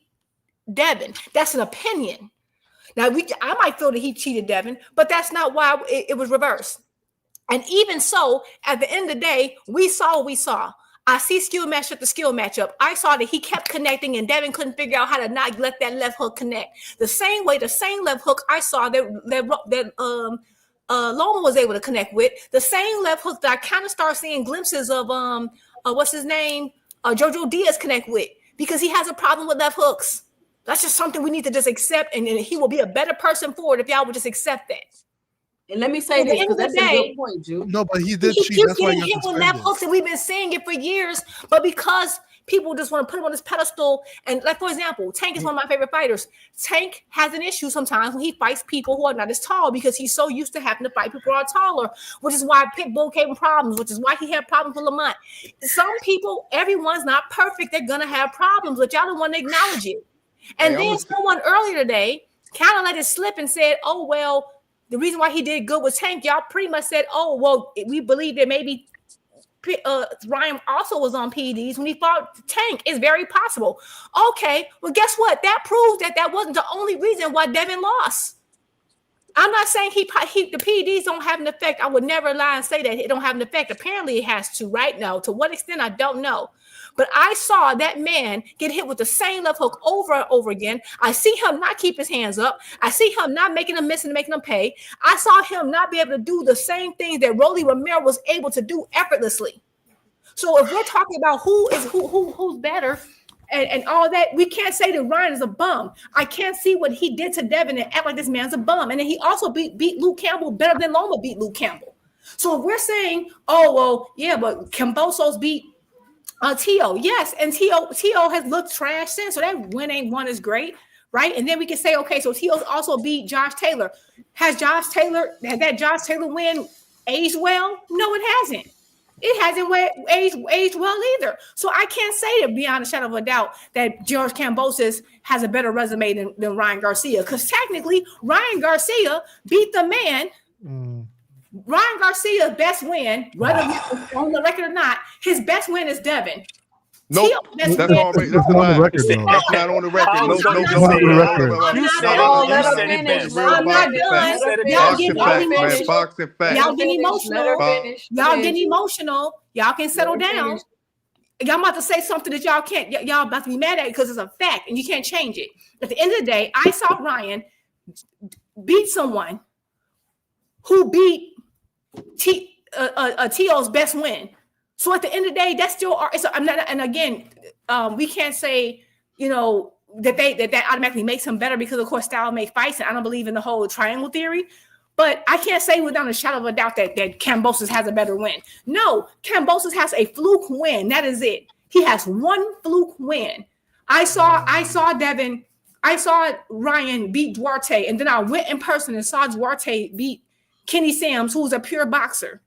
Devin. That's an opinion. Now I might feel that he cheated Devin, but that's not why it was reversed. And even so, at the end of the day, we saw what we saw. I see skill match up the skill matchup. I saw that he kept connecting and Devin couldn't figure out how to not let that left hook connect. The same left hook I saw that Loma was able to connect with. The same left hook that I kind of start seeing glimpses of what's his name? Jojo Diaz connect with because he has a problem with left hooks. That's just something we need to just accept, and he will be a better person for it if y'all would just accept that. And let me say this because that's a good point, Ju. No, but he did cheat. That's why he got hit with left hooks, and we've been saying it for years. But because people just want to put him on this pedestal, and like for example, Tank is one of my favorite fighters. Tank has an issue sometimes when he fights people who are not as tall because he's so used to having to fight people who are taller, which is why Pitbull gave him problems, which is why he had problems with Lamont. Some people, everyone's not perfect. They're gonna have problems, but y'all don't want to acknowledge it. And then someone earlier today kind of let it slip and said, "Oh well." The reason why he did good with Tank, y'all pretty much said, "Oh, well, we believe that maybe Ryan also was on PEDs when he fought Tank. It's very possible." Okay, well, guess what? That proves that wasn't the only reason why Devin lost. I'm not saying the PEDs don't have an effect. I would never lie and say that it don't have an effect. Apparently, it has to right now. To what extent, I don't know. But I saw that man get hit with the same left hook over and over again. I see him not keep his hands up. I see him not making them miss and making them pay. I saw him not be able to do the same things that Rolly Romero was able to do effortlessly. So if we're talking about who's better and all that, we can't say that Ryan is a bum. I can't see what he did to Devin and act like this man's a bum. And then he also beat Luke Campbell better than Loma beat Luke Campbell. So if we're saying, oh, well, yeah, but Cambosos beat T.O. Yes, and T.O. has looked trash since, so that win ain't one is great, right? And then we can say, okay, so T.O.'s also beat Josh Taylor. Has that Josh Taylor win aged well? No, it hasn't. It hasn't aged well either. So I can't say that beyond a shadow of a doubt that George Kambosos has a better resume than Ryan Garcia, because technically Ryan Garcia beat the man. Ryan Garcia's best win, whether he's on the record or not, his best win is Devin. Nope, that's already that's not on the record. That's not on the record. You said it best. I'm not done. Y'all getting emotional. Y'all getting emotional. Y'all can settle down. Y'all about to say something that y'all can't. Y'all about to be mad at it because it's a fact and you can't change it. At the end of the day, I saw Ryan beat someone who beat T.O.'s best win. So at the end of the day, that's still I'm not. And again, we can't say that automatically makes him better because of course style make fights, and I don't believe in the whole triangle theory. But I can't say without a shadow of a doubt that Kambosos has a better win. No, Kambosos has a fluke win. That is it. He has one fluke win. I saw Devin. I saw Ryan beat Duarte, and then I went in person and saw Duarte beat Kenny Sams, who's a pure boxer.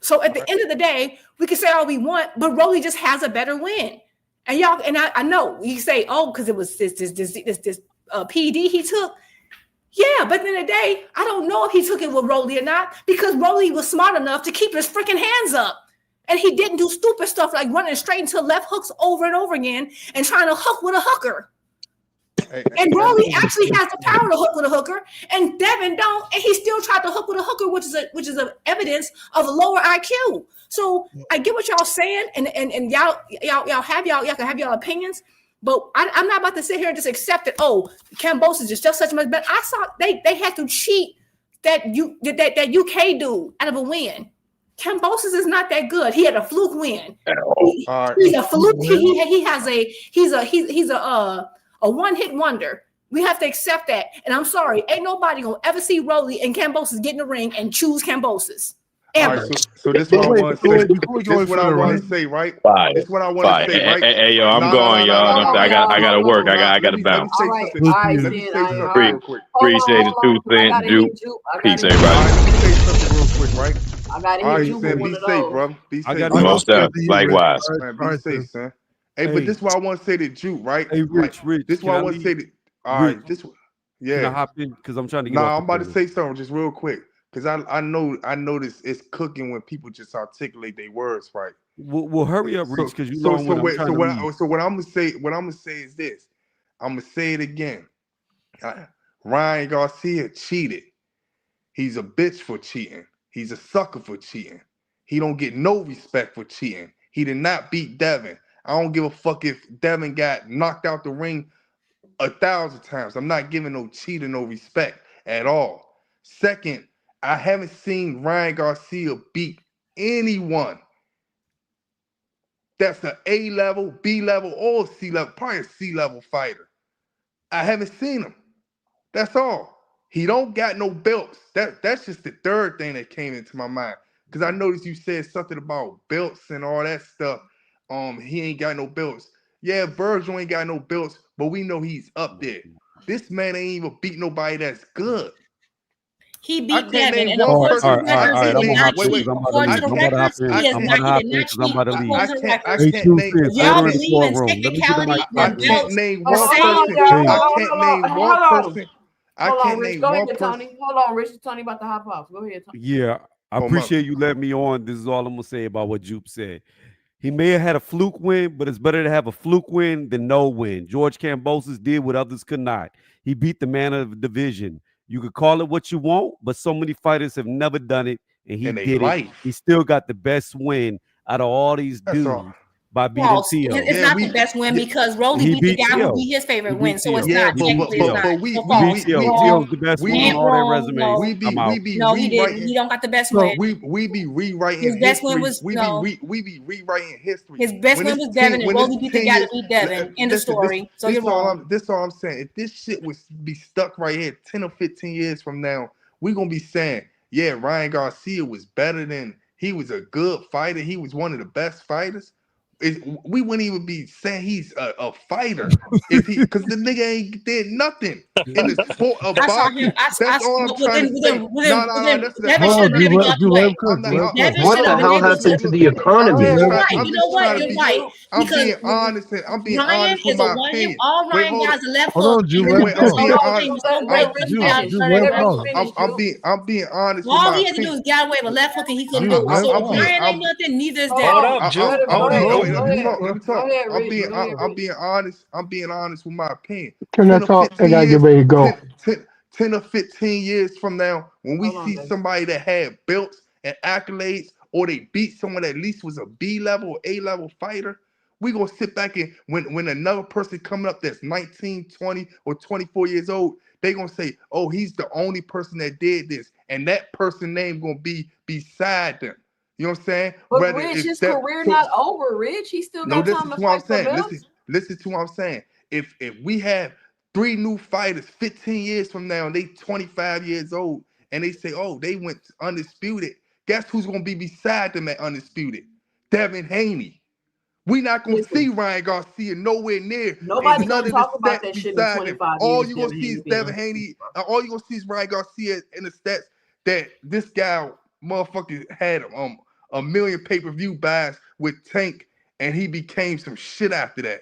So at the end of the day, we can say all we want, but Rolly just has a better win. And I know you say, oh, because it was this PED he took. Yeah, but at the end of the day, I don't know if he took it with Rolly or not because Rolly was smart enough to keep his freaking hands up. And he didn't do stupid stuff like running straight into left hooks over and over again and trying to hook with a hooker. And Rolly actually has the power to hook with a hooker, and Devin don't, and he still tried to hook with a hooker, which is a evidence of a lower IQ. So I get what y'all saying, and y'all can have y'all opinions, but I'm not about to sit here and just accept it. Oh, Kambosos is just such much better. I saw they had to cheat that UK dude out of a win. Kambosos is not that good. He had a fluke win. He's a fluke. He's a one-hit wonder. We have to accept that. And I'm sorry, ain't nobody gonna ever see Rolly and Kambosos get in the ring and choose Kambosos. Ever. All right, so this is what I want to say. This is what I want to say, right? This is what I want to say, right? Hey, yo, I'm going, y'all. I gotta work. I gotta bounce. Let me say something real quick. Appreciate the 2 cent, Juke. Peace, everybody. Let me say something real quick, right? I gotta All hit right, you Sam, with be one safe, of bro. Be I safe. got Most stuff. Likewise. Man, be safe, son. Hey, but this is what I want to say to Juke, right? Hey, Rich. This is what I want to say to. All right, this. Yeah. Can I hop in? Because I'm trying to get Nah, off I'm about to say something just real quick. Because I know this it's cooking when people just articulate their words right. Well, hurry up, Rich, because you long so winded. what I'm gonna say is this. I'm gonna say it again. Ryan Garcia cheated. He's a bitch for cheating. He's a sucker for cheating. He don't get no respect for cheating. He did not beat Devin. I don't give a fuck if Devin got knocked out the ring 1,000 times. I'm not giving no cheater no respect at all. Second, I haven't seen Ryan Garcia beat anyone that's an A level, B level, or C level, probably a C level fighter. I haven't seen him. That's all. He don't got no belts. That's just the third thing that came into my mind. Because I noticed you said something about belts and all that stuff. He ain't got no belts. Yeah, Virgil ain't got no belts, but we know he's up there. This man ain't even beat nobody that's good. He beat Devin, and All according to the right. records, he did not cheat. According to the records, I'm he about to hop in did not because I'm cheat. about to leave. According to the records, Hey, 2 cents. y'all Order in the believe in courtroom. Let me get the technicality mic. and I can't belts. name The one same person. I can't name one person. I Hold on, can't Rich. name Go one ahead, person. Tony. Hold on, Rich. Tony about to hop off. Go ahead, Tony. Yeah, I appreciate you letting me on. This is all I'm gonna say about what Jupe said. He may have had a fluke win, but it's better to have a fluke win than no win. George Kambosos did what others could not. He beat the man of the division. You could call it what you want, but so many fighters have never done it, and he did it. He still got the best win out of all these dudes by beating False. T.O. It's not the best win because Rolly He beat the beat guy who T.O. beat his favorite He win. beat So it's T.O. not. He beat Technically, it's T.O. not. So He false. beat T.O. Wrong. T.O.'s the best win on all their Wrong. resumes. No. I'm out. No, he didn't. He don't got the best win. We be rewriting His best history. win was we be rewriting history. His best win was Devin, and Rolly beat the guy that beat Devin. End of Listen, story. So you're wrong. This all I'm saying. If this shit was be stuck right here 10 or 15 years from now, we're gonna be saying, yeah, Ryan Garcia was better than he was a good fighter. He was one of the best fighters. We wouldn't even be saying he's a fighter if he because the nigga ain't did nothing in the sport of boxing. That's all I'm trying to say. Devin should have been Devin out the way. What the hell happened to the economy? You're right. You know what? You're right. I'm being honest and I'm being honest with my opinion. All Ryan guys are left Hold hook. on, Jude. I'm being honest with All my he had to do opinion. was get away with left hook and he couldn't do it. So if Ryan ain't nothing, neither is Devin. I'm being honest. I'm being honest with my opinion. Turn that talk. I gotta get ready to go. 10 or 15 years from now, when we see somebody that had belts and accolades, or they beat someone that at least was a B level or A level fighter, we gonna sit back and when another person coming up that's 19, 20, or 24 years old, they gonna say, oh, he's the only person that did this, and that person's name gonna be beside them. You know what I'm saying? But Rich, his career not over, Rich. He still got time to fight for belts. Listen to what I'm saying. If we have 3 new fighters 15 years from now and they 25 years old and they say, oh, they went undisputed, guess who's gonna be beside them at undisputed? Devin Haney. We not gonna see Ryan Garcia nowhere near. Nobody gonna talk about that shit in 25 all years. you gonna see is Devin Haney. All you gonna see is Ryan Garcia in the stats that this guy motherfucker had a million pay-per-view buys with Tank, and he became some shit after that.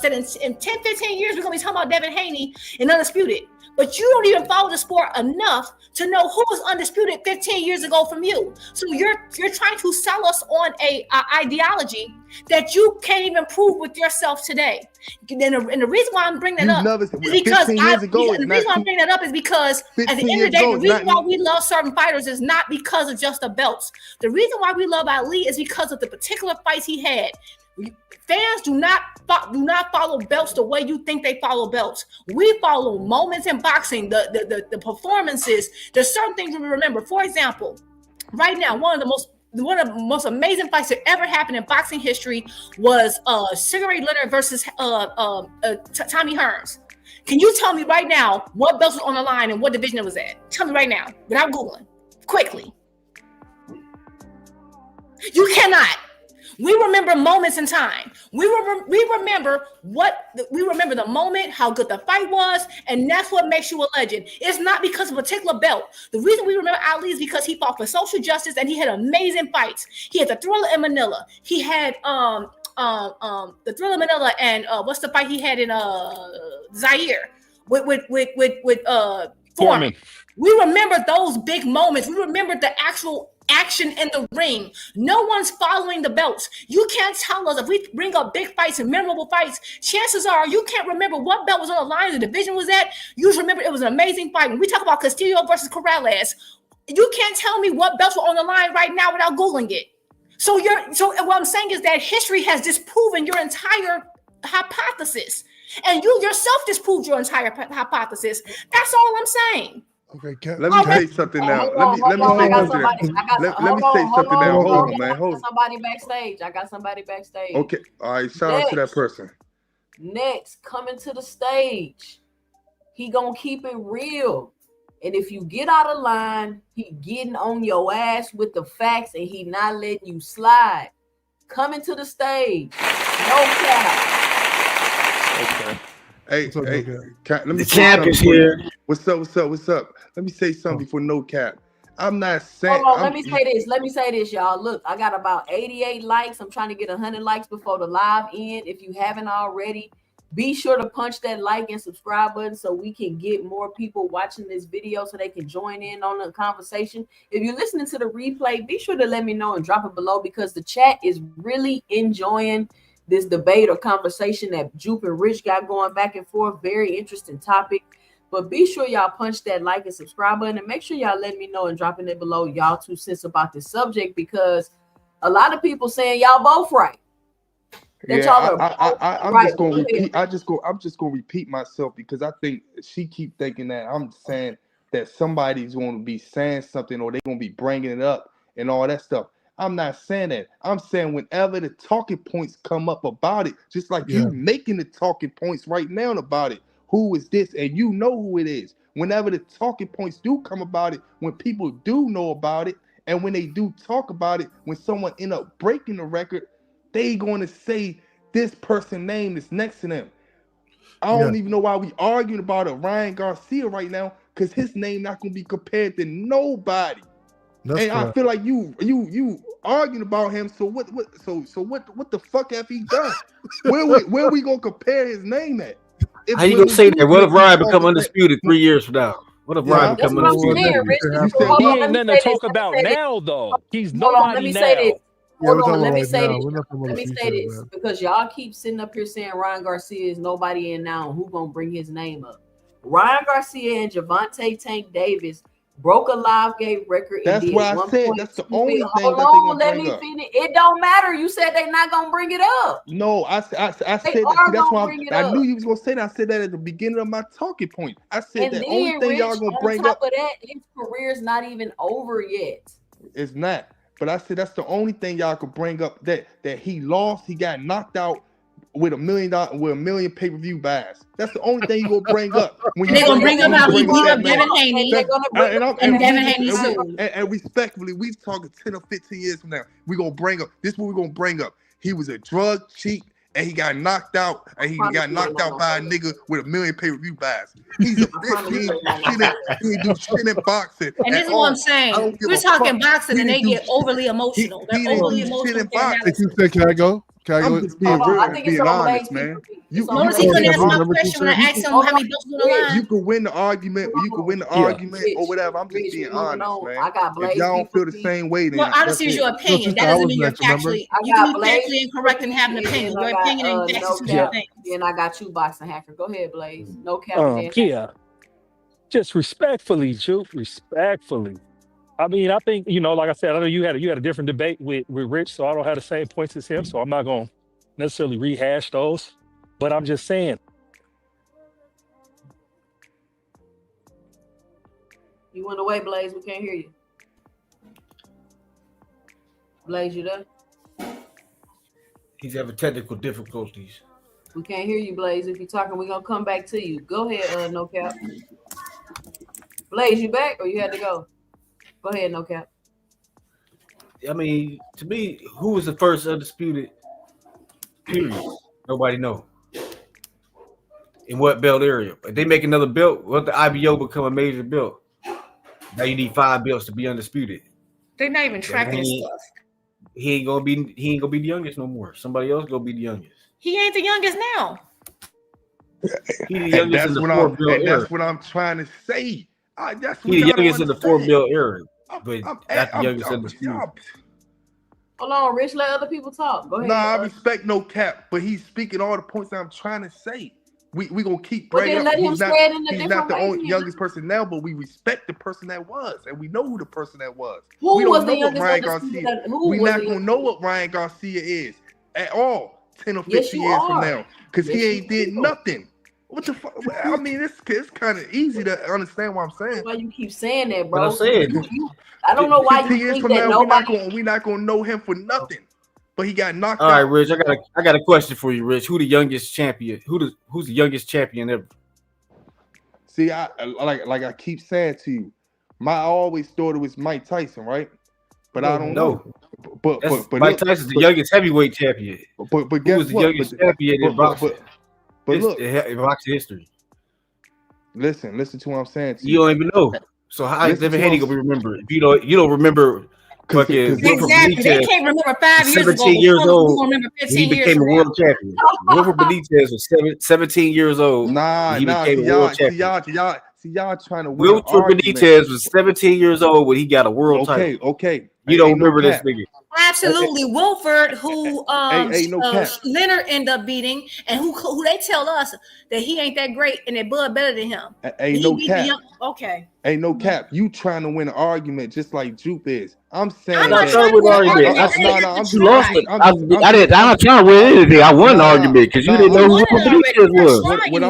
said in 10, 15 years, we're going to be talking about Devin Haney and Undisputed. but you don't even follow the sport enough to know who was undisputed 15 years ago from you. So you're trying to sell us on a ideology that you can't even prove with yourself today. And the reason why I'm bringing that up is because the reason why I'm bringing that up is because at the end of the day, the reason why we love certain fighters is not because of just the belts. The reason why we love Ali is because of the particular fights he had. Fans do not follow belts the way you think they follow belts. We follow moments in boxing, the performances. There's certain things we remember. For example, right now, one of the most amazing fights that ever happened in boxing history was Sugar Ray Leonard versus Tommy Hearns. Can you tell me right now what belts was on the line and what division it was at? Tell me right now, without Googling, quickly. You cannot. We remember moments in time. We remember the moment, how good the fight was, and that's what makes you a legend. It's not because of a particular belt. The reason we remember Ali is because he fought for social justice and he had amazing fights. He had the Thriller in Manila. He had the Thriller in Manila and what's the fight he had in Zaire with Foreman. We remember those big moments. We remember the actual action in the ring. No one's following the belts. You can't tell us if we bring up big fights and memorable fights, chances are you can't remember what belt was on the line, the division was at. You just remember it was an amazing fight. When we talk about Castillo versus Corrales, you can't tell me what belts were on the line right now without Googling it. So what I'm saying is that history has disproven your entire hypothesis. And you yourself disproved your entire hypothesis. That's all I'm saying. Okay, let me say something now. Let me say something now. Hold on, man. Hold on. I got somebody backstage. Okay, all right. Shout out to that person. Next, coming to the stage, he gonna keep it real. And if you get out of line, he getting on your ass with the facts, and he not letting you slide. Coming to the stage, no cap. Okay. Hey, let me the champ is here. What's up? Let me say something before no cap. I'm not saying. Hold on, let me say this, y'all. Look, I got about 88 likes. I'm trying to get 100 likes before the live end. If you haven't already, be sure to punch that like and subscribe button so we can get more people watching this video so they can join in on the conversation. If you're listening to the replay, be sure to let me know and drop it below because the chat is really enjoying this debate or conversation that Jupe and Rich got going back and forth. Very interesting topic. But be sure y'all punch that like and subscribe button and make sure y'all let me know and dropping it below y'all 2 cents about this subject because a lot of people saying y'all both right. I'm just gonna repeat myself because I think she keep thinking that I'm saying that somebody's going to be saying something or they're gonna be bringing it up and all that stuff. I'm not saying that. I'm saying whenever the talking points come up about it, just like you making the talking points right now about it. Who is this? And you know who it is. Whenever the talking points do come about it, when people do know about it, and when they do talk about it, when someone end up breaking the record, they going to say this person's name is next to them. I don't even know why we arguing about a Ryan Garcia right now, because his name not going to be compared to nobody. That's and correct. I feel like you arguing about him. So what the fuck have he done? Where we gonna compare his name at? How you gonna say that? What if Ryan become undisputed 3 years from now? What if Ryan become undisputed? He ain't nothing to talk about now, though. He's nobody now. Let me say this because y'all keep sitting up here saying Ryan Garcia is nobody in now. Who gonna bring his name up? Ryan Garcia and Gervonta Tank Davis broke a live gate record. That's what I said. That's the only thing that they gonna bring up. It don't matter. You said they're not gonna bring it up. No, I said that. See, that's why I knew you was gonna say that. I said that at the beginning of my talking point. I said the only thing y'all gonna bring up. Of that, his career's not even over yet. It's not. But I said that's the only thing y'all could bring up that he lost. He got knocked out with $1 million pay-per-view buys. That's the only thing you gonna bring up. When they're gonna bring up how he beat up Devin Haney. And Devin Haney too. And respectfully, we talking 10 or 15 years from now. We're gonna bring up this. Is what we're gonna bring up. He was a drug cheat. And he got knocked out, and he got knocked out by a nigga with $1 million pay-per-view buys. He's a bitch. He do shit in boxing. And this is what I'm saying. We're talking boxing, and they get overly emotional. They're overly emotional. Can I go? I'm just being real and being honest, man. Notice he couldn't answer my question when I asked him how many belts was on the line. You can win the argument, or you can win the argument, or whatever. I'm just being honest, man. I got Blaze. If y'all don't feel the same way, then Well, honestly, is your opinion. That doesn't mean you're factually. You can be factually incorrect and have an opinion. Your opinion ain't facts. And I got you, Boxing Hacker. Go ahead, Blaze. No cap. Yeah. Just respectfully, Juke. Respectfully. I mean, I think, like I said, I know you had a different debate with Rich, so I don't have the same points as him, so I'm not going to necessarily rehash those. But I'm just saying. You went away, Blaze. We can't hear you. Blaze, you there? He's having technical difficulties. We can't hear you, Blaze. If you're talking, we're going to come back to you. Go ahead, No Cap. Blaze, you back or you had to go? Go ahead, No Cap. I mean, to me, who was the first undisputed? Period. Nobody know. In what belt area? If they make another belt, what the IBO become a major belt? Now you need 5 belts to be undisputed. They're not even tracking this stuff. He ain't gonna be the youngest no more. Somebody else gonna be the youngest. He ain't the youngest now. He the youngest in the 4 belt era. That's what I'm trying to say. That's He the youngest in the 4 belt era, but that's the youngest in the Hold on, Rich. Let other people talk. Go ahead. Nah, I respect No Cap, but he's speaking all the points that I'm trying to say. We gonna keep bringing up. He's not the only youngest person now, but we respect the person that was, and we know who the person that was. We don't know what Ryan Garcia. We're not gonna know what Ryan Garcia is at all 10 or 15 years from now, because he ain't did nothing. What the fuck? I mean, it's kind of easy to understand what I'm saying. Why you keep saying that, bro? But I said, I don't know why you think that nobody. We're not gonna know him for nothing. But he got knocked out. All right, Rich. I got a question for you, Rich. Who the youngest champion? Who's the youngest champion ever? See, I I keep saying to you, I always thought it was Mike Tyson, right? But I don't know. But Mike Tyson's the youngest heavyweight champion. But who was the youngest champion in boxing? But look, in boxing history. Listen to what I'm saying to you. You don't even know. So how is Devin Haney gonna be remembered? If you don't remember. Exactly. They can't remember 5 years ago. 17 years old. Remember 15 he became a world champion. Wilfred Benitez was 17 years old. He became a world champion. See, y'all trying to win. Wilfred Benitez was 17 years old when he got a world title. Okay. You don't remember this nigga. Absolutely. Wilford, who Leonard ended up beating, and who they tell us that he ain't that great and that Bud better than him. Okay. Ain't no cap. You trying to win an argument just like Jupe is. I'm saying I'm not trying to win an argument. You lost it. I'm not trying to win anything. I won an argument because you didn't know who Benitez was. What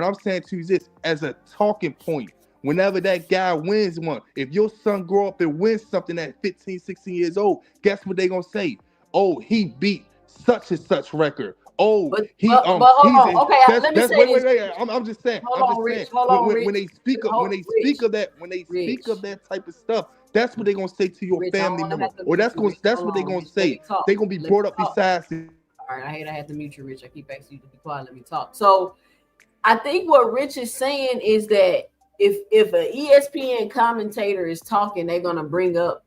I'm saying to you is this as a talking point. Whenever that guy wins one, if your son grow up and wins something at 15, 16 years old, guess what they gonna say? Oh, he beat such and such record. Oh, let me say wait. I'm just saying. When they speak of that type of stuff, that's what they're gonna say to your family member, or that's what they're gonna say. They're gonna be brought up besides. All right, I hate I had to mute you, Rich. I keep asking you to be quiet. Let me talk. So, I think what Rich is saying is that if an ESPN commentator is talking, they're gonna bring up,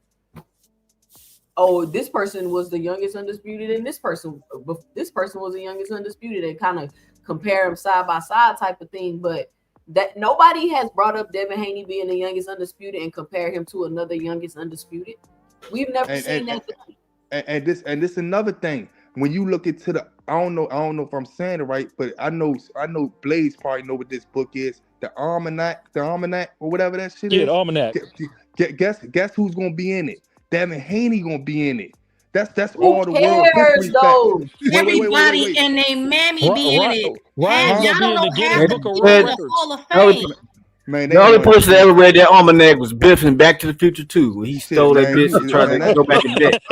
oh, this person was the youngest undisputed, and this person was the youngest undisputed, and kind of compare them side by side type of thing. But that nobody has brought up Devin Haney being the youngest undisputed and compare him to another youngest undisputed. We've never seen that. And this another thing. When you look into the, I don't know if I'm saying it right, but I know Blaze probably know what this book is. The almanac, or whatever that shit is. Yeah, the almanac. Guess who's gonna be in it? Devin Haney gonna be in it. That's Who all the world history though? Everybody and they mammy be in it. Right. Y'all don't know half the Hall of Fame. Man, the only person that ever read that almanac was Biff in Back to the Future 2. He stole that bitch and tried to go back and bet.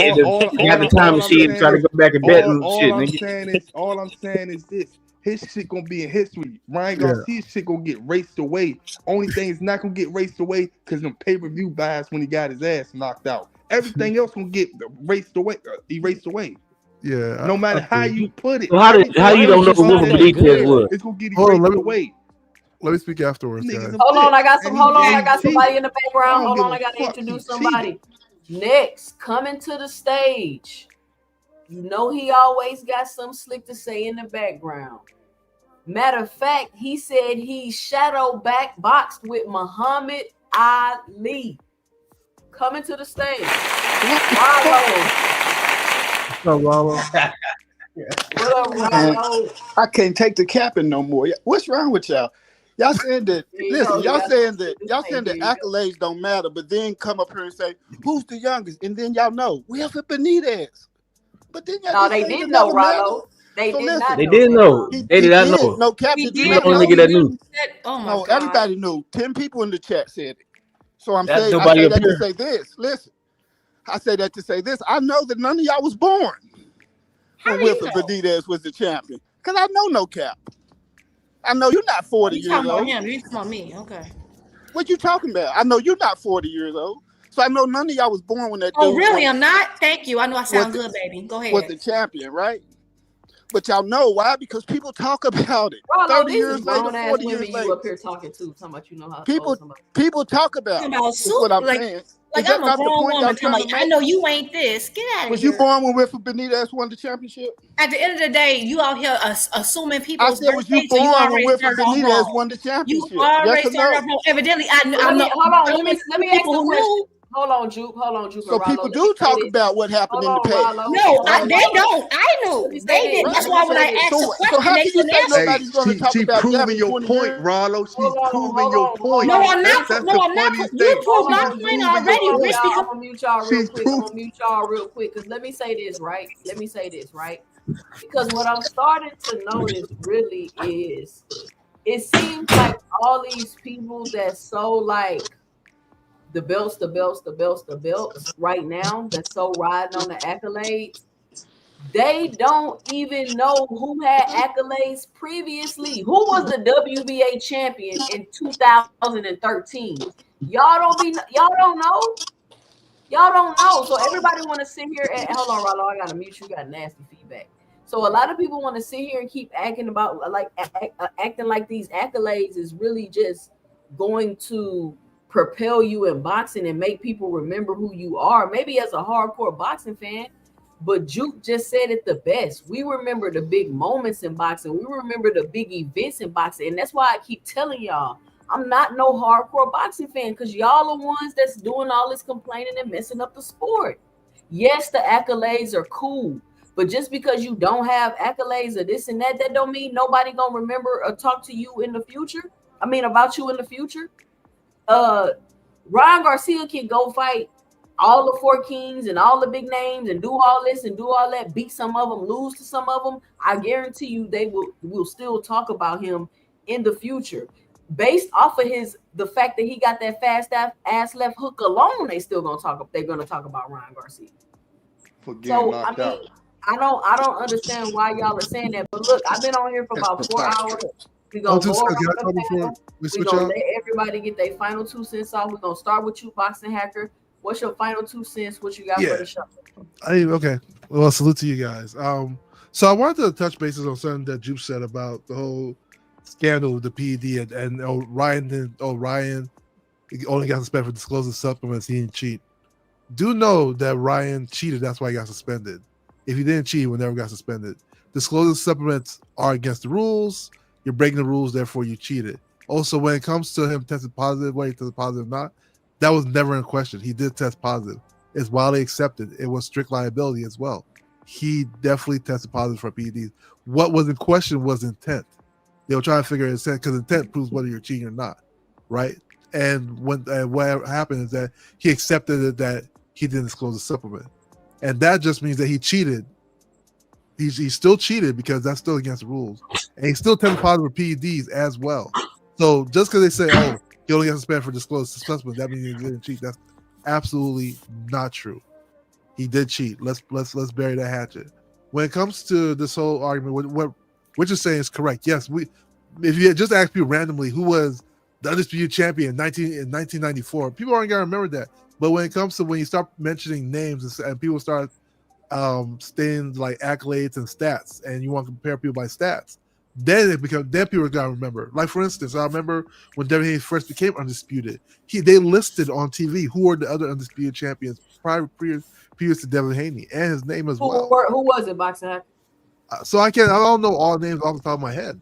He had the time machine and tried to go back and bet and shit. All I'm saying is this. His shit gonna be in history. Ryan Garcia's shit gonna get raced away. Only thing is not gonna get raced away because them pay-per-view buys when he got his ass knocked out. Everything else gonna get erased away. Yeah. No matter how you put it. So how you don't know who Benitez was? It's gonna get erased away. Let me speak afterwards, guys. Hold on, I got somebody in the background. Hold on, I gotta introduce somebody. Next, coming to the stage. You know he always got some slick to say in the background. Matter of fact, he said he shadow back boxed with Muhammad Ali. Coming to the stage. Rollo. What up, Rollo? I can't take the capping no more. What's wrong with y'all? Y'all saying that? Listen, y'all saying that accolades don't matter, but then come up here and say who's the youngest, and then y'all know Wilfred Benitez. But then y'all they didn't know, Rollo. They did not. They didn't know. They did not know. No, Captain He's the only nigga that knew. Oh my no, God. everybody knew. 10 people in the chat said it. So I That's say nobody up that here. to say this. Listen, I say that to say this. I know that none of y'all was born when Wilfred Benitez was the champion, because I know no cap. I know you're not 40 You years talking about old. him? You talking about me? Okay. What you talking about? I know you're not 40 years old. So I know none of y'all was born when that Oh, dude really? I'm not? Thank you. I know I sound was good, baby. Go was ahead. the champion, right? But y'all know why? Because people talk about it. Rollo, 30 these years is later, grown-ass 40 women years you later. up here talking to. Talking about you know how People old somebody. talk about it. That's what I'm saying. Like Is that I'm a not the grown point y'all woman. trying to I make? know you ain't this. Get out of Was here. you born when Wilfred Benitez won the championship? At the end of the day, you out here assuming I people's said, was you birthdays, so you born when already Wilfred started off Benitez wrong. won the You championship? already Yes or started no? off wrong. Evidently, I Let me know. hold on. Let me ask people the who question. knew. Hold on, Juke. So people do talk about what happened in the past. No, they don't. I knew. They didn't. That's why when I asked the So question, how they can you couldn't say answer. nobody's going to talk She about that proving in your 20 point, years? Rollo. She's proving your point. No, I'm not. That's No, the I'm not. funniest You thing. proved my She's point proving your already, Rich. point. I'm gonna mute y'all real She's quick. I'm gonna mute y'all real quick because let me say this, right? Because what I'm starting to notice really is it seems like all these people that's so like the belts right now that's so riding on the accolades, they don't even know who had accolades previously. Who was the WBA champion in 2013? Y'all don't know. Y'all don't know. So everybody want to sit here and hold on, Rollo. I gotta mute you. Got nasty feedback. So a lot of people want to sit here and keep acting about like acting like these accolades is really just going to propel you in boxing and make people remember who you are. Maybe as a hardcore boxing fan, but Juke just said it the best. We remember the big moments in boxing. We remember the big events in boxing, and that's why I keep telling y'all. I'm not no hardcore boxing fan because y'all are ones that's doing all this complaining and messing up the sport. Yes, the accolades are cool, but just because you don't have accolades or this and that, that don't mean nobody gonna remember or talk to you in the future. I mean, about you in the future. Ryan Garcia can go fight all the four kings and all the big names and do all this and do all that, beat some of them, lose to some of them. I guarantee you they will still talk about him in the future. Based off of the fact that he got that fast ass left hook alone, they're gonna talk about Ryan Garcia. For getting knocked out. I don't understand why y'all are saying that. But look, I've been on here for about 4 hours. We're gonna go around the panel. We're gonna let everybody get their final 2 cents off. We're gonna start with you, Boxing Hacker. What's your final 2 cents? What you got for the show? Okay. Well, salute to you guys. So I wanted to touch bases on something that Jupe said about the whole scandal with the PED and Ryan only got suspended for disclosing supplements. He didn't cheat. Do know that Ryan cheated. That's why he got suspended. If he didn't cheat, he would never got suspended. Disclosing supplements are against the rules. You're breaking the rules, therefore you cheated. Also, when it comes to him testing positive, whether he tested positive or not, that was never in question. He did test positive. It's widely accepted. It was strict liability as well. He definitely tested positive for PEDs. What was in question was intent. They were trying to figure intent because intent proves whether you're cheating or not, right? And what happened is that he accepted it that he didn't disclose the supplement, and that just means that he cheated. He still cheated because that's still against the rules, and he still tested positive for PEDs as well. So just because they say, "Oh, he only got suspended for disclosed supplement," that means he didn't cheat. That's absolutely not true. He did cheat. Let's bury that hatchet. When it comes to this whole argument, what you're saying is correct. Yes, if you just ask people randomly who was the undisputed champion in 1994, people aren't gonna remember that. But when it comes to when you start mentioning names and people start stating like accolades and stats, and you want to compare people by stats, then people are gonna remember. Like for instance, I remember when Devin Haney first became undisputed, they listed on TV who were the other undisputed champions prior previous to Devin Haney and his name as well. Who was it, Boxing Hacker? So I don't know all names off the top of my head,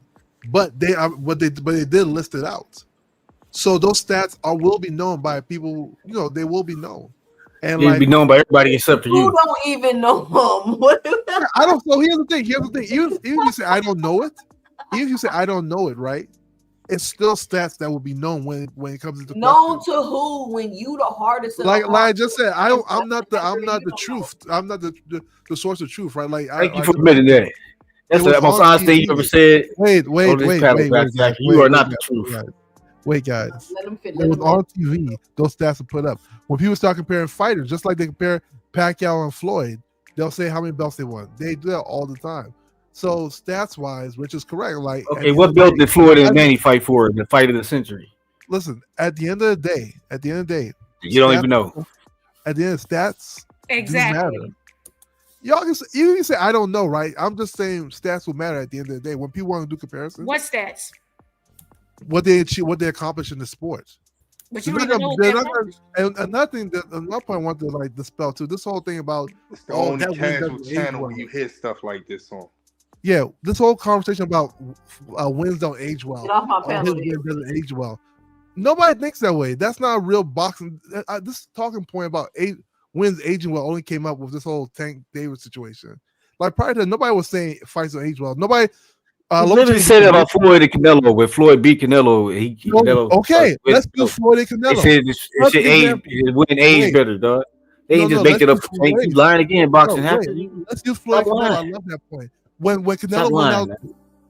but they did list it out. So those stats will be known by people. They will be known, and they'll be known by everybody except for you. You don't even know them. I don't. So here's the thing. Even if you say I don't know it, even if you say I don't know it, right? It's still stats that will be known when it comes into known to who when you the hardest. Like I just said, I'm not the truth. I'm not the source of truth, right? Like thank you for admitting that. That's the most honest thing you ever said. Wait, you are not the truth. Wait, guys. It was on TV. Those stats are put up. When people start comparing fighters, just like they compare Pacquiao and Floyd, they'll say how many belts they won. They do that all the time. So stats wise, Rich is correct. Like, okay, what belt did Floyd and Manny fight for? The fight of the century. Listen, at the end of the day, you don't even know. At the end, stats exactly. do matter. Y'all can say I don't know, right? I'm just saying stats will matter at the end of the day when people want to do comparisons. What stats? What they achieve, what they accomplish in the sport. But you don't know and another thing that another point I want to dispel too. This whole thing about it's the only casual channel when you hear stuff like this on. Yeah, this whole conversation about wins don't age well. Get off my panel, his win doesn't age well. Nobody thinks that way. That's not a real boxing. This talking point about wins aging well only came up with this whole Tank Davis situation. Like prior to that, nobody was saying fights don't age well. Nobody. Literally said that about Floyd and Canelo. When Floyd beat Canelo, Canelo. Okay, let's do Floyd and Canelo. They said it should age. It wouldn't age better, dog. They didn't just make it up. You lying again, boxing happens. Let's use Floyd and Canelo. I love that point. When Canelo went out,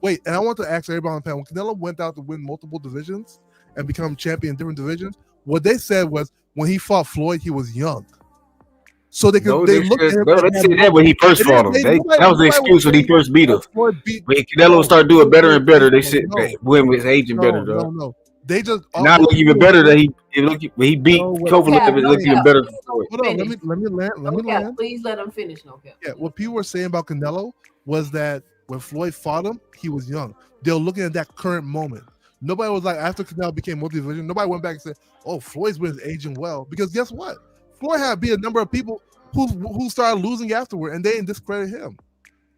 wait, and I want to ask everybody on the panel, when Canelo went out to win multiple divisions and become champion in different divisions, what they said was when he fought Floyd, he was young. So they looked at him. They said that when he first fought him. That was the excuse when he first beat him. When Canelo started doing better and better, they said when was aging better, dog. No. They just not look even better that he beat Kovalev. It looked even better. Hold on, let me land. Please let him finish. Okay. Yeah, what people were saying about Canelo was that when Floyd fought him, he was young. They were looking at that current moment. Nobody was like, after Canelo became multi-division, nobody went back and said, "Oh, Floyd's been aging well." Because guess what? Floyd had beat a number of people who started losing afterward, and they didn't discredit him.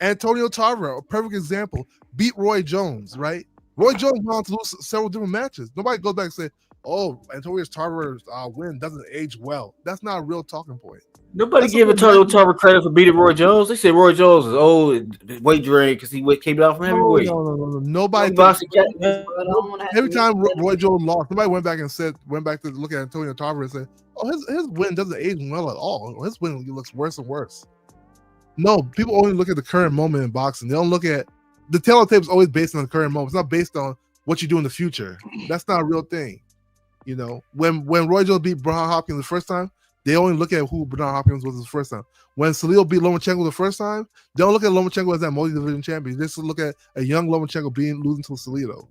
Antonio Tarver, a perfect example, beat Roy Jones, right? Roy Jones went on to lose several different matches. Nobody goes back and say, "Oh, Antonio Tarver's win doesn't age well." That's not a real talking point. Nobody gave Antonio Tarver credit for beating Roy Jones. They said Roy Jones is old, weight drain because he came out from heavyweight. No. Nobody. Every time Roy Jones lost, nobody went back to look at Antonio Tarver and said, "Oh, his win doesn't age well at all. His win looks worse and worse." No, people only look at the current moment in boxing. They don't look at the tail tape is always based on the current moment. It's not based on what you do in the future. That's not a real thing. You know, when Roy Jones beat Bernard Hopkins the first time, they only look at who Bernard Hopkins was the first time. When Salil beat Lomachenko the first time, they don't look at Lomachenko as that multi-division champion. They just look at a young Lomachenko losing to Salito.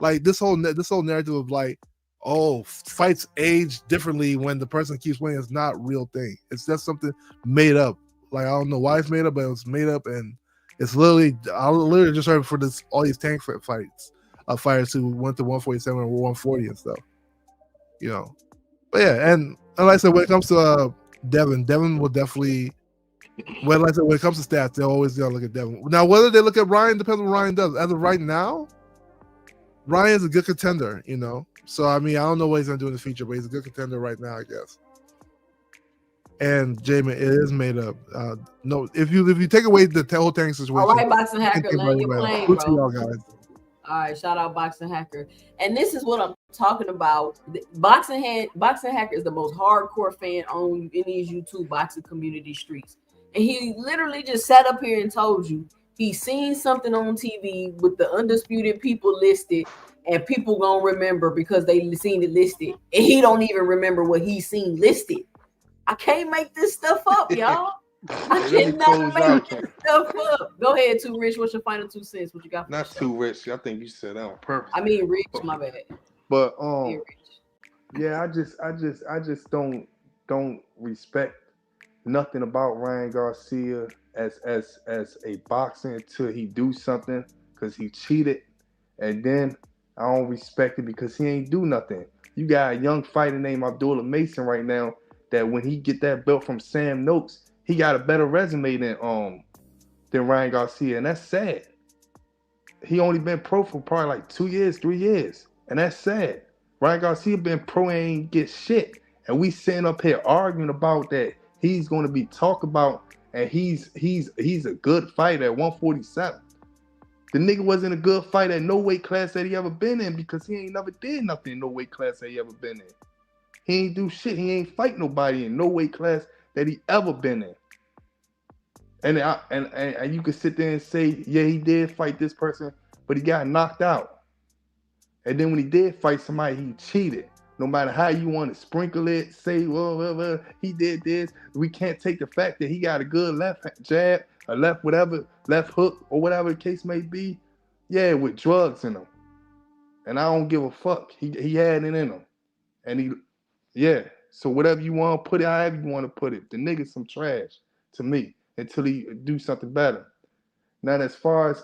Like this whole narrative of like, oh, fights age differently when the person keeps winning is not a real thing. It's just something made up. Like I don't know why it's made up, but it was made up, and it's literally I literally just heard for this all these Tank fights, fighters who went to 147 or 140 and stuff. You know, but yeah, and like I said, when it comes to Devin will definitely. Well, like I said, when it comes to stats, they always gotta look at Devin. Now, whether they look at Ryan depends on what Ryan does. As of right now, Ryan is a good contender. You know, so I mean, I don't know what he's gonna do in the future, but he's a good contender right now, I guess. And Jamin, it is made up. No, if you take away the whole Tank situation, all right, Boxing Hacker, land your plane, bro. Y'all guys. All right, shout out Boxing Hacker. And this is what I'm talking about. Boxing Hacker is the most hardcore fan on in these YouTube boxing community streets. And he literally just sat up here and told you he's seen something on TV with the undisputed people listed, and people gonna remember because they seen it listed, and he don't even remember what he's seen listed. I can't make this stuff up, y'all. I cannot make this stuff up. Go ahead, Too Rich. What's your final 2 cents? What you got? Not Too Rich. I think you said that on purpose. I mean, Rich. My bad. But yeah, I just don't respect nothing about Ryan Garcia as a boxer until he do something because he cheated, and then I don't respect it because he ain't do nothing. You got a young fighter named Abdullah Mason right now that when he get that belt from Sam Noakes, he got a better resume than Ryan Garcia, and that's sad. He only been pro for probably like 2 years, 3 years, and that's sad. Ryan Garcia been pro and ain't get shit, and we sitting up here arguing about that he's going to be talked about, and he's a good fighter at 147. The nigga wasn't a good fighter at no weight class that he ever been in because he ain't never did nothing in no weight class that he ever been in. He ain't do shit. He ain't fight nobody in no weight class that he ever been in. And you could sit there and say, yeah, he did fight this person, but he got knocked out. And then when he did fight somebody, he cheated. No matter how you want to sprinkle it, say, well, he did this. We can't take the fact that he got a good left jab, a left whatever, left hook, or whatever the case may be. Yeah, with drugs in him. And I don't give a fuck. He had it in him. And yeah. So whatever you want to put it, however you want to put it. The nigga's some trash to me until he do something better. Now, as far as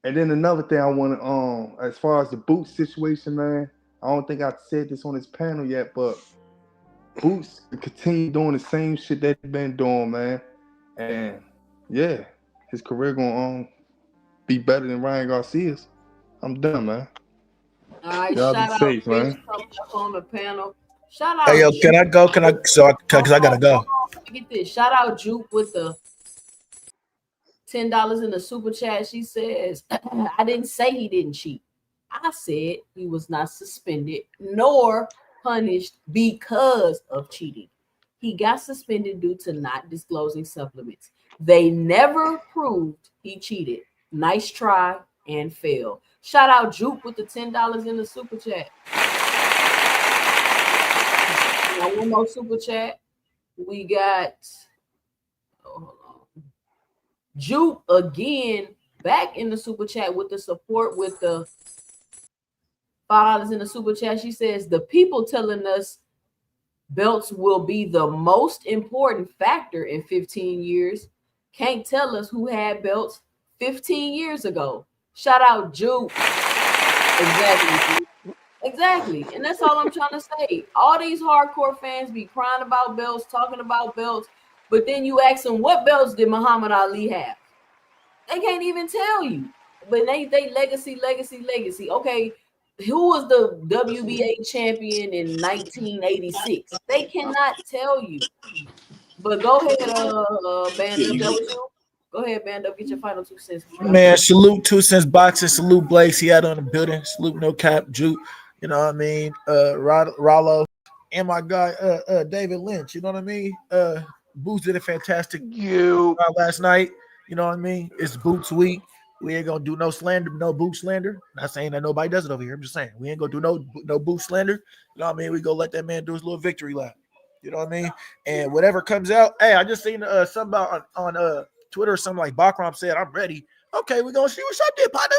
and then another thing I want to as far as the Boots situation, man, I don't think I said this on this panel yet, but Boots continue doing the same shit that he's been doing, man. And yeah, his career gonna be better than Ryan Garcia's. I'm done, man. All right, y'all shout be out safe, Chris man. coming up on the panel. Shout out. Hey, yo, can I go? Because I gotta go. Get this. Shout out Juke with the $10 in the super chat. She says, I didn't say he didn't cheat. I said he was not suspended nor punished because of cheating. He got suspended due to not disclosing supplements. They never proved he cheated. Nice try and fail. Shout out Juke with the $10 in the super chat. Now, one more super chat. We got Juke again back in the super chat with the support with the $5 in the super chat. She says the people telling us belts will be the most important factor in 15 years can't tell us who had belts 15 years ago. Shout out Juke. Exactly. And that's all I'm trying to say. All these hardcore fans be crying about belts, talking about belts, but then you ask them, what belts did Muhammad Ali have? They can't even tell you. But they legacy. Okay, who was the WBA champion in 1986? They cannot tell you. But go ahead, Band Up. That was you. Go ahead, Band Up. Get your final 2 cents. Man, salute 2 Cents Boxing, salute Blake Seattle in the building, salute No Cap, Juke, you know what I mean? Rollo, and my guy David Lynch, you know what I mean? Boots did a fantastic last night, you know what I mean? It's Boots week. We ain't gonna do no slander, no boot slander. Not saying that nobody does it over here. I'm just saying we ain't gonna do no boot slander. You know what I mean? We go let that man do his little victory lap. You know what I mean? And whatever comes out. Hey, I just seen something about on Twitter or something like Bakram said, I'm ready. Okay, we're gonna see what's up there, partner.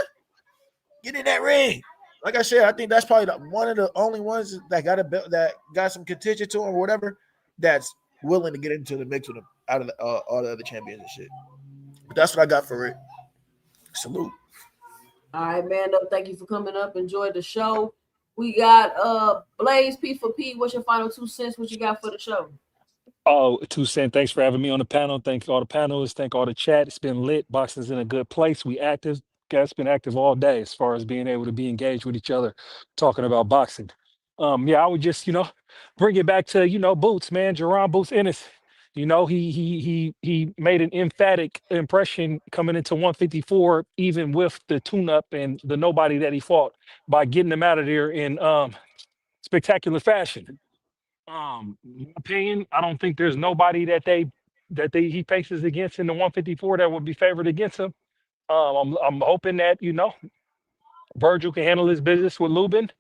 Get in that ring. Like I said, I think that's probably one of the only ones that got that got some contention to him or whatever that's willing to get into the mix with him out of all the other champions and shit. But that's what I got for it. Salute. All right, man. Thank you for coming up. Enjoy the show. We got Blaze P for P. What's your final 2 cents? What you got for the show? Oh, 2 Cent, thanks for having me on the panel. Thanks all the panelists. Thank all the chat. It's been lit. Boxing's in a good place. We active. Guys been active all day as far as being able to be engaged with each other, talking about boxing. Yeah, I would just, bring it back to, Boots, man. Jaron Boots Ennis. He made an emphatic impression coming into 154, even with the tune-up and the nobody that he fought, by getting him out of there in spectacular fashion. My opinion, I don't think there's nobody that he faces against in the 154 that would be favored against him. I'm hoping that Virgil can handle his business with Lubin,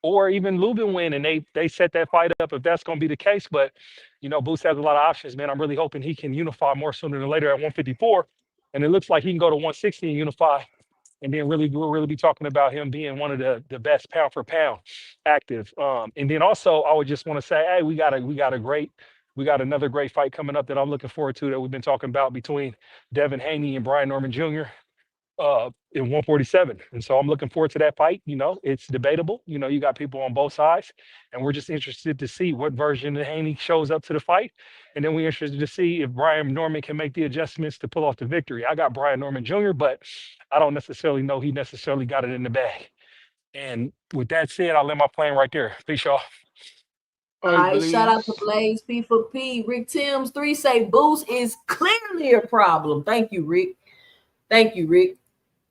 or even Lubin win and they set that fight up if that's going to be the case. But Boots has a lot of options, man. I'm really hoping he can unify more sooner than later at 154, and it looks like he can go to 160 and unify. And then we'll really be talking about him being one of the best pound for pound active. And then also I would just want to say, hey, we got another great fight coming up that I'm looking forward to that we've been talking about between Devin Haney and Brian Norman Jr. in 147. And so I'm looking forward to that fight. It's debatable. You got people on both sides, and we're just interested to see what version of Haney shows up to the fight. And then we're interested to see if Brian Norman can make the adjustments to pull off the victory. I got Brian Norman Jr., but I don't necessarily know he necessarily got it in the bag. And with that said, I'll let my plane right there. Peace, y'all. All right, shout out to Blaze P for P. Rick Timms 3 say Boost is clearly a problem. Thank you, Rick.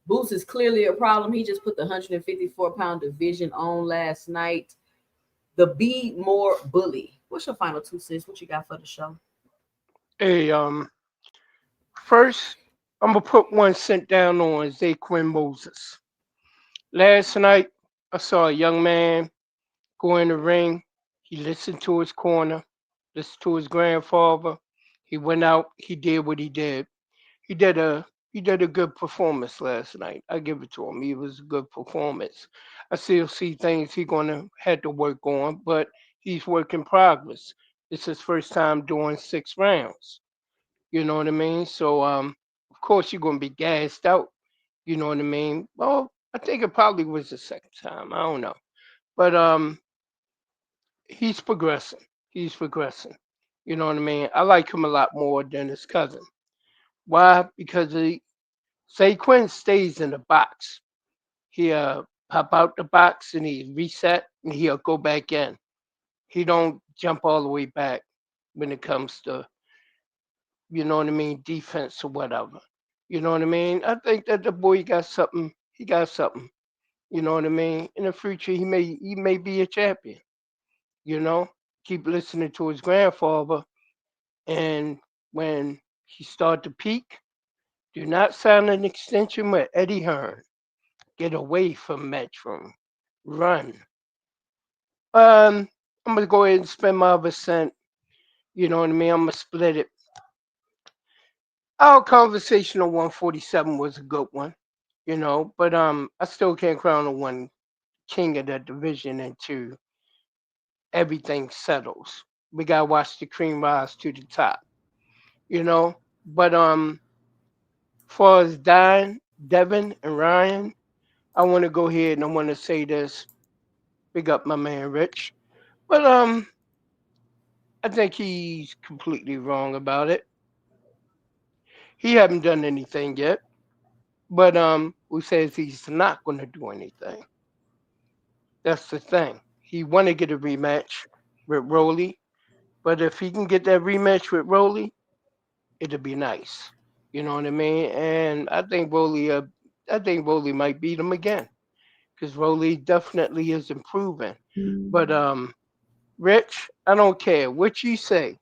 Boost is clearly a problem. He just put the 154-pound division on last night. The Be More Bully. What's your final 2 cents? What you got for the show? Hey, first, I'm going to put 1 cent down on Zaquin Moses. Last night, I saw a young man go in the ring. He listened to his corner, listened to his grandfather. He went out. He did what he did. He did a good performance last night. I give it to him. It was a good performance. I still see things he's gonna have to work on, but he's work in progress. It's his first time doing 6 rounds. You know what I mean? So of course you're gonna be gassed out. You know what I mean? Well, I think it probably was the second time. I don't know. But he's progressing. You know what I mean? I like him a lot more than his cousin. Why? Because Saquon stays in the box. He'll pop out the box and he reset and he'll go back in. He don't jump all the way back when it comes to, defense or whatever. You know what I mean? I think that the boy got something. He got something. You know what I mean? In the future, he may be a champion. Keep listening to his grandfather, and when he start to peak, do not sign an extension with Eddie Hearn. Get away from Metro. Run. I'm gonna go ahead and spend my other cent. You know what I mean? I'm gonna split it. Our conversation on 147 was a good one, but I still can't crown the one king of that division until everything settles. We gotta watch the cream rise to the top, But far as Devin and Ryan, I want to go ahead and I want to say this. Big up my man Rich, but I think he's completely wrong about it. He haven't done anything yet, but who says he's not going to do anything? That's the thing. He want to get a rematch with Rolly, but if he can get that rematch with Rolly, it'll be nice. You know what I mean? And I think Rolly might beat him again because Rolly definitely is improving. But Rich, I don't care what you say.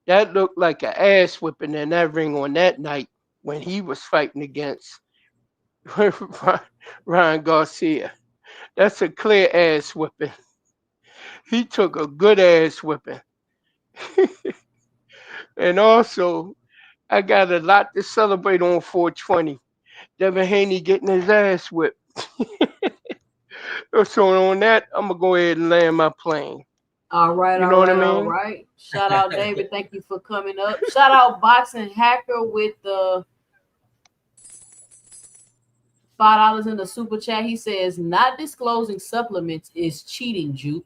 That looked like an ass whipping in that ring on that night when he was fighting against Ryan Garcia. That's a clear ass whipping. He took a good ass whipping. And also, I got a lot to celebrate on 420. Devin Haney getting his ass whipped. So on that, I'm gonna go ahead and land my plane. All right, all right. Shout out David, thank you for coming up. Shout out Boxing Hacker with the $5 in the super chat. He says, not disclosing supplements is cheating, Juke.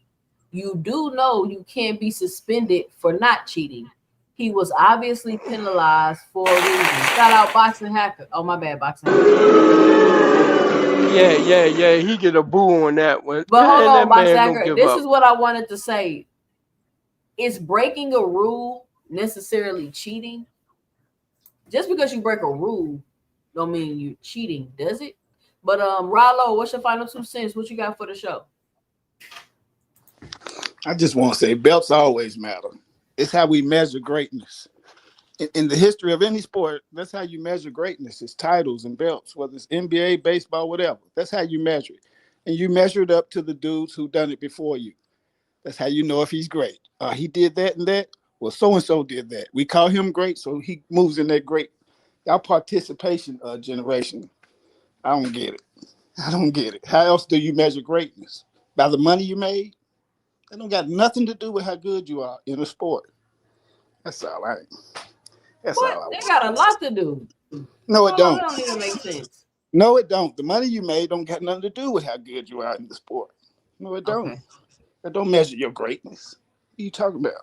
You do know you can't be suspended for not cheating. He was obviously penalized for a reason. Shout out Boxing Hacker. Oh, my bad, Boxing Hacker. Yeah. He get a boo on that one. But hold on, Boxing Hacker. This is what I wanted to say. Is breaking a rule necessarily cheating? Just because you break a rule don't mean you're cheating, does it? But Rollo, what's your final 2 cents? What you got for the show? I just want to say belts always matter. It's how we measure greatness. In the history of any sport, that's how you measure greatness. It's titles and belts, whether it's NBA, baseball, whatever. That's how you measure it. And you measure it up to the dudes who done it before you. That's how you know if he's great. He did that and that. Well, so-and-so did that. We call him great, so he moves in that great. Our participation generation, I don't get it. How else do you measure greatness? By the money you made? That don't got nothing to do with how good you are in a sport. That's all right. They got a lot to do. No, it don't. It don't even make sense. No, it don't. The money you made don't got nothing to do with how good you are in the sport. No, it don't. Okay. That don't measure your greatness. What are you talking about?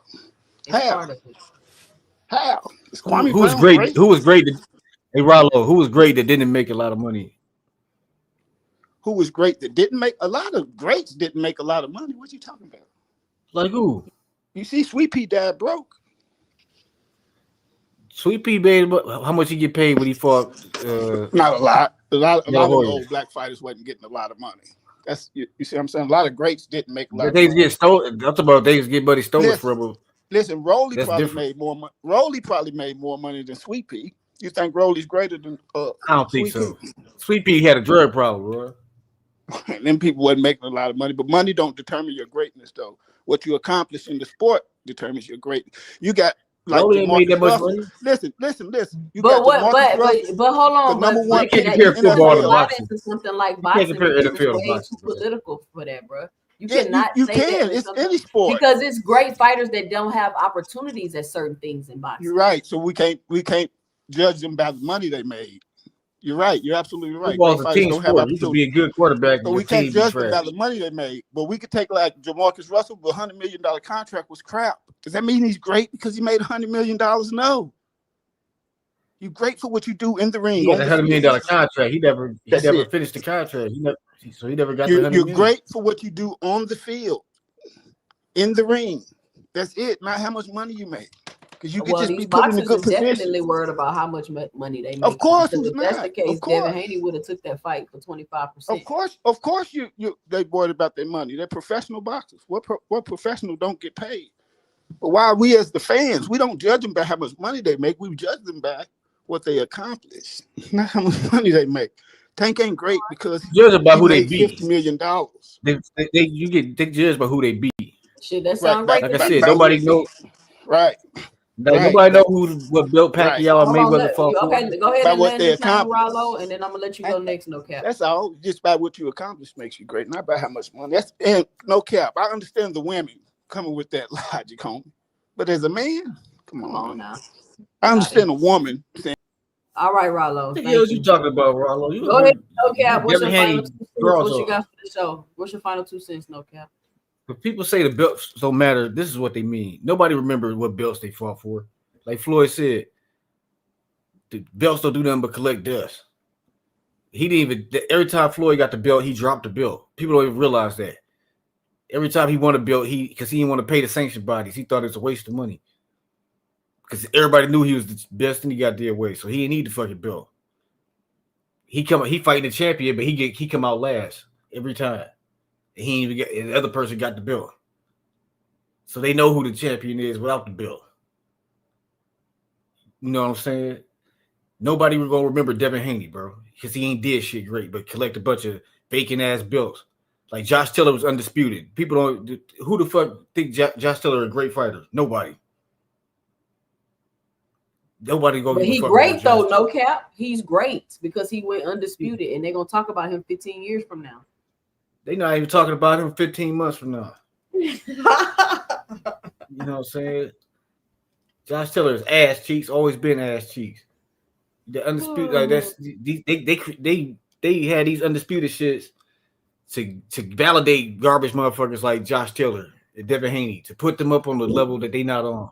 It's How? part of it. How? Is Who Kwame was Brown great? Who was great? Hey, Rollo, who was great that didn't make a lot of money? Who was great that didn't make a lot of greats didn't make a lot of money? What you talking about? Like who? You see, Sweet Pea died broke. Sweet Pea made how much he get paid when he fought? Not a lot. A lot De La of the Hoya. old black fighters wasn't getting a lot of money. That's you see what I'm saying? A lot of greats didn't make a lot But of they money. get stolen. I'm talking about they get money stolen from him. Listen, Rolly That's probably different. made more money. Rolly probably made more money than Sweet Pea. You think Rolly's greater than I don't think Sweet so. Pea? Sweet Pea had a drug problem, bro. And them people wasn't making a lot of money, but money don't determine your greatness, though. What you accomplish in the sport determines your greatness. You got like Rolly ain't made Jamarcus that much Russell. money. Listen. You But got what? Jamarcus Russell, But hold on. the number But one You can't pick compare in the football to NFL. slide boxing. into something like You can't boxing compare because it's NFL to way boxing, too bro. political for that, bro. You Yeah, cannot you say can. that It's any sport because it's great fighters that don't have opportunities at certain things in boxing. You're right. So we can't judge them by the money they made. You're right. You're absolutely right. Football's Great a fighters team don't have sport. You could be opportunity. a good quarterback So and your we can't team be judge them by trash. the money they made. But we could take like Jamarcus Russell, the $100 million contract was crap. Does that mean he's great because he made $100 million? No. You're great for what you do in the ring. He had On a the $100 million field. contract. He never That's it. finished the contract. So he never got the $100 You're million. great for what you do on the field, in the ring. That's it. Not how much money you make. Because you could Well, just these be put in a boxers good are position. definitely worried about how much money they make. Of course, because who's if that's the not? case, Of course. Devin Haney would have took that fight for 25%. Of course, they worried about their money. They're professional boxers. What professional don't get paid? But why we as the fans, we don't judge them by how much money they make. We judge them by what they accomplish, not how much money they make. Tank ain't great because Judge about he who they made beat. $50 million. You get judged by who they beat. Shit, that sound great. Like I said, nobody know. Right. Like nobody know what built Right. Pacquiao and Hold on, Mayweather fought for. okay, go ahead By and what land they this down, accomplished. Rollo, and then I'm gonna let you go next. No cap. That's all. Just by what you accomplish makes you great, not by how much money. And no cap. I understand the women coming with that logic, homie. But as a man, come on now. I understand a woman saying, All right, Rollo. What the hell you talking about, Rollo? You Go ahead. No cap. What's your Devin final Haney 2 cents? draws What you up. got for the show? What's your final 2 cents? No cap. If people say the belts don't matter, this is what they mean. Nobody remembers what belts they fought for. Like Floyd said, the belts don't do nothing but collect dust. He didn't even. Every time Floyd got the belt, he dropped the belt. People don't even realize that. Every time he won a belt, because he didn't want to pay the sanction bodies, he thought it was a waste of money. Because everybody knew he was the best and he got their way, so he didn't need the fucking belt. He fighting the champion, but he come out last every time. And he even get the other person got the belt. So they know who the champion is without the belt. You know what I'm saying? Nobody was gonna remember Devin Haney, bro, because he ain't did shit great, but collect a bunch of bacon ass belts. Like Josh Taylor was undisputed. People don't. Who the fuck think Josh Taylor a great fighter? Nobody. Nobody gonna. But give a he fuck great about though. Josh No cap. He's great because he went undisputed, and they're gonna talk about him 15 years from now. They not even talking about him 15 months from now. You know what I'm saying? Josh Taylor is ass cheeks, always been ass cheeks. The undisputed, like that's they had these undisputed shits to validate garbage motherfuckers like Josh Taylor and Devin Haney, to put them up on the level that they not on.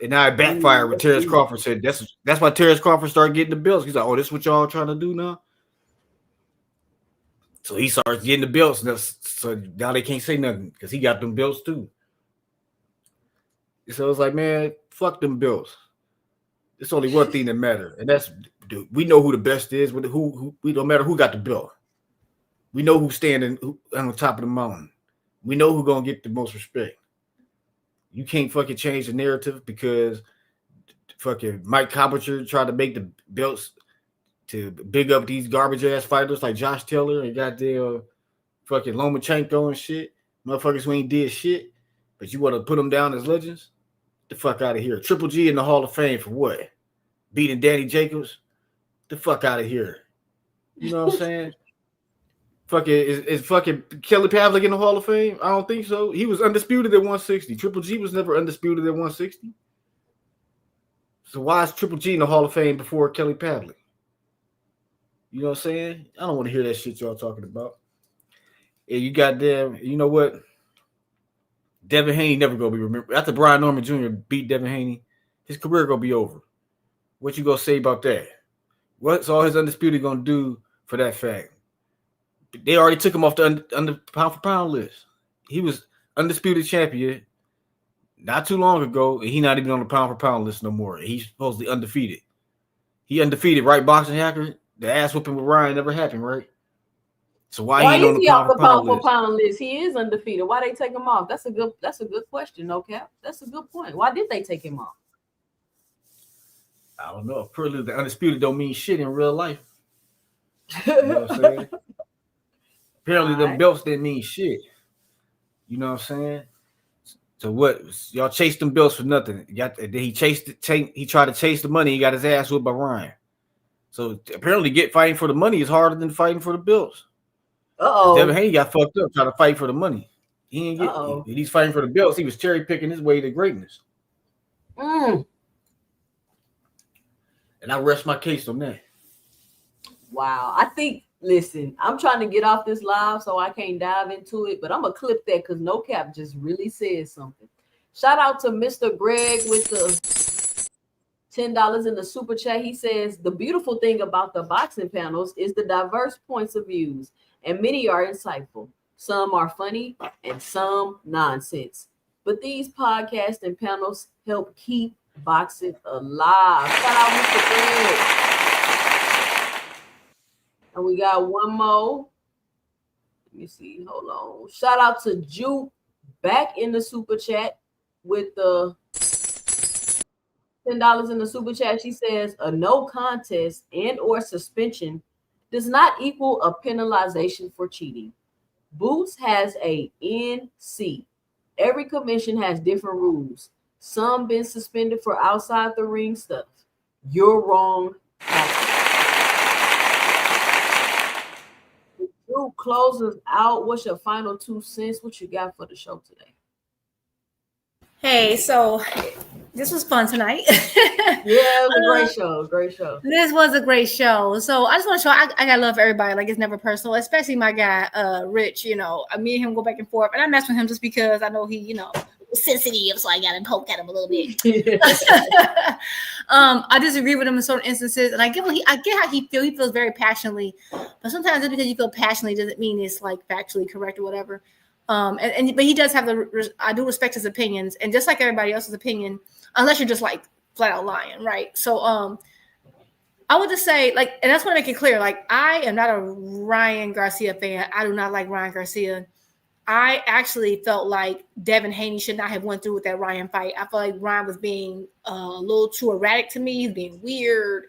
And now it backfired when Terrence Crawford said that's why Terrence Crawford started getting the belts. He's like, oh, this is what y'all trying to do now. So he starts getting the belts, so now they can't say nothing because he got them belts too. So it's like, man, fuck them belts. It's only one thing that matters, and that's we know who the best is. Who we don't matter who got the belt. We know who's standing on the top of the mountain. We know who's gonna get the most respect. You can't fucking change the narrative because fucking Mike Coppinger tried to make the belts to big up these garbage ass fighters like Josh Taylor and goddamn fucking Lomachenko and shit. Motherfuckers who ain't did shit, but you want to put them down as legends? The fuck out of here. Triple G in the Hall of Fame for what? Beating Danny Jacobs? The fuck out of here. You know what I'm saying? Fucking is fucking Kelly Pavlik in the Hall of Fame? I don't think so. He was undisputed at 160. Triple G was never undisputed at 160. So why is Triple G in the Hall of Fame before Kelly Pavlik? You know what I'm saying? I don't want to hear that shit y'all talking about. And you goddamn, you know what? Devin Haney never gonna be remembered. After Brian Norman Jr. beat Devin Haney, his career gonna be over. What you gonna say about that? What's all his undisputed gonna do for that fact? They already took him off the under pound for pound list. He was undisputed champion not too long ago, and he's not even on the pound for pound list no more. He's supposedly undefeated. He undefeated, right? Boxing hacker. The ass whooping with Ryan never happened, right? So why he ain't on the pound for pound list? He is undefeated. Why they take him off? That's a good question, no cap. That's a good point. Why did they take him off? I don't know. Apparently the undisputed don't mean shit in real life. You know what I'm saying? Apparently the belts didn't mean shit. You know what I'm saying? So what? Y'all chased them belts for nothing. He tried to chase the money. He got his ass whipped by Ryan. So apparently fighting for the money is harder than fighting for the belts. Devin Haney got fucked up trying to fight for the money. He didn't get. He's fighting for the belts. He was cherry picking his way to greatness. And I rest my case on that. Wow. I think, listen, I'm trying to get off this live so I can't dive into it, but I'm going to clip that because No Cap just really said something. Shout out to Mr. Greg with the $10 in the super chat. He says, the beautiful thing about the boxing panels is the diverse points of views, and many are insightful. Some are funny and some nonsense. But these podcasts and panels help keep boxing alive. Shout out Mr. Greg. And we got one more. Let me see. Hold on. Shout out to Juke back in the super chat with the $10 in the super chat. She says a no contest and or suspension does not equal a penalization for cheating. Boots has a NC. Every commission has different rules. Some been suspended for outside the ring stuff. You're wrong. Drew closes out. What's your final 2 cents? What you got for the show today? Hey, so this was fun tonight. Yeah, it was a great show. Great show. This was a great show. So I just want to show I got love for everybody. Like, it's never personal, especially my guy, Rich. You know, me and him go back and forth, and I mess with him just because I know he, you know, sensitive, so I got to poke at him a little bit. I disagree with him in certain instances, and I get how he feels. He feels very passionately, but sometimes just because you feel passionately doesn't mean it's like factually correct or whatever. But he does have I do respect his opinions, and just like everybody else's opinion, unless you're just like flat out lying, right? So I would just say, like, and that's what I make it clear. Like, I am not a Ryan Garcia fan. I do not like Ryan Garcia. I actually felt like Devin Haney should not have went through with that Ryan fight. I felt like Ryan was being a little too erratic to me. He's being weird.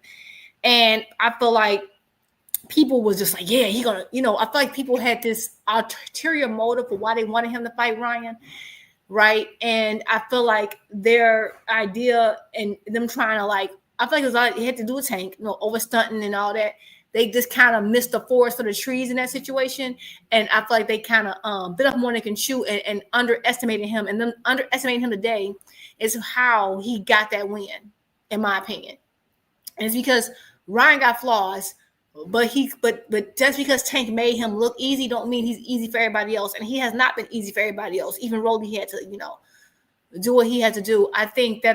And I feel like people was just like, yeah, he gonna, you know, I feel like people had this ulterior motive for why they wanted him to fight Ryan, right? And I feel like their idea and them trying to, like, I feel like it had to do with Tank, you know, over stunting and all that. They just kind of missed the forest for the trees in that situation. And I feel like they kind of bit off more than they can chew and underestimated him. And them underestimating him today is how he got that win, in my opinion. And it's because Ryan got flaws, but just because Tank made him look easy don't mean he's easy for everybody else. And he has not been easy for everybody else. Even Rolly had to, you know, do what he had to do. I think that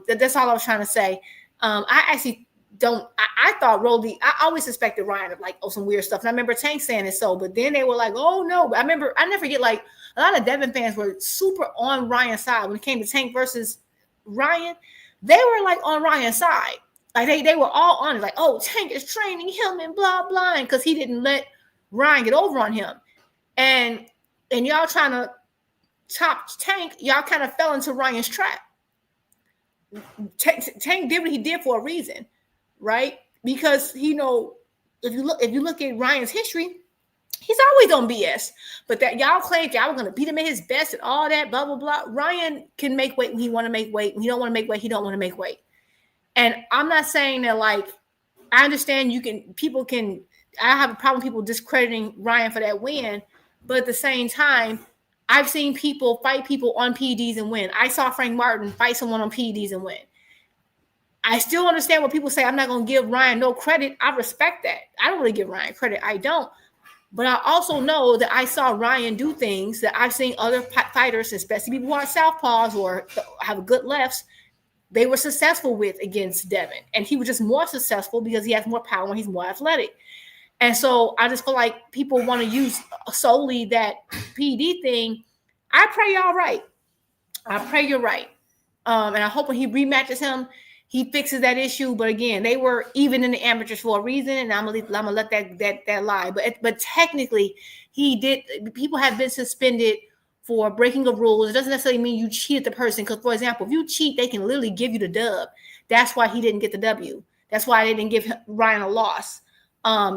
that's all I was trying to say. I actually I thought Rolly, I always suspected Ryan of, like, some weird stuff. And I remember Tank saying it so, but then they were like, oh no. I never forget, like, a lot of Devin fans were super on Ryan's side when it came to Tank versus Ryan. They were like on Ryan's side. Like they were all on it, like, oh, Tank is training him and blah blah, because he didn't let Ryan get over on him. And y'all trying to top Tank, y'all kind of fell into Ryan's trap. Tank did what he did for a reason, right? Because, you know, if you look at Ryan's history, he's always on BS. But that y'all claimed y'all were gonna beat him at his best and all that, blah blah blah. Ryan can make weight when he want to make weight. When he don't want to make weight, he don't want to make weight. And I'm not saying that, like, I understand I have a problem with people discrediting Ryan for that win, but at the same time, I've seen people fight people on PEDs and win. I saw Frank Martin fight someone on PEDs and win. I still understand when people say I'm not going to give Ryan no credit. I respect that. I don't really give Ryan credit. I don't. But I also know that I saw Ryan do things that I've seen other fighters, especially people who are southpaws or have good lefts, they were successful with against Devin. And he was just more successful because he has more power and he's more athletic. And so I just feel like people want to use solely that PD thing. I pray y'all right. I pray you're right. And I hope when he rematches him, he fixes that issue. But again, they were even in the amateurs for a reason, and I'm gonna let that lie. But technically, he did. People have been suspended for breaking of rules. It doesn't necessarily mean you cheated the person. Because, for example, if you cheat, they can literally give you the dub. That's why he didn't get the W. That's why they didn't give Ryan a loss.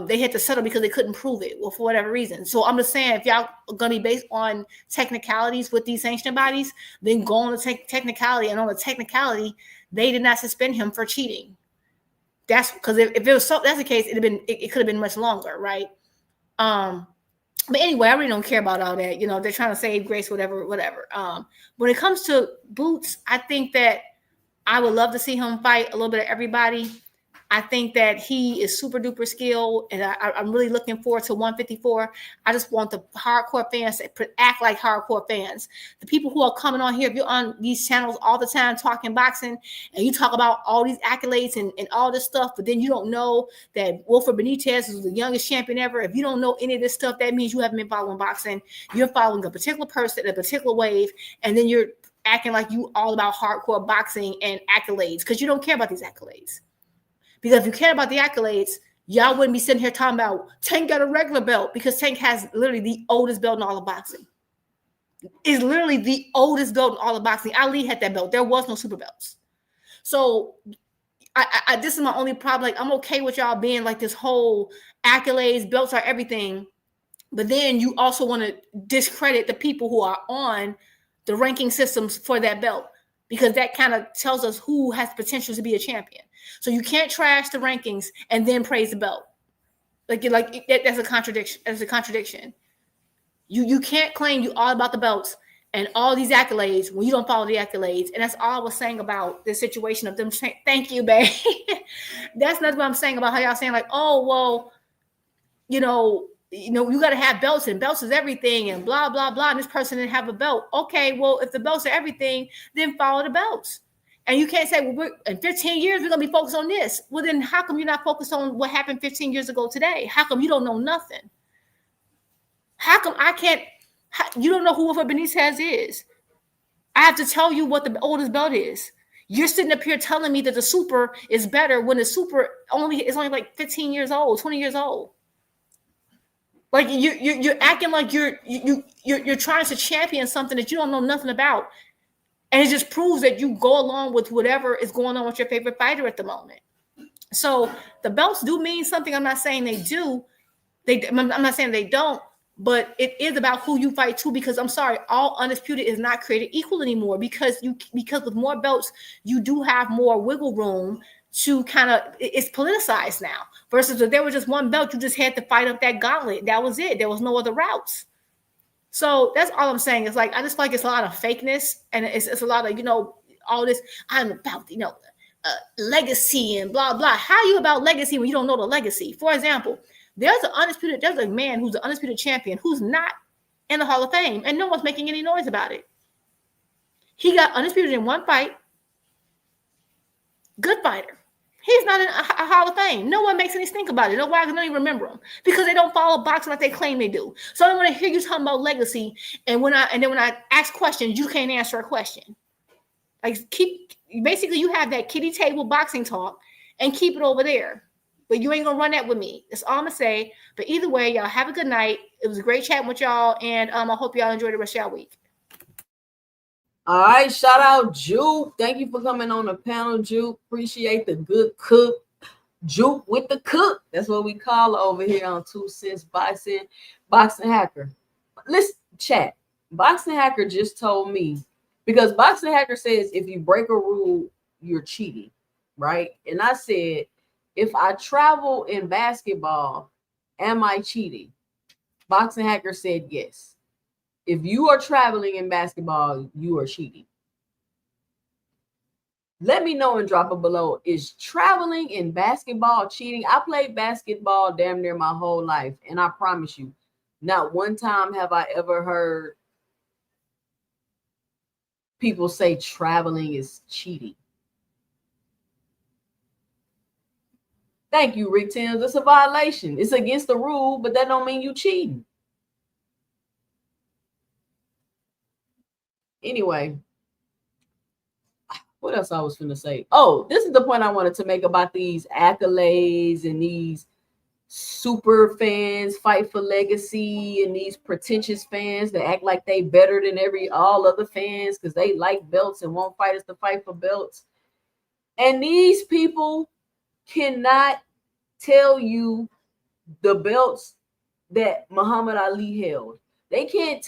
They had to settle because they couldn't prove it, well, for whatever reason. So I'm just saying, if y'all are gonna be based on technicalities with these sanctioning bodies, then go on the technicality, and on the technicality, they did not suspend him for cheating. That's because if it was that's the case, it could have been much longer, right? But anyway, I really don't care about all that. You know, they're trying to save grace, whatever. When it comes to Boots, I think that I would love to see him fight a little bit of everybody. I think that he is super duper skilled, and I'm really looking forward to 154. I just want the hardcore fans to act like hardcore fans. The people who are coming on here, if you're on these channels all the time talking boxing, and you talk about all these accolades and all this stuff, but then you don't know that Wilfred Benitez is the youngest champion ever. If you don't know any of this stuff, that means you haven't been following boxing. You're following a particular person, a particular wave, and then you're acting like you all about hardcore boxing and accolades because you don't care about these accolades. Because if you care about the accolades, y'all wouldn't be sitting here talking about Tank got a regular belt, because Tank has literally the oldest belt in all of boxing. It's literally the oldest belt in all of boxing. Ali had that belt. There was no super belts. So this is my only problem. Like, I'm okay with y'all being like this whole accolades, belts are everything. But then you also want to discredit the people who are on the ranking systems for that belt, because that kind of tells us who has potential to be a champion. So you can't trash the rankings and then praise the belt. That's a contradiction. That's a contradiction. You can't claim you all about the belts and all these accolades when you don't follow the accolades. And that's all I was saying about the situation of them. Thank you, babe. That's not what I'm saying about how y'all saying like, oh, well, you got to have belts, and belts is everything, and blah, blah, blah. And this person didn't have a belt. Okay, well, if the belts are everything, then follow the belts. And you can't say, well, in 15 years, we're going to be focused on this. Well, then how come you're not focused on what happened 15 years ago today? How come you don't know nothing? How come you don't know who Wilfred Benitez is? I have to tell you what the oldest belt is. You're sitting up here telling me that the super is better when the super is only like 15 years old, 20 years old. Like you're acting like you're trying to champion something that you don't know nothing about. And it just proves that you go along with whatever is going on with your favorite fighter at the moment. So the belts do mean something. I'm not saying they do. I'm not saying they don't. But it is about who you fight to, because I'm sorry, all undisputed is not created equal anymore, because with more belts, you do have more wiggle room to it's politicized now. Versus if there was just one belt, you just had to fight up that gauntlet. That was it. There was no other routes. So that's all I'm saying. It's like, I just feel like it's a lot of fakeness, and it's a lot of, all this, I'm about, legacy and blah, blah. How are you about legacy when you don't know the legacy? For example, there's a man who's the undisputed champion who's not in the Hall of Fame, and no one's making any noise about it. He got undisputed in one fight. Good fighter. He's not in a Hall of Fame. No one makes any stink about it. Nobody can even remember him because they don't follow boxing like they claim they do. So I want to hear you talking about legacy, and when I ask questions, you can't answer a question. Basically you have that kiddie table boxing talk and keep it over there. But you ain't gonna run that with me. That's all I'm gonna say. But either way, y'all have a good night. It was a great chatting with y'all, and I hope y'all enjoy the rest of y'all week. All right, shout out Juke. Thank you for coming on the panel, Juke. Appreciate the good cook. Juke with the cook. That's what we call over here on 2 Cents Boxing. Boxing Hacker. Listen, chat. Boxing Hacker just told me, because Boxing Hacker says if you break a rule, you're cheating, right? And I said, if I travel in basketball, am I cheating? Boxing Hacker said yes. If you are traveling in basketball, you are cheating. Let me know and drop it below. Is traveling in basketball cheating? I played basketball damn near my whole life, and I promise you, not one time have I ever heard people say traveling is cheating. Thank you, Rick Timms. It's a violation. It's against the rule, but that don't mean you cheating. Anyway, what else I was finna say? Oh, this is the point I wanted to make about these accolades and these super fans fight for legacy and these pretentious fans that act like they better than all other fans because they like belts and want fighters to fight for belts. And these people cannot tell you the belts that Muhammad Ali held. They can't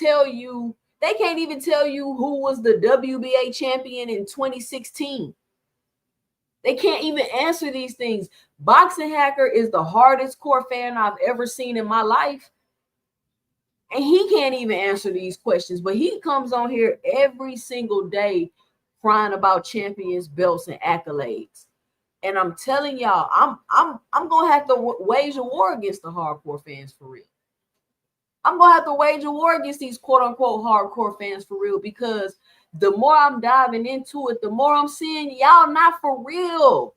even tell you who was the WBA champion in 2016. They can't even answer these things. Boxing Hacker is the hardest core fan I've ever seen in my life. And he can't even answer these questions, but he comes on here every single day crying about champions, belts, and accolades. And I'm telling y'all, I'm gonna have to wage a war against the hardcore fans for real. I'm gonna have to wage a war against these quote unquote hardcore fans for real, because the more I'm diving into it, the more I'm seeing y'all not for real.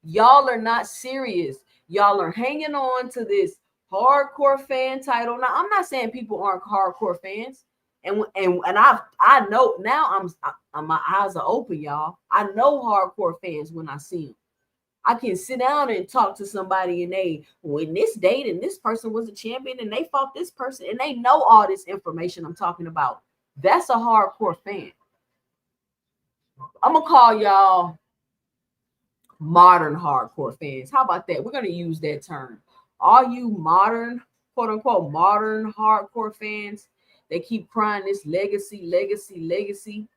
Y'all are not serious. Y'all are hanging on to this hardcore fan title. Now, I'm not saying people aren't hardcore fans, and I know now. My eyes are open, y'all. I know hardcore fans when I see them. I can sit down and talk to somebody and when this date and this person was a champion and they fought this person and they know all this information I'm talking about. That's a hardcore fan. I'm gonna call y'all modern hardcore fans. How about that? We're gonna use that term. All you modern, quote unquote, modern hardcore fans, they keep crying this legacy.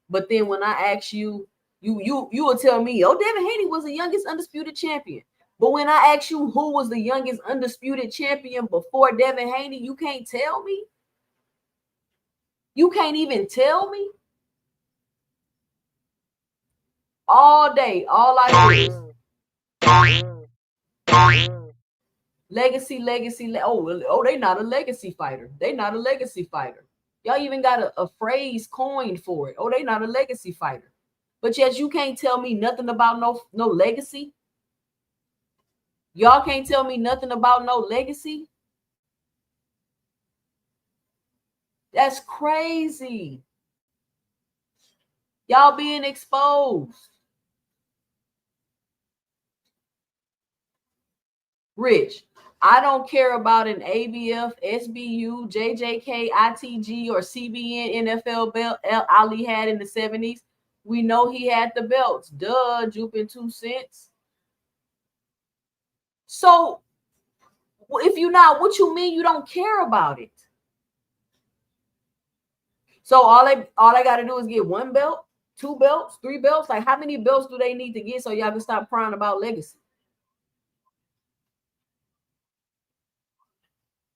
But then when I ask you will tell me, oh, Devin Haney was the youngest undisputed champion. But when I ask you who was the youngest undisputed champion before Devin Haney, you can't tell me. You can't even tell me. All day, all I hear is legacy. Oh, they not a legacy fighter. They not a legacy fighter. Y'all even got a phrase coined for it. Oh, they not a legacy fighter. But yet you can't tell me nothing about no legacy. Y'all can't tell me nothing about no legacy. That's crazy. Y'all being exposed. Rich, I don't care about an ABF, SBU, JJK, ITG, or CBN NFL belt Ali had in the 70s. We know he had the belts. Duh, Jupe 2 cents. So if you're not, what you mean you don't care about it? So all I got to do is get 1 belt, 2 belts, 3 belts. Like, how many belts do they need to get so y'all can stop crying about legacy?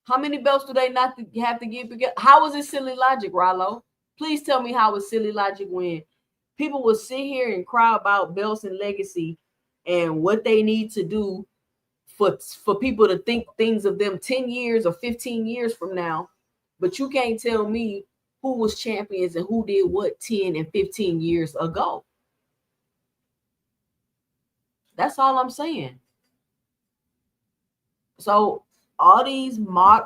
How many belts do they not have to get? How is it silly logic, Rollo? Please tell me how it's silly logic when people will sit here and cry about belts and legacy and what they need to do for people to think things of them 10 years or 15 years from now. But you can't tell me who was champions and who did what 10 and 15 years ago. That's all I'm saying. So all these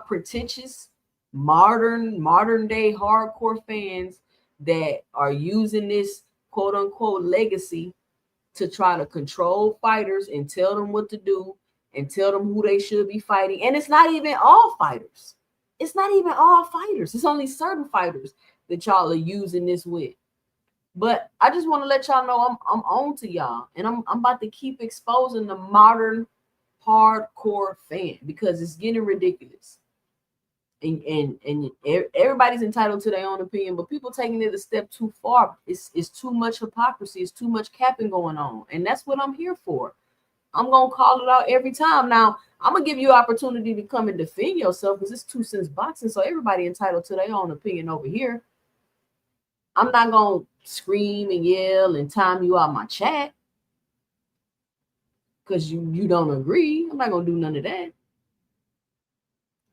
pretentious modern day hardcore fans that are using this quote unquote legacy to try to control fighters and tell them what to do and tell them who they should be fighting. And it's not even all fighters. It's not even all fighters. It's only certain fighters that y'all are using this with. But I just want to let y'all know I'm on to y'all, and I'm about to keep exposing the modern hardcore fan because it's getting ridiculous. And everybody's entitled to their own opinion, but people taking it a step too far. It's too much hypocrisy. It's too much capping going on, and that's what I'm here for. I'm gonna call it out every time. Now I'm gonna give you an opportunity to come and defend yourself because it's 2 cents boxing, so everybody entitled to their own opinion over here. I'm not gonna scream and yell and time you out my chat because you don't agree. I'm not gonna do none of that.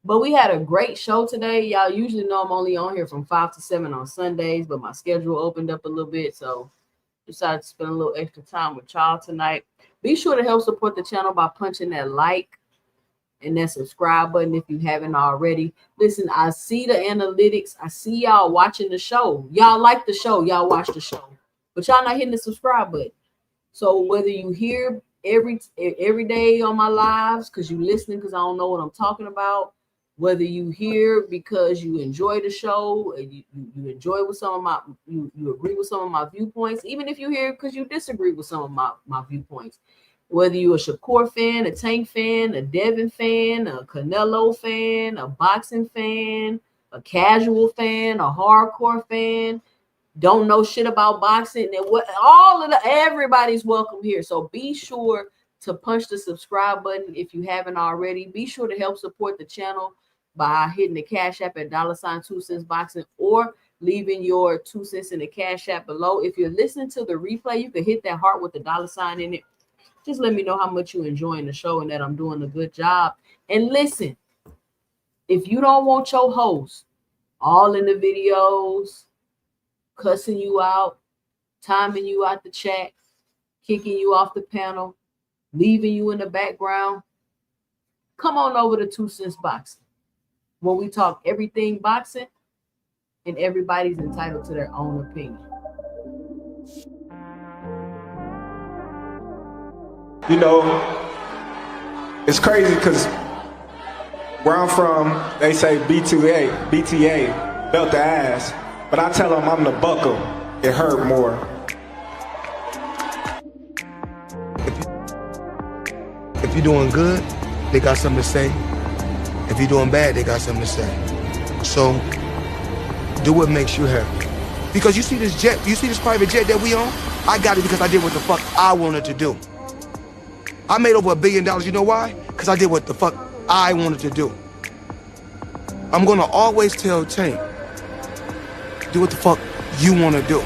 But we had a great show today. Y'all usually know I'm only on here from 5 to 7 on Sundays, but my schedule opened up a little bit, so decided to spend a little extra time with y'all tonight. Be sure to help support the channel by punching that like and that subscribe button if you haven't already. Listen, I see the analytics. I see y'all watching the show. Y'all like the show. Y'all watch the show. But y'all not hitting the subscribe button. So whether you hear every day on my lives because you listening because I don't know what I'm talking about, whether you hear because you enjoy the show, you enjoy with some of my, you agree with some of my viewpoints, even if you hear because you disagree with some of my viewpoints, whether you're a Shakur fan, a Tank fan, a Devin fan, a Canelo fan, a boxing fan, a casual fan, a hardcore fan, don't know shit about boxing, and what everybody's welcome here. So be sure to punch the subscribe button if you haven't already. Be sure to help support the channel by hitting the Cash App at $2 Boxing or leaving your 2 cents in the Cash App below. If you're listening to the replay, you can hit that heart with the $sign in it. Just let me know how much you're enjoying the show and that I'm doing a good job. And listen, if you don't want your host all in the videos, cussing you out, timing you out the chat, kicking you off the panel, leaving you in the background, come on over to 2 Cents Boxing, where we talk everything boxing and everybody's entitled to their own opinion. You know, it's crazy because where I'm from, they say BTA, belt the ass. But I tell them I'm the buckle. It hurt more. If you're doing good, they got something to say. If you're doing bad, they got something to say. So, do what makes you happy. Because you see this jet, you see this private jet that we own? I got it because I did what the fuck I wanted to do. I made over $1 billion, you know why? Because I did what the fuck I wanted to do. I'm gonna always tell Tank, do what the fuck you wanna do.